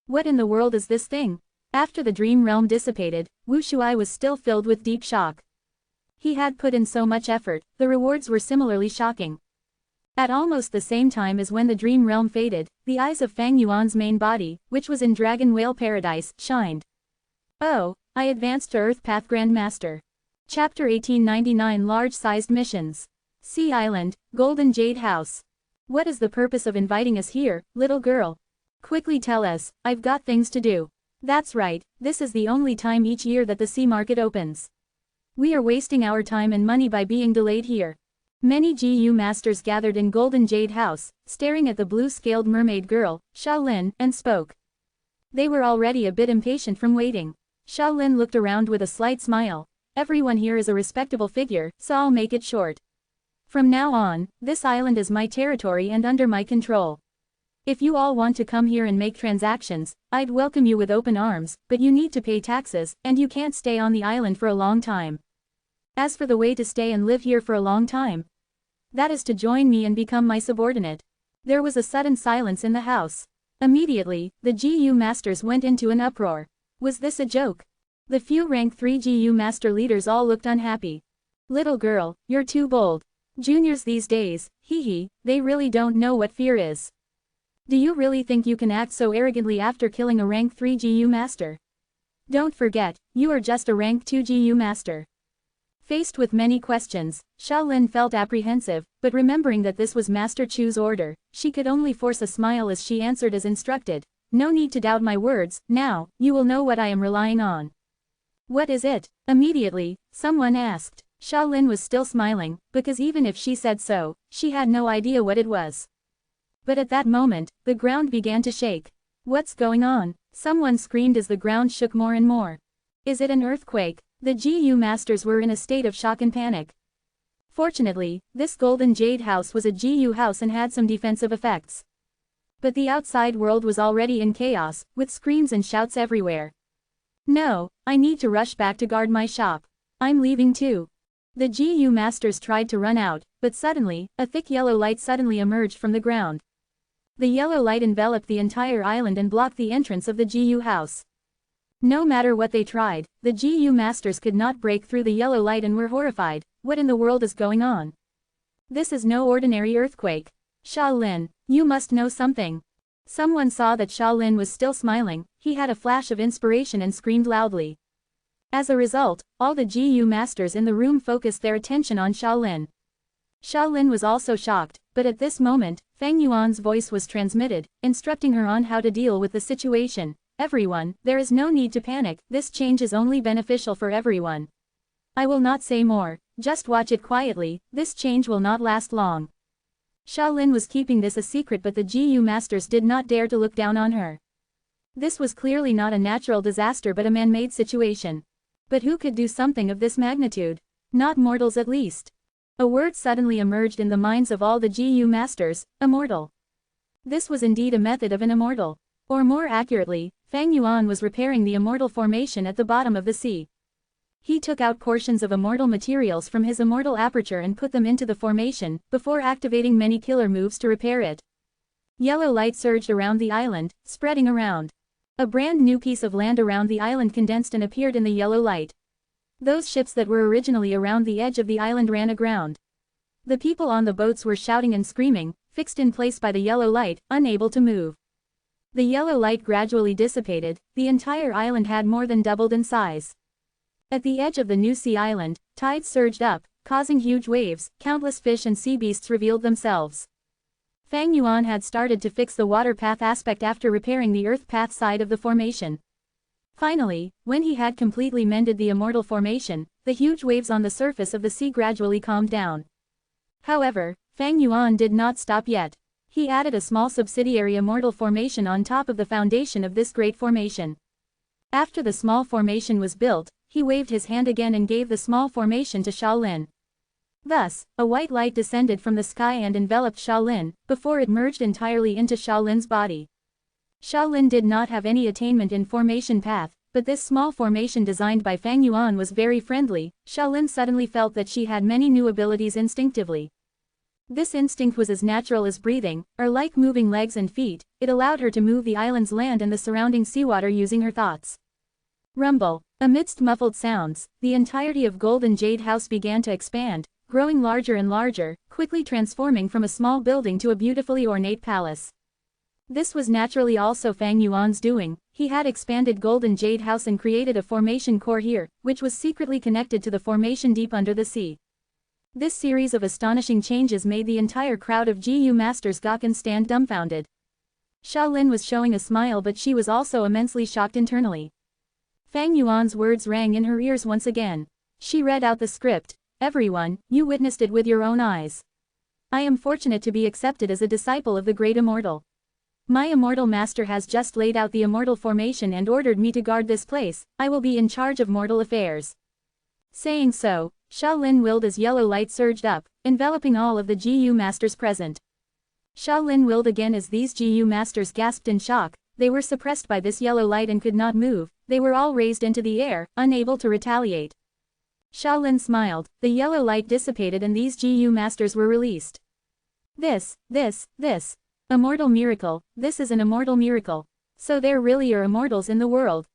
What in the world is this thing? After the dream realm dissipated, Wu Shuai was still filled with deep shock. He had put in so much effort, the rewards were similarly shocking. At almost the same time as when the dream realm faded, the eyes of Fang Yuan's main body, which was in Dragon Whale Paradise, shined. Oh, I advanced to Earth Path Grand Master. Chapter 1899 Large-Sized Missions. Sea Island, Golden Jade House. What is the purpose of inviting us here, little girl? Quickly tell us, I've got things to do. That's right, this is the only time each year that the sea market opens. We are wasting our time and money by being delayed here. Many GU masters gathered in Golden Jade House, staring at the blue-scaled mermaid girl, Shaolin, and spoke. They were already a bit impatient from waiting. Shaolin looked around with a slight smile. Everyone here is a respectable figure, so I'll make it short. From now on, this island is my territory and under my control. If you all want to come here and make transactions, I'd welcome you with open arms, but you need to pay taxes, and you can't stay on the island for a long time. As for the way to stay and live here for a long time, that is to join me and become my subordinate. There was a sudden silence in the house. Immediately, the GU masters went into an uproar. Was this a joke? The few rank 3 GU master leaders all looked unhappy. Little girl, you're too bold. Juniors these days, hee, they really don't know what fear is. Do you really think you can act so arrogantly after killing a rank 3 GU master? Don't forget, you are just a rank 2 GU master. Faced with many questions, Shaolin felt apprehensive, but remembering that this was Master Chu's order, she could only force a smile as she answered as instructed. No need to doubt my words, now, you will know what I am relying on. What is it? Immediately, someone asked. Shaolin was still smiling, because even if she said so, she had no idea what it was. But at that moment, the ground began to shake. What's going on? Someone screamed as the ground shook more and more. Is it an earthquake? The GU masters were in a state of shock and panic. Fortunately, this Golden Jade House was a GU house and had some defensive effects. But the outside world was already in chaos, with screams and shouts everywhere. No, I need to rush back to guard my shop. I'm leaving too. The GU masters tried to run out, but suddenly, a thick yellow light suddenly emerged from the ground. The yellow light enveloped the entire island and blocked the entrance of the GU house. No matter what they tried, the GU masters could not break through the yellow light and were horrified. What in the world is going on? This is no ordinary earthquake. Shaolin, you must know something. Someone saw that Shaolin was still smiling, he had a flash of inspiration and screamed loudly. As a result, all the GU masters in the room focused their attention on Shaolin. Shaolin was also shocked, but at this moment, Fang Yuan's voice was transmitted, instructing her on how to deal with the situation. Everyone, there is no need to panic, this change is only beneficial for everyone. I will not say more, just watch it quietly, this change will not last long. Shaolin was keeping this a secret, but the GU masters did not dare to look down on her. This was clearly not a natural disaster but a man-made situation. But who could do something of this magnitude? Not mortals at least. A word suddenly emerged in the minds of all the GU masters: immortal. This was indeed a method of an immortal. Or more accurately, Fang Yuan was repairing the immortal formation at the bottom of the sea. He took out portions of immortal materials from his immortal aperture and put them into the formation, before activating many killer moves to repair it. Yellow light surged around the island, spreading around. A brand new piece of land around the island condensed and appeared in the yellow light. Those ships that were originally around the edge of the island ran aground. The people on the boats were shouting and screaming, fixed in place by the yellow light, unable to move. The yellow light gradually dissipated, the entire island had more than doubled in size. At the edge of the new sea island, tides surged up, causing huge waves, countless fish and sea beasts revealed themselves. Fang Yuan had started to fix the water path aspect after repairing the earth path side of the formation. Finally, when he had completely mended the immortal formation, the huge waves on the surface of the sea gradually calmed down. However, Fang Yuan did not stop yet. He added a small subsidiary immortal formation on top of the foundation of this great formation. After the small formation was built, he waved his hand again and gave the small formation to Shaolin. Thus, a white light descended from the sky and enveloped Shaolin, before it merged entirely into Shaolin's body. Shaolin did not have any attainment in formation path, but this small formation designed by Fang Yuan was very friendly. Shaolin suddenly felt that she had many new abilities instinctively. This instinct was as natural as breathing, or like moving legs and feet. It allowed her to move the island's land and the surrounding seawater using her thoughts. Rumble. Amidst muffled sounds, the entirety of Golden Jade House began to expand, growing larger and larger, quickly transforming from a small building to a beautifully ornate palace. This was naturally also Fang Yuan's doing. He had expanded Golden Jade House and created a formation core here, which was secretly connected to the formation deep under the sea. This series of astonishing changes made the entire crowd of GU masters gawk and stand dumbfounded. Shaolin was showing a smile, but she was also immensely shocked internally. Fang Yuan's words rang in her ears once again. She read out the script. Everyone, you witnessed it with your own eyes. I am fortunate to be accepted as a disciple of the great immortal. My immortal master has just laid out the immortal formation and ordered me to guard this place. I will be in charge of mortal affairs. Saying so, Shaolin willed as yellow light surged up, enveloping all of the GU masters present. Shaolin willed again as these GU masters gasped in shock. They were suppressed by this yellow light and could not move. They were all raised into the air, unable to retaliate. Shaolin smiled. The yellow light dissipated and these GU masters were released. This. Immortal miracle. This is an immortal miracle. So there really are immortals in the world.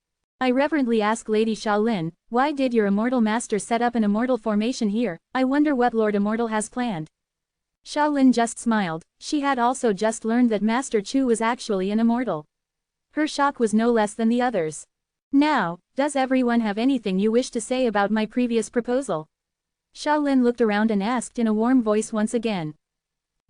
I reverently ask Lady Shaolin, why did your immortal master set up an immortal formation here? I wonder what Lord Immortal has planned. Shaolin just smiled. She had also just learned that Master Chu was actually an immortal. Her shock was no less than the others. Now, does everyone have anything you wish to say about my previous proposal? Shaolin looked around and asked in a warm voice once again.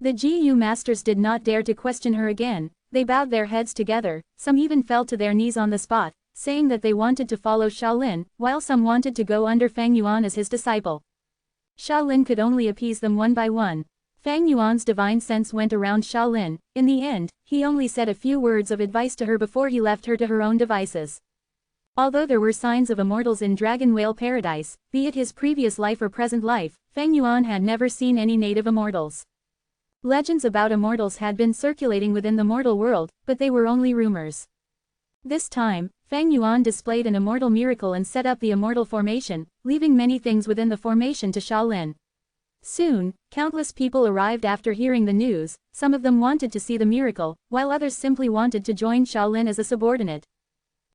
The GU masters did not dare to question her again. They bowed their heads together, some even fell to their knees on the spot, saying that they wanted to follow Shaolin, while some wanted to go under Fang Yuan as his disciple. Shaolin could only appease them one by one. Fang Yuan's divine sense went around Shaolin. In the end, he only said a few words of advice to her before he left her to her own devices. Although there were signs of immortals in Dragon Whale Paradise, be it his previous life or present life, Fang Yuan had never seen any native immortals. Legends about immortals had been circulating within the mortal world, but they were only rumors. This time, Fang Yuan displayed an immortal miracle and set up the immortal formation, leaving many things within the formation to Shaolin. Soon, countless people arrived after hearing the news. Some of them wanted to see the miracle, while others simply wanted to join Shaolin as a subordinate.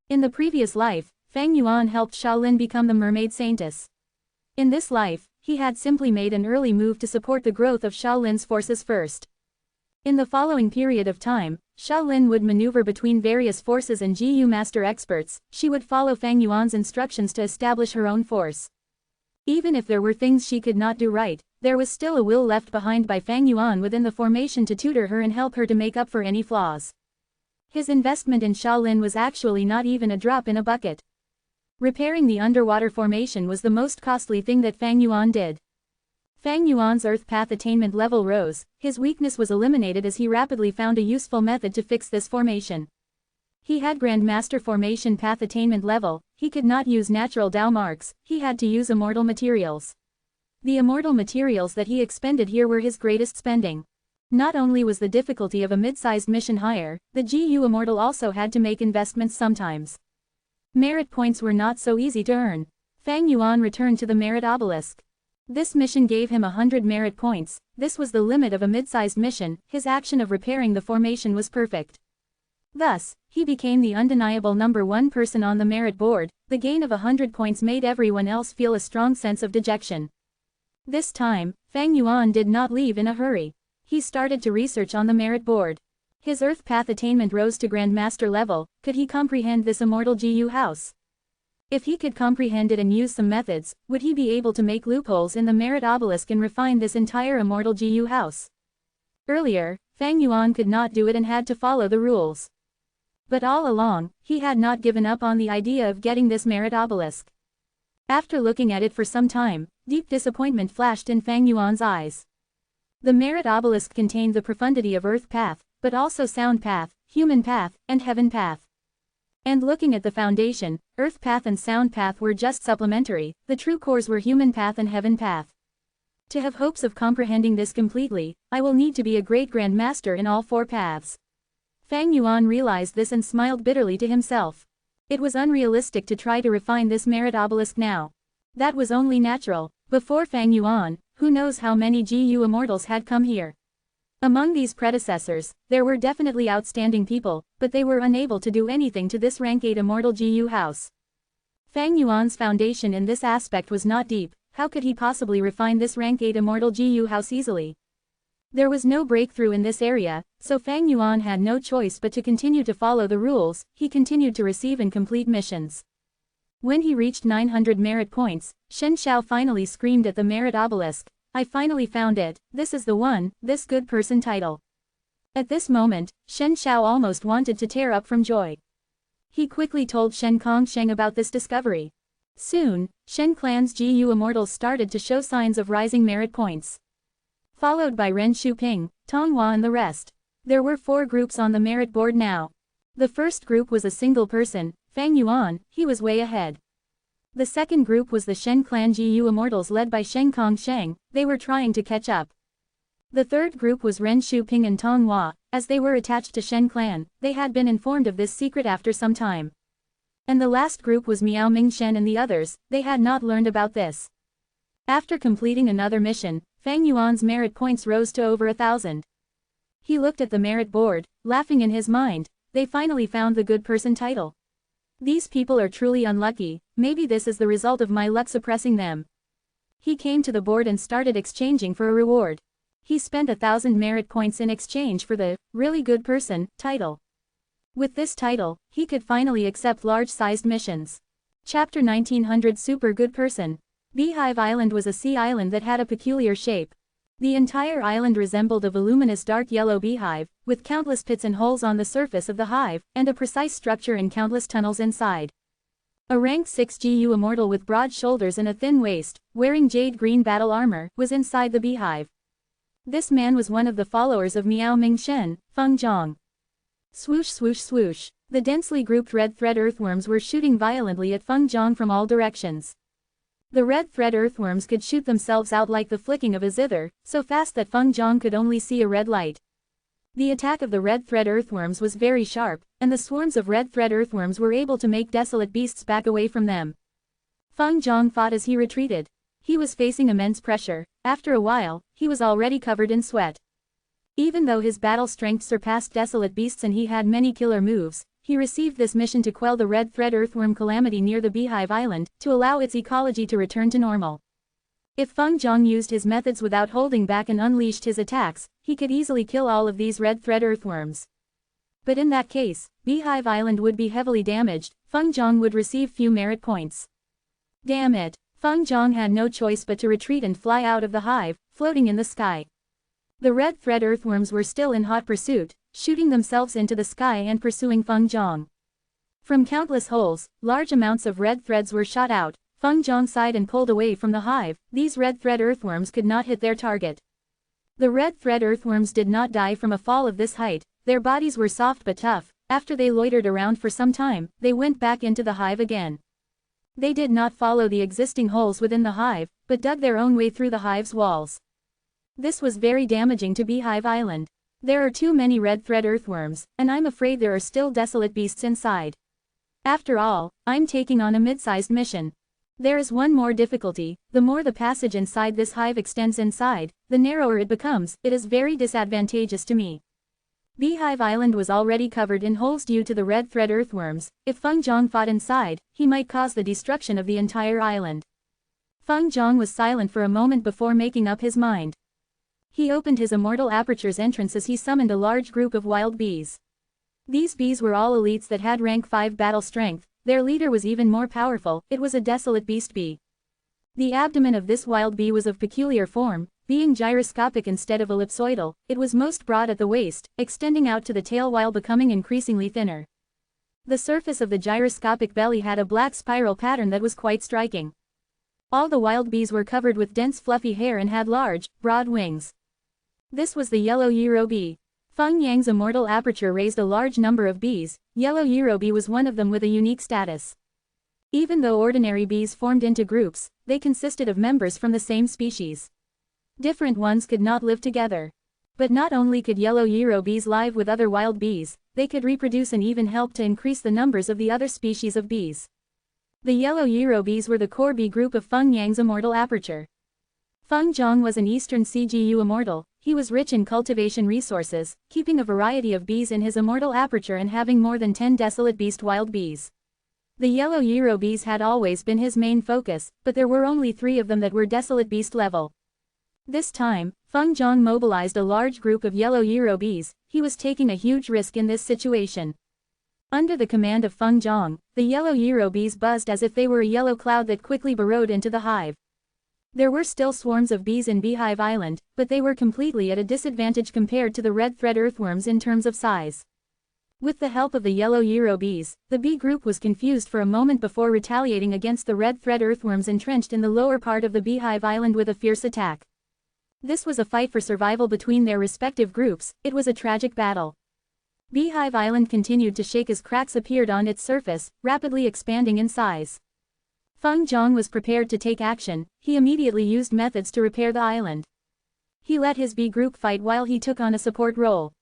In the previous life, Fang Yuan helped Shaolin become the mermaid saintess. In this life, he had simply made an early move to support the growth of Shaolin's forces first. In the following period of time, Shaolin would maneuver between various forces and GU master experts. She would follow Fang Yuan's instructions to establish her own force. Even if there were things she could not do right, there was still a will left behind by Fang Yuan within the formation to tutor her and help her to make up for any flaws. His investment in Shaolin was actually not even a drop in a bucket. Repairing the underwater formation was the most costly thing that Fang Yuan did. Fang Yuan's earth path attainment level rose. His weakness was eliminated as he rapidly found a useful method to fix this formation. He had Grandmaster Formation Path attainment level, he could not use natural Dao marks, he had to use immortal materials. The immortal materials that he expended here were his greatest spending. Not only was the difficulty of a mid-sized mission higher, the GU Immortal also had to make investments sometimes. Merit points were not so easy to earn. Fang Yuan returned to the merit obelisk. This mission gave him 100 merit points, this was the limit of a mid-sized mission, his action of repairing the formation was perfect. Thus, he became the undeniable #1 person on the merit board, the gain of 100 points made everyone else feel a strong sense of dejection. This time, Fang Yuan did not leave in a hurry. He started to research on the merit board. His Earth Path attainment rose to Grandmaster level, could he comprehend this immortal GU house? If he could comprehend it and use some methods, would he be able to make loopholes in the merit obelisk and refine this entire immortal GU house? Earlier, Fang Yuan could not do it and had to follow the rules. But all along, he had not given up on the idea of getting this merit obelisk. After looking at it for some time, deep disappointment flashed in Fang Yuan's eyes. The merit obelisk contained the profundity of Earth Path, but also Sound Path, Human Path, and Heaven Path. And looking at the foundation, Earth Path and Sound Path were just supplementary, the true cores were Human Path and Heaven Path. To have hopes of comprehending this completely, I will need to be a great Grandmaster in all 4 paths. Fang Yuan realized this and smiled bitterly to himself. It was unrealistic to try to refine this merit obelisk now. That was only natural. Before Fang Yuan, who knows how many GU Immortals had come here. Among these predecessors, there were definitely outstanding people, but they were unable to do anything to this rank 8 immortal GU house. Fang Yuan's foundation in this aspect was not deep, how could he possibly refine this rank 8 immortal GU house easily? There was no breakthrough in this area, so Fang Yuan had no choice but to continue to follow the rules, he continued to receive and complete missions. When he reached 900 merit points, Shen Xiao finally screamed at the merit obelisk, "I finally found it, this is the one, this good person title." At this moment, Shen Xiao almost wanted to tear up from joy. He quickly told Shen Kongsheng about this discovery. Soon, Shen Clan's GU Immortals started to show signs of rising merit points. Followed by Ren Shuping, Tonghua and the rest. There were 4 groups on the merit board now. The first group was a single person, Fang Yuan, he was way ahead. The second group was the Shen Clan GU Immortals led by Shen Kongsheng, they were trying to catch up. The third group was Ren Shuping and Tonghua, as they were attached to Shen Clan, they had been informed of this secret after some time. And the last group was Miao Mingshen and the others, they had not learned about this. After completing another mission, Fang Yuan's merit points rose to over 1,000. He looked at the merit board, laughing in his mind, they finally found the good person title. These people are truly unlucky, maybe this is the result of my luck suppressing them. He came to the board and started exchanging for a reward. He spent 1,000 merit points in exchange for the really good person title. With this title, he could finally accept large-sized missions. Chapter 1900 Super Good Person. Beehive Island was a sea island that had a peculiar shape. The entire island resembled a voluminous dark yellow beehive, with countless pits and holes on the surface of the hive, and a precise structure and countless tunnels inside. A rank 6 GU Immortal with broad shoulders and a thin waist, wearing jade green battle armor, was inside the beehive. This man was one of the followers of Miao Mingshen, Feng Zhang. Swoosh swoosh swoosh. The densely grouped red thread earthworms were shooting violently at Feng Zhang from all directions. The red thread earthworms could shoot themselves out like the flicking of a zither, so fast that Feng Zhang could only see a red light. The attack of the red thread earthworms was very sharp, and the swarms of red thread earthworms were able to make desolate beasts back away from them. Feng Zhang fought as he retreated. He was facing immense pressure, after a while, he was already covered in sweat. Even though his battle strength surpassed desolate beasts and he had many killer moves, he received this mission to quell the red thread earthworm calamity near the Beehive Island, to allow its ecology to return to normal. If Feng Zhang used his methods without holding back and unleashed his attacks, he could easily kill all of these red thread earthworms. But in that case, Beehive Island would be heavily damaged, Feng Zhang would receive few merit points. Damn it! Feng Zhang had no choice but to retreat and fly out of the hive, floating in the sky. The red thread earthworms were still in hot pursuit, shooting themselves into the sky and pursuing Feng Zhang. From countless holes, large amounts of red threads were shot out. Feng Zhang sighed and pulled away from the hive. These red thread earthworms could not hit their target. The red thread earthworms did not die from a fall of this height, their bodies were soft but tough, After they loitered around for some time, they went back into the hive again. They did not follow the existing holes within the hive, but dug their own way through the hive's walls. This was very damaging to Beehive Island. There are too many red thread earthworms, and I'm afraid there are still desolate beasts inside. After all, I'm taking on a mid-sized mission. There is one more difficulty: the more the passage inside this hive extends inside, the narrower it becomes. It is very disadvantageous to me. Beehive Island was already covered in holes due to the red thread earthworms. If Feng Zhang fought inside, he might cause the destruction of the entire island. Feng Zhang was silent for a moment before making up his mind. He opened his Immortal Aperture's entrance as he summoned a large group of wild bees. These bees were all elites that had rank 5 battle strength. Their leader was even more powerful. It was a desolate beast bee. The abdomen of this wild bee was of peculiar form, being gyroscopic instead of ellipsoidal. It was most broad at the waist, extending out to the tail while becoming increasingly thinner. The surface of the gyroscopic belly had a black spiral pattern that was quite striking. All the wild bees were covered with dense fluffy hair and had large, broad wings. This was the yellow Euro bee. Feng Yang's Immortal Aperture raised a large number of bees. Yellow Euro bee was one of them with a unique status. Even though ordinary bees formed into groups, they consisted of members from the same species. Different ones could not live together. But not only could yellow Euro bees live with other wild bees, they could reproduce and even help to increase the numbers of the other species of bees. The yellow Euro bees were the core bee group of Feng Yang's Immortal Aperture. Feng Zhang was an Eastern CGU Immortal. He was rich in cultivation resources, keeping a variety of bees in his Immortal Aperture and having more than 10 desolate beast wild bees. The yellow Euro bees had always been his main focus, but there were only 3 of them that were desolate beast level. This time, Feng Zhang mobilized a large group of yellow Euro bees. He was taking a huge risk in this situation. Under the command of Feng Zhang, the yellow Euro bees buzzed as if they were a yellow cloud that quickly burrowed into the hive. There were still swarms of bees in Beehive Island, but they were completely at a disadvantage compared to the red thread earthworms in terms of size. With the help of the yellow Euro bees, the bee group was confused for a moment before retaliating against the red thread earthworms entrenched in the lower part of the Beehive Island with a fierce attack. This was a fight for survival between their respective groups. It was a tragic battle. Beehive Island continued to shake as cracks appeared on its surface, rapidly expanding in size. Feng Zhang was prepared to take action. He immediately used methods to repair the island. He let his bee group fight while he took on a support role.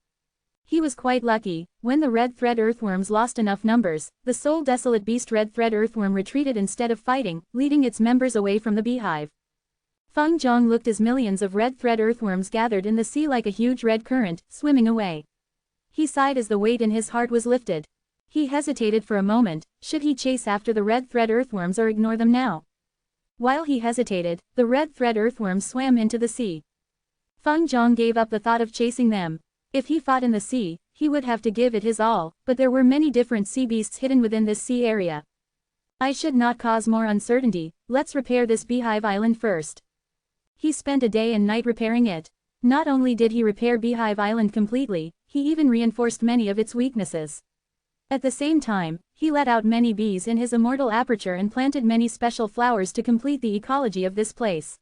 He was quite lucky. When the red thread earthworms lost enough numbers, the sole desolate beast red thread earthworm retreated instead of fighting, leading its members away from the beehive. Feng Zhang looked as millions of red thread earthworms gathered in the sea like a huge red current, swimming away. He sighed as the weight in his heart was lifted. He hesitated for a moment. Should he chase after the red thread earthworms or ignore them now? While he hesitated, the red thread earthworms swam into the sea. Feng Zhang gave up the thought of chasing them. If he fought in the sea, he would have to give it his all, but there were many different sea beasts hidden within this sea area. I should not cause more uncertainty. Let's repair this Beehive Island first. He spent a day and night repairing it. Not only did he repair Beehive Island completely, he even reinforced many of its weaknesses. At the same time, he let out many bees in his Immortal Aperture and planted many special flowers to complete the ecology of this place.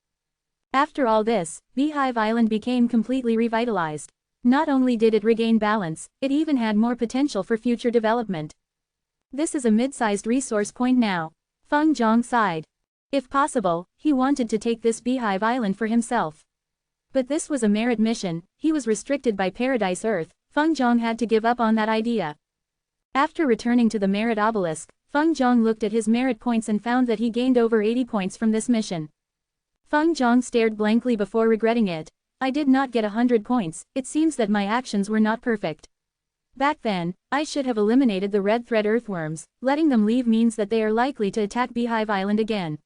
After all this, Beehive Island became completely revitalized. Not only did it regain balance, it even had more potential for future development. This is a mid-sized resource point now. Feng Zhang sighed. If possible, he wanted to take this Beehive Island for himself. But this was a merit mission. He was restricted by Paradise Earth. Feng Zhang had to give up on that idea. After returning to the merit obelisk, Feng Zhang looked at his merit points and found that he gained over 80 points from this mission. Feng Zhang stared blankly before regretting it. I did not get 100 points. It seems that my actions were not perfect. Back then, I should have eliminated the red thread earthworms. Letting them leave means that they are likely to attack Beehive Island again.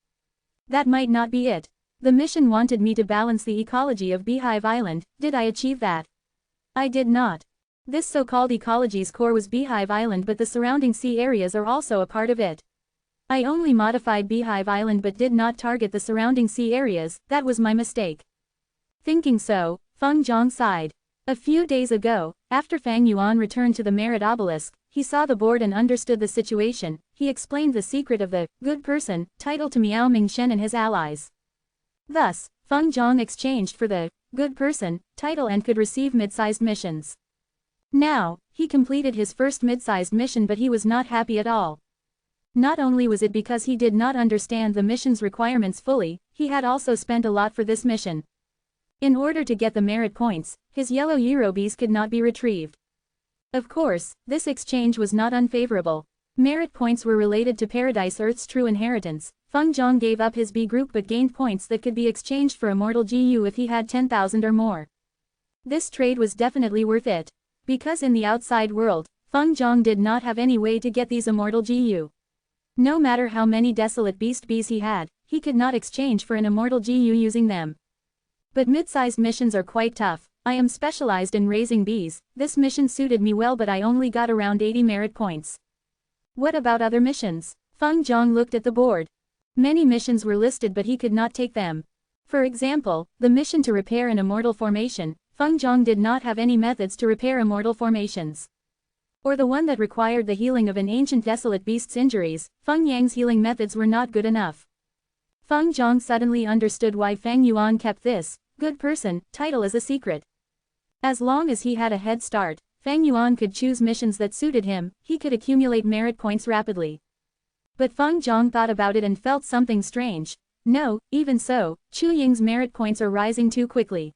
That might not be it. The mission wanted me to balance the ecology of Beehive Island. Did I achieve that? I did not. This so-called ecology's core was Beehive Island, but the surrounding sea areas are also a part of it. I only modified Beehive Island but did not target the surrounding sea areas. That was my mistake. Thinking so, Feng Zhang sighed. A few days ago, after Fang Yuan returned to the merit obelisk, he saw the board and understood the situation. He explained the secret of the good person title to Miao Mingshen and his allies. Thus, Feng Zhang exchanged for the good person title and could receive mid-sized missions. Now, he completed his first mid-sized mission, but he was not happy at all. Not only was it because he did not understand the mission's requirements fully, he had also spent a lot for this mission. In order to get the merit points, his yellow Yerobis could not be retrieved. Of course, this exchange was not unfavorable. Merit points were related to Paradise Earth's true inheritance. Feng Zhang gave up his B group but gained points that could be exchanged for Immortal GU if he had 10,000 or more. This trade was definitely worth it. Because in the outside world, Feng Zhang did not have any way to get these Immortal GU. No matter how many Desolate Beast Bees he had, he could not exchange for an Immortal GU using them. But mid-sized missions are quite tough. I am specialized in raising bees. This mission suited me well, but I only got around 80 merit points. What about other missions? Feng Zhang looked at the board. Many missions were listed but he could not take them. For example, the mission to repair an immortal formation. Feng Zhang did not have any methods to repair immortal formations. Or the one that required the healing of an ancient desolate beast's injuries. Feng Yang's healing methods were not good enough. Feng Zhang suddenly understood why Fang Yuan kept this good person title as a secret. As long as he had a head start, Fang Yuan could choose missions that suited him. He could accumulate merit points rapidly. But Feng Zhang thought about it and felt something strange. No, even so, Chu Ying's merit points are rising too quickly.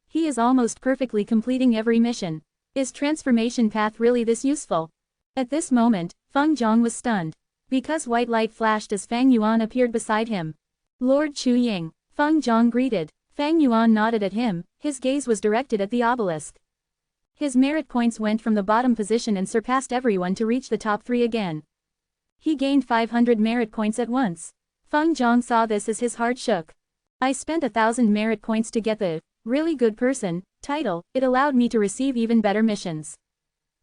He is almost perfectly completing every mission. Is transformation path really this useful? At this moment, Feng Zhang was stunned. Because white light flashed as Fang Yuan appeared beside him. Lord Chu Ying. Feng Zhang greeted. Fang Yuan nodded at him, his gaze was directed at the obelisk. His merit points went from the bottom position and surpassed everyone to reach the top 3 again. He gained 500 merit points at once. Feng Zhang saw this as his heart shook. I spent 1,000 merit points to get the really good person title. It allowed me to receive even better missions.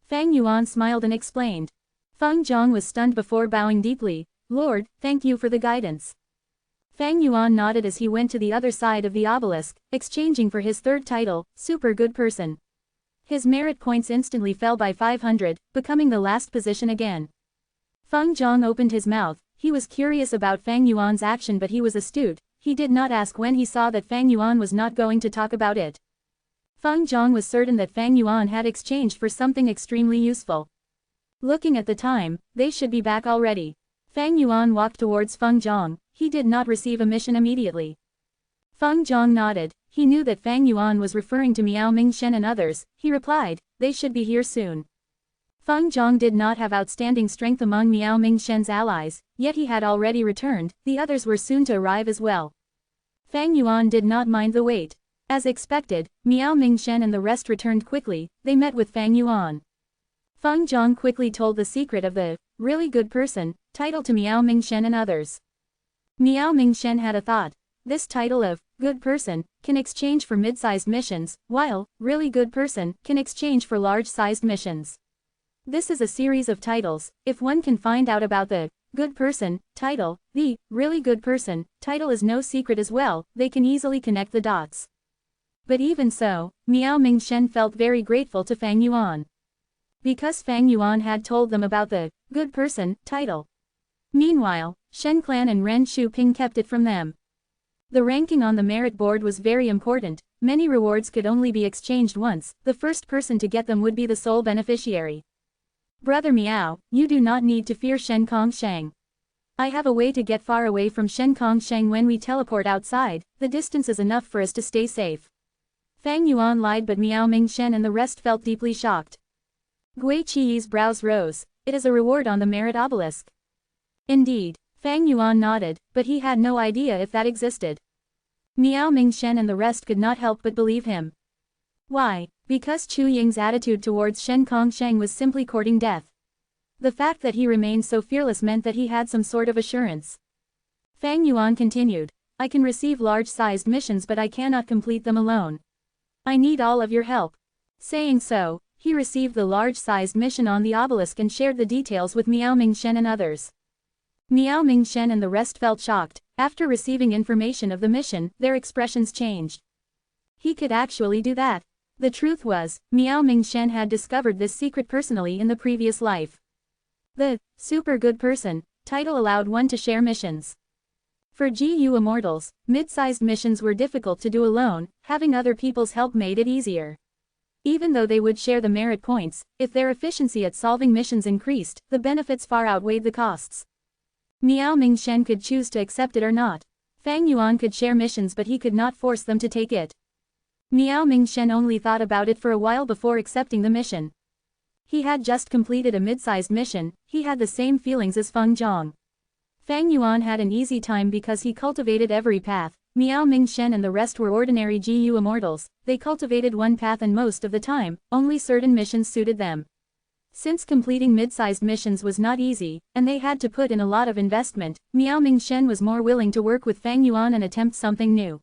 Fang Yuan smiled and explained. Feng Zhang was stunned before bowing deeply. Lord, thank you for the guidance. Fang Yuan nodded as he went to the other side of the obelisk, exchanging for his third title, super good person. His merit points instantly fell by 500, becoming the last position again. Feng Zhang opened his mouth. He was curious about Fang Yuan's action, but he was astute. He did not ask when he saw that Fang Yuan was not going to talk about it. Feng Zhang was certain that Fang Yuan had exchanged for something extremely useful. Looking at the time, they should be back already. Fang Yuan walked towards Feng Zhang. He did not receive a mission immediately. Feng Zhang nodded. He knew that Fang Yuan was referring to Miao Mingshen and others. He replied, they should be here soon. Feng Zhang did not have outstanding strength among Miao Mingshen's allies, yet he had already returned. The others were soon to arrive as well. Fang Yuan did not mind the wait. As expected, Miao Mingshen and the rest returned quickly. They met with Fang Yuan. Feng Zhang quickly told the secret of the really good person title to Miao Mingshen and others. Miao Mingshen had a thought. This title of good person can exchange for mid-sized missions, while really good person can exchange for large-sized missions. This is a series of titles. If one can find out about the good person title, the really good person title is no secret as well. They can easily connect the dots. But even so, Miao Mingshen felt very grateful to Fang Yuan. Because Fang Yuan had told them about the good person title. Meanwhile, Shen Clan and Ren Shu-ping kept it from them. The ranking on the merit board was very important. Many rewards could only be exchanged once. The first person to get them would be the sole beneficiary. Brother Miao, you do not need to fear Shen Kongsheng. I have a way to get far away from Shen Kongsheng when we teleport outside. The distance is enough for us to stay safe. Fang Yuan lied, but Miao Mingshen and the rest felt deeply shocked. Gui Qiyi's brows rose. It is a reward on the merit obelisk. Indeed. Fang Yuan nodded, but he had no idea if that existed. Miao Mingshen and the rest could not help but believe him. Why? Because Chu Ying's attitude towards Shen Kongsheng was simply courting death. The fact that he remained so fearless meant that he had some sort of assurance. Fang Yuan continued. I can receive large-sized missions, but I cannot complete them alone. I need all of your help. Saying so, he received the large-sized mission on the obelisk and shared the details with Miao Mingshen and others. Miao Mingshen and the rest felt shocked. After receiving information of the mission, their expressions changed. He could actually do that. The truth was, Miao Mingshen had discovered this secret personally in the previous life. The super good person title allowed one to share missions. For GU Immortals, mid-sized missions were difficult to do alone. Having other people's help made it easier. Even though they would share the merit points, if their efficiency at solving missions increased, the benefits far outweighed the costs. Miao Mingshen could choose to accept it or not. Fang Yuan could share missions but he could not force them to take it. Miao Mingshen only thought about it for a while before accepting the mission. He had just completed a mid-sized mission, he had the same feelings as Feng Zhang. Fang Yuan had an easy time because he cultivated every path. Miao Mingshen and the rest were ordinary GU immortals, they cultivated one path and most of the time, only certain missions suited them. Since completing mid-sized missions was not easy, and they had to put in a lot of investment, Miao Mingshen was more willing to work with Fang Yuan and attempt something new.